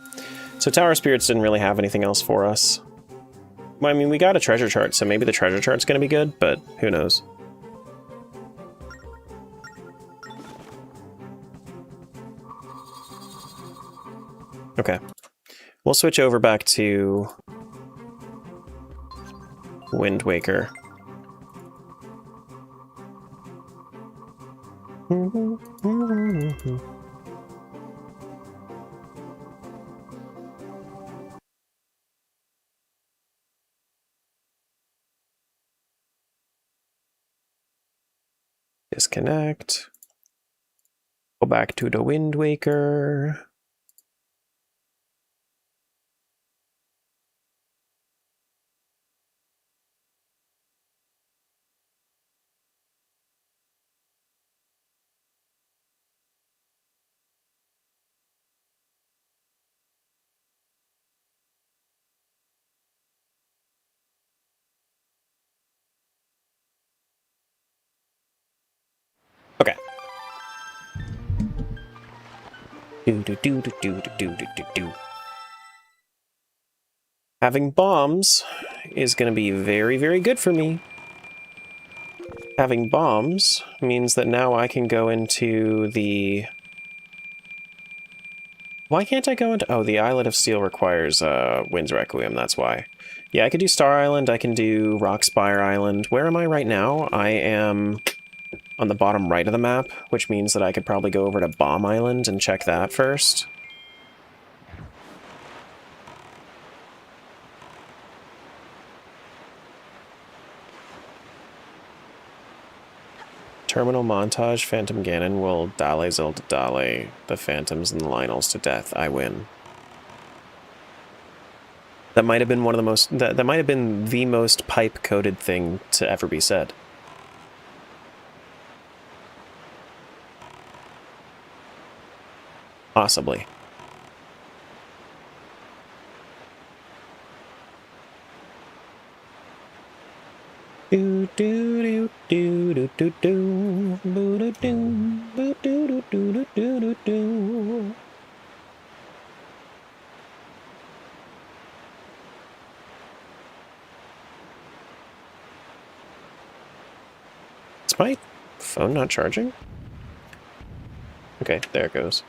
So Tower Spirits didn't really have anything else for us. Well, I mean, we got a treasure chart, so maybe the treasure chart's gonna be good, but who knows. Okay. We'll switch over back to Wind Waker. Disconnect. Go back to the Wind Waker. Okay. Having bombs is going to be very, very good for me. Having bombs means that now I can go into the... Why can't I go into... Oh, the Islet of Steel requires Wind's Requiem, that's why. Yeah, I could do Star Island, I can do Rockspire Island. Where am I right now? I am on the bottom right of the map, which means that I could probably go over to Bomb Island and check that first. Terminal montage, Phantom Ganon will Dale Zelda Dale the Phantoms and the Lionels to death. I win. That might have been one of the most... That might have been the most pipe-coded thing to ever be said. Possibly. Do do do do do do do do do do do do do. Is my phone not charging? Okay, there it goes.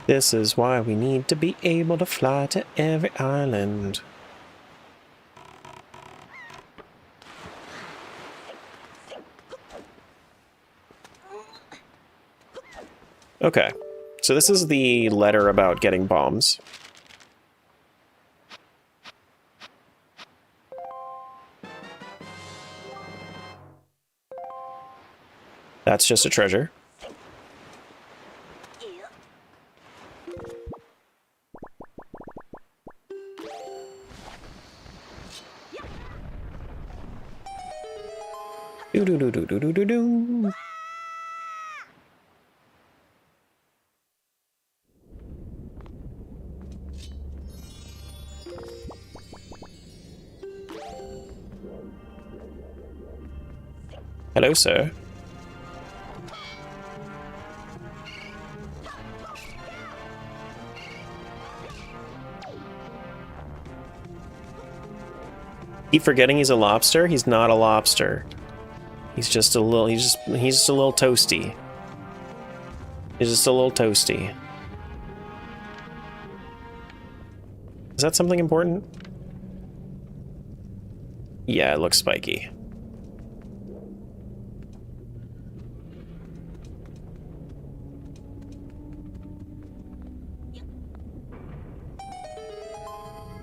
This is why we need to be able to fly to every island. Okay, so this is the letter about getting bombs. That's just a treasure. Do do do do do do do do. Hello, sir. Keep forgetting he's a lobster? He's not a lobster. He's just a little, he's just a little toasty. He's just a little toasty. Is that something important? Yeah, it looks spiky.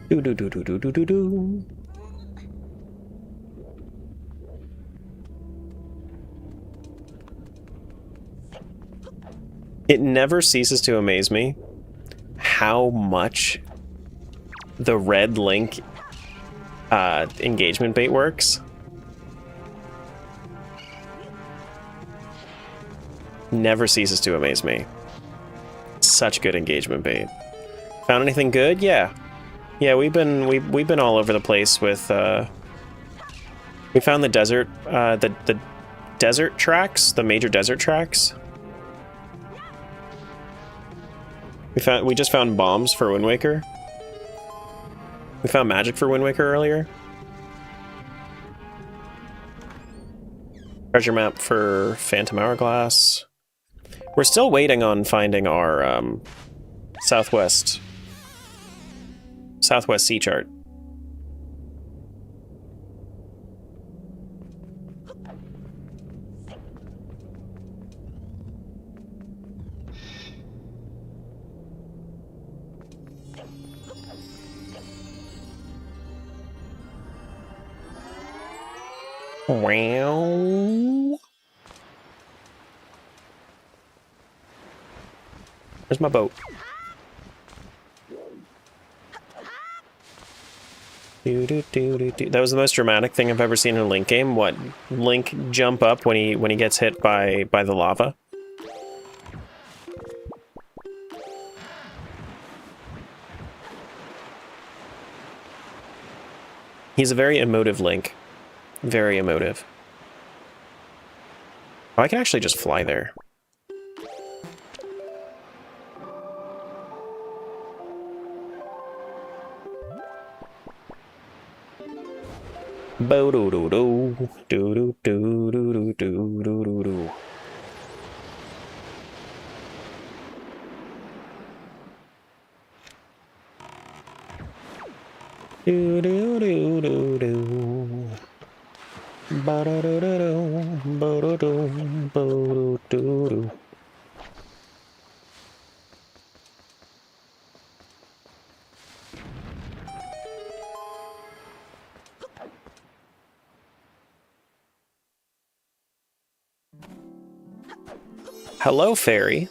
Do do do do do do do do. It never ceases to amaze me how much the red link engagement bait works. Never ceases to amaze me. Such good engagement bait. Found anything good? Yeah. Yeah, we've been all over the place with we found the desert the desert tracks, the major desert tracks. We just found bombs for Wind Waker. We found magic for Wind Waker earlier. Treasure map for Phantom Hourglass. We're still waiting on finding our southwest sea chart. Wow. Where's my boat? That was the most dramatic thing I've ever seen in a Link game. What? Link jump up when he gets hit by the lava? He's a very emotive Link. Very emotive. Oh, I can actually just fly there. Bo do do do do do do do do do do do. Do do do do do. Ba do do do do. Bo do do. Bo do do do. Hello, fairy.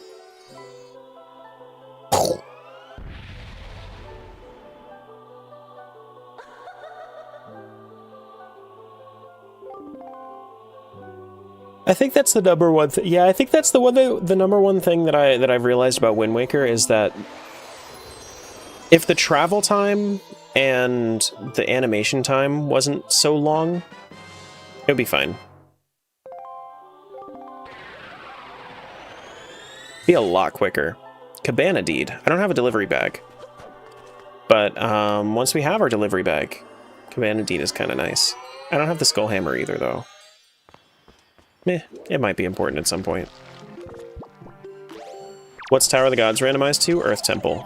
I think that's the number one thing. Yeah, I think that's the number one thing that I've realized about Wind Waker is that if the travel time and the animation time wasn't so long, it would be fine. Be a lot quicker. Cabana Deed. I don't have a delivery bag. But once we have our delivery bag, Cabana Deed is kind of nice. I don't have the Skull Hammer either, though. It might be important at some point. What's Tower of the Gods randomized to? Earth Temple.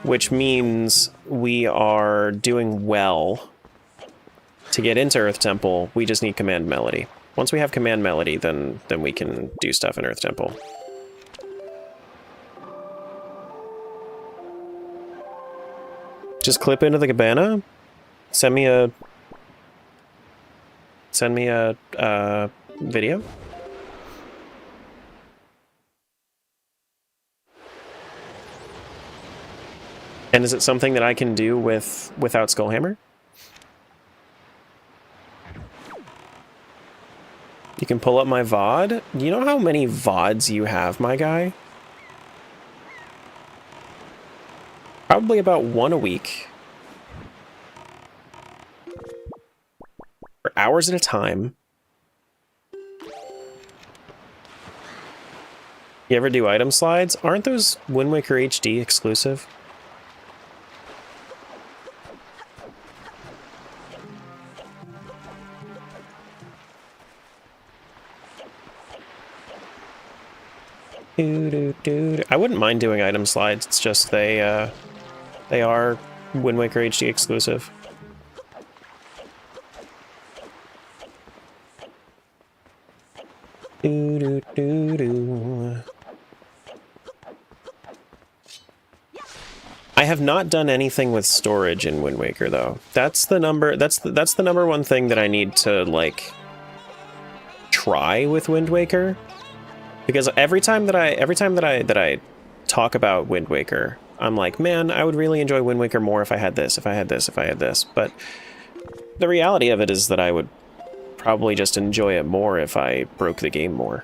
Which means we are doing well. To get into Earth Temple, we just need Command Melody. Once we have Command Melody, then we can do stuff in Earth Temple. Just clip into the cabana? Send me a video? And is it something that I can do without Skullhammer? You can pull up my VOD? You know how many VODs you have, my guy? Probably about one a week. For hours at a time. You ever do item slides? Aren't those Wind Waker HD exclusive? I wouldn't mind doing item slides, it's just they are Wind Waker HD exclusive. I have not done anything with storage in Wind Waker though. That's the number one thing that I need to like try with Wind Waker. Because every time that I talk about Wind Waker, I'm like, man, I would really enjoy Wind Waker more if I had this, if I had this, if I had this. But the reality of it is that I would probably just enjoy it more if I broke the game more.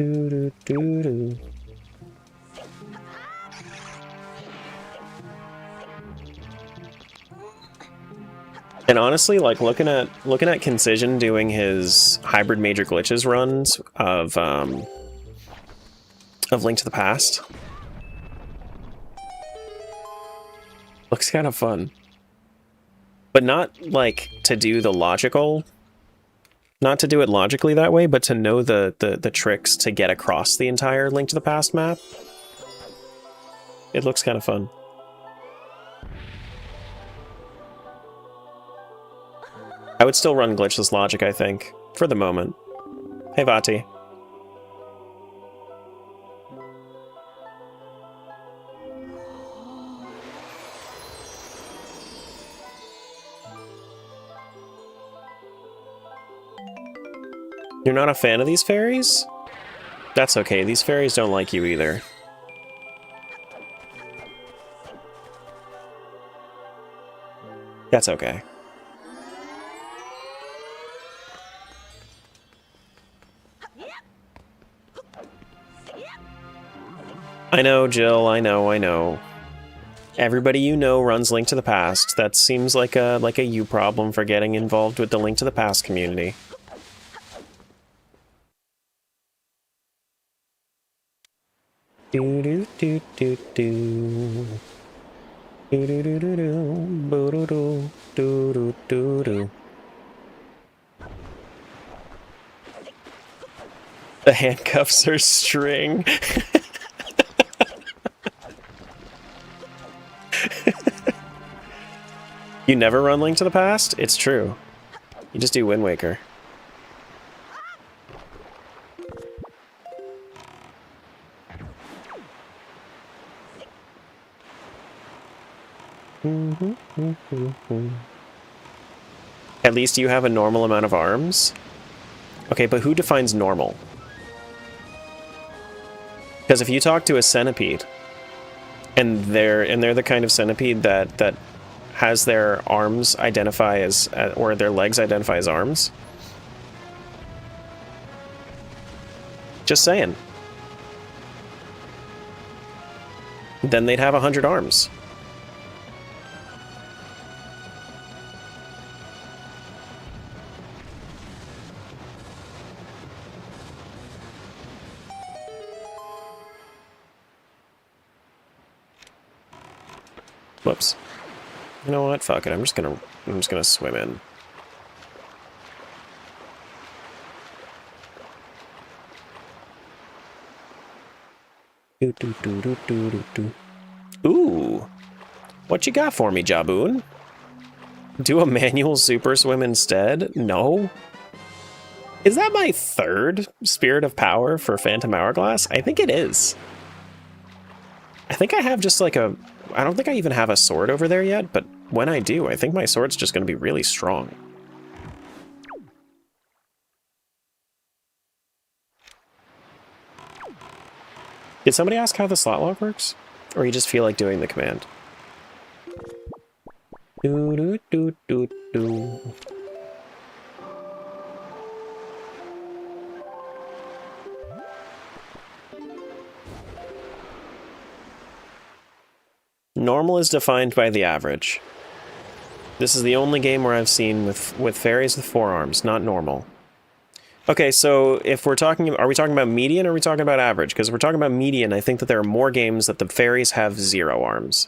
Do, do, do, do. And honestly, like looking at Concision doing his hybrid major glitches runs of Link to the Past, looks kind of fun. But not like to do the logical, not to do it logically that way, but to know the tricks to get across the entire Link to the Past map. It looks kind of fun. I would still run glitchless logic, I think, for the moment. Hey, Vati. You're not a fan of these fairies? That's okay, these fairies don't like you either. That's okay. I know, Jill, I know. Everybody you know runs Link to the Past. That seems like a you problem for getting involved with the Link to the Past community. Do do do do do. Do do do do do. Boo do do do do do do. The handcuffs are string. You never run Link to the Past? It's true. You just do Wind Waker. At least you have a normal amount of arms? Okay, but who defines normal? Because if you talk to a centipede, and they're the kind of centipede that has their arms identify as, or their legs identify as arms. Just saying. Then they'd have 100 arms. Whoops. You know what? Fuck it. I'm just gonna swim in. Do do do do do do do. Ooh. What you got for me, Jaboon? Do a manual super swim instead? No. Is that my third Spirit of Power for Phantom Hourglass? I think it is. I think I have just like a... I don't think I even have a sword over there yet, but when I do, I think my sword's just going to be really strong. Did somebody ask how the slot lock works? Or you just feel like doing the command? Do do do do do. Normal is defined by the average. This is the only game where I've seen with fairies with 4 arms, not normal. Okay, so if we're talking, are we talking about median or are we talking about average? Because if we're talking about median, I think that there are more games that the fairies have 0 arms.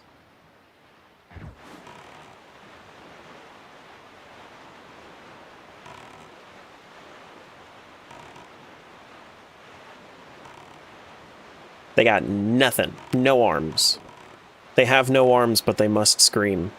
They got nothing. No arms. They have no arms, but they must scream.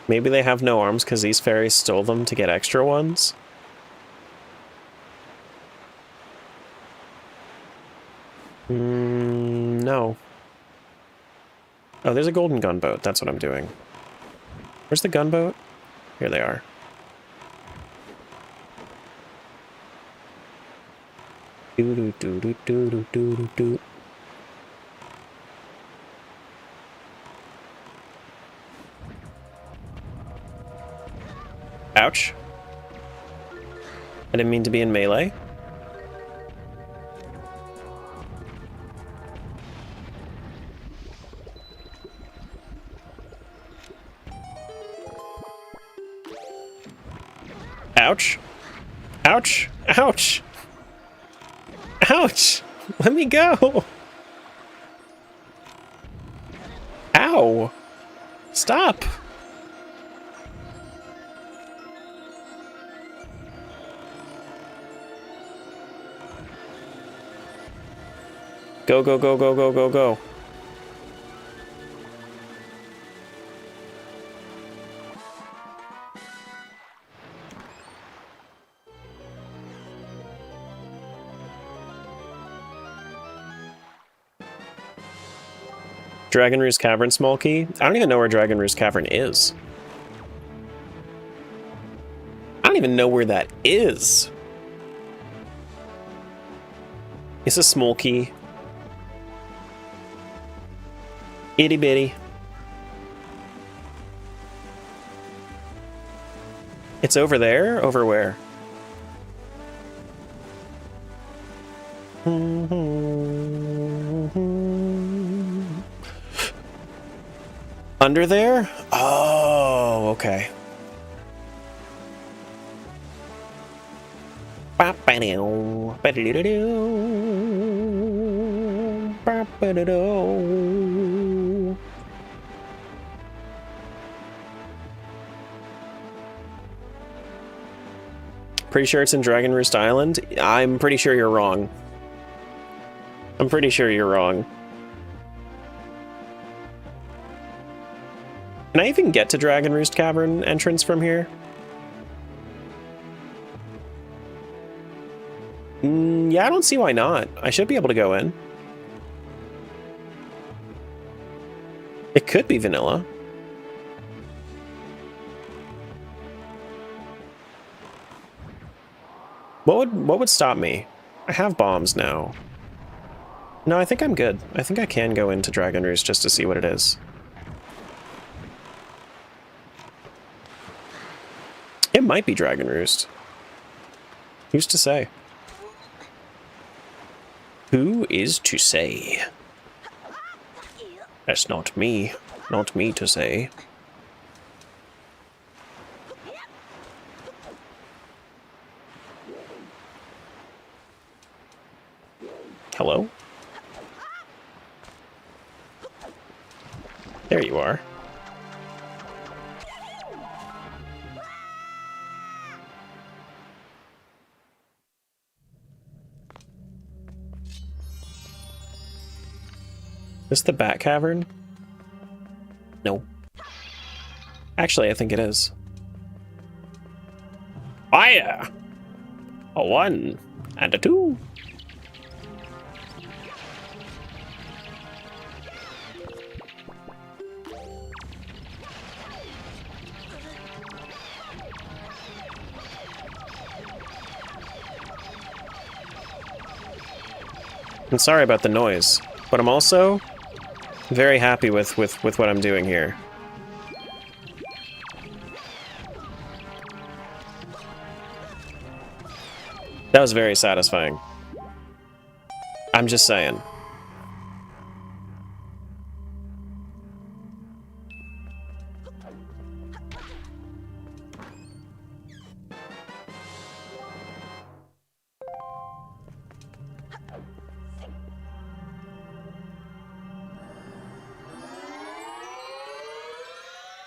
Maybe they have no arms because these fairies stole them to get extra ones? No. Oh, there's a golden gunboat. That's what I'm doing. Where's the gunboat? Here they are. Do-do-do-do-do-do-do-do. Ouch. I didn't mean to be in melee. Ouch. Ouch. Ouch. Ouch. Let me go. Ow. Stop. Go, go, go, go, go, go, go. Dragon Roost Cavern small key? I don't even know where Dragon Roost Cavern is. I don't even know where that is. It's a small key. Itty bitty. It's over there? Over where? Under there? Oh, okay. Pretty sure it's in Dragon Roost Island? I'm pretty sure you're wrong. I'm pretty sure you're wrong. Can I even get to Dragon Roost Cavern entrance from here? Yeah, I don't see why not. I should be able to go in. It could be vanilla. What would stop me? I have bombs now. No, I think I'm good. I think I can go into Dragon Roost just to see what it is. It might be Dragon Roost. Who's to say? Who is to say? That's not me. Not me to say. Hello? There you are. Is this the Bat Cavern? No. Actually, I think it is. Fire! A 1 and a 2. I'm sorry about the noise, but I'm also very happy with what I'm doing here. That was very satisfying. I'm just saying.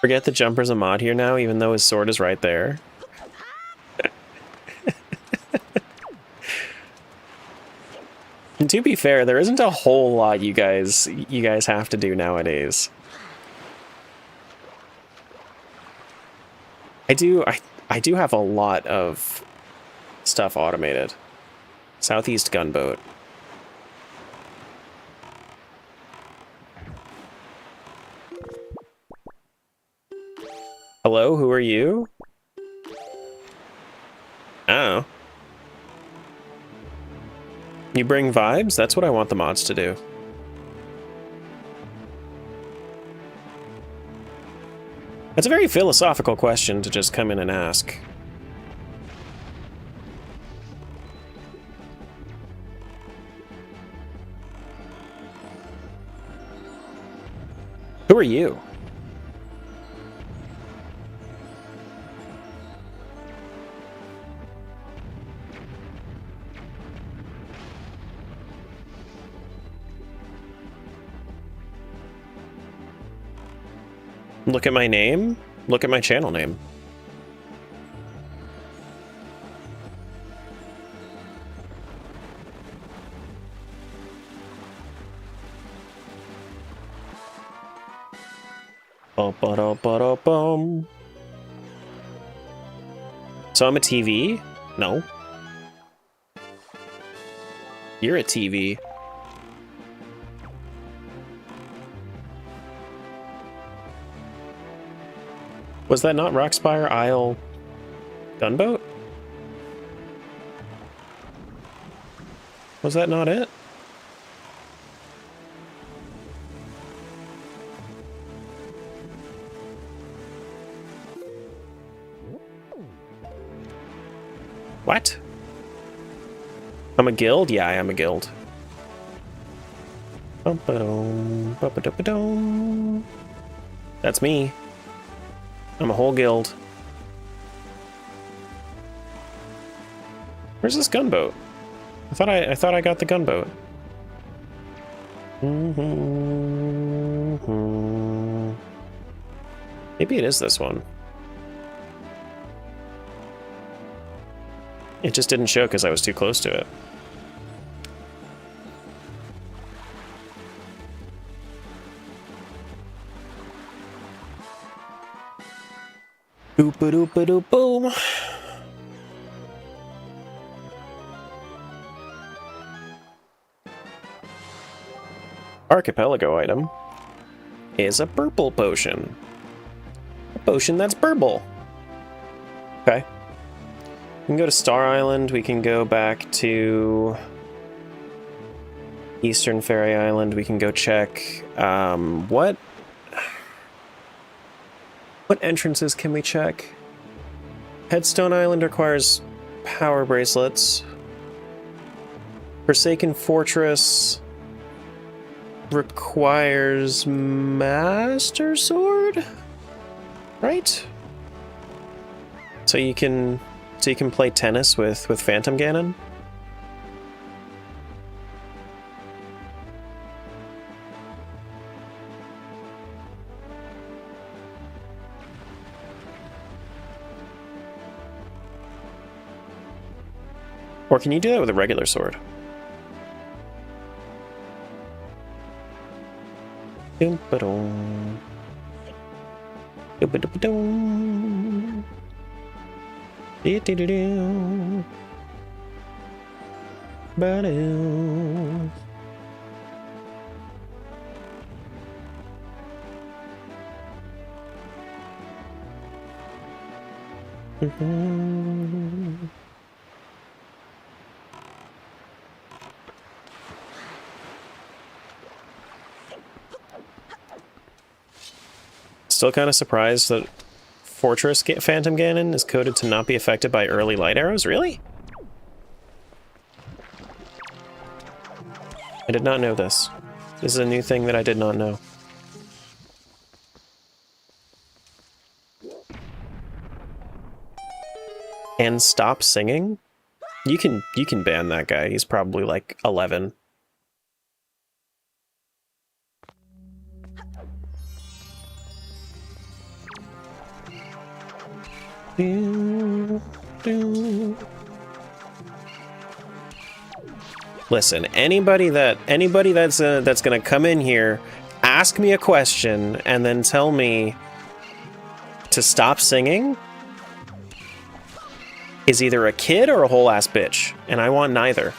Forget the Jumper's a mod here now, even though his sword is right there. And to be fair, there isn't a whole lot you guys have to do nowadays. I do have a lot of stuff automated. Southeast Gunboat. Hello, who are you? Oh. You bring vibes? That's what I want the mods to do. That's a very philosophical question to just come in and ask. Who are you? Look at my name. Look at my channel name. Ba-ba-da-ba-da-bum. So I'm a TV? No. You're a TV. Was that not Rockspire Isle Gunboat? Was that not it? What? I'm a guild? Yeah, I am a guild. Bum-ba-dum, ba-ba-da-ba-dum. That's me. I'm a whole guild. Where's this gunboat? I thought I got the gunboat. Maybe it is this one. It just didn't show because I was too close to it. Boop-a-doop-a-doop-boom. Archipelago item is a purple potion. A potion that's purple. Okay. We can go to Star Island. We can go back to Eastern Fairy Island. We can go check what entrances can we check? Headstone Island requires power bracelets. Forsaken Fortress requires Master Sword, right? So you can play tennis with Phantom Ganon. Or can you do that with a regular sword? Dum-ba-dum. Dum-ba-dum-ba-dum. Dee-dee-dee-doo. Ba-doo. Still kind of surprised that Fortress Phantom Ganon is coded to not be affected by early light arrows. Really? I did not know this. This is a new thing that I did not know. And stop singing? You can ban that guy. He's probably like 11. Listen, anybody that's gonna come in here, ask me a question, and then tell me to stop singing is either a kid or a whole ass bitch, and I want neither.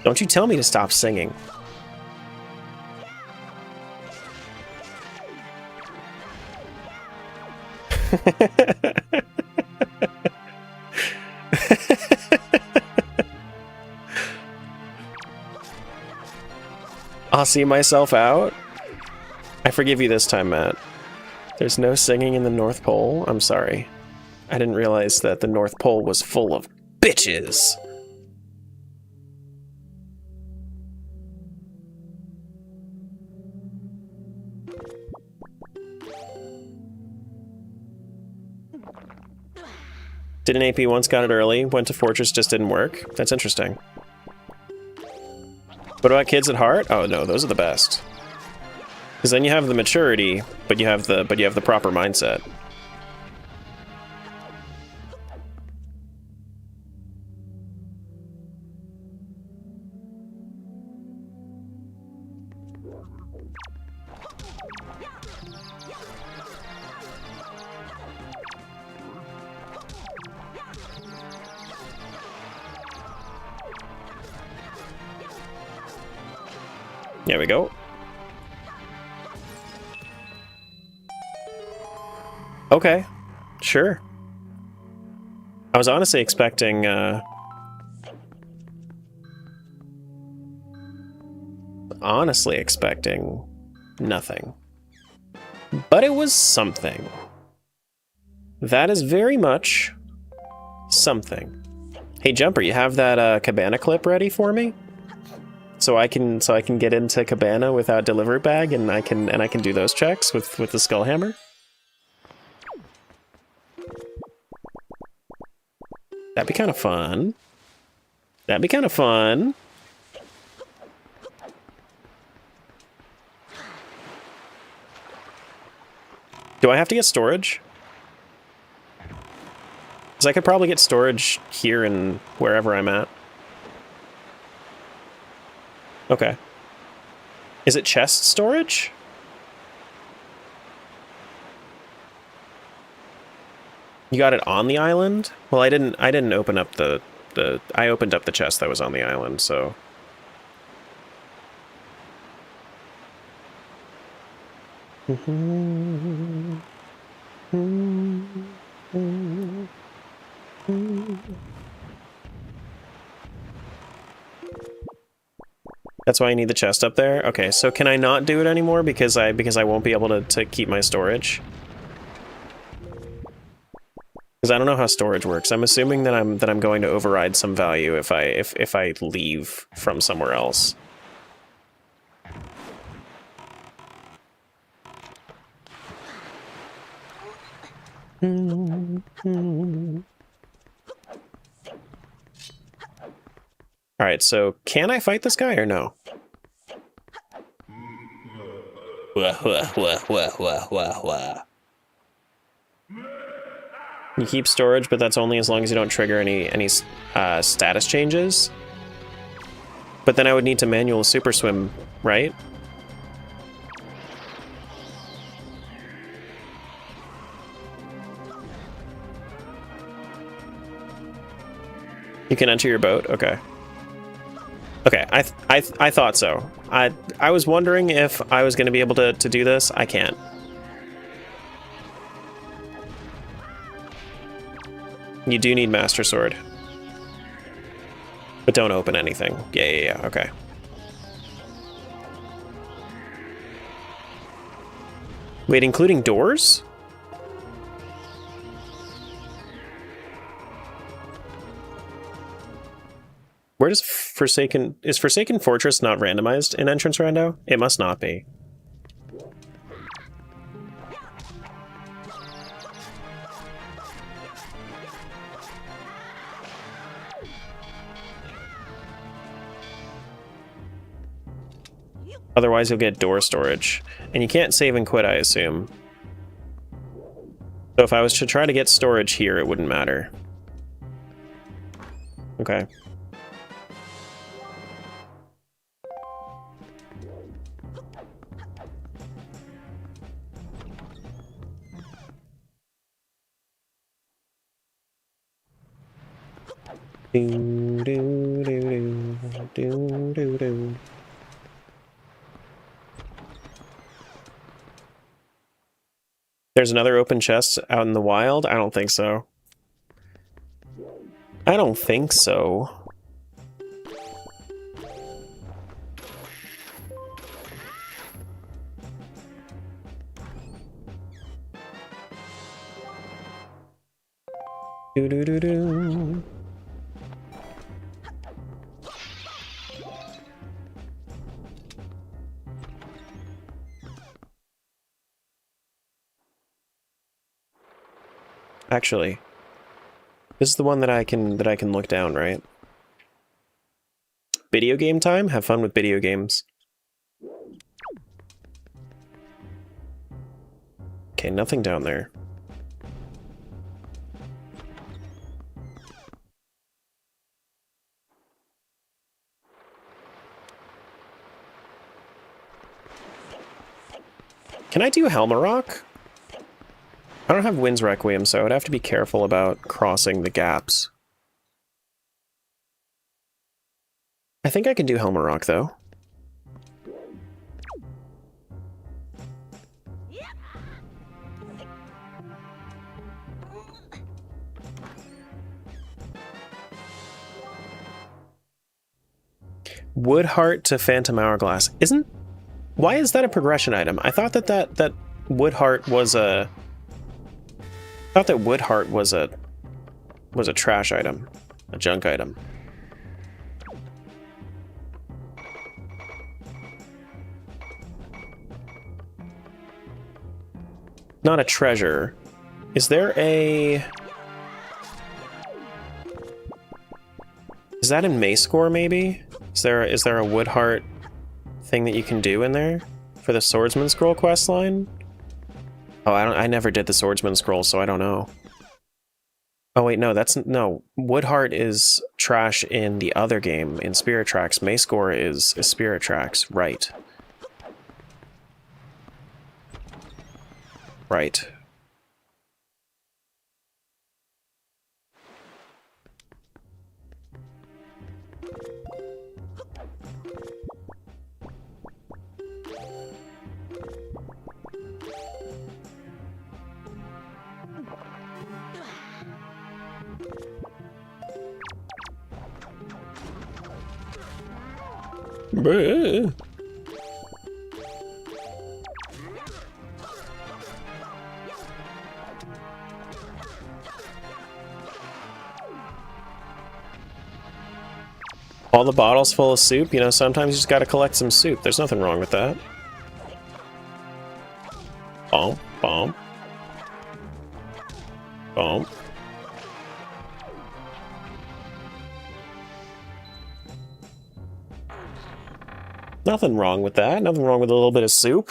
Don't you tell me to stop singing. I'll see myself out. I forgive you this time, Matt. There's no singing in the North Pole. I'm sorry. I didn't realize that the North Pole was full of bitches. Did an AP once, got it early, went to Fortress, just didn't work. That's interesting. What about kids at heart? Oh no, those are the best. Because then you have the maturity, but you have the proper mindset. There we go. Okay, sure. I was honestly expecting, nothing. But it was something. That is very much something. Hey, Jumper, you have that cabana clip ready for me? So I can get into cabana without delivery bag, and I can do those checks with the skull hammer. That'd be kind of fun. That'd be kind of fun. Do I have to get storage? Because I could probably get storage here and wherever I'm at. Okay. Is it chest storage? You got it on the island? Well, I didn't open up I opened up the chest that was on the island, so. That's why I need the chest up there? Okay, so can I not do it anymore because I won't be able to keep my storage? Because I don't know how storage works. I'm assuming that I'm going to override some value if I leave from somewhere else. Alright, so can I fight this guy or no? You keep storage, but that's only as long as you don't trigger any status changes. But then I would need to manual super swim, right? You can enter your boat? Okay. Okay, I thought so. I was wondering if I was going to be able to do this. I can't. You do need Master Sword. But don't open anything. Yeah, okay. Wait, including doors? Where does Forsaken... Is Forsaken Fortress not randomized in Entrance Rando? It must not be. Otherwise you'll get door storage. And you can't save and quit, I assume. So if I was to try to get storage here, it wouldn't matter. Okay. Do, do, do, do, do, do. There's another open chest out in the wild? I don't think so. I don't think so. Do-do-do-do. Actually, this is the one that I can look down, right? Video game time? Have fun with video games. Okay, nothing down there. Can I do Helmarock? I don't have Wind's Requiem, so I would have to be careful about crossing the gaps. I think I can do Helmarock, though. Woodheart to Phantom Hourglass. Why is that a progression item? I thought that Woodheart was a... I thought that Woodheart was a trash item. A junk item. Not a treasure. Is there a... Is that in Mayscore, maybe? Is there a Woodheart thing that you can do in there? For the Swordsman Scroll questline? Oh, I never did the Swordsman Scroll, so I don't know. Oh wait, no, no. Woodheart is trash in the other game, in Spirit Tracks. Mayscore is Spirit Tracks, right. Right. Bruh. All the bottles full of soup? You know, sometimes you just gotta collect some soup. There's nothing wrong with that. Bomb, bomb. Bomb. Nothing wrong with that. Nothing wrong with a little bit of soup.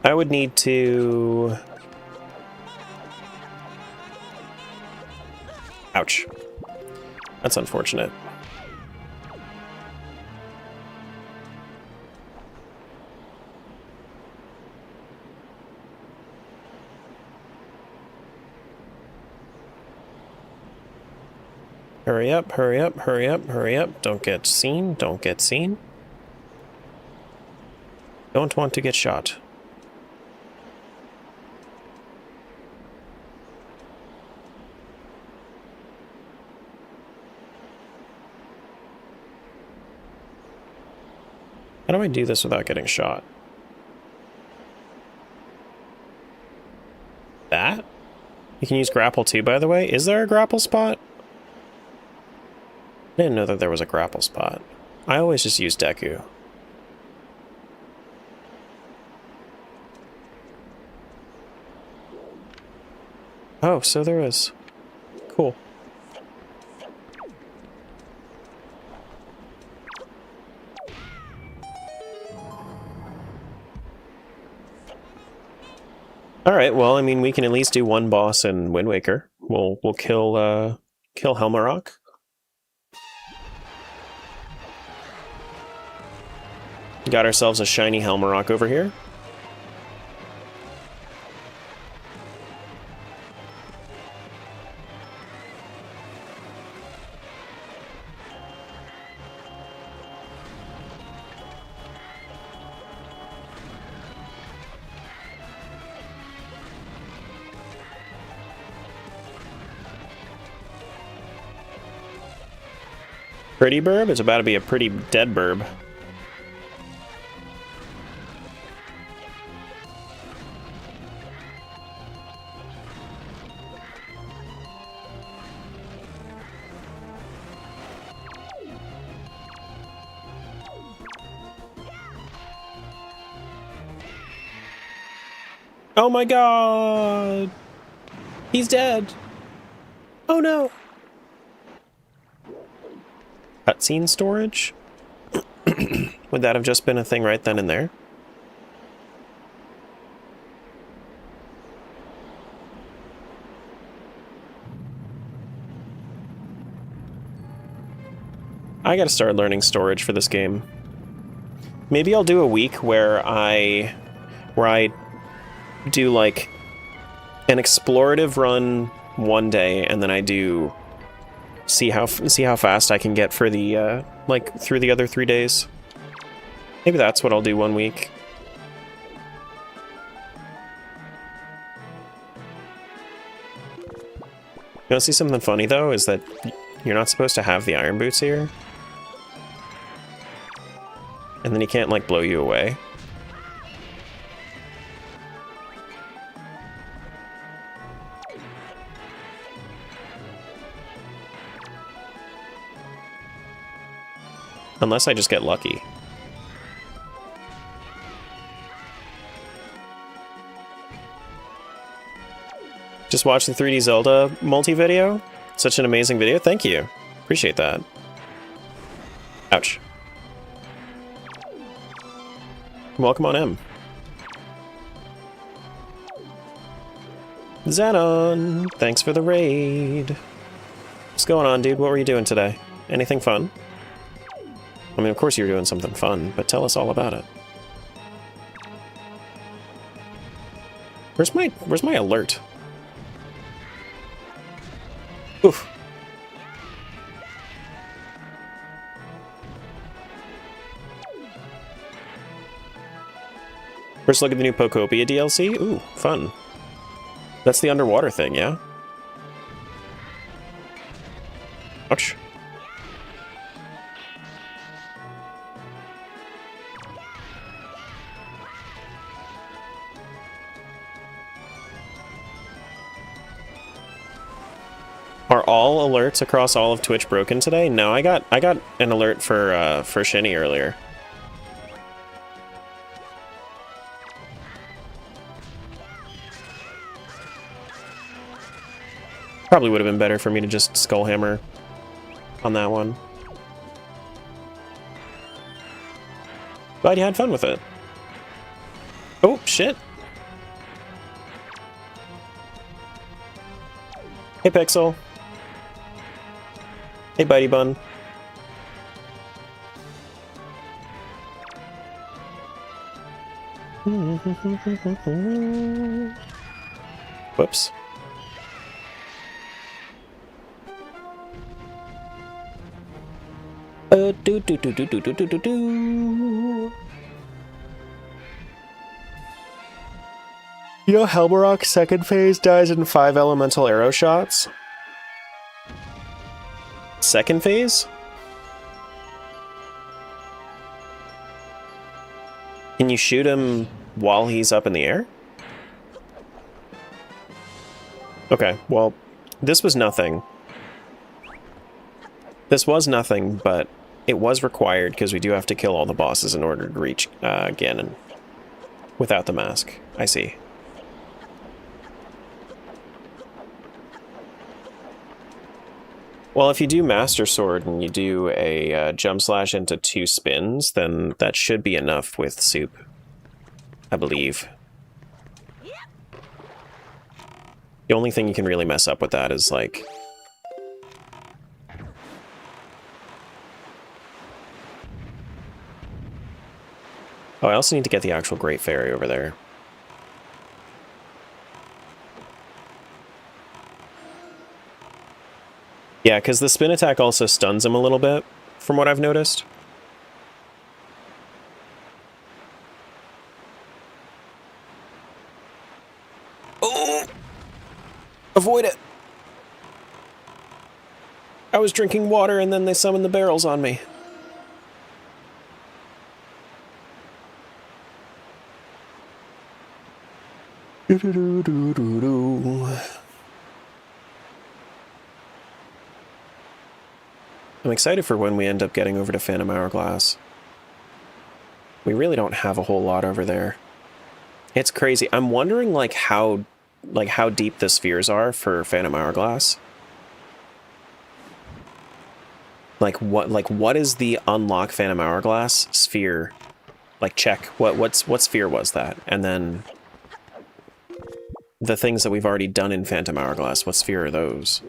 I would need to... Ouch. That's unfortunate. Hurry up, hurry up, hurry up, hurry up. Don't get seen, don't get seen. Don't want to get shot. How do I do this without getting shot? That? You can use grapple too, by the way. Is there a grapple spot? I didn't know that there was a grapple spot. I always just use Deku. Oh, so there is. Cool. Alright, well, I mean, we can at least do one boss in Wind Waker. We'll kill Helmarock. Got ourselves a shiny Helmarock over here. Pretty burb? It's about to be a pretty dead burb. Oh my god! He's dead! Oh no! Cutscene storage? Would that have just been a thing right then and there? I gotta start learning storage for this game. Maybe I'll do a week where I do like an explorative run one day, and then I do see how fast I can get for the like through the other 3 days. Maybe that's what I'll do one week. You want to see something funny though? Is that you're not supposed to have the iron boots here, and then he can't like blow you away. Unless I just get lucky. Just watched the 3D Zelda multi-video. Such an amazing video. Thank you. Appreciate that. Ouch. Welcome on M. Xenon, thanks for the raid. What's going on, dude? What were you doing today? Anything fun? I mean, of course you're doing something fun, but tell us all about it. Where's my alert? Oof. First look at the new Pokopia DLC? Ooh, fun. That's the underwater thing, yeah? Ouch. Are all alerts across all of Twitch broken today? No, I got an alert for Shinny earlier. Probably would have been better for me to just Skullhammer on that one. Glad you had fun with it. Oh, shit. Hey, Pixel. Hey, Bitey Bun. Whoops. You know Helmarok's second phase dies in 5 elemental arrow shots? Second phase? Can you shoot him while he's up in the air? Okay, well, this was nothing. This was nothing, but it was required because we do have to kill all the bosses in order to reach Ganon. Without the mask. I see. Well, if you do Master Sword and you do a jump slash into 2 spins, then that should be enough with Soup, I believe. The only thing you can really mess up with that is, like... Oh, I also need to get the actual Great Fairy over there. Yeah, because the spin attack also stuns him a little bit, from what I've noticed. Oh! Avoid it! I was drinking water and then they summoned the barrels on me. I'm excited for when we end up getting over to Phantom Hourglass. We really don't have a whole lot over there. It's crazy. I'm wondering like how deep the spheres are for Phantom Hourglass. Like what is the unlock Phantom Hourglass sphere? Like check what sphere was that? And then the things that we've already done in Phantom Hourglass, what sphere are those?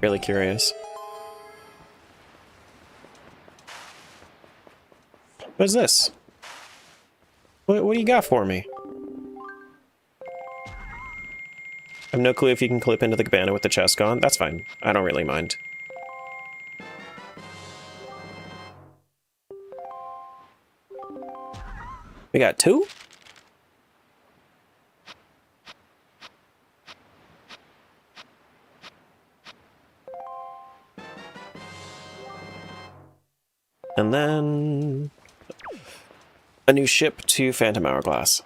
Really curious. What is this? What do you got for me? I have no clue if you can clip into the cabana with the chest gone. That's fine. I don't really mind. We got 2? And then a new ship to Phantom Hourglass.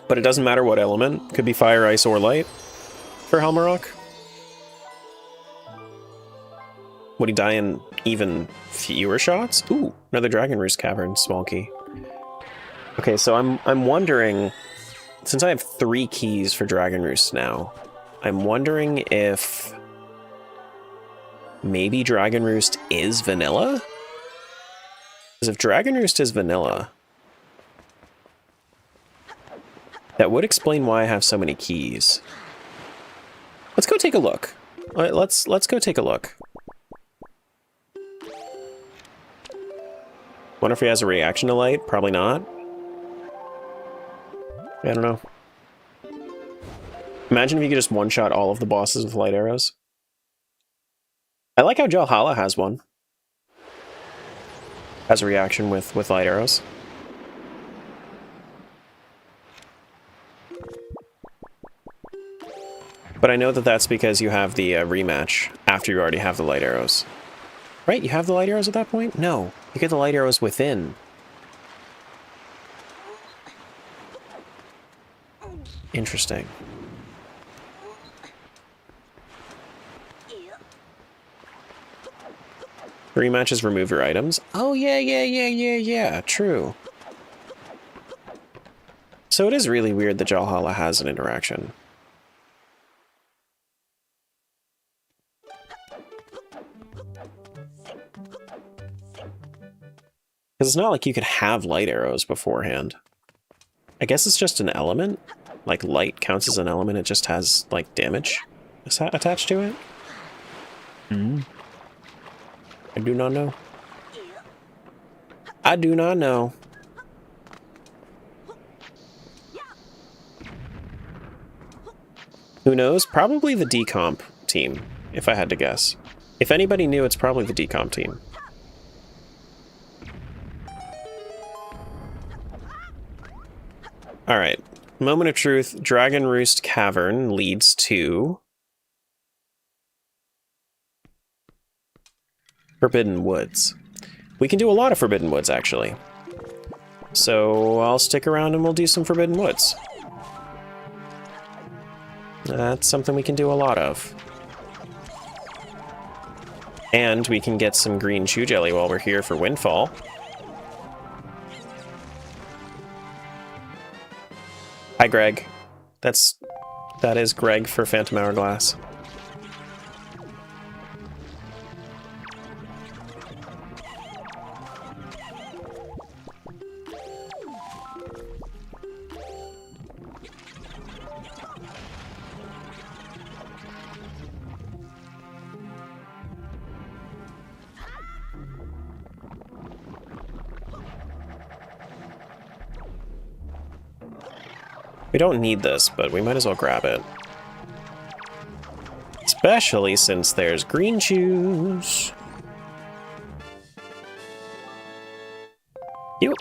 But it doesn't matter what element. Could be fire, ice, or light for Helmarok. Would he die in even fewer shots? Ooh, another Dragon Roost Cavern, small key. Okay, so I'm wondering, since I have 3 keys for Dragon Roost now, I'm wondering if maybe Dragon Roost is vanilla? Because if Dragon Roost is vanilla, that would explain why I have so many keys. Let's go take a look. Let's go take a look. Wonder if he has a reaction to light? Probably not. I don't know. Imagine if you could just one-shot all of the bosses with light arrows. I like how Jalhala has one. Has a reaction with light arrows. But I know that that's because you have the rematch after you already have the light arrows. Right? You have the light arrows at that point? No. You get the light arrows within. Interesting. Rematches remove your items. Oh, yeah. True. So it is really weird that Jalhala has an interaction. Because it's not like you could have light arrows beforehand. I guess it's just an element. Like, light counts as an element, it just has, like, damage attached to it. I do not know. I do not know. Who knows? Probably the decomp team, if I had to guess. If anybody knew, it's probably the decomp team. Alright. Moment of truth. Dragon Roost Cavern leads to Forbidden Woods. We can do a lot of Forbidden Woods, actually. So I'll stick around and we'll do some Forbidden Woods. That's something we can do a lot of. And we can get some green shoe jelly while we're here for Windfall. Hi, Greg. That is Greg for Phantom Hourglass. We don't need this, but we might as well grab it. Especially since there's green shoes. You.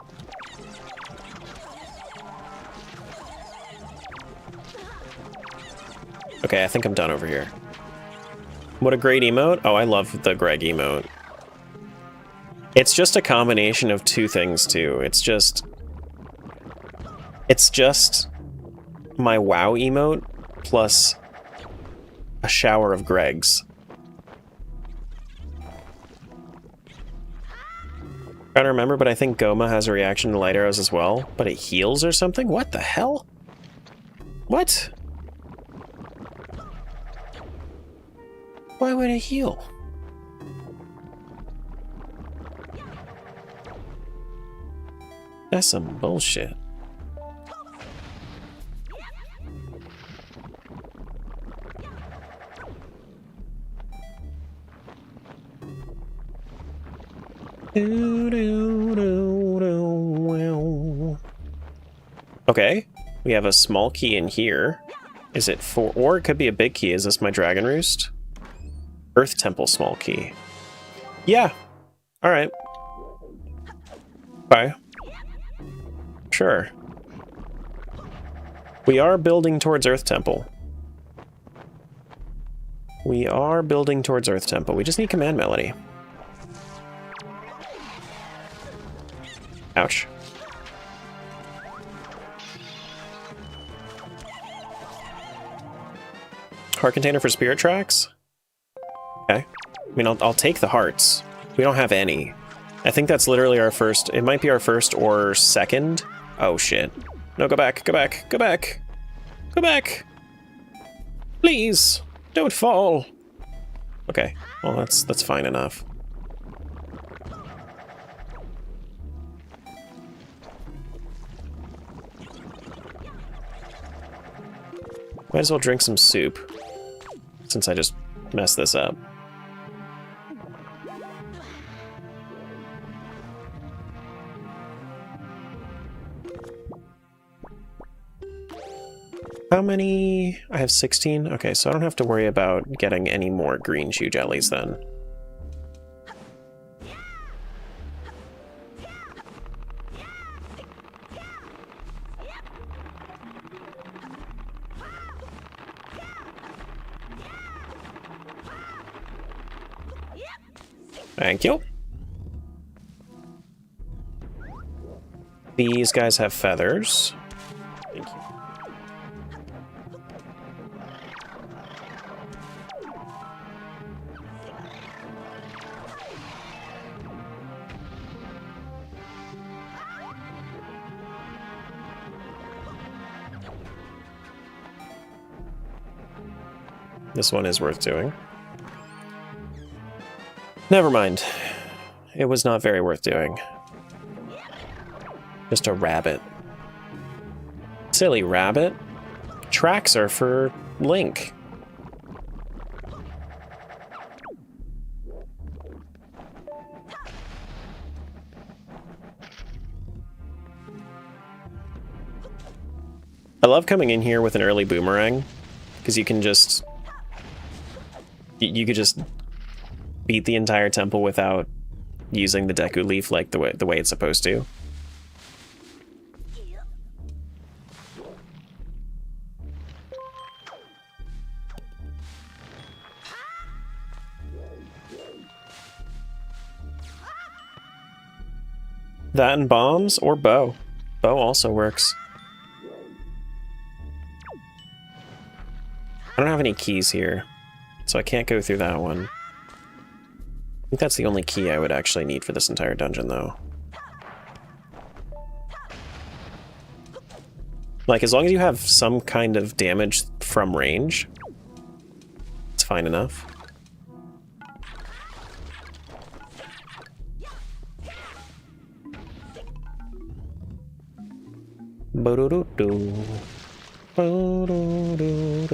Okay, I think I'm done over here. What a great emote. Oh, I love the Greg emote. It's just a combination of two things, too. It's just my WoW emote plus a shower of Gregs. Trying to remember, but I think Goma has a reaction to light arrows as well, but it heals or something? What the hell? What? Why would it heal? That's some bullshit. Okay, we have a small key in here. Is it for, or it could be a big key. Is this my dragon roost? Earth Temple small key. Yeah. All right. Bye. Sure. We are building towards Earth Temple. We are building towards Earth Temple. We just need command melody. Ouch. Heart container for spirit tracks? Okay. I mean, I'll take the hearts. We don't have any. I think that's literally our first... It might be our first or second. Oh, shit. No, go back, go back, go back. Go back! Please! Don't fall! Okay. Well, that's fine enough. Might as well drink some soup, since I just messed this up. How many? I have 16? Okay, so I don't have to worry about getting any more green shoe jellies then. Thank you. These guys have feathers. Thank you. This one is worth doing. Never mind. It was not very worth doing. Just a rabbit. Silly rabbit. Tracks are for Link. I love coming in here with an early boomerang, because you can just... You could just beat the entire temple without using the Deku Leaf like the way it's supposed to. That and bombs or bow. Bow also works. I don't have any keys here, so I can't go through that one. I think that's the only key I would actually need for this entire dungeon, though. Like, as long as you have some kind of damage from range, it's fine enough. Bo-do-do-do. Bo-do-do-do-do.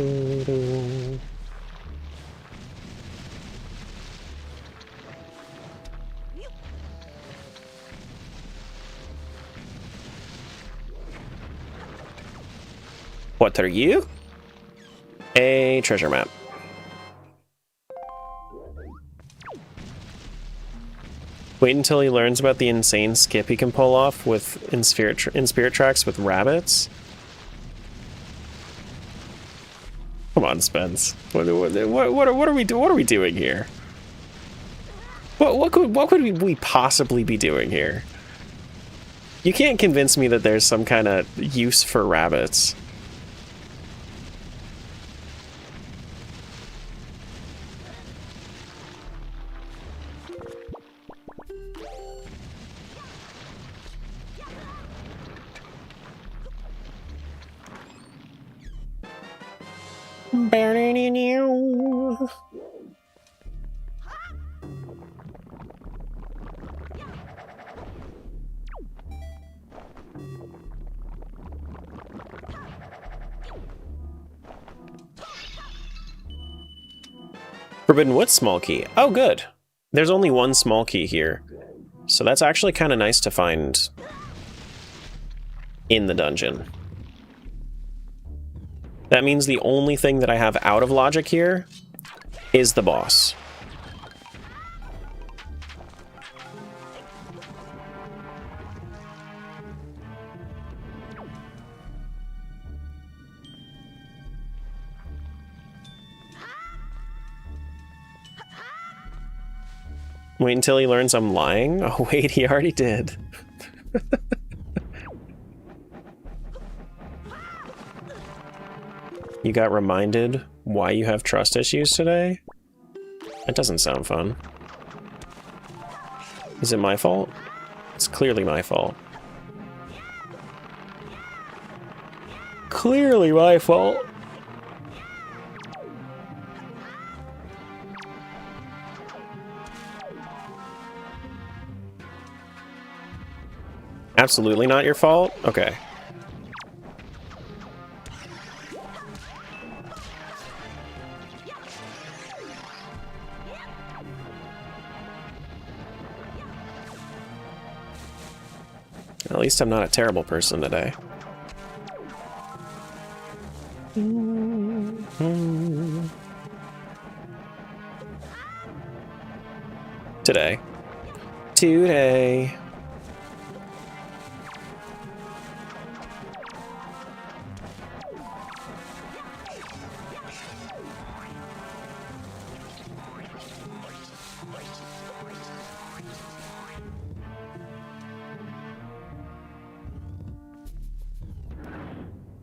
What are you? A treasure map. Wait until he learns about the insane skip he can pull off with in Spirit Tracks with rabbits. Come on, Spence. What are we doing here? What could we possibly be doing here? You can't convince me that there's some kind of use for rabbits. Forbidden Wood small key. Oh, good. There's only one small key here. So that's actually kind of nice to find in the dungeon. That means the only thing that I have out of logic here is the boss. Wait until he learns I'm lying? Oh wait, he already did. You got reminded why you have trust issues today? That doesn't sound fun. Is it my fault? It's clearly my fault. Clearly my fault. Absolutely not your fault? Okay. At least I'm not a terrible person today. Today.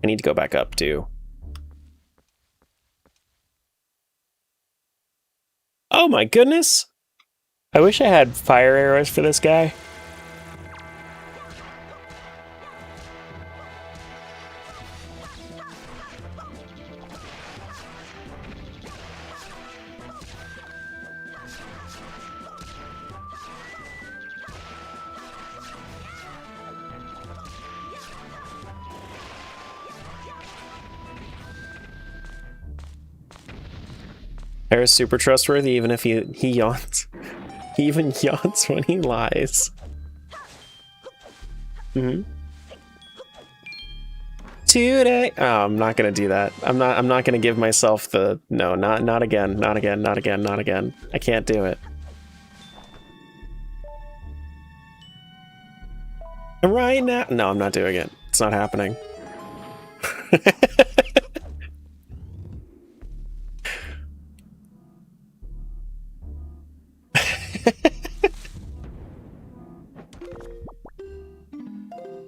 I need to go back up too. Oh my goodness! I wish I had fire arrows for this guy. Terra's super trustworthy even if he yawns. He even yawns when he lies. Today. Oh, I'm not gonna do that. I'm not gonna give myself the no, not again, not again, not again, not again. I can't do it. Right now. No, I'm not doing it. It's not happening.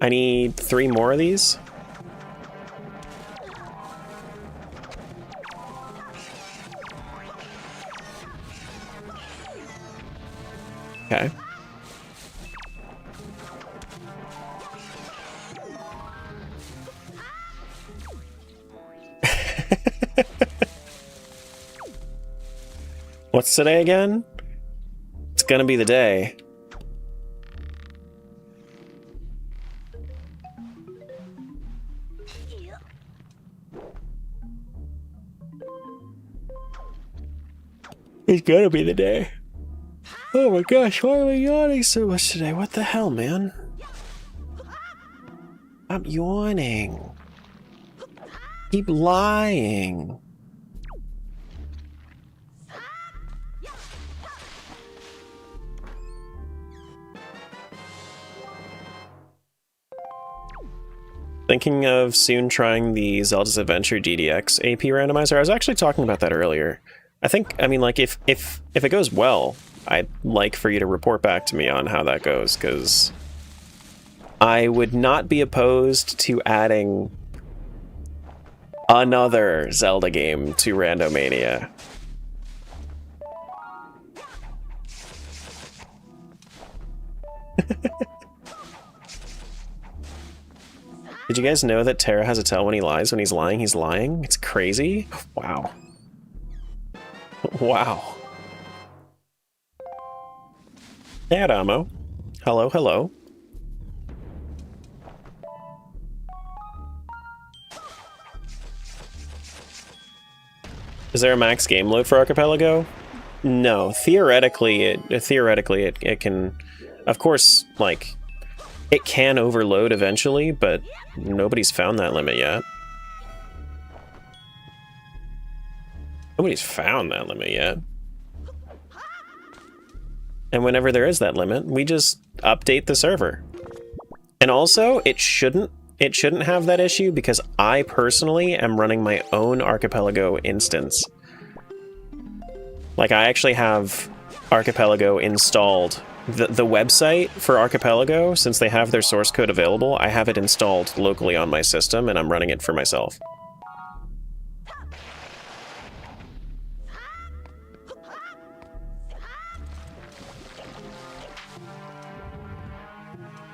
I need 3 more of these. Okay. What's today again? It's gonna be the day. It's gonna be the day. Oh my gosh, why am I yawning so much today? What the hell, man? I'm yawning. Keep lying. Thinking of soon trying the Zelda's Adventure DDX AP randomizer. I was actually talking about that earlier. I mean, like, if it goes well, I'd like for you to report back to me on how that goes, because I would not be opposed to adding another Zelda game to Randomania. Did you guys know that Terra has a tell when he lies? When he's lying, he's lying? It's crazy. Wow. Wow. Hey, Adamo. Hello, hello. Is there a max game load for Archipelago? No. Theoretically, it can, of course, like, it can overload eventually, but nobody's found that limit yet. Nobody's found that limit yet. And whenever there is that limit, we just update the server. And also, it shouldn't have that issue because I personally am running my own Archipelago instance. Like, I actually have Archipelago installed. The website for Archipelago, since they have their source code available, I have it installed locally on my system, and I'm running it for myself.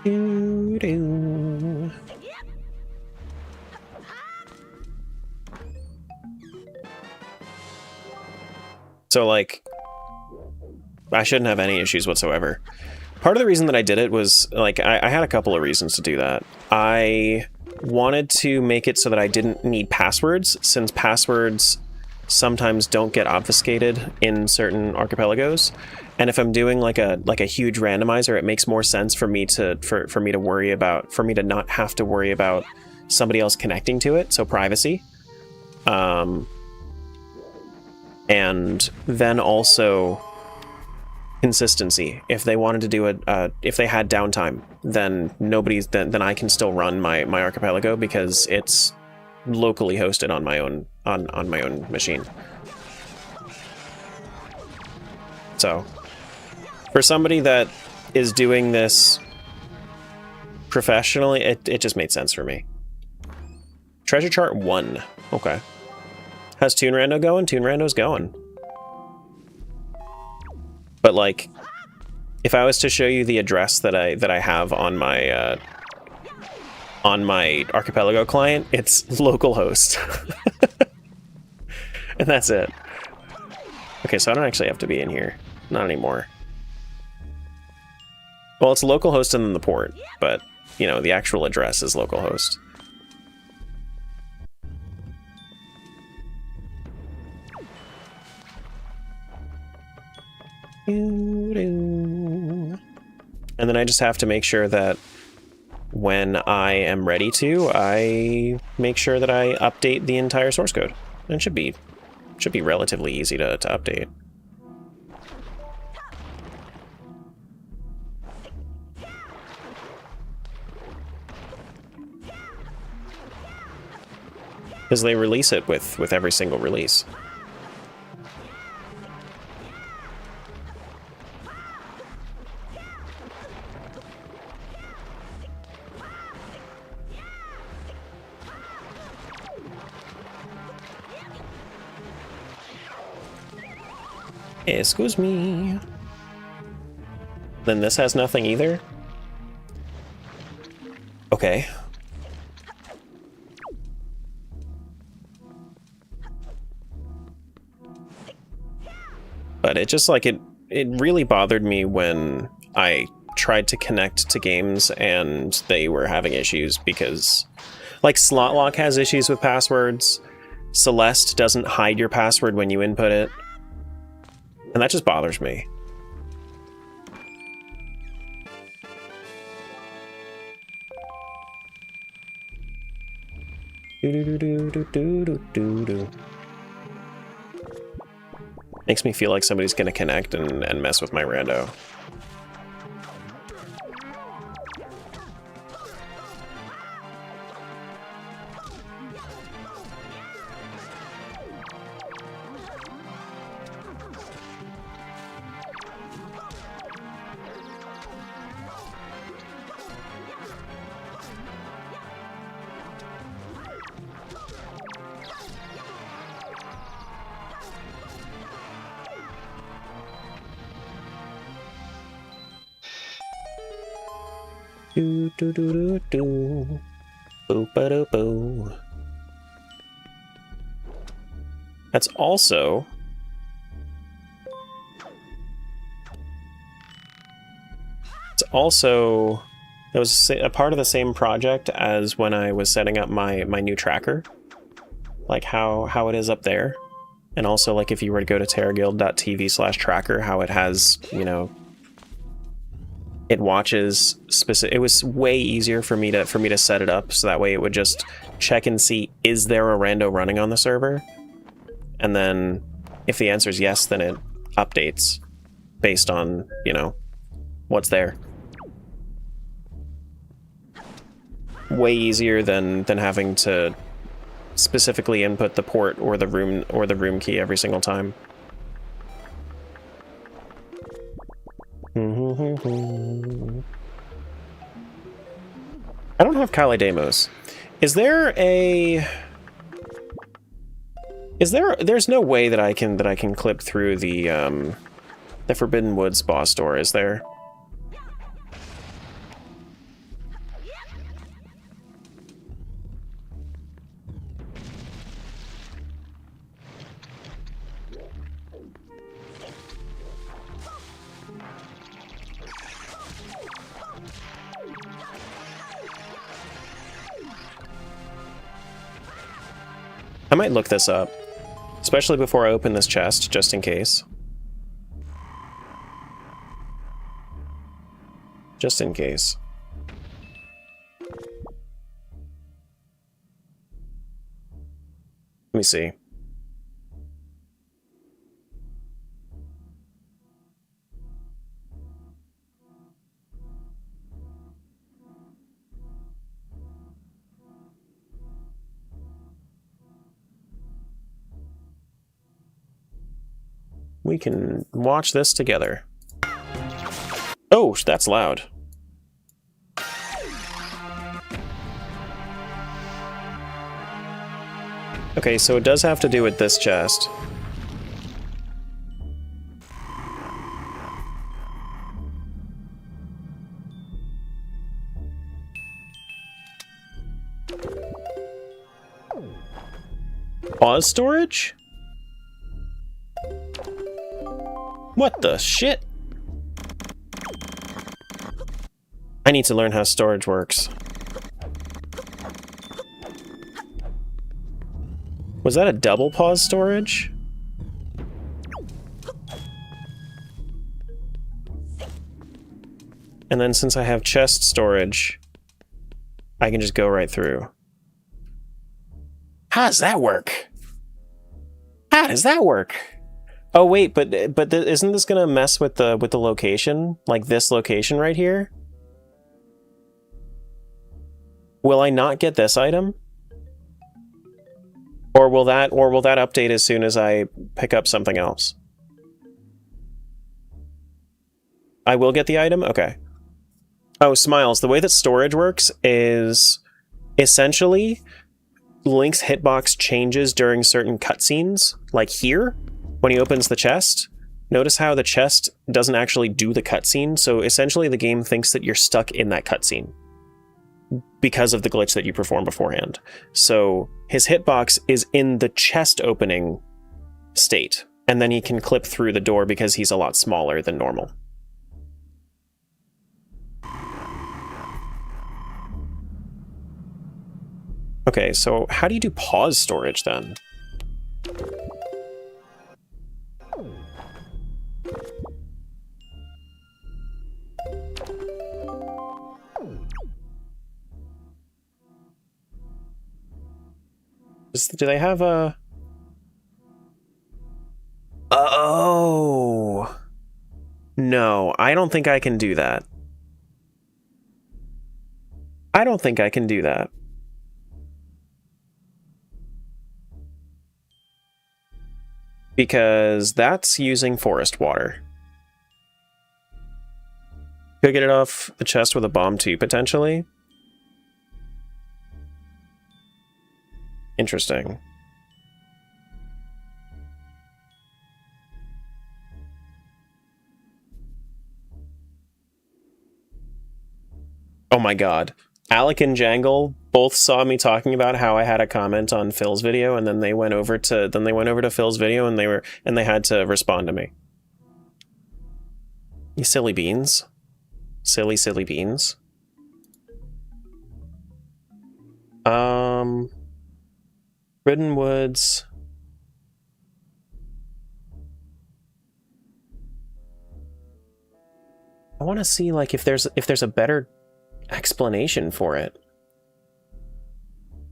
Doo-doo. So, like, I shouldn't have any issues whatsoever. Part of the reason that I did it was, like, I had a couple of reasons to do that. I wanted to make it so that I didn't need passwords, since passwords sometimes don't get obfuscated in certain archipelagos. And if I'm doing like a huge randomizer, it makes more sense for me to not have to worry about somebody else connecting to it, so privacy. And then also consistency. If they wanted to do if they had downtime, then then I can still run my archipelago because it's locally hosted on my own my own machine. So, for somebody that is doing this professionally, it just made sense for me. Treasure chart 1. Okay. How's TOON Rando going? TOON Rando's going. But, like, if I was to show you the address that I have on my Archipelago client, it's localhost. And that's it. Okay, so I don't actually have to be in here. Not anymore. Well, it's localhost and then the port, but, you know, the actual address is localhost. And then I just have to make sure that when I am ready to, I make sure that I update the entire source code. And it should be relatively easy to update. Because they release it with every single release. Excuse me. Then this has nothing either? Okay. But it just, like, it really bothered me when I tried to connect to games and they were having issues because, like, SlotLock has issues with passwords. Celeste doesn't hide your password when you input it. And that just bothers me. Do-do-do-do-do-do-do-do. Makes me feel like somebody's gonna connect and mess with my rando. Do do do do do. Boo ba do boo. That's also that was a part of the same project as when I was setting up my new tracker, like how it is up there, and also like if you were to go to terraguild.tv/tracker, how it has, you know, it watches specific. It was way easier for me to set it up so that way it would just check and see, is there a rando running on the server, and then if the answer is yes, then it updates based on, you know, what's there. Way easier than having to specifically input the port or the room key every single time. I don't have Kalidamos. There's no way that I can clip through the Forbidden Woods boss door, is there? I might look this up, especially before I open this chest, just in case. Just in case. Let me see. We can watch this together. Oh, that's loud. Okay, so it does have to do with this chest. Pause storage? What the shit? I need to learn how storage works. Was that a double pause storage? And then since I have chest storage, I can just go right through. How does that work? How does that work? Oh wait, but isn't this gonna mess with the location? Like this location right here? Will I not get this item? Or will that update as soon as I pick up something else? I will get the item? Okay. Oh, Smiles, the way that storage works is essentially Link's hitbox changes during certain cutscenes, like here. When he opens the chest, notice how the chest doesn't actually do the cutscene, so essentially the game thinks that you're stuck in that cutscene because of the glitch that you performed beforehand. So his hitbox is in the chest opening state, and then he can clip through the door because he's a lot smaller than normal. Okay, so how do you do pause storage then? Do they have a... Oh! No, I don't think I can do that. I don't think I can do that. Because that's using forest water. Could get it off the chest with a bomb too, potentially. Interesting. Oh my god. Alec and Jangle both saw me talking about how I had a comment on Phil's video, and then they went over to Phil's video and they had to respond to me. You silly beans. Silly, silly beans. Ridden Woods. I want to see like if there's a better explanation for it.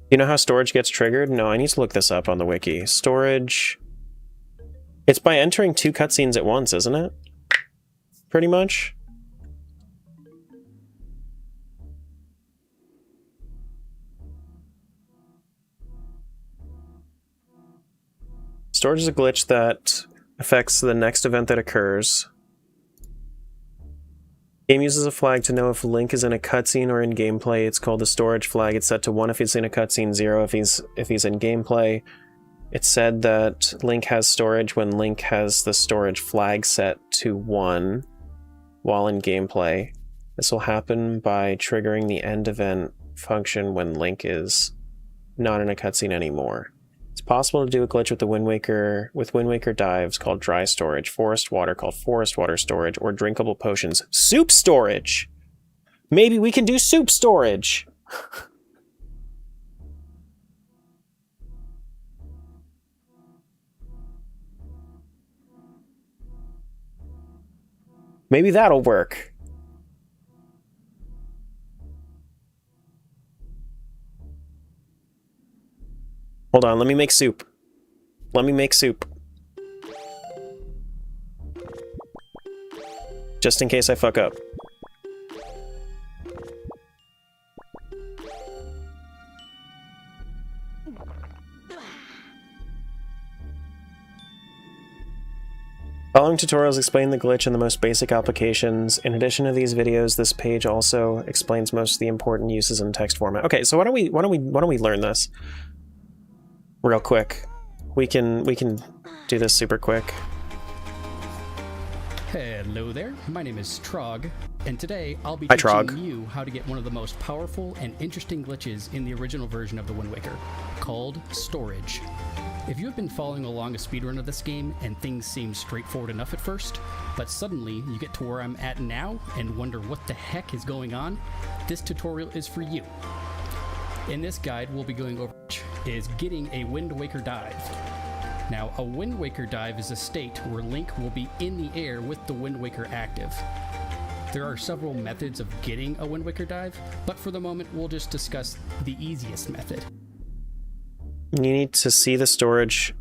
You know how storage gets triggered? No, I need to look this up on the wiki. Storage... It's by entering 2 cutscenes at once, isn't it? Pretty much. Storage is a glitch that affects the next event that occurs. Game uses a flag to know if Link is in a cutscene or in gameplay. It's called the storage flag. It's set to 1 if he's in a cutscene, 0 if he's in gameplay. It's said that Link has storage when Link has the storage flag set to 1 while in gameplay. This will happen by triggering the end event function when Link is not in a cutscene anymore. It's possible to do a glitch with Wind Waker dives called dry storage, forest water called forest water storage, or drinkable potions. Soup storage! Maybe we can do soup storage! Maybe that'll work. Hold on, let me make soup. Let me make soup. Just in case I fuck up. Following tutorials explain the glitch and the most basic applications. In addition to these videos, this page also explains most of the important uses in text format. Okay, so why don't we learn this real quick? We can do this super quick. Hello there, my name is Trog, and today I'll be Hi, teaching Trog. you how to get one of the most powerful and interesting glitches in the original version of the Wind Waker, called storage. If you have been following along a speedrun of this game and things seem straightforward enough at first, but suddenly you get to where I'm at now and wonder what the heck is going on, this tutorial is for you. In this guide, we'll be going over is getting a Wind Waker dive. Now, a Wind Waker dive is a state where Link will be in the air with the Wind Waker active. There are several methods of getting a Wind Waker dive, but for the moment, we'll just discuss the easiest method. You need to see the storage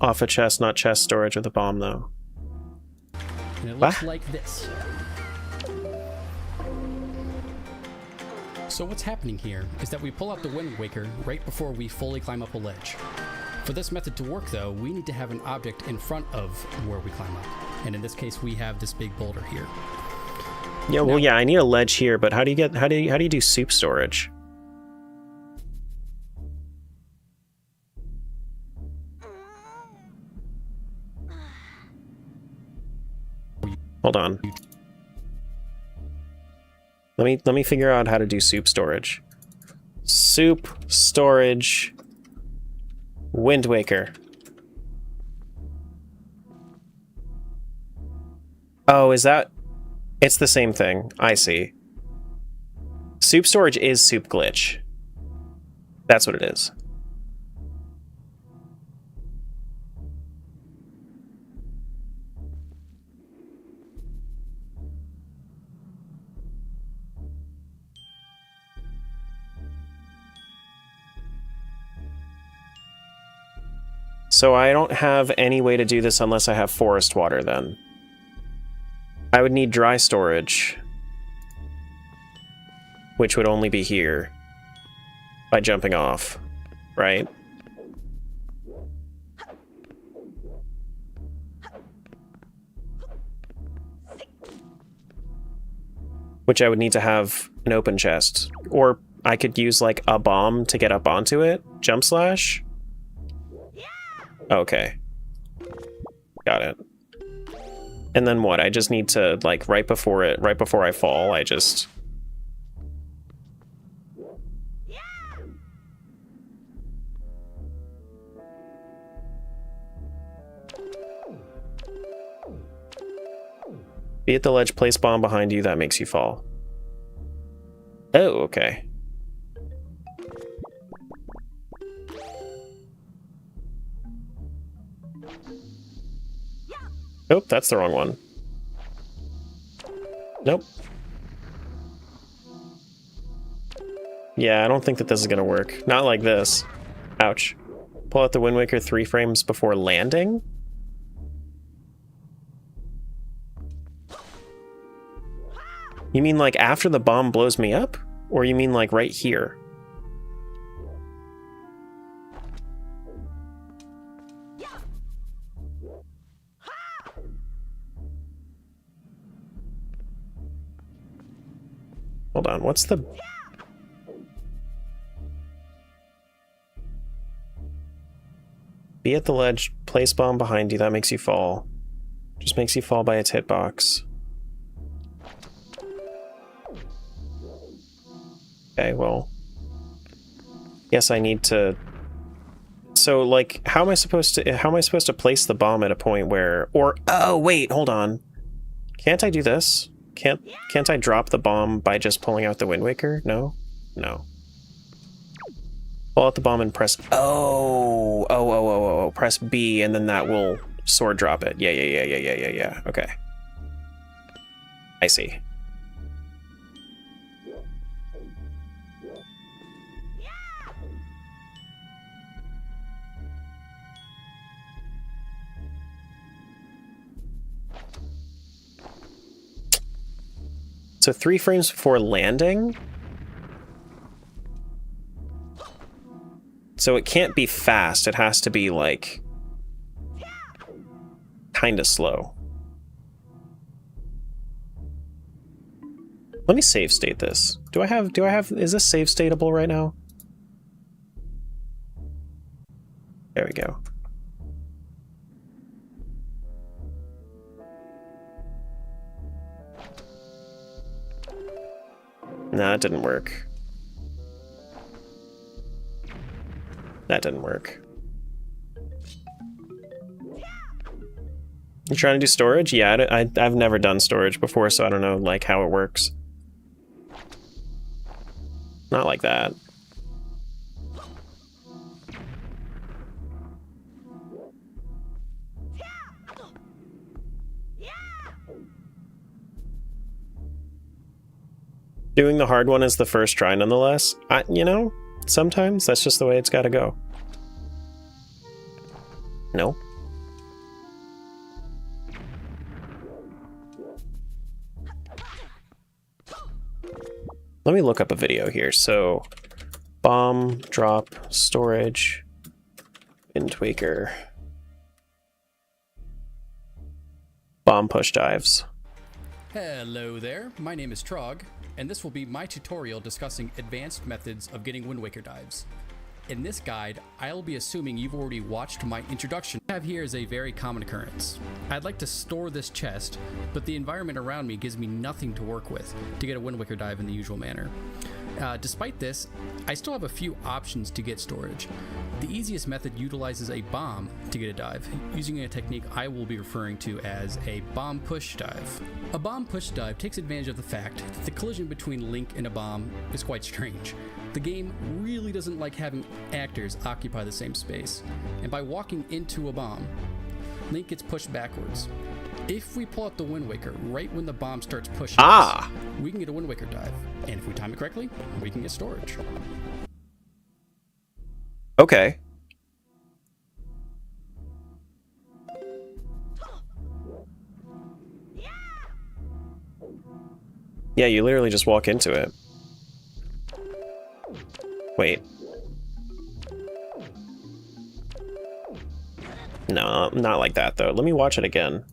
off a chest, not chest storage with a bomb, though. And it looks like this. So what's happening here is that we pull out the Wind Waker right before we fully climb up a ledge. For this method to work, though, we need to have an object in front of where we climb up. And in this case, we have this big boulder here. Yeah, well, yeah, I need a ledge here, but how do you do soup storage? Hold on. Let me figure out how to do soup storage. Soup storage Wind Waker. Oh, is that... It's the same thing. I see. Soup storage is soup glitch. That's what it is. So I don't have any way to do this unless I have forest water then. I would need dry storage, which would only be here by jumping off, right? Which I would need to have an open chest. Or I could use like a bomb to get up onto it. Jump slash? Okay. Got it. And then what? I just need to, like, right before I fall, I just... Be at the ledge, place bomb behind you, that makes you fall. Oh, okay. Nope, that's the wrong one. Nope. Yeah, I don't think that this is gonna work. Not like this. Ouch. Pull out the Wind Waker 3 frames before landing? You mean like after the bomb blows me up? Or you mean like right here? Hold on, what's the... Be at the ledge, place bomb behind you, that makes you fall. Just makes you fall by its hitbox. Okay, well... Yes, I need to... So, like, how am I supposed to place the bomb at a point where... Or... Oh, wait, hold on. Can't I do this? Can't I drop the bomb by just pulling out the Wind Waker? No? No. Pull out the bomb and press... Oh, press B, and then that will sword drop it. Yeah. Okay. I see. So 3 frames before landing? So it can't be fast, it has to be like... kinda slow. Let me save state this. Is this save stateable right now? There we go. Nah, it didn't work. That didn't work. You trying to do storage? Yeah, I've never done storage before, so I don't know, like, how it works. Not like that. Doing the hard one is the first try, nonetheless. You know, sometimes that's just the way it's gotta go. No. Let me look up a video here. So, bomb, drop, storage, Wind Waker, bomb push dives. Hello there, my name is Trog, and this will be my tutorial discussing advanced methods of getting Wind Waker dives. In this guide, I'll be assuming you've already watched my introduction. What I have here is a very common occurrence. I'd like to store this chest, but the environment around me gives me nothing to work with to get a Wind Waker dive in the usual manner. Despite this, I still have a few options to get storage. The easiest method utilizes a bomb to get a dive, using a technique I will be referring to as a bomb push dive. A bomb push dive takes advantage of the fact that the collision between Link and a bomb is quite strange. The game really doesn't like having actors occupy the same space, and by walking into a bomb, Link gets pushed backwards. If we pull out the Wind Waker right when the bomb starts pushing us, we can get a Wind Waker dive, and if we time it correctly, we can get storage. Okay. Yeah, you literally just walk into it. Wait. No, not like that, though. Let me watch it again.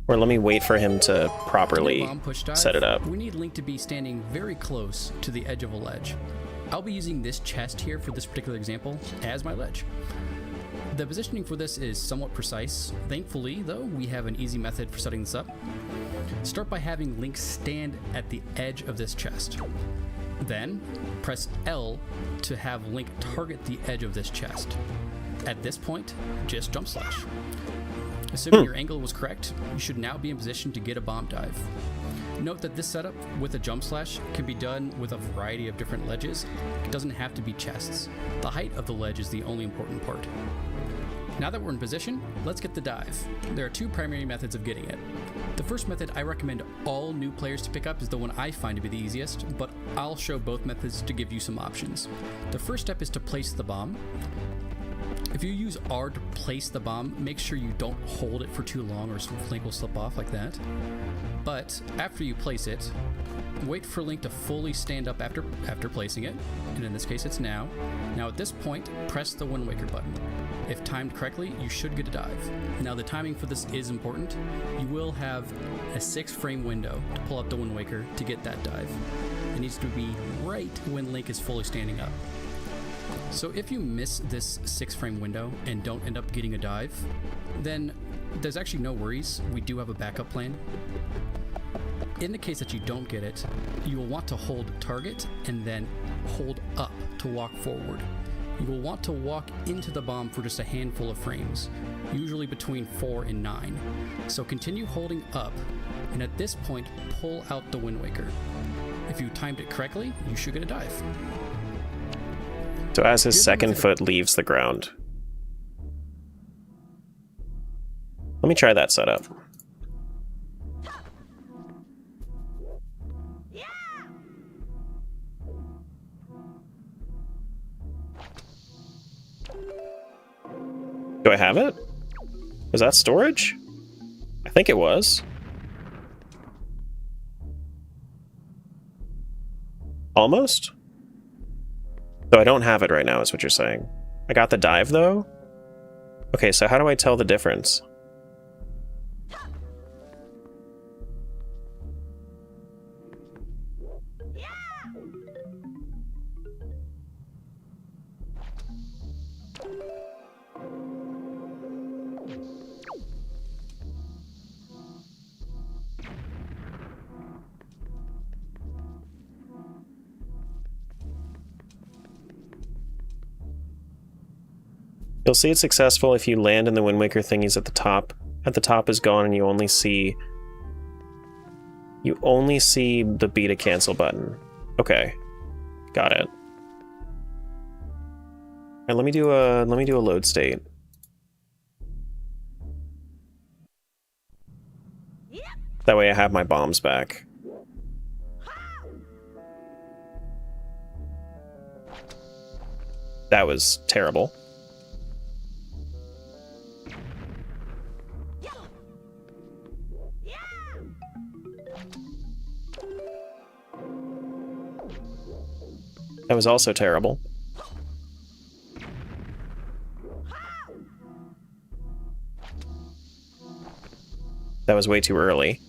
Or let me wait for him to properly set it up. We need Link to be standing very close to the edge of a ledge. I'll be using this chest here for this particular example as my ledge. The positioning for this is somewhat precise. Thankfully, though, we have an easy method for setting this up. Start by having Link stand at the edge of this chest. Then, press L to have Link target the edge of this chest. At this point, just jump slash. Assuming your angle was correct, you should now be in position to get a bomb dive. Note that this setup with a jump slash can be done with a variety of different ledges. It doesn't have to be chests. The height of the ledge is the only important part. Now that we're in position, let's get the dive. There are two primary methods of getting it. The first method I recommend all new players to pick up is the one I find to be the easiest, but I'll show both methods to give you some options. The first step is to place the bomb. If you use R to place the bomb, make sure you don't hold it for too long or Link will slip off like that. But after you place it, wait for Link to fully stand up after placing it, and in this case it's now. Now at this point, press the Wind Waker button. If timed correctly, you should get a dive. Now the timing for this is important. You will have a 6-frame window to pull out the Wind Waker to get that dive. It needs to be right when Link is fully standing up. So if you miss this 6-frame window and don't end up getting a dive, then there's actually no worries. We do have a backup plan. In the case that you don't get it, you will want to hold target and then hold up to walk forward. You will want to walk into the bomb for just a handful of frames, usually between 4 and 9. So continue holding up, and at this point, pull out the Wind Waker. If you timed it correctly, you should get a dive. So as his second foot leaves the ground. Let me try that setup. Do I have it? Was that storage? I think it was. Almost? So I don't have it right now, is what you're saying. I got the dive, though? Okay, so how do I tell the difference? You'll see it's successful if you land in the Wind Waker thingies at the top. At the top is gone and you only see the B to cancel button. Okay. Got it. Alright, let me do a load state. That way I have my bombs back. That was terrible. That was also terrible. That was way too early.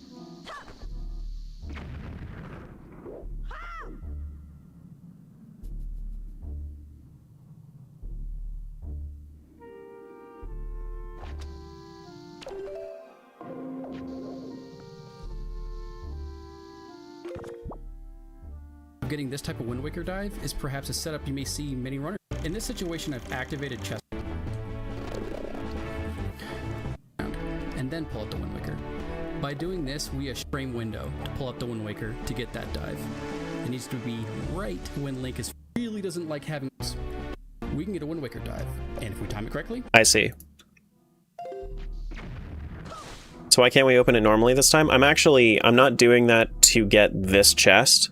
Getting this type of Wind Waker dive is perhaps a setup you may see many runners. In this situation, I've activated chest and then pull out the Wind Waker. By doing this, we have a frame window to pull out the Wind Waker to get that dive. It needs to be right when Link really doesn't like having this. We can get a Wind Waker dive, and if we time it correctly... I see. So why can't we open it normally this time? I'm not doing that to get this chest.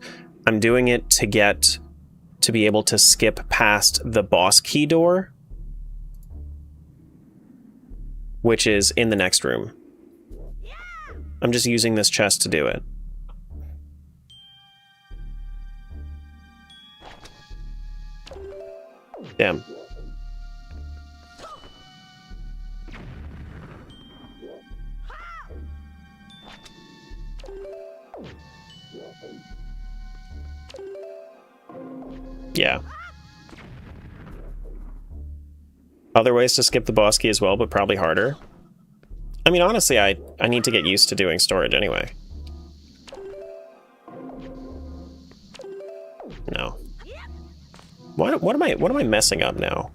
I'm doing it to be able to skip past the boss key door, which is in the next room. I'm just using this chest to do it. Damn. Yeah. Other ways to skip the boss key as well, but probably harder. I mean, honestly, I need to get used to doing storage anyway. No. What am I messing up now?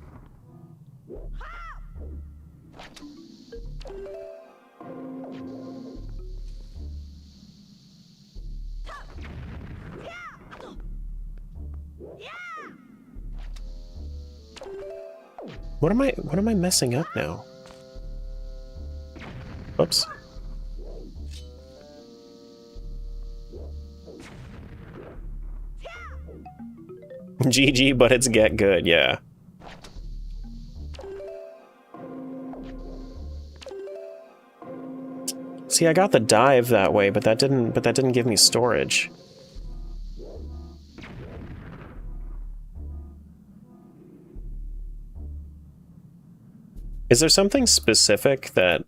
What am I messing up now? Whoops. GG, but it's get good, yeah. See, I got the dive that way, but that didn't give me storage. Is there something specific that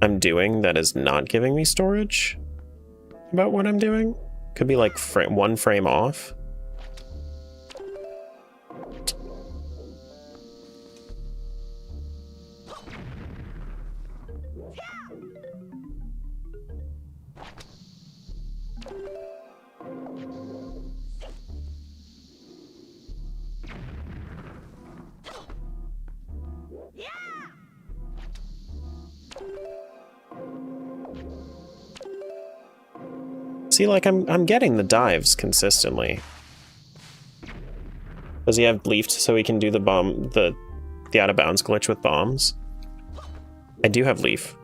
I'm doing that is not giving me storage about what I'm doing? Could be like one frame off. See, like, I'm getting the dives consistently. Does he have leafed so he can do the bomb, the out of bounds glitch with bombs? I do have leaf.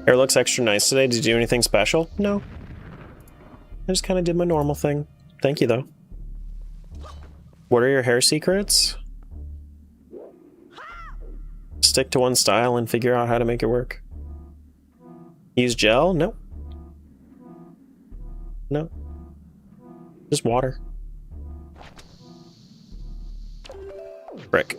Hair looks extra nice today. Did you do anything special? No. I just kind of did my normal thing. Thank you, though. What are your hair secrets? Stick to one style and figure out how to make it work. Use gel? No. No. Just water. Brick.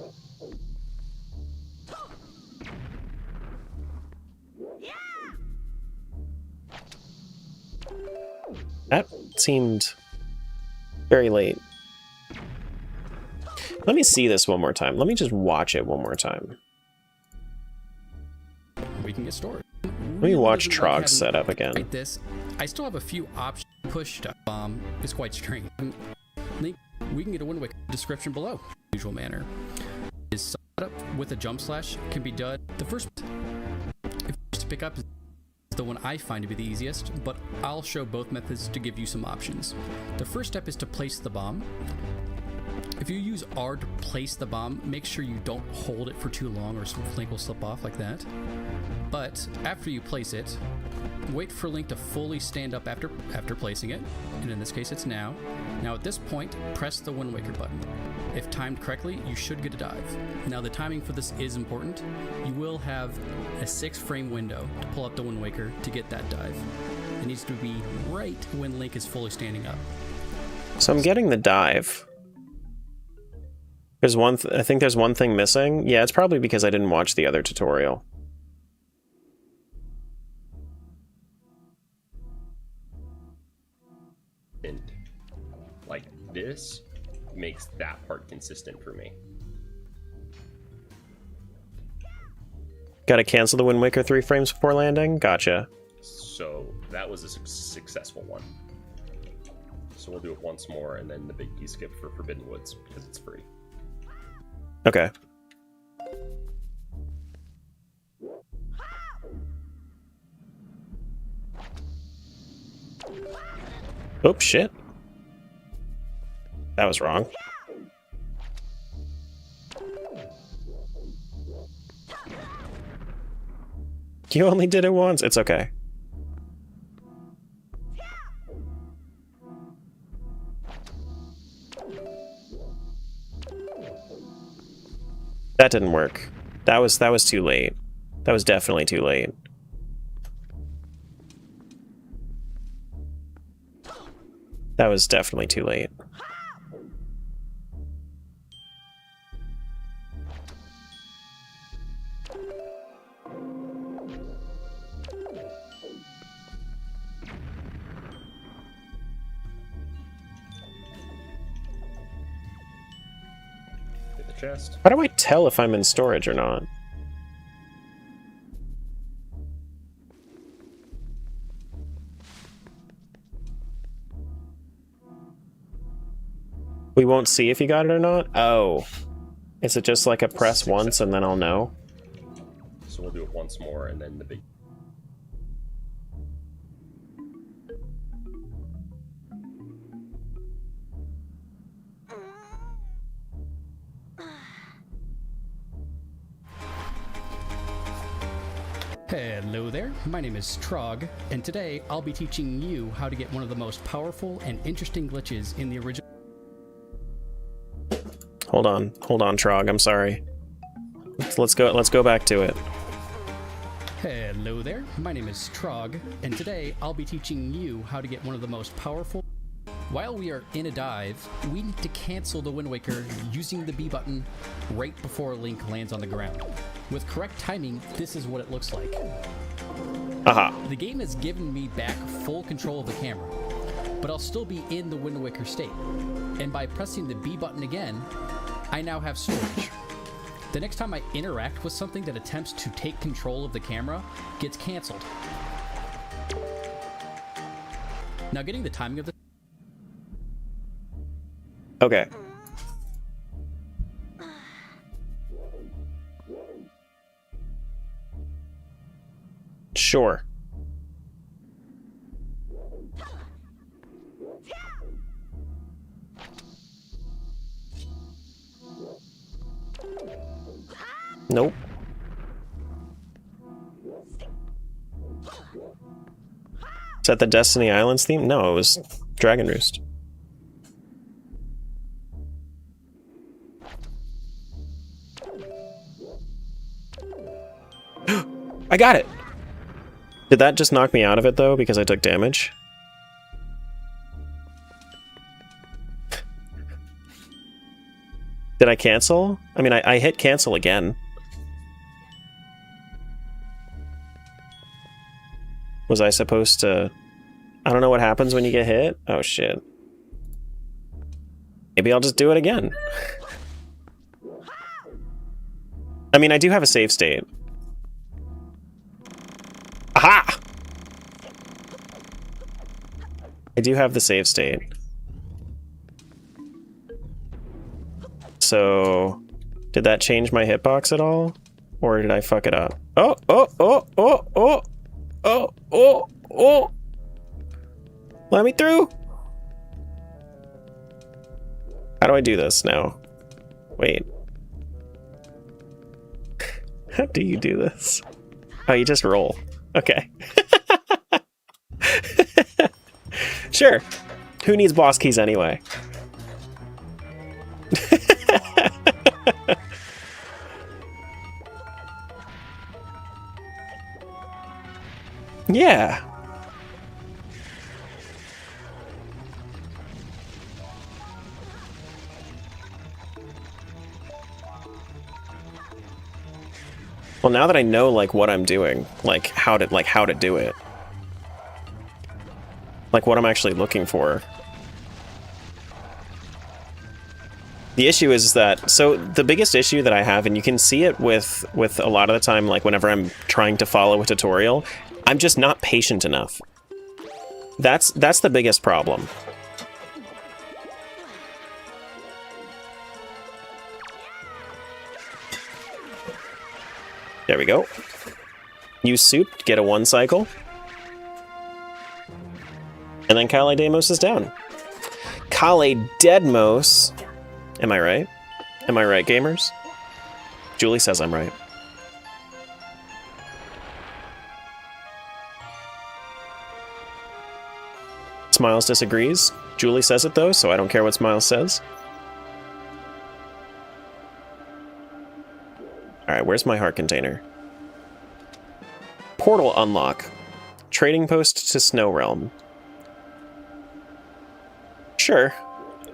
That seemed very late. Let me see this one more time. Let me just watch it one more time. We can get storage. Let me watch Trog's setup again. Like this, I still have a few options. Push to bomb is quite strange. Link, we can get a Wind Waker description below. Usual manner. Is setup with a jump slash can be done. The first to pick up is the one I find to be the easiest, but I'll show both methods to give you some options. The first step is to place the bomb. If you use R to place the bomb, make sure you don't hold it for too long or Link will slip off like that. But after you place it, wait for Link to fully stand up after placing it, and in this case it's now. Now at this point, press the Wind Waker button. If timed correctly, you should get a dive. Now the timing for this is important. You will have a 6-frame window to pull up the Wind Waker to get that dive. It needs to be right when Link is fully standing up. So I'm getting the dive. There's one. I think there's one thing missing. Yeah, it's probably because I didn't watch the other tutorial. And like this makes that part consistent for me. Gotta cancel the Wind Waker 3 frames before landing? Gotcha. So that was a successful one. So we'll do it once more and then the big key skip for Forbidden Woods because it's free. Okay. Oh, shit. That was wrong. You only did it once. It's okay. That didn't work. That was too late. That was definitely too late. That was definitely too late. Hit the chest. How do I tell if I'm in storage or not? We won't see if you got it or not? Oh. Is it just like a press once and then I'll know? So we'll do it once more, and then the big... Hello there, my name is Trog, and today I'll be teaching you how to get one of the most powerful and interesting glitches in the original... Hold on, Trog, I'm sorry. Let's go back to it. Hello there, my name is Trog, and today I'll be teaching you how to get one of the most powerful... While we are in a dive, we need to cancel the Wind Waker using the B button right before Link lands on the ground. With correct timing, this is what it looks like. Aha. The game has given me back full control of the camera, but I'll still be in the Wind Waker state. And by pressing the B button again, I now have storage. The next time I interact with something that attempts to take control of the camera gets canceled. Now getting the timing of the... Okay. Sure. Nope. Is that the Destiny Islands theme? No, it was Dragon Roost. I got it! Did that just knock me out of it, though, because I took damage? Did I cancel? I mean, I hit cancel again. Was I supposed to... I don't know what happens when you get hit. Oh, shit. Maybe I'll just do it again. I mean, I do have a save state. Aha! I do have the save state. So, did that change my hitbox at all? Or did I fuck it up? Oh, oh, oh, oh, oh, oh, oh, oh! Let me through! How do I do this now? Wait. How do you do this? Oh, you just roll. Okay. Sure. Who needs boss keys anyway? Yeah. Well, now that I know like what I'm doing, like how to do it. Like what I'm actually looking for. The issue is that, so the biggest issue that I have, and you can see it with a lot of the time, like whenever I'm trying to follow a tutorial, I'm just not patient enough. That's the biggest problem. There we go. Use soup, get a 1 cycle. And then Kale Deimos is down. Kale Deadmos. Am I right? Am I right, gamers? Julie says I'm right. Smiles disagrees. Julie says it though, so I don't care what Smiles says. where's my heart container? Portal unlock. Trading post to Snow Realm. Sure,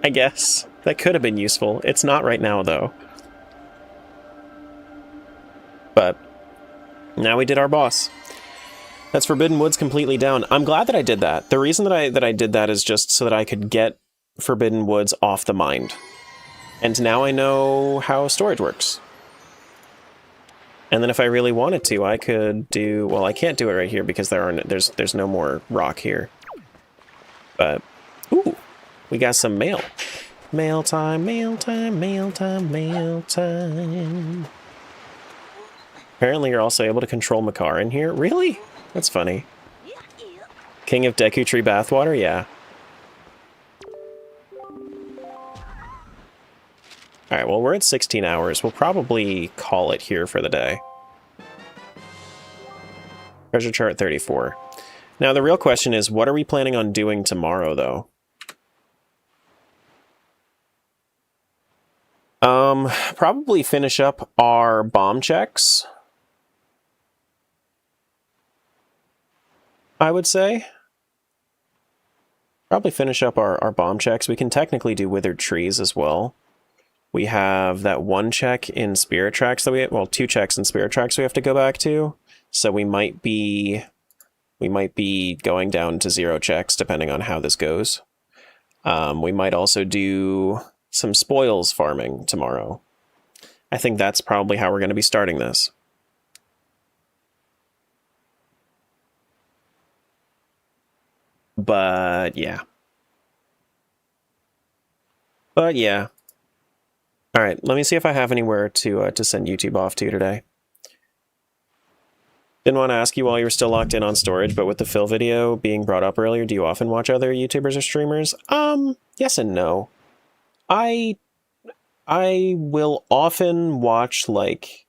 I guess. That could have been useful. It's not right now, though. But now we did our boss. That's Forbidden Woods completely down. I'm glad that I did that. The reason that I did that is just so that I could get Forbidden Woods off the mind. And now I know how storage works. And then if I really wanted to, I could do... Well, I can't do it right here because there's no more rock here. But, ooh, we got some mail. Mail time, mail time, mail time, mail time. Apparently you're also able to control Makar in here. Really? That's funny. King of Deku Tree Bathwater? Yeah. Alright, well, we're at 16 hours. We'll probably call it here for the day. Treasure chart 34. Now, the real question is, what are we planning on doing tomorrow, though? Probably finish up our bomb checks, I would say. Probably finish up our bomb checks. We can technically do withered trees as well. We have that one check in Spirit Tracks that well, 2 checks in Spirit Tracks we have to go back to. So we might be going down to 0 checks depending on how this goes. We might also do some spoils farming tomorrow. I think that's probably how we're going to be starting this. But yeah. All right, let me see if I have anywhere to send YouTube off to today. Didn't want to ask you while you were still locked in on storage, but with the Phil video being brought up earlier, do you often watch other YouTubers or streamers? Yes and no. I will often watch, like,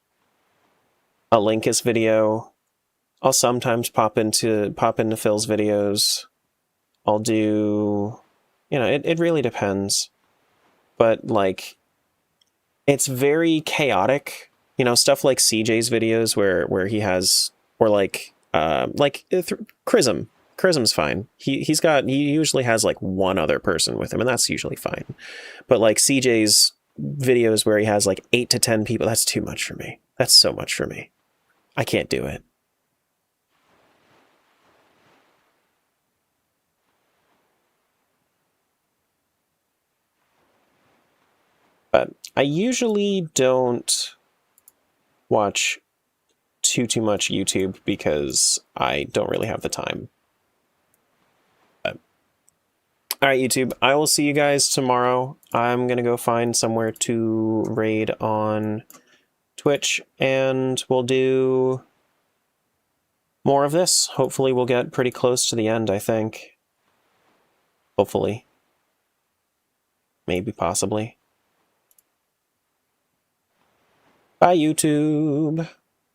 a Linkus video. I'll sometimes pop into Phil's videos. I'll do... You know, it really depends. But, like... It's very chaotic, you know, stuff like CJ's videos where he has, or like Chrism. Chrism's fine. He usually has like one other person with him, and that's usually fine. But like CJ's videos where he has like 8 to 10 people, that's too much for me. That's so much for me. I can't do it. But I usually don't watch too much YouTube because I don't really have the time. But, all right, YouTube, I will see you guys tomorrow. I'm going to go find somewhere to raid on Twitch, and we'll do more of this. Hopefully we'll get pretty close to the end, I think. Hopefully. Maybe, possibly. Bye, YouTube.